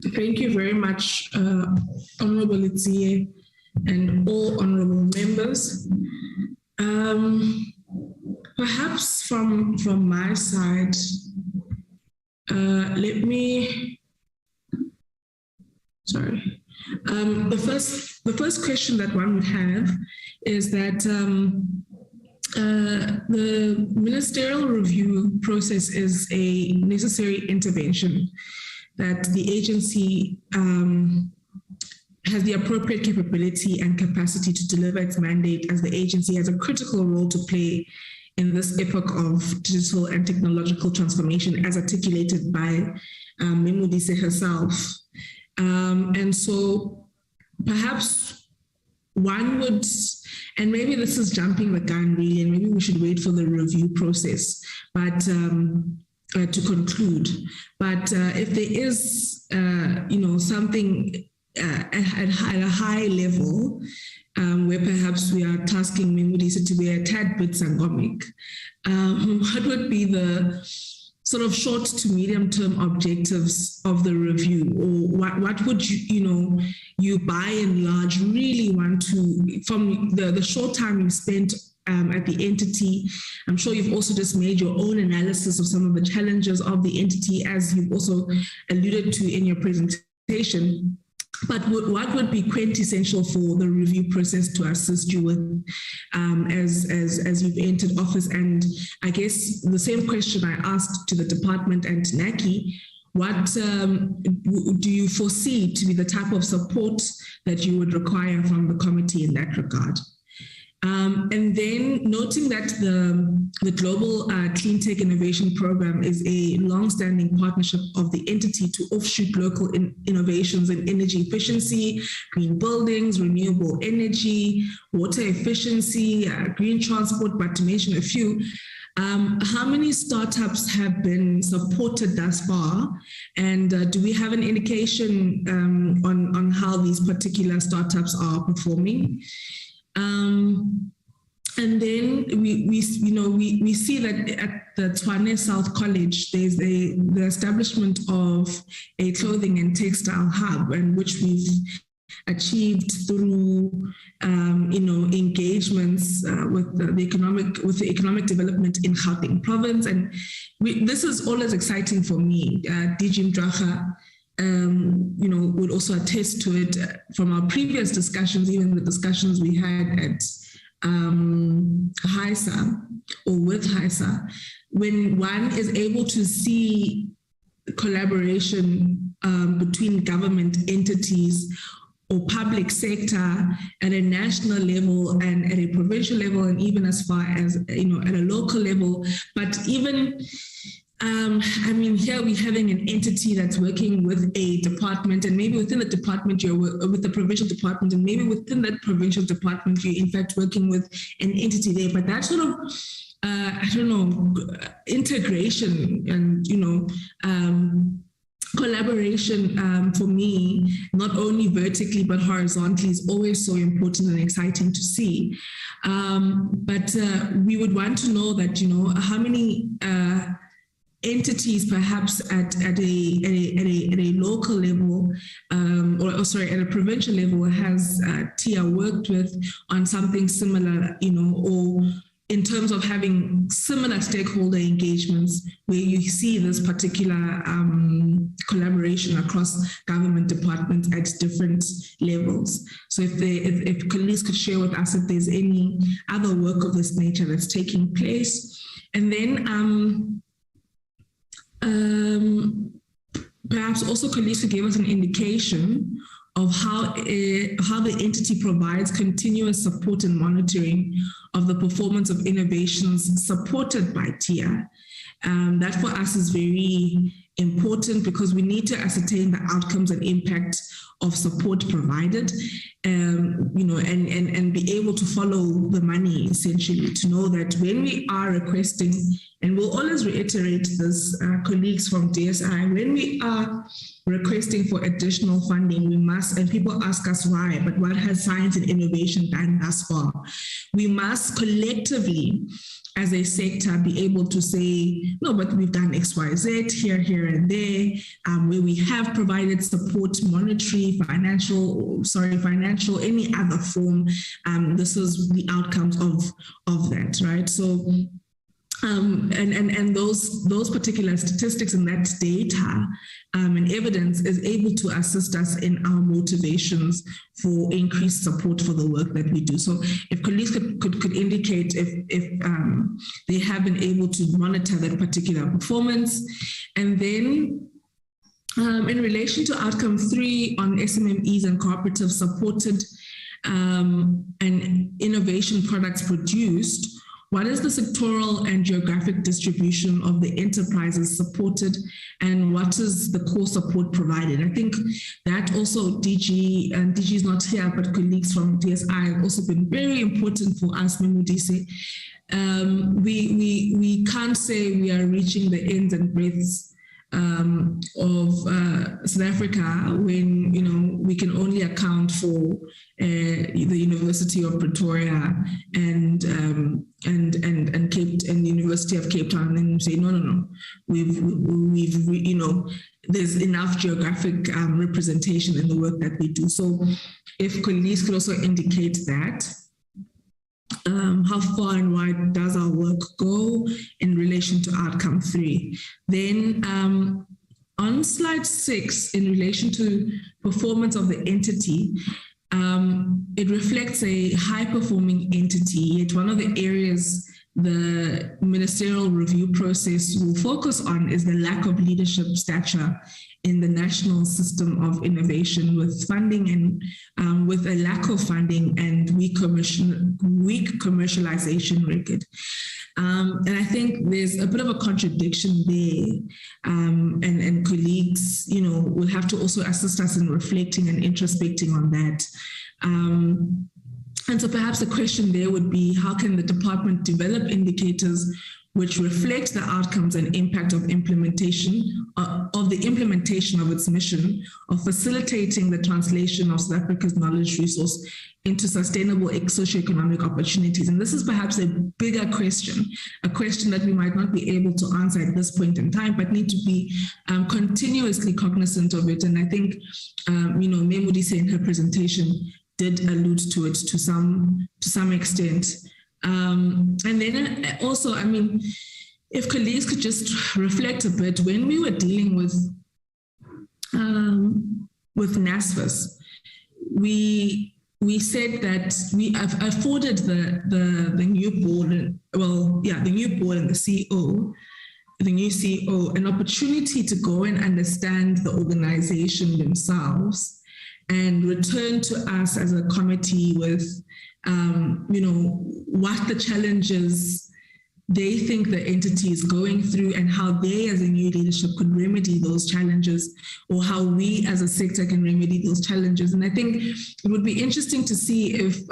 Thank you very much, Honorable Letsie and all honorable members. Perhaps from my side, the first question that one would have is that the ministerial review process is a necessary intervention that the agency has the appropriate capability and capacity to deliver its mandate, as the agency has a critical role to play in this epoch of digital and technological transformation, as articulated by Memodise herself. And so perhaps one would, and maybe this is jumping the gun really, and maybe we should wait for the review process, but to conclude. But if there is, something at a high level, where perhaps we are tasking Memodise to be a tad bit sangomic, what would be the sort of short to medium term objectives of the review, or what would you by and large really want to, from the short time you spent at the entity? I'm sure you've also just made your own analysis of some of the challenges of the entity, as you've also alluded to in your presentation. But what would be quintessential for the review process to assist you with as you've entered office? And I guess the same question I asked to the department and to NAKI, what do you foresee to be the type of support that you would require from the committee in that regard? And then noting that the Global Clean Tech Innovation Program is a long-standing partnership of the entity to offshoot local innovations in energy efficiency, green buildings, renewable energy, water efficiency, green transport, but to mention a few. How many startups have been supported thus far? And do we have an indication on how these particular startups are performing? And then we see that at the Tshwane South College, there's the establishment of a clothing and textile hub, and which we've achieved through engagements with the economic development in Gauteng province. And this is always exciting for me. DG Mdracha would also attest to it from our previous discussions, even the discussions we had at HISA or with HISA, when one is able to see collaboration between government entities or public sector at a national level and at a provincial level, and even as far as, at a local level, but even here we're having an entity that's working with a department, and maybe within the department you're with the provincial department, and maybe within that provincial department you're in fact working with an entity there. But that sort of, integration and, collaboration for me, not only vertically but horizontally, is always so important and exciting to see. But we would want to know that, how many entities perhaps at a local level, at a provincial level, has TIA worked with on something similar, or in terms of having similar stakeholder engagements where you see this particular collaboration across government departments at different levels. So if colleagues could share with us if there's any other work of this nature that's taking place. And then perhaps also colleagues could give us an indication of how the entity provides continuous support and monitoring of the performance of innovations supported by TIA. That for us is very important because we need to ascertain the outcomes and impact of support provided, and be able to follow the money, essentially, to know that when we are requesting, and we'll always reiterate this, colleagues from DSI, when we are requesting for additional funding, we must, and people ask us why, but what has science and innovation done thus far? We must collectively as a sector, be able to say, no, but we've done X, Y, Z here, here, and there, where we have provided support, monetary, financial, any other form. This is the outcomes of that, right? So, and those particular statistics and that data and evidence is able to assist us in our motivations for increased support for the work that we do. So if colleagues could indicate if they have been able to monitor that particular performance. And then in relation to outcome 3 on SMMEs and cooperatives supported and innovation products produced, what is the sectoral and geographic distribution of the enterprises supported, and what is the core support provided? I think that also DG is not here, but colleagues from DSI have also been very important for us, Memodise. We can't say we are reaching the ends and breadths of South Africa when we can only account for the University of Pretoria and the University of Cape Town, and then you say no, there's enough geographic representation in the work that we do. So if colleagues could also indicate that. How far and wide does our work go in relation to outcome 3? Then on slide 6, in relation to performance of the entity, it reflects a high-performing entity, yet one of the areas the ministerial review process will focus on is the lack of leadership stature in the national system of innovation, with funding and with a lack of funding and weak commercialization record. And I think there's a bit of a contradiction there, and colleagues, will have to also assist us in reflecting and introspecting on that. And so perhaps the question there would be, how can the department develop indicators which reflect the outcomes and impact of implementation of its mission of facilitating the translation of South Africa's knowledge resource into sustainable socioeconomic opportunities? And this is perhaps a bigger question, a question that we might not be able to answer at this point in time, but need to be continuously cognizant of it. And I think, Memodise in her presentation did allude to it to some extent. And then also, if colleagues could just reflect a bit, when we were dealing with NASFAS, we said that we afforded the new board, the new board and the new CEO, an opportunity to go and understand the organization themselves and return to us as a committee with what the challenges they think the entity is going through and how they as a new leadership could remedy those challenges, or how we as a sector can remedy those challenges. And I think it would be interesting to see if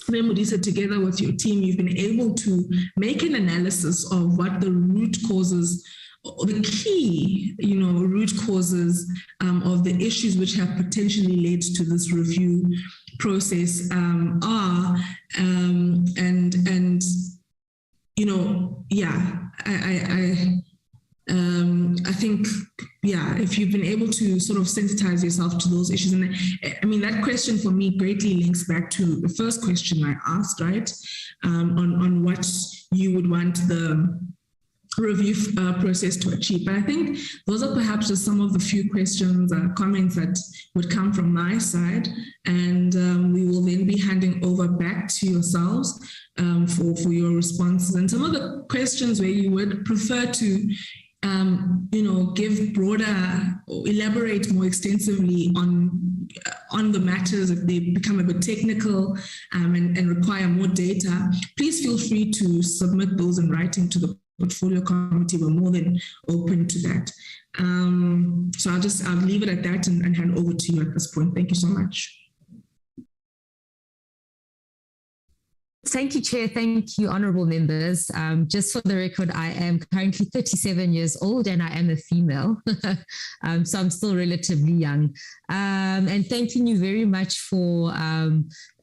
Memodise, together with your team, you've been able to make an analysis of what the root causes, the key, root causes of the issues which have potentially led to this review process are, I think, if you've been able to sort of sensitize yourself to those issues, and that question for me greatly links back to the first question I asked, right, on what you would want the review process to achieve. But I think those are perhaps just some of the few questions, comments that would come from my side, and we will then be handing over back to yourselves for your responses. And some of the questions where you would prefer to give broader or elaborate more extensively on the matters, if they become a bit technical and require more data, please feel free to submit those in writing to the portfolio committee. We're more than open to that. So I'll leave it at that and hand over to you at this point. Thank you so much. Thank you, Chair. Thank you, honourable members. Just for the record, I am currently 37 years old and I am a female. So I'm still relatively young. And thanking you very much for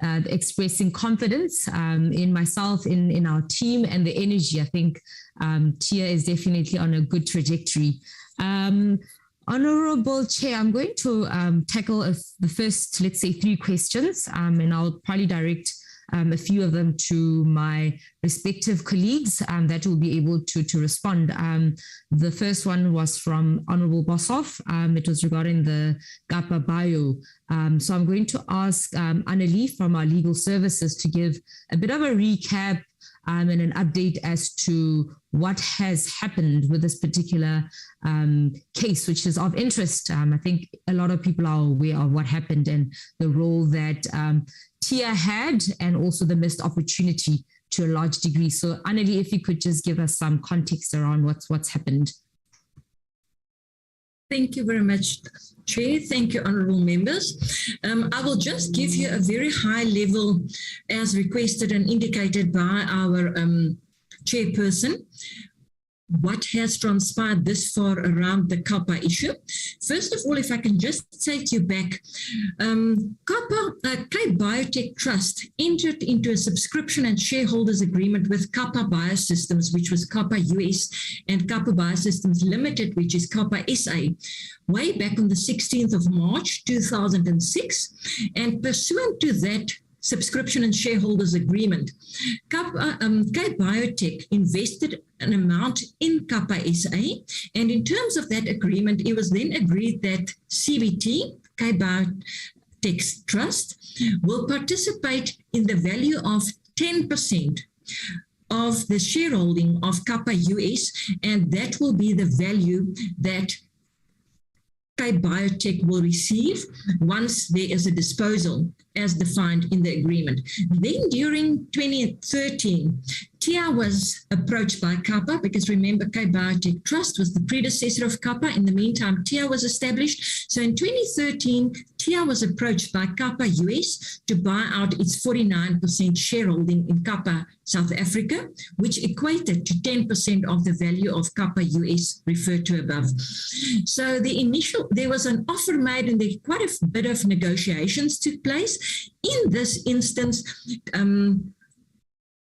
expressing confidence in myself, in our team, and the energy. I think TIA is definitely on a good trajectory. Honourable Chair, I'm going to tackle the first, let's say, 3 questions, and I'll probably direct a few of them to my respective colleagues that will be able to respond. The first one was from Honourable Boshoff. It was regarding the Kapa Bio. So I'm going to ask Annelie from our legal services to give a bit of a recap and an update as to what has happened with this particular case, which is of interest. I think a lot of people are aware of what happened and the role that TIA had, and also the missed opportunity to a large degree. So Annelie, if you could just give us some context around what's happened. Thank you very much, Chair. Thank you, honourable members. I will just give you a very high level, as requested and indicated by our chairperson, what has transpired this far around the Kapa issue. First of all, if I can just take you back, K Biotech Trust entered into a subscription and shareholders agreement with Kapa Biosystems, which was Kapa US, and Kapa Biosystems Limited, which is Kapa SA, way back on the 16th of March 2006. And pursuant to that subscription and shareholders agreement, K Biotech invested an amount in Kapa SA, and in terms of that agreement, it was then agreed that CBT, K Biotech Trust, will participate in the value of 10% of the shareholding of Kapa US, and that will be the value that K Biotech will receive once there is a disposal as defined in the agreement. Then during 2013, TIA was approached by Kapa, because remember, K Biotech Trust was the predecessor of Kapa. In the meantime, TIA was established. So in 2013, TIA was approached by Kapa US to buy out its 49% shareholding in Kapa South Africa, which equated to 10% of the value of Kapa US referred to above. So there was an offer made, and there quite a bit of negotiations took place. In this instance,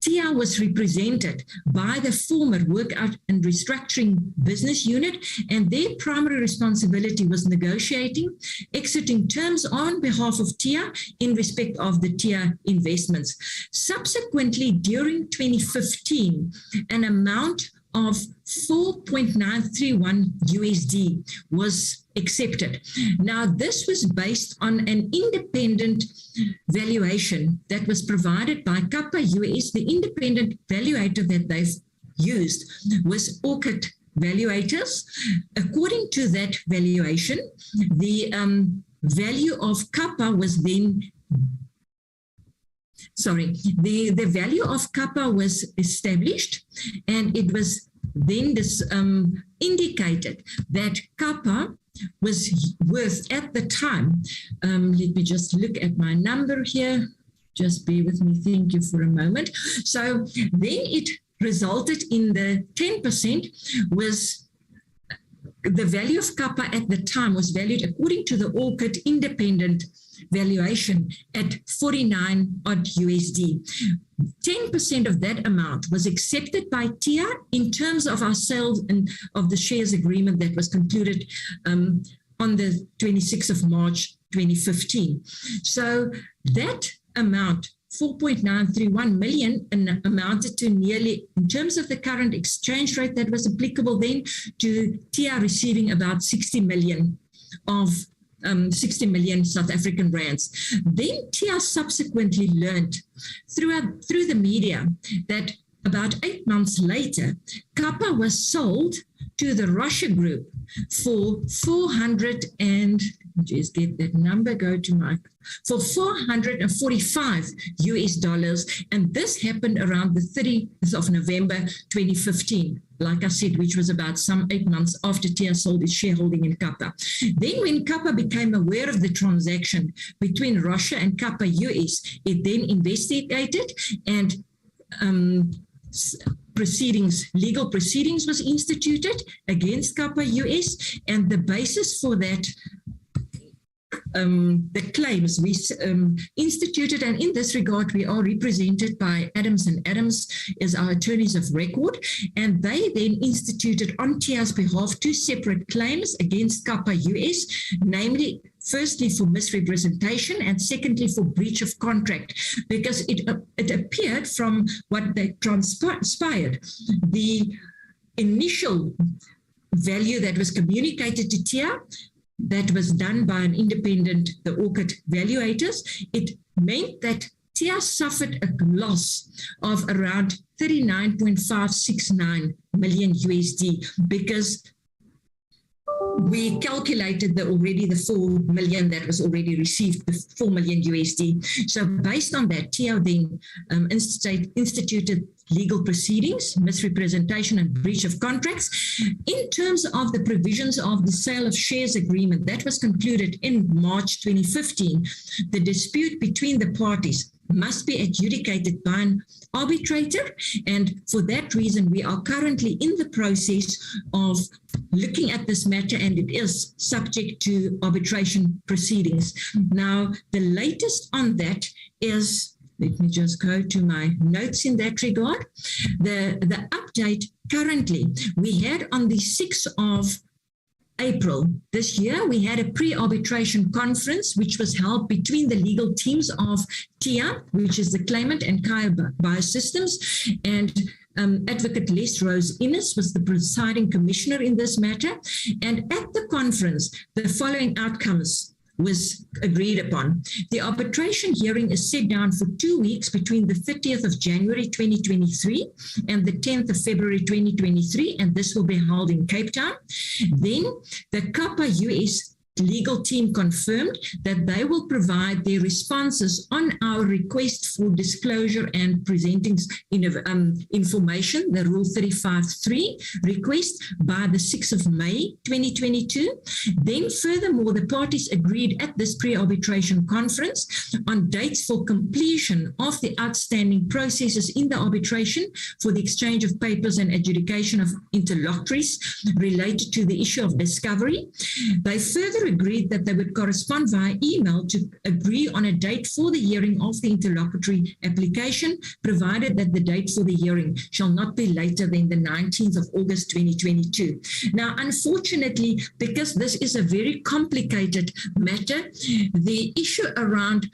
TIA was represented by the former Workout and Restructuring Business Unit, and their primary responsibility was negotiating, exiting terms on behalf of TIA in respect of the TIA investments. Subsequently, during 2015, an amount of $4.931 USD was accepted. Now, this was based on an independent valuation that was provided by Kapa US. The independent valuator that they've used was Orchid Valuators. According to that valuation, the value of Kapa was then the value of Kapa was established, and it was then indicated that Kapa was worth at the time, let me just look at my number here, just bear with me, thank you for a moment. So then it resulted in the 10% was the value of Kapa at the time was valued according to the Orchid independent valuation at 49 odd USD. 10% of that amount was accepted by TIA in terms of our sales and of the shares agreement that was concluded on the 26th of March 2015. So that amount, 4.931 million, and amounted to nearly, in terms of the current exchange rate that was applicable then, to TIA receiving about 60 million South African rands. Then TIA subsequently learned through the media that about 8 months later, Kappa was sold to the Russia Group for 400 and just get that number, for $445 US, and this happened around the 30th of November 2015. Like I said, which was about some 8 months after TIA sold its shareholding in Kappa. Then when Kappa became aware of the transaction between Russia and Kappa US, it then investigated and legal proceedings was instituted against Kappa US, and the basis for that, the claims we instituted, and in this regard we are represented by Adams and Adams as our attorneys of record, and they then instituted on TIA's behalf 2 separate claims against Kappa US, namely firstly for misrepresentation and secondly for breach of contract, because it appeared from what they transpired, the initial value that was communicated to TIA that was done by an independent, the Orchid valuators, it meant that TIA suffered a loss of around 39.569 million USD because we calculated the 4 million that was already received, the 4 million USD. So based on that, TIA then instituted legal proceedings, misrepresentation and breach of contracts. In terms of the provisions of the sale of shares agreement that was concluded in March 2015, the dispute between the parties must be adjudicated by an arbitrator, and for that reason we are currently in the process of looking at this matter, and it is subject to arbitration proceedings. Now, the latest on that is, let me just go to my notes in that regard. The update currently, we had on the 6th of April this year, we had a pre-arbitration conference which was held between the legal teams of TIA, which is the claimant, and Kaya Biosystems, and Advocate Les Rose Innes was the presiding commissioner in this matter. And at the conference, the following outcomes was agreed upon. The arbitration hearing is set down for 2 weeks between the 30th of January 2023 and the 10th of February 2023, and this will be held in Cape Town. Then the Kappa US legal team confirmed that they will provide their responses on our request for disclosure and presenting information, the Rule 35.3 request, by the 6th of May 2022. Then furthermore, the parties agreed at this pre-arbitration conference on dates for completion of the outstanding processes in the arbitration for the exchange of papers and adjudication of interlocutories related to the issue of discovery. They further agreed that they would correspond via email to agree on a date for the hearing of the interlocutory application, provided that the date for the hearing shall not be later than the 19th of August 2022. Now, unfortunately, because this is a very complicated matter, the issue around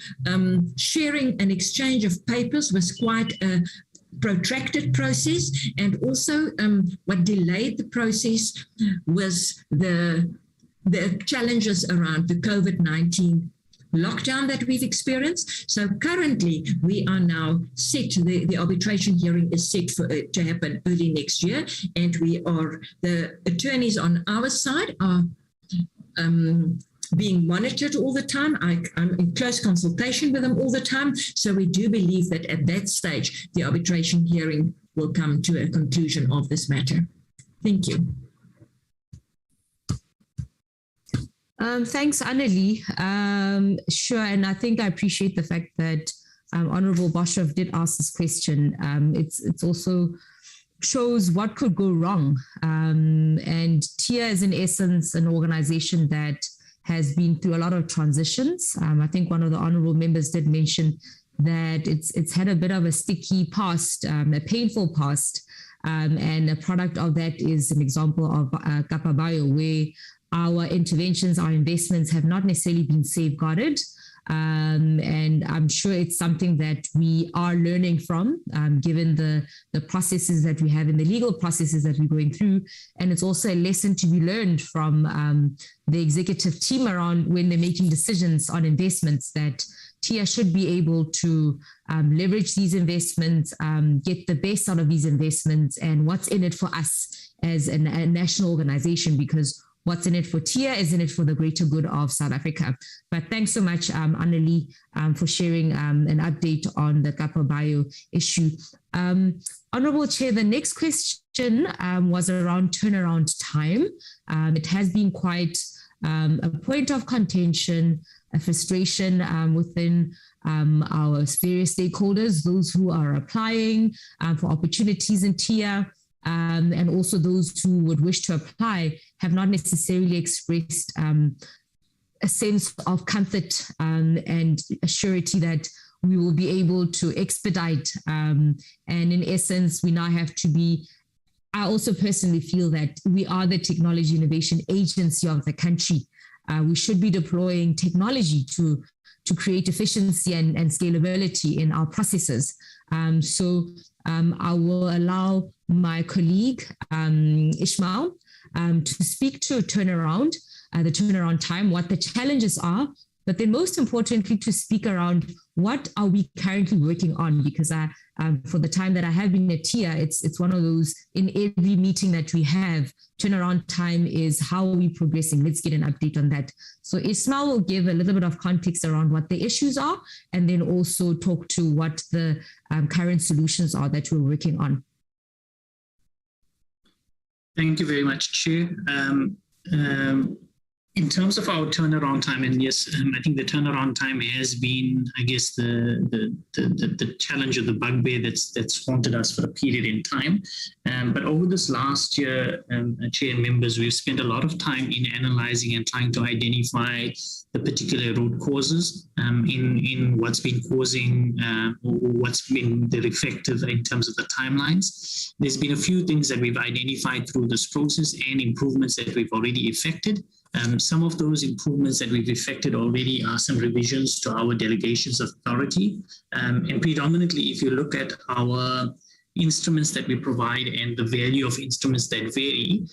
sharing and exchange of papers was quite a protracted process, and also what delayed the process was the challenges around the COVID-19 lockdown that we've experienced. So currently we are now set, the arbitration hearing is set for to happen early next year, and the attorneys on our side are being monitored all the time. I'm in close consultation with them all the time. So we do believe that at that stage, the arbitration hearing will come to a conclusion of this matter. Thank you. Thanks, Annelie. Sure, and I think I appreciate the fact that Honorable Boshoff did ask this question. It's also shows what could go wrong. And TIA is in essence an organization that has been through a lot of transitions. I think one of the honorable members did mention that it's had a bit of a sticky past, a painful past, and a product of that is an example of Kappa Bio, where our interventions, our investments have not necessarily been safeguarded. And I'm sure it's something that we are learning from, given the processes that we have and the legal processes that we're going through. And it's also a lesson to be learned from the executive team around when they're making decisions on investments, that TIA should be able to leverage these investments, get the best out of these investments, and what's in it for us as a national organization, because what's in it for TIA is in it for the greater good of South Africa. But thanks so much, Annelie, for sharing an update on the Kapa Bio issue. Honorable Chair, the next question was around turnaround time. It has been quite a point of contention, a frustration within our various stakeholders, those who are applying for opportunities in TIA, and also those who would wish to apply have not necessarily expressed a sense of comfort and a surety that we will be able to expedite. And in essence, we now have to be, I also personally feel that we are the technology innovation agency of the country. We should be deploying technology to create efficiency and scalability in our processes. So I will allow my colleague, Ishmael, to speak to turnaround, the turnaround time, what the challenges are, but then most importantly, to speak around what are we currently working on, because for the time that I have been at TIA, it's one of those, in every meeting that we have, turnaround time is how are we progressing? Let's get an update on that. So Ismail will give a little bit of context around what the issues are, and then also talk to what the current solutions are that we're working on. Thank you very much, Chair. In terms of our turnaround time, and yes, I think the turnaround time has been, I guess, the challenge or the bugbear that's haunted us for a period in time. But over this last year, Chair members, we've spent a lot of time in analyzing and trying to identify the particular root causes in what's been causing or what's been the effective in terms of the timelines. There's been a few things that we've identified through this process and improvements that we've already effected. Some of those improvements that we've effected already are some revisions to our delegations of authority. And predominantly, if you look at our instruments that we provide and the value of instruments that vary,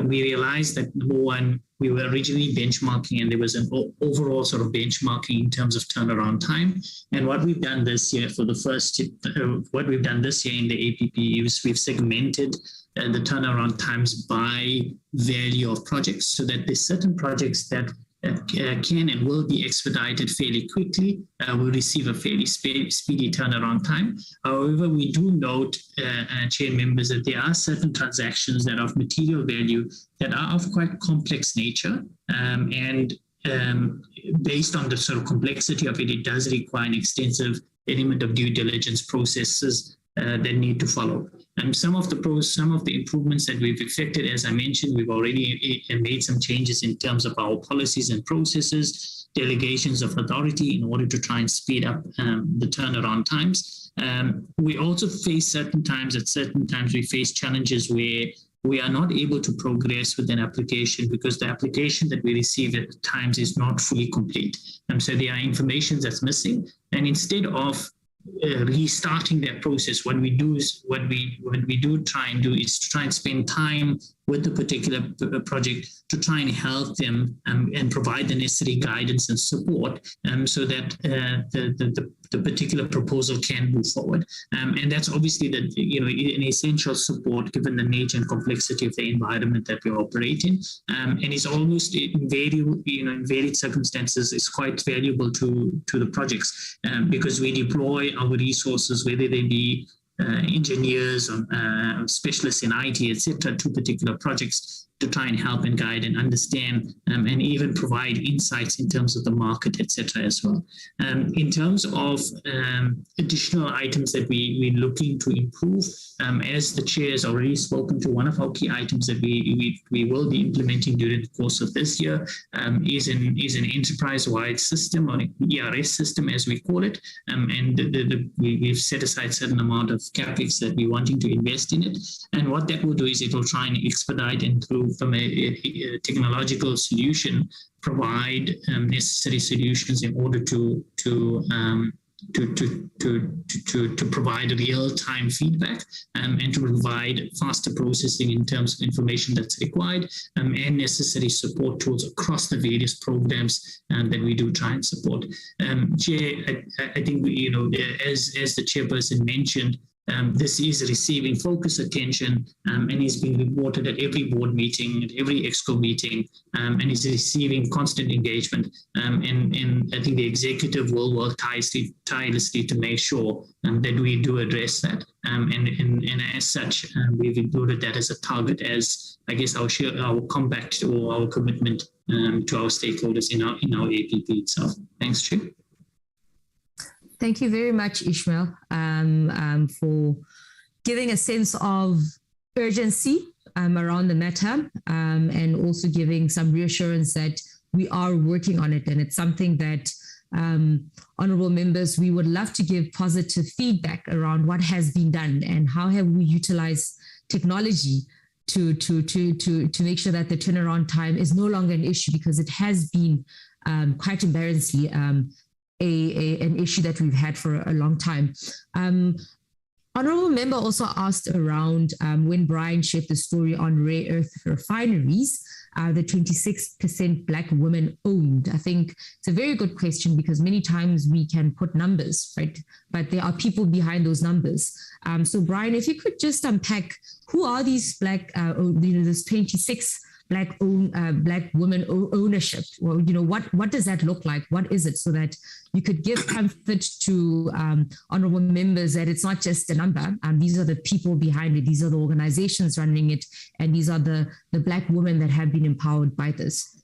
we realized that, number one, we were originally benchmarking, and there was an overall sort of benchmarking in terms of turnaround time. And what we've done this year for the first, what we've done this year in the APP is we've segmented the turnaround times by value of projects, so that there's certain projects that can and will be expedited fairly quickly, will receive a fairly speedy turnaround time. However, we do note, Chair members, that there are certain transactions that are of material value that are of quite complex nature, and based on the sort of complexity of it, it does require an extensive element of due diligence processes that need to follow. And some of the improvements that we've effected, as I mentioned, we've already made some changes in terms of our policies and processes, delegations of authority in order to try and speed up the turnaround times. We also face at certain times we face challenges where we are not able to progress with an application because the application that we receive at times is not fully complete. So there are information that's missing, and instead of restarting that process, what we do try and spend time with the particular project to try and help them and provide the necessary guidance and support so that the particular proposal can move forward. And that's obviously an essential support given the nature and complexity of the environment that we operate in. And it's almost in varied circumstances, it's quite valuable to the projects because we deploy our resources, whether they be engineers or specialists in IT, etc., to particular projects to try and help and guide and understand and even provide insights in terms of the market, etc. as well. In terms of additional items that we're looking to improve, as the chair has already spoken to, one of our key items that we will be implementing during the course of this year is an enterprise-wide system, or an ERS system as we call it, and we've set aside a certain amount of capex that we're wanting to invest in it. And what that will do is it will try and expedite and through from a technological solution, provide necessary solutions in order to to provide real-time feedback and to provide faster processing in terms of information that's required and necessary support tools across the various programs that we do try and support. Chair, I think as the chairperson mentioned, this is receiving focused attention and is being reported at every board meeting, at every EXCO meeting, and is receiving constant engagement. And I think the executive will work tirelessly to make sure that we do address that. And as such, we've included that as a target, as I guess our compact or our commitment to our stakeholders in our APP itself. Thanks, Chair. Thank you very much, Ishmael, for giving a sense of urgency around the matter and also giving some reassurance that we are working on it. And it's something that, honorable members, we would love to give positive feedback around what has been done and how have we utilized technology to make sure that the turnaround time is no longer an issue, because it has been quite embarrassingly an issue that we've had for a long time. Honorable member also asked around when Brian shared the story on rare earth refineries, the 26% Black women owned. I think it's a very good question, because many times we can put numbers, right? But there are people behind those numbers. So Brian, if you could just unpack who are these Black, this 26 Black women ownership. Well, what does that look like? What is it, so that you could give comfort to honorable members that it's not just a number. These are the people behind it. These are the organizations running it, and these are the Black women that have been empowered by this.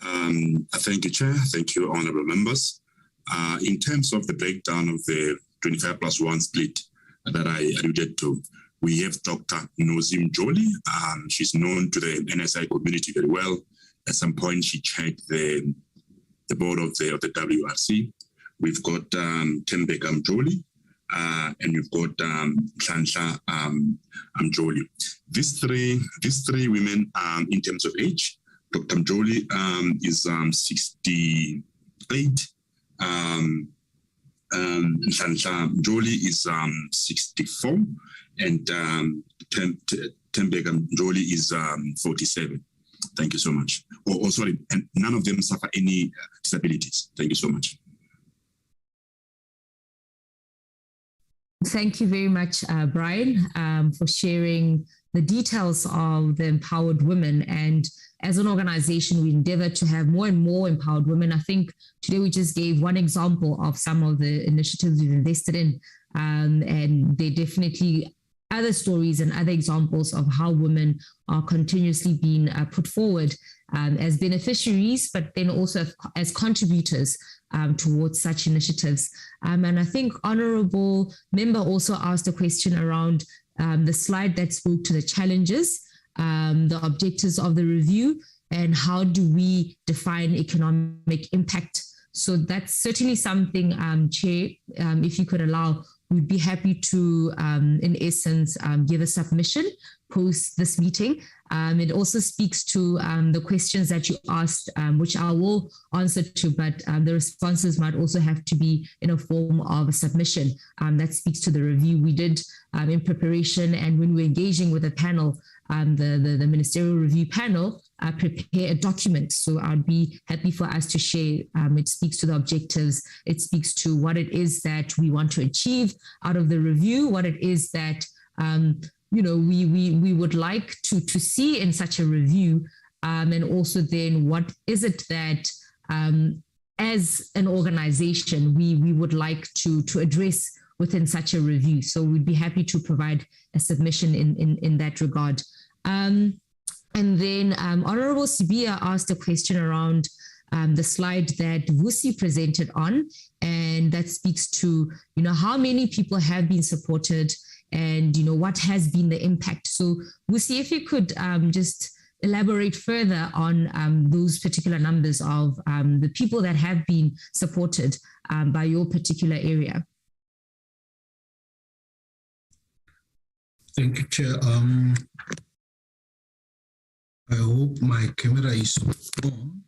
Thank you, Chair. Thank you, honorable members. In terms of the breakdown of the 25+1 split that I alluded to, we have Dr. Nozim Jolie. She's known to the NSI community very well. At some point, she chaired the board of the WRC. We've got Tembeka Jolie, and we've got Shansha Jolie. These three women, in terms of age, Dr. Jolie is 68. Shansha Jolie is 64. And Tembeka Jolie is 47. Thank you so much. Sorry, and none of them suffer any disabilities. Thank you so much. Thank you very much, Brian, for sharing the details of the empowered women. And as an organization, we endeavor to have more and more empowered women. I think today we just gave one example of some of the initiatives we've invested in, and they definitely other stories and other examples of how women are continuously being put forward as beneficiaries, but then also as contributors towards such initiatives. And I think honorable member also asked a question around the slide that spoke to the challenges, the objectives of the review, and how do we define economic impact. So that's certainly something, Chair, if you could allow, we'd be happy to, in essence, give a submission post this meeting. It also speaks to the questions that you asked, which I will answer to, but the responses might also have to be in a form of a submission that speaks to the review we did in preparation. And when we're engaging with a panel, the ministerial review panel, prepare a document. So I'd be happy for us to share. It speaks to the objectives. It speaks to what it is that we want to achieve out of the review, what it is that we would like to see in such a review, and also then what is it that as an organization we would like to address within such a review. So we'd be happy to provide a submission in that regard. And then Honorable Sibia asked a question around the slide that Vusi presented on, and that speaks to, how many people have been supported and, what has been the impact. So Vusi, if you could just elaborate further on those particular numbers of the people that have been supported by your particular area. Thank you, Chair. I hope my camera is on.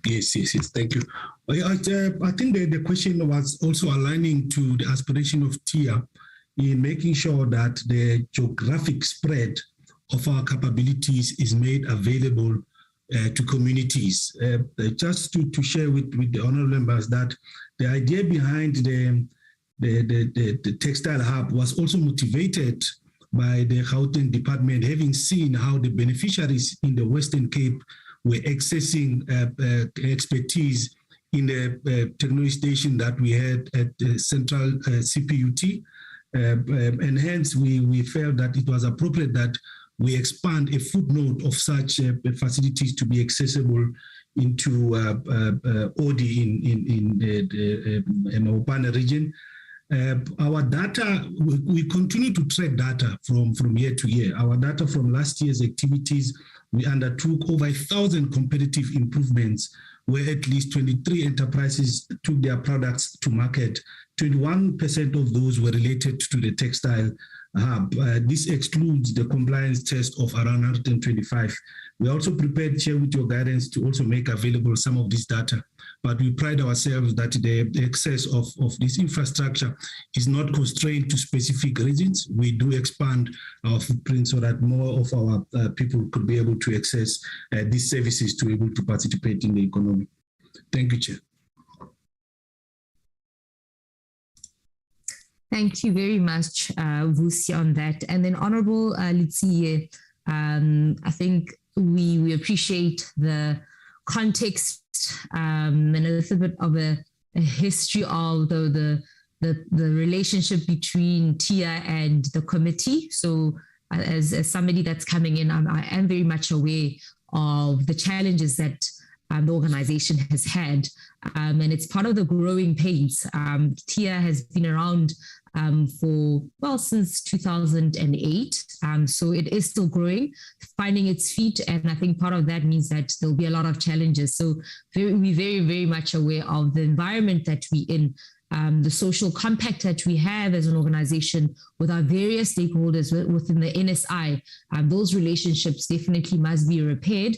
Yes. Thank you. I think the question was also aligning to the aspiration of TIA in making sure that the geographic spread of our capabilities is made available to communities. Just to share with the honorable members that the idea behind the textile hub was also motivated by the Gauteng department, having seen how the beneficiaries in the Western Cape were accessing expertise in the technology station that we had at the Central CPUT. And hence we felt that it was appropriate that we expand a footnote of such facilities to be accessible into ODI in the Mopane region. Our data, we continue to track data from year to year. Our data from last year's activities, we undertook over 1,000 competitive improvements where at least 23 enterprises took their products to market. 21% of those were related to the textile hub. This excludes the compliance test of around 125. We also prepared, Chair, with your guidance to also make available some of this data. But we pride ourselves that the access of this infrastructure is not constrained to specific regions. We do expand our footprint so that more of our people could be able to access these services to be able to participate in the economy. Thank you, Chair. Thank you very much, Vusi, on that. And then Honorable Litsie, I think we appreciate the context and a little bit of a history of the relationship between TIA and the committee. So as somebody that's coming in, I am very much aware of the challenges that the organization has had, and it's part of the growing pains. TIA has been around since 2008, so it is still growing, finding its feet, and I think part of that means that there'll be a lot of challenges. So we're very, very much aware of the environment that we're in, the social compact that we have as an organization with our various stakeholders within the NSI. Those relationships definitely must be repaired.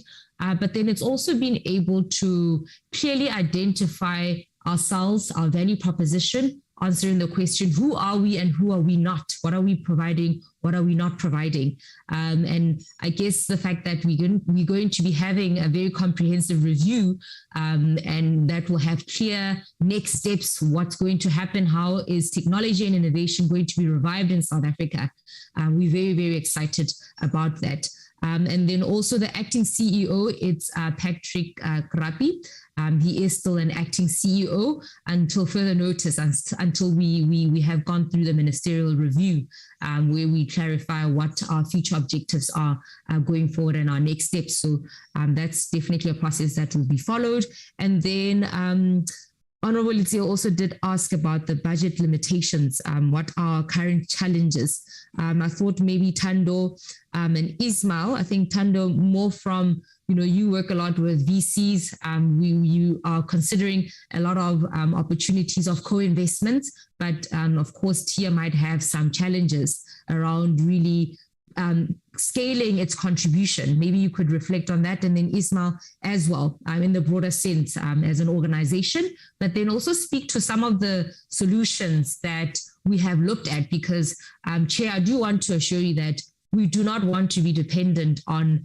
But then it's also being able to clearly identify ourselves, our value proposition, answering the question, who are we and who are we not? What are we providing? What are we not providing? And I guess the fact that we're going to be having a very comprehensive review, and that will have clear next steps, what's going to happen, how is technology and innovation going to be revived in South Africa? We're very, very excited about that. And then also the acting CEO, it's Patrick Krapi. He is still an acting CEO until further notice, until we have gone through the ministerial review, where we clarify what our future objectives are going forward and our next steps. So that's definitely a process that will be followed. And then Honorable Litsie also did ask about the budget limitations. What are our current challenges? I thought maybe Thando and Ismail, I think Thando more from, you work a lot with VCs. You are considering a lot of opportunities of co-investments, but of course, TIA might have some challenges around really scaling its contribution. Maybe you could reflect on that. And then Ismail as well, in the broader sense as an organization, but then also speak to some of the solutions that we have looked at, because Chair, I do want to assure you that we do not want to be dependent on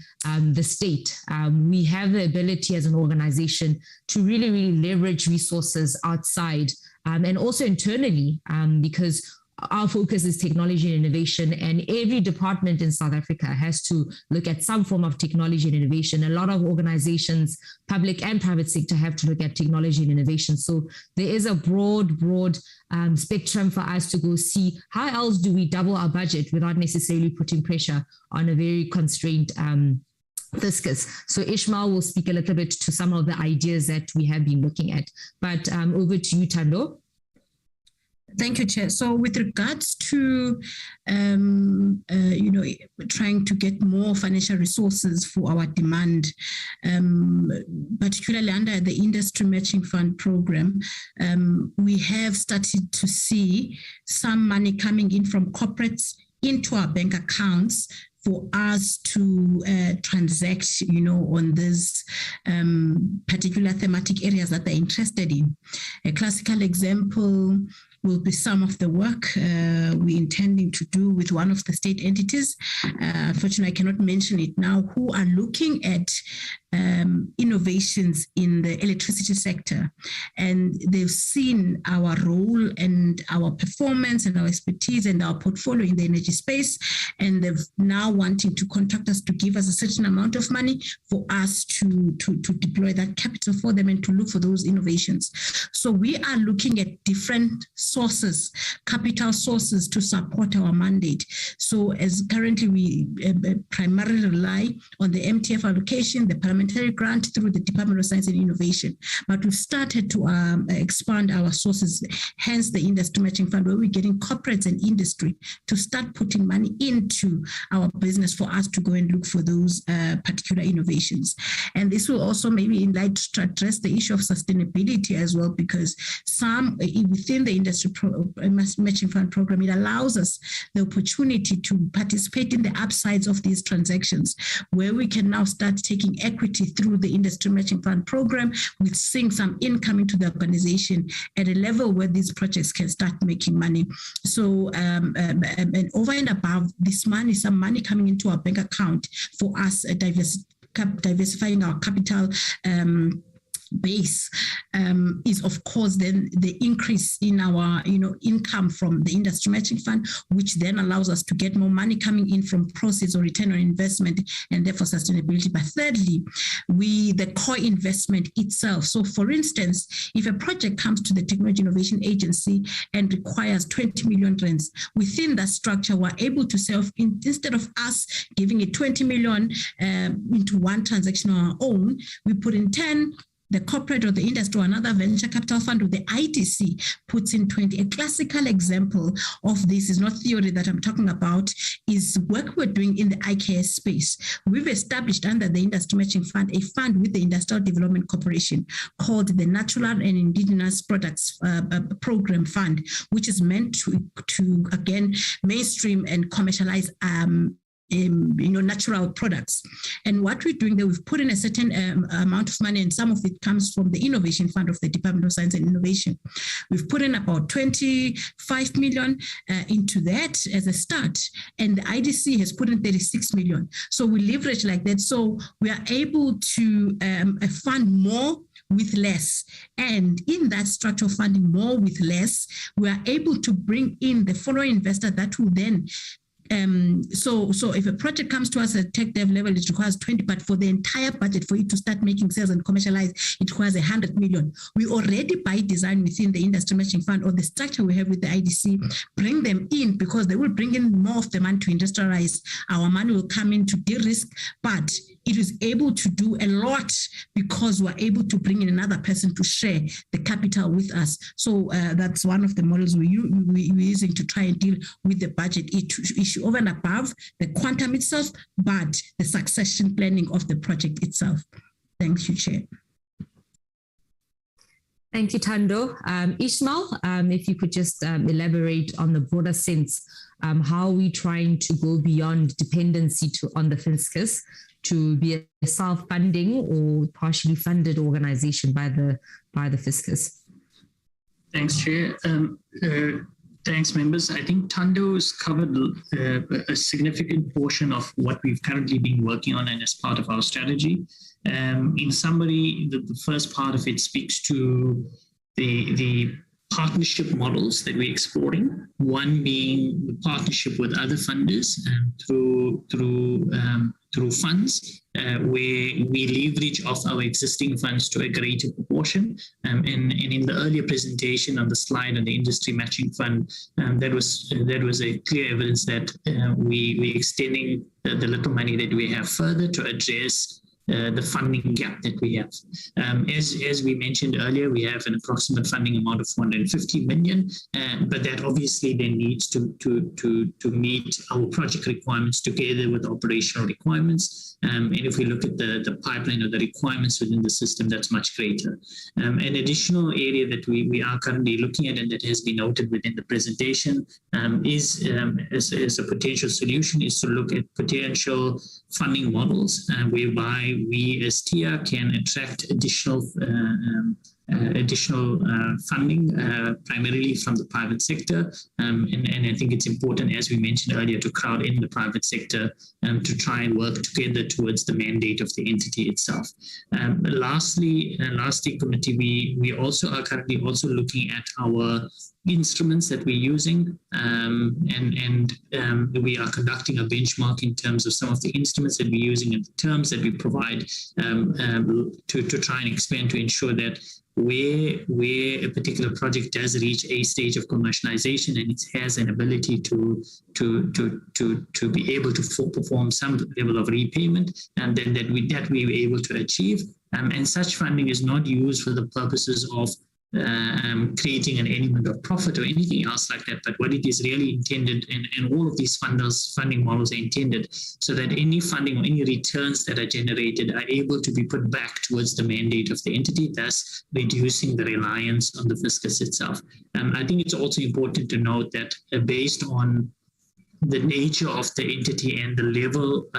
the state. We have the ability as an organization to really, really leverage resources outside and also internally, because our focus is technology and innovation, and every department in South Africa has to look at some form of technology and innovation. A lot of organizations, public and private sector, have to look at technology and innovation. So there is a broad spectrum for us to go see how else do we double our budget without necessarily putting pressure on a very constrained fiscus. So Ishmael will speak a little bit to some of the ideas that we have been looking at. But over to you, Thando. Thank you, Chair. So with regards to, trying to get more financial resources for our demand, particularly under the Industry Matching Fund program, we have started to see some money coming in from corporates into our bank accounts for us to transact, on these particular thematic areas that they're interested in. A classical example will be some of the work we're intending to do with one of the state entities. Unfortunately, I cannot mention it now, who are looking at innovations in the electricity sector. And they've seen our role and our performance and our expertise and our portfolio in the energy space. And they've now wanting to contract us to give us a certain amount of money for us to deploy that capital for them and to look for those innovations. So we are looking at different sources, capital sources to support our mandate. So as currently we primarily rely on the MTF allocation, the parliamentary grant through the Department of Science and Innovation, but we've started to expand our sources, hence the industry matching fund, where we're getting corporates and industry to start putting money into our business for us to go and look for those particular innovations. And this will also maybe enlighten to address the issue of sustainability as well, because some within the industry matching fund program, it allows us the opportunity to participate in the upsides of these transactions, where we can now start taking equity through the industry matching fund program, with seeing some income into the organization at a level where these projects can start making money. So and over and above this money, some money coming into our bank account for us diversifying our capital base is of course then the increase in our income from the industry matching fund, which then allows us to get more money coming in from proceeds or return on investment, and therefore sustainability. But thirdly, the core investment itself. So for instance, if a project comes to the Technology Innovation Agency and requires 20 million rands, within that structure we're able to say, instead of us giving it 20 million into one transaction on our own, we put in 10, the corporate or the industry or another venture capital fund or the IDC puts in 20. A classical example of this is not theory that I'm talking about, is work we're doing in the IKS space. We've established under the industry matching fund a fund with the Industrial Development Corporation called the Natural and Indigenous Products Program Fund, which is meant to again mainstream and commercialize natural products. And what we're doing there, we've put in a certain amount of money, and some of it comes from the innovation fund of the Department of Science and Innovation. We've put in about 25 million into that as a start, and the IDC has put in 36 million. So we leverage like that. So we are able to fund more with less. And in that structure of funding more with less, we are able to bring in the following investor that will then so if a project comes to us at tech dev level, it requires 20, but for the entire budget for it to start making sales and commercialize, it requires 100 million. We already by design within the industry matching fund or the structure we have with the IDC, bring them in because they will bring in more of the money to industrialize. Our money will come in to de-risk, but it is able to do a lot because we're able to bring in another person to share the capital with us. So that's one of the models we're using to try and deal with the budget issue over and above the quantum itself, but the succession planning of the project itself. Thank you, Chair. Thank you, Tando. Ismail, if you could just elaborate on the broader sense, how we're trying to go beyond dependency on the fiscus to be a self-funding or partially funded organization by the fiscus. Thanks, Chair. Thanks, members. I think Tando's covered a significant portion of what we've currently been working on and as part of our strategy. In summary, the first part of it speaks to the partnership models that we're exploring. One being the partnership with other funders through funds where we leverage off our existing funds to a greater proportion. And in the earlier presentation on the slide on the industry matching fund, that was a clear evidence that we're extending the little money that we have further to address the funding gap that we have. As we mentioned earlier, we have an approximate funding amount of 450 million, but that obviously then needs to meet our project requirements together with operational requirements. And if we look at the pipeline of the requirements within the system, that's much greater. An additional area that we are currently looking at and that has been noted within the presentation is as a potential solution is to look at potential funding models whereby we as TIA can attract additional funding primarily from the private sector. And I think it's important, as we mentioned earlier, to crowd in the private sector to try and work together towards the mandate of the entity itself. Lastly, committee, we also are currently also looking at our instruments that we're using, and we are conducting a benchmark in terms of some of the instruments that we're using and the terms that we provide to try and expand to ensure that where a particular project does reach a stage of commercialization and it has an ability to be able to perform some level of repayment, and then that we were able to achieve. And such funding is not used for the purposes of creating an element of profit or anything else like that, but what it is really intended, and all of these funding models are intended so that any funding or any returns that are generated are able to be put back towards the mandate of the entity, thus reducing the reliance on the fiscus itself. I think it's also important to note that based on the nature of the entity and the level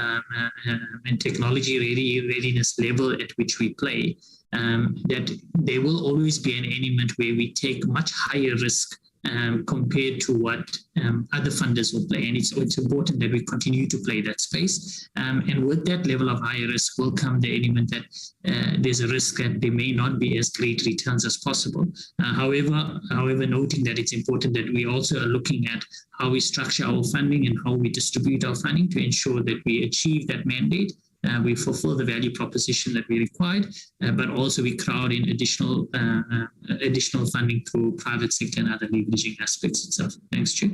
and technology readiness level at which we play, that there will always be an element where we take much higher risk compared to what other funders will play. And it's important that we continue to play that space. And with that level of higher risk will come the element that there's a risk that there may not be as great returns as possible. However, noting that it's important that we also are looking at how we structure our funding and how we distribute our funding to ensure that we achieve that mandate. We fulfill the value proposition that we required, but also we crowd in additional funding through private sector and other leveraging aspects itself. Thanks, Chair.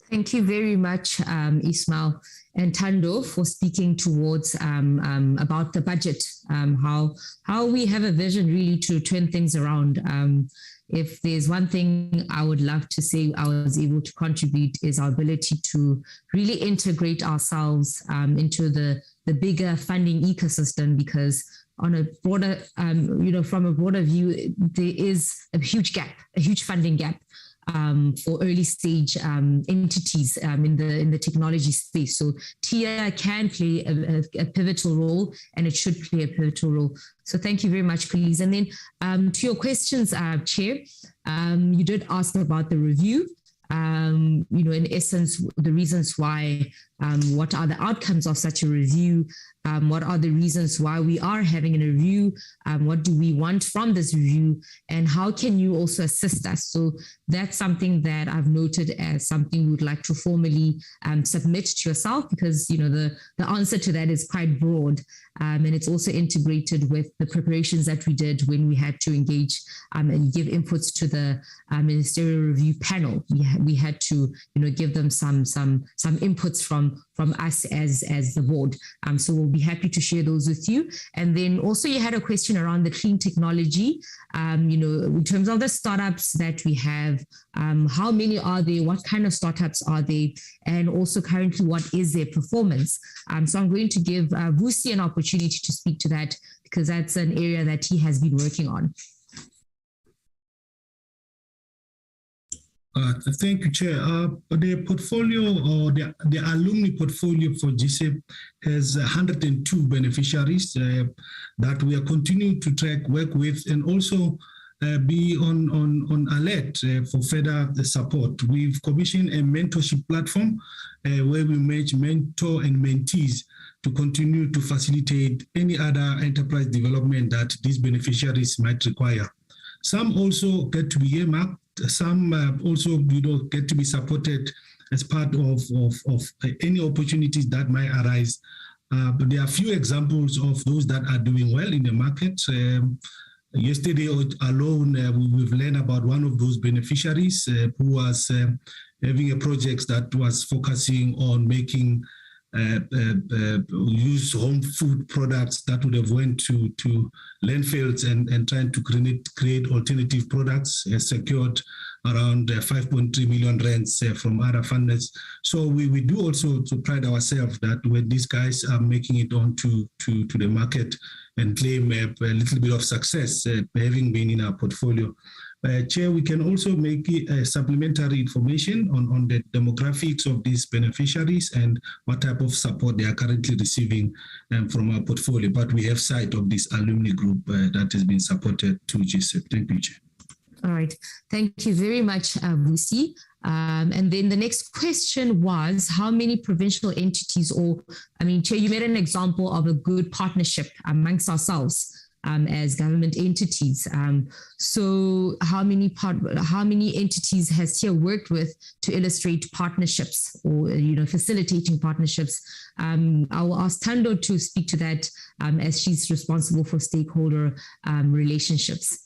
Thank you very much, Ismail and Thando, for speaking towards about the budget, how we have a vision really to turn things around. If there's one thing I would love to say I was able to contribute is our ability to really integrate ourselves into the bigger funding ecosystem, because on a broader, from a broader view, there is a huge gap, a huge funding gap for early stage entities in the technology space. So TIA can play a pivotal role, and it should play a pivotal role. So thank you very much, colleagues. And then to your questions, Chair, you did ask about the review. In essence, the reasons why, what are the outcomes of such a review? What are the reasons why we are having a review? What do we want from this review? And how can you also assist us? So that's something that I've noted as something we would like to formally submit to yourself, because, the answer to that is quite broad. And it's also integrated with the preparations that we did when we had to engage and give inputs to the ministerial review panel. We had to, give them some inputs from us as the board. So we'll be happy to share those with you. And then also you had a question around the clean technology, in terms of the startups that we have, how many are they, what kind of startups are they, and also currently what is their performance. So I'm going to give Vusi an opportunity to speak to that, because that's an area that he has been working on. Thank you, Chair. The portfolio, or the alumni portfolio for GSEP has 102 beneficiaries that we are continuing to track, work with, and also be on alert for further support. We've commissioned a mentorship platform where we match mentor and mentees to continue to facilitate any other enterprise development that these beneficiaries might require. Some also get to be earmarked. Some also, get to be supported as part of any opportunities that might arise. But there are a few examples of those that are doing well in the market. Yesterday alone, we've learned about one of those beneficiaries who was having a project that was focusing on making use home food products that would have went to landfills and trying to create alternative products, secured around 5.3 million rands from other funders. So we do also to pride ourselves that when these guys are making it onto to the market and claim a little bit of success, having been in our portfolio. Chair, we can also make supplementary information on the demographics of these beneficiaries and what type of support they are currently receiving from our portfolio. But we have sight of this alumni group that has been supported to GSEP. Thank you, Chair. All right. Thank you very much, Vusi. And then the next question was, how many provincial entities, or, I mean, Chair, you made an example of a good partnership amongst ourselves as government entities. So how many entities has TIA worked with to illustrate partnerships or, facilitating partnerships? I will ask Thando to speak to that as she's responsible for stakeholder relationships.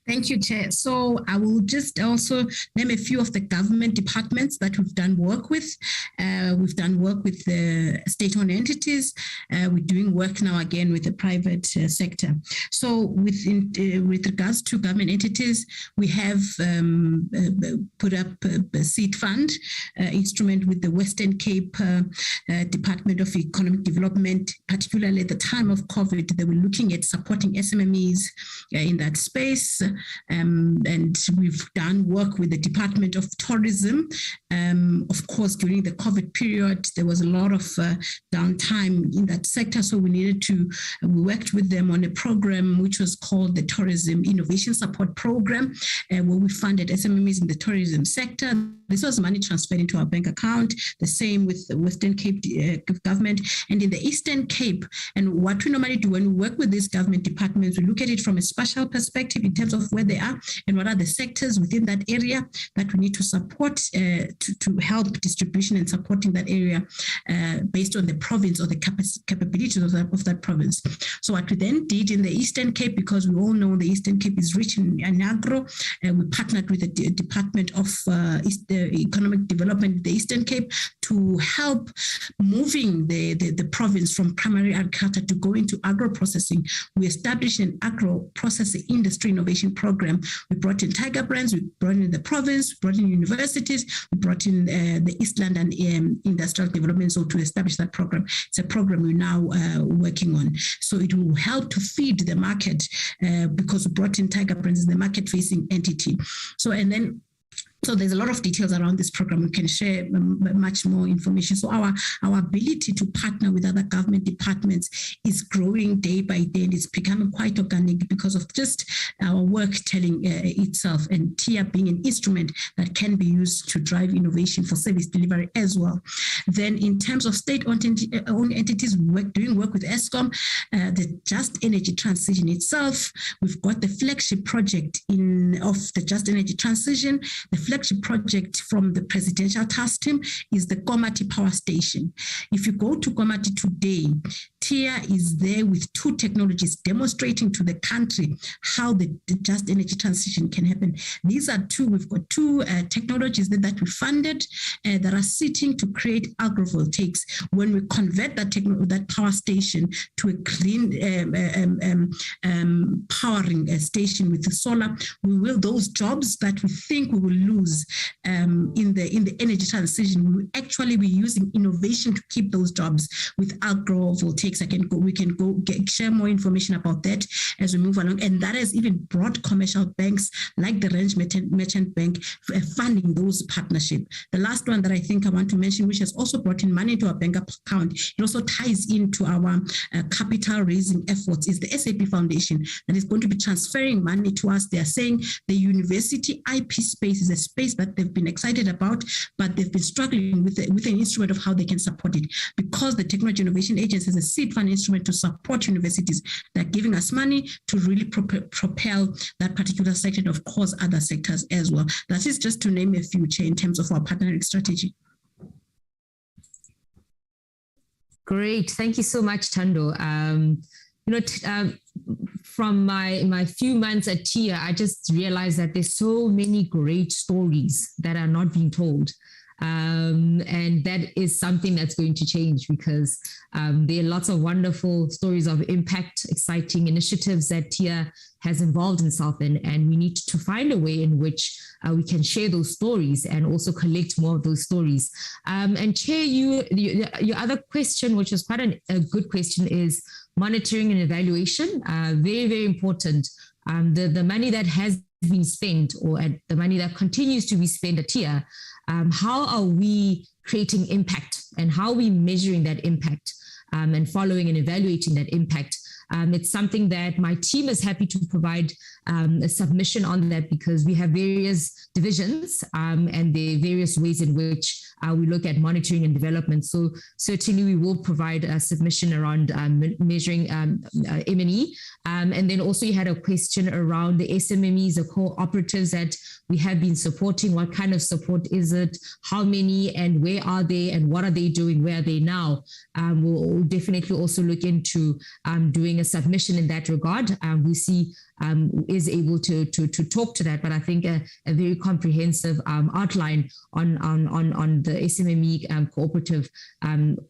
Thank you, Chair. So I will just also name a few of the government departments that we've done work with. We've done work with the state-owned entities. We're doing work now again with the private sector. So with regards to government entities, we have put up a seed fund instrument with the Western Cape Department of Economic Development, particularly at the time of COVID. They were looking at supporting SMMEs in that space. And we've done work with the Department of Tourism. Of course, during the COVID period, there was a lot of downtime in that sector. So we worked with them on a program which was called the Tourism Innovation Support Program, where we funded SMMEs in the tourism sector. This was money transferred into our bank account, the same with the Western Cape government and in the Eastern Cape. And what we normally do when we work with these government departments, we look at it from a spatial perspective in terms of where they are and what are the sectors within that area that we need to support to help distribution and supporting that area based on the province or the capabilities of that province. So what we then did in the Eastern Cape, because we all know the Eastern Cape is rich in agro, we partnered with the Department of Economic Development in the Eastern Cape to help moving the province from primary agriculture to go into agro processing. We established an agro processing industry innovation program. We brought in Tiger Brands, we brought in the province, we brought in universities, we brought in the East London Industrial Development Zone to establish that program. It's a program we're now working on. So it will help to feed the market because we brought in Tiger Brands as the market-facing entity. So there's a lot of details around this program. We can share much more information. So our ability to partner with other government departments is growing day by day, and it's becoming quite organic because of just our work telling itself, and TIA being an instrument that can be used to drive innovation for service delivery as well. Then in terms of state-owned entities, doing work with ESCOM, the Just Energy Transition itself, we've got the flagship project of the Just Energy Transition. The flagship project from the presidential task team is the Komati Power Station. If you go to Komati today, TIA is there with two technologies demonstrating to the country how the just energy transition can happen. We've got two technologies that we funded that are sitting to create agrivoltaics. When we convert that power station to a clean powering station with the solar, those jobs that we think we will lose in the energy transition, we will actually be using innovation to keep those jobs with agrovoltaics. We can share more information about that as we move along. And that has even brought commercial banks like the Range Merchant Bank funding those partnerships. The last one that I think I want to mention, which has also brought in money into our bank account, it also ties into our capital raising efforts, is the SAP Foundation that is going to be transferring money to us. They are saying the university IP space is a space that they've been excited about, but they've been struggling with an instrument of how they can support it. Because the Technology Innovation Agency is a seed fund instrument to support universities, they're giving us money to really propel that particular sector, and of course other sectors as well. That is just to name a few, in terms of our partnering strategy. Great, thank you so much, Thando. From my few months at TIA, I just realized that there's so many great stories that are not being told. And that is something that's going to change because there are lots of wonderful stories of impact, exciting initiatives that TIA has involved itself in, and we need to find a way in which we can share those stories and also collect more of those stories. And Chair, your other question, which is quite a good question, is monitoring and evaluation. Very, very important. The money that has been spent, or the money that continues to be spent at TIA, how are we creating impact, and how are we measuring that impact and following and evaluating that impact? It's something that my team is happy to provide a submission on that, because we have various divisions and there are various ways in which we look at monitoring and development. So certainly we will provide a submission around measuring M&E. And then also you had a question around the SMMEs, the cooperatives that we have been supporting. What kind of support is it? How many and where are they, and what are they doing? Where are they now? We'll definitely also look into doing a submission in that regard. We see is able to talk to that, but I think a very comprehensive outline on the SMME cooperative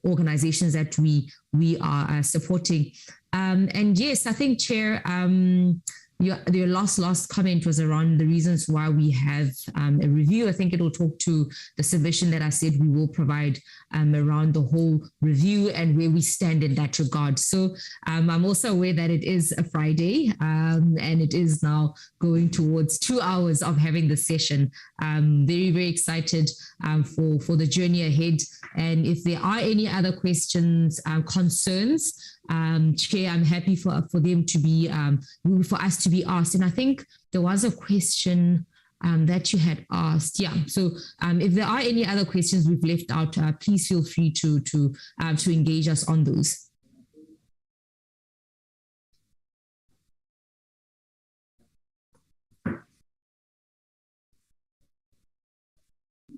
organizations that we are supporting. And yes, I think, Chair, your last comment was around the reasons why we have a review. I think it will talk to the submission that I said we will provide around the whole review and where we stand in that regard. So I'm also aware that it is a Friday and it is now going towards 2 hours of having the session. Very, very excited for the journey ahead. And if there are any other questions, concerns, Chair, I'm happy for them to be, for us to be asked. And I think there was a question that you had asked. Yeah. So if there are any other questions we've left out, please feel free to engage us on those.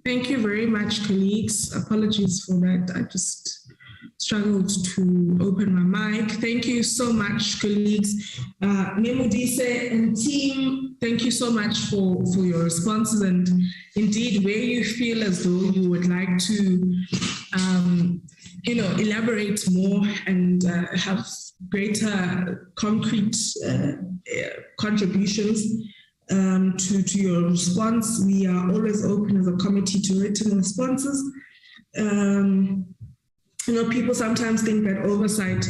Thank you very much, colleagues. Apologies for that. I just struggled to open my mic. Thank you so much, colleagues. Memodise and team, thank you so much for your responses. And indeed, where you feel as though you would like to, elaborate more and have greater concrete contributions to your response, we are always open as a committee to written responses. People sometimes think that oversight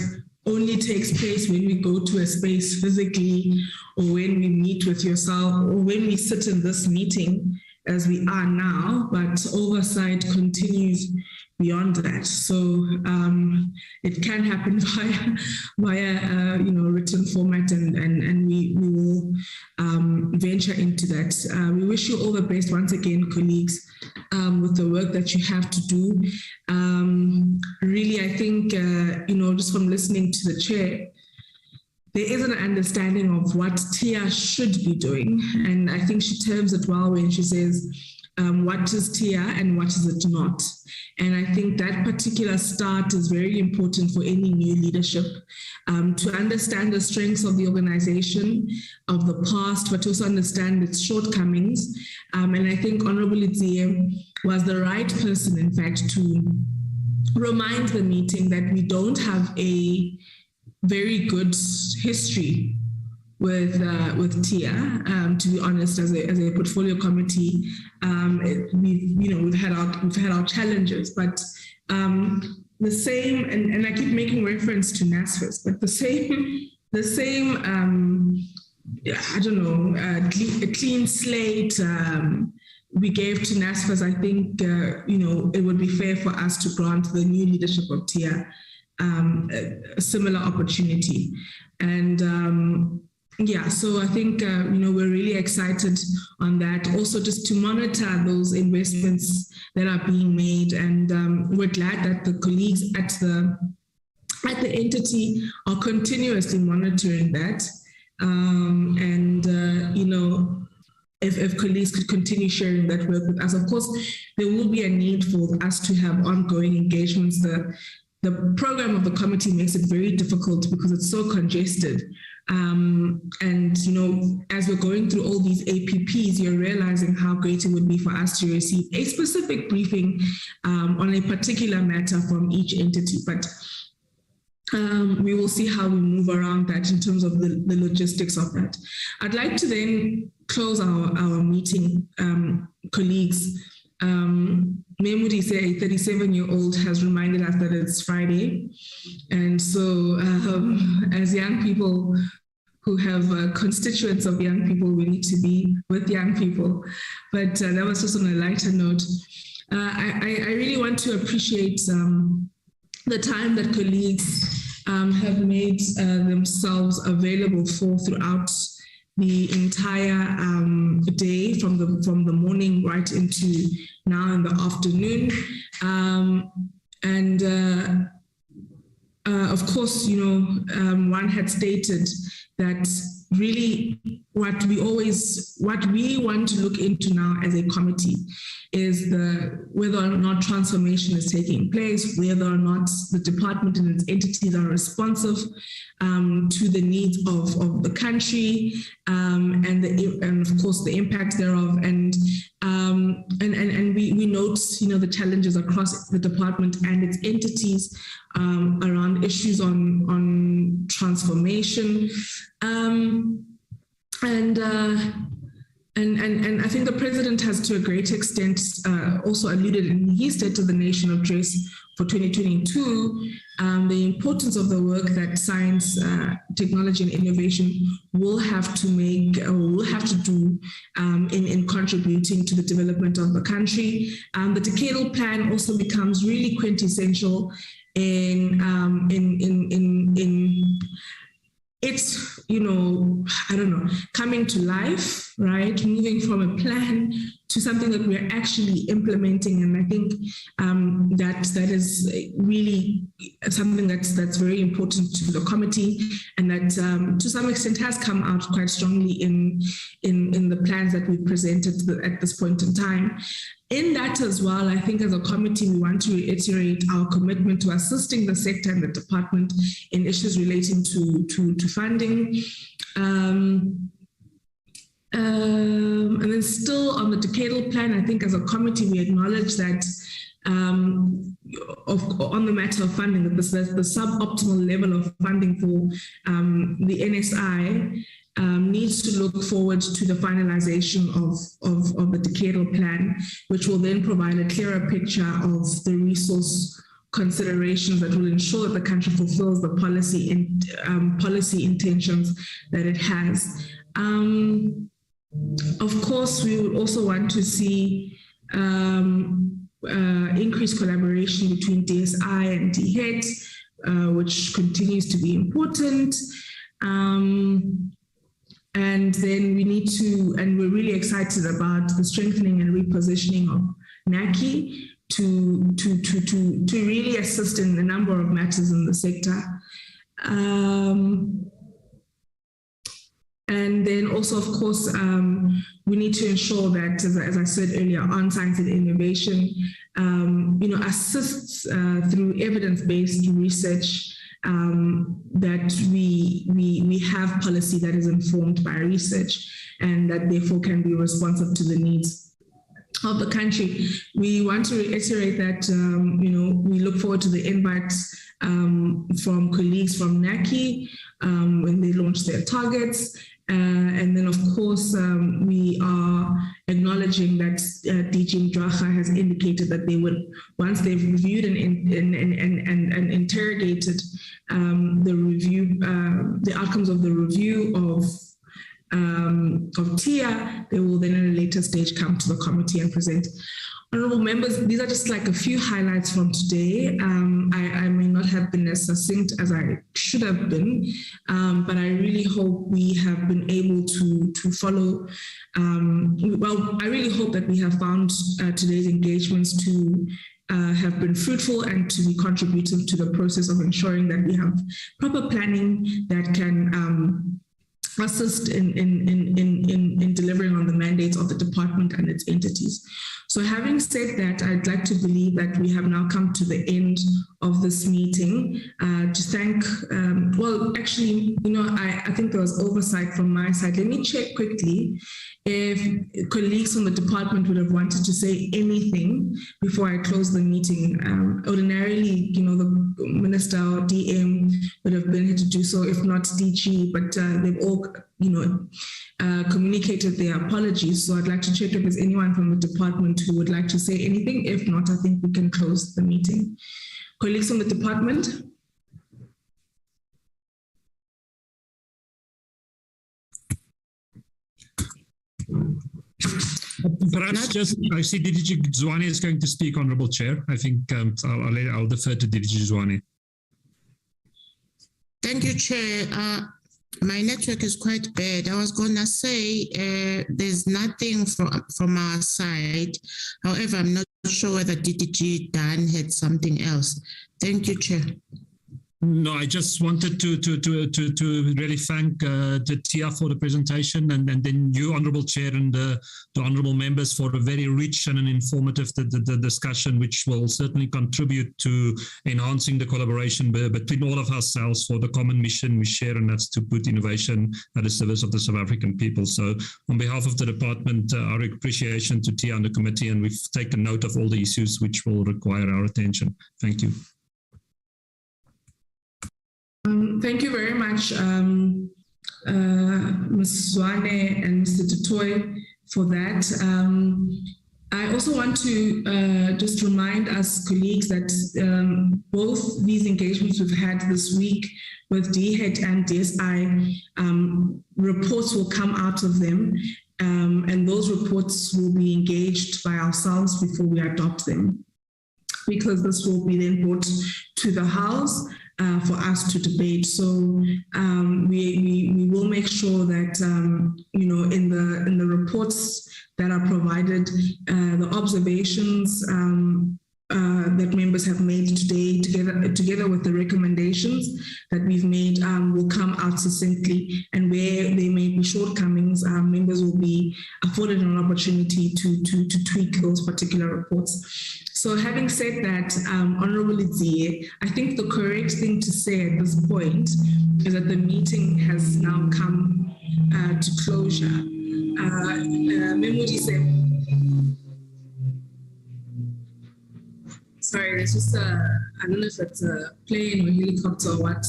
only takes place when we go to a space physically, or when we meet with yourself, or when we sit in this meeting as we are now, but oversight continues beyond that. So it can happen via written format, and we will venture into that. We wish you all the best once again, colleagues, with the work that you have to do. Really, I think, just from listening to the chair, there is an understanding of what TIA should be doing. And I think she terms it well when she says, what is TIA and what is it not? And I think that particular start is very important for any new leadership, to understand the strengths of the organization of the past, but also understand its shortcomings. And I think Honorable Idzie was the right person, in fact, to remind the meeting that we don't have a very good history with TIA. To be honest, as a portfolio committee, we've had our challenges, but the same, and I keep making reference to NASFAS, but the same a clean slate we gave to NASFAS. I think it would be fair for us to grant the new leadership of TIA a similar opportunity. And so I think, we're really excited on that. Also, just to monitor those investments that are being made. And we're glad that the colleagues at the entity are continuously monitoring that. If colleagues could continue sharing that work with us. Of course, there will be a need for us to have ongoing engagements. The program of the committee makes it very difficult because it's so congested. And, as we're going through all these APPs, you're realizing how great it would be for us to receive a specific briefing on a particular matter from each entity. But we will see how we move around that in terms of the logistics of that. I'd like to then close our meeting, colleagues. Memuri say a 37-year-old has reminded us that it's Friday. And so as young people who have constituents of young people, we need to be with young people. But that was just on a lighter note. I really want to appreciate the time that colleagues have made themselves available for throughout the entire day, from the morning right into now in the afternoon. Of course, one had stated that really what we want to look into now as a committee is whether or not transformation is taking place, whether or not the department and its entities are responsive to the needs of the country, and of course the impact thereof, and we note the challenges across the department and its entities around issues on transformation, and I think the president has, to a great extent, also alluded in his State of the Nation address for 2022, the importance of the work that science, technology, and innovation will have to do in contributing to the development of the country. The decadal plan also becomes really quintessential in it's, coming to life, right? Moving from a plan to something that we're actually implementing. And I think that is really something that's very important to the committee, and that to some extent has come out quite strongly in the plans that we've presented at this point in time. In that as well, I think as a committee, we want to reiterate our commitment to assisting the sector and the department in issues relating to funding. And then still on the decadal plan, I think as a committee, we acknowledge that on the matter of funding, that the suboptimal level of funding for the NSI needs to look forward to the finalization of the decadal plan, which will then provide a clearer picture of the resource considerations that will ensure that the country fulfills the policy intentions that it has. Of course, we would also want to see increased collaboration between DSI and DHET, which continues to be important. And then we need to, and we're really excited about the strengthening and repositioning of NAKI to really assist in a number of matters in the sector. And then also, of course, we need to ensure that, as I said earlier, on science and innovation, assists through evidence-based research, that we have policy that is informed by research and that therefore can be responsive to the needs of the country. We want to reiterate that, we look forward to the invites from colleagues from NACI when they launch their targets. And then, of course, we are acknowledging that DG Mdracha has indicated that they would, once they've reviewed and interrogated the outcomes of the review of TIA, they will then at a later stage come to the committee and present. Honorable members, these are just like a few highlights from today. I may not have been as succinct as I should have been, but I really hope we have been able to follow. I really hope that we have found today's engagements to have been fruitful and to be contributive to the process of ensuring that we have proper planning that can assist in delivering on the mandates of the department and its entities. So having said that, I'd like to believe that we have now come to the end of this meeting to thank, well, actually, I think there was oversight from my side. Let me check quickly if colleagues from the department would have wanted to say anything before I close the meeting. Ordinarily, the minister or DM would have been here to do so, if not DG, but they've all, communicated their apologies. So I'd like to check if there's anyone from the department who would like to say anything. If not, I think we can close the meeting. Colleagues from the department? Perhaps just, I see DG Zwane is going to speak, Honourable Chair. I think I'll defer to DG Zwane. Thank you, Chair. My network is quite bad. I was going to say there's nothing from our side. However, I'm not sure whether DDG Dan had something else. Thank you, Chair. No, I just wanted to really thank the TIA for the presentation, and then you, Honourable Chair, and the honourable members for a very rich and an informative the discussion, which will certainly contribute to enhancing the collaboration between all of ourselves for the common mission we share, and that's to put innovation at the service of the South African people. So on behalf of the department, our appreciation to TIA and the committee, and we've taken note of all the issues which will require our attention. Thank you. Thank you very much, Ms. Zwane and Mr. Dutoy, for that. I also want to just remind us colleagues that both these engagements we've had this week with DHET and DSI, reports will come out of them, and those reports will be engaged by ourselves before we adopt them, because this will be then brought to the House for us to debate. So we will make sure that in the reports that are provided, the observations that members have made today, together with the recommendations that we've made, will come out succinctly, and where there may be shortcomings, members will be afforded an opportunity to tweak those particular reports. So having said that, Honourable Idzie, I think the correct thing to say at this point is that the meeting has now come to closure. Sorry, there's just I don't know if it's a plane or helicopter or what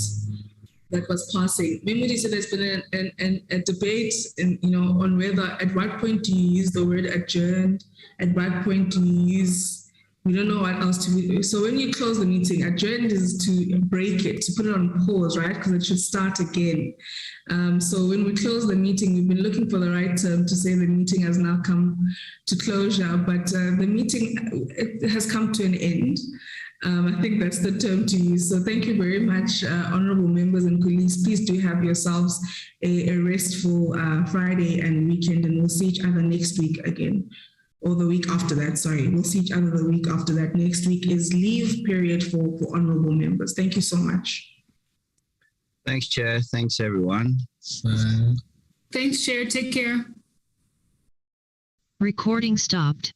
that was passing. Memudi said there's been a debate on whether, at what point do you use the word adjourned, at what point do you use, we don't know what else to do. So when you close the meeting, adjourned is to break it, to put it on pause, right? Because it should start again. So when we close the meeting, we've been looking for the right term to say the meeting has now come to closure, but the meeting it has come to an end. I think that's the term to use. So thank you very much, honourable members and colleagues. Please do have yourselves a restful Friday and weekend, and we'll see each other next week again. Or the week after that, sorry. We'll see each other the week after that. Next week is leave period for honourable members. Thank you so much. Thanks, Chair. Thanks, everyone. Thanks, Chair. Take care. Recording stopped.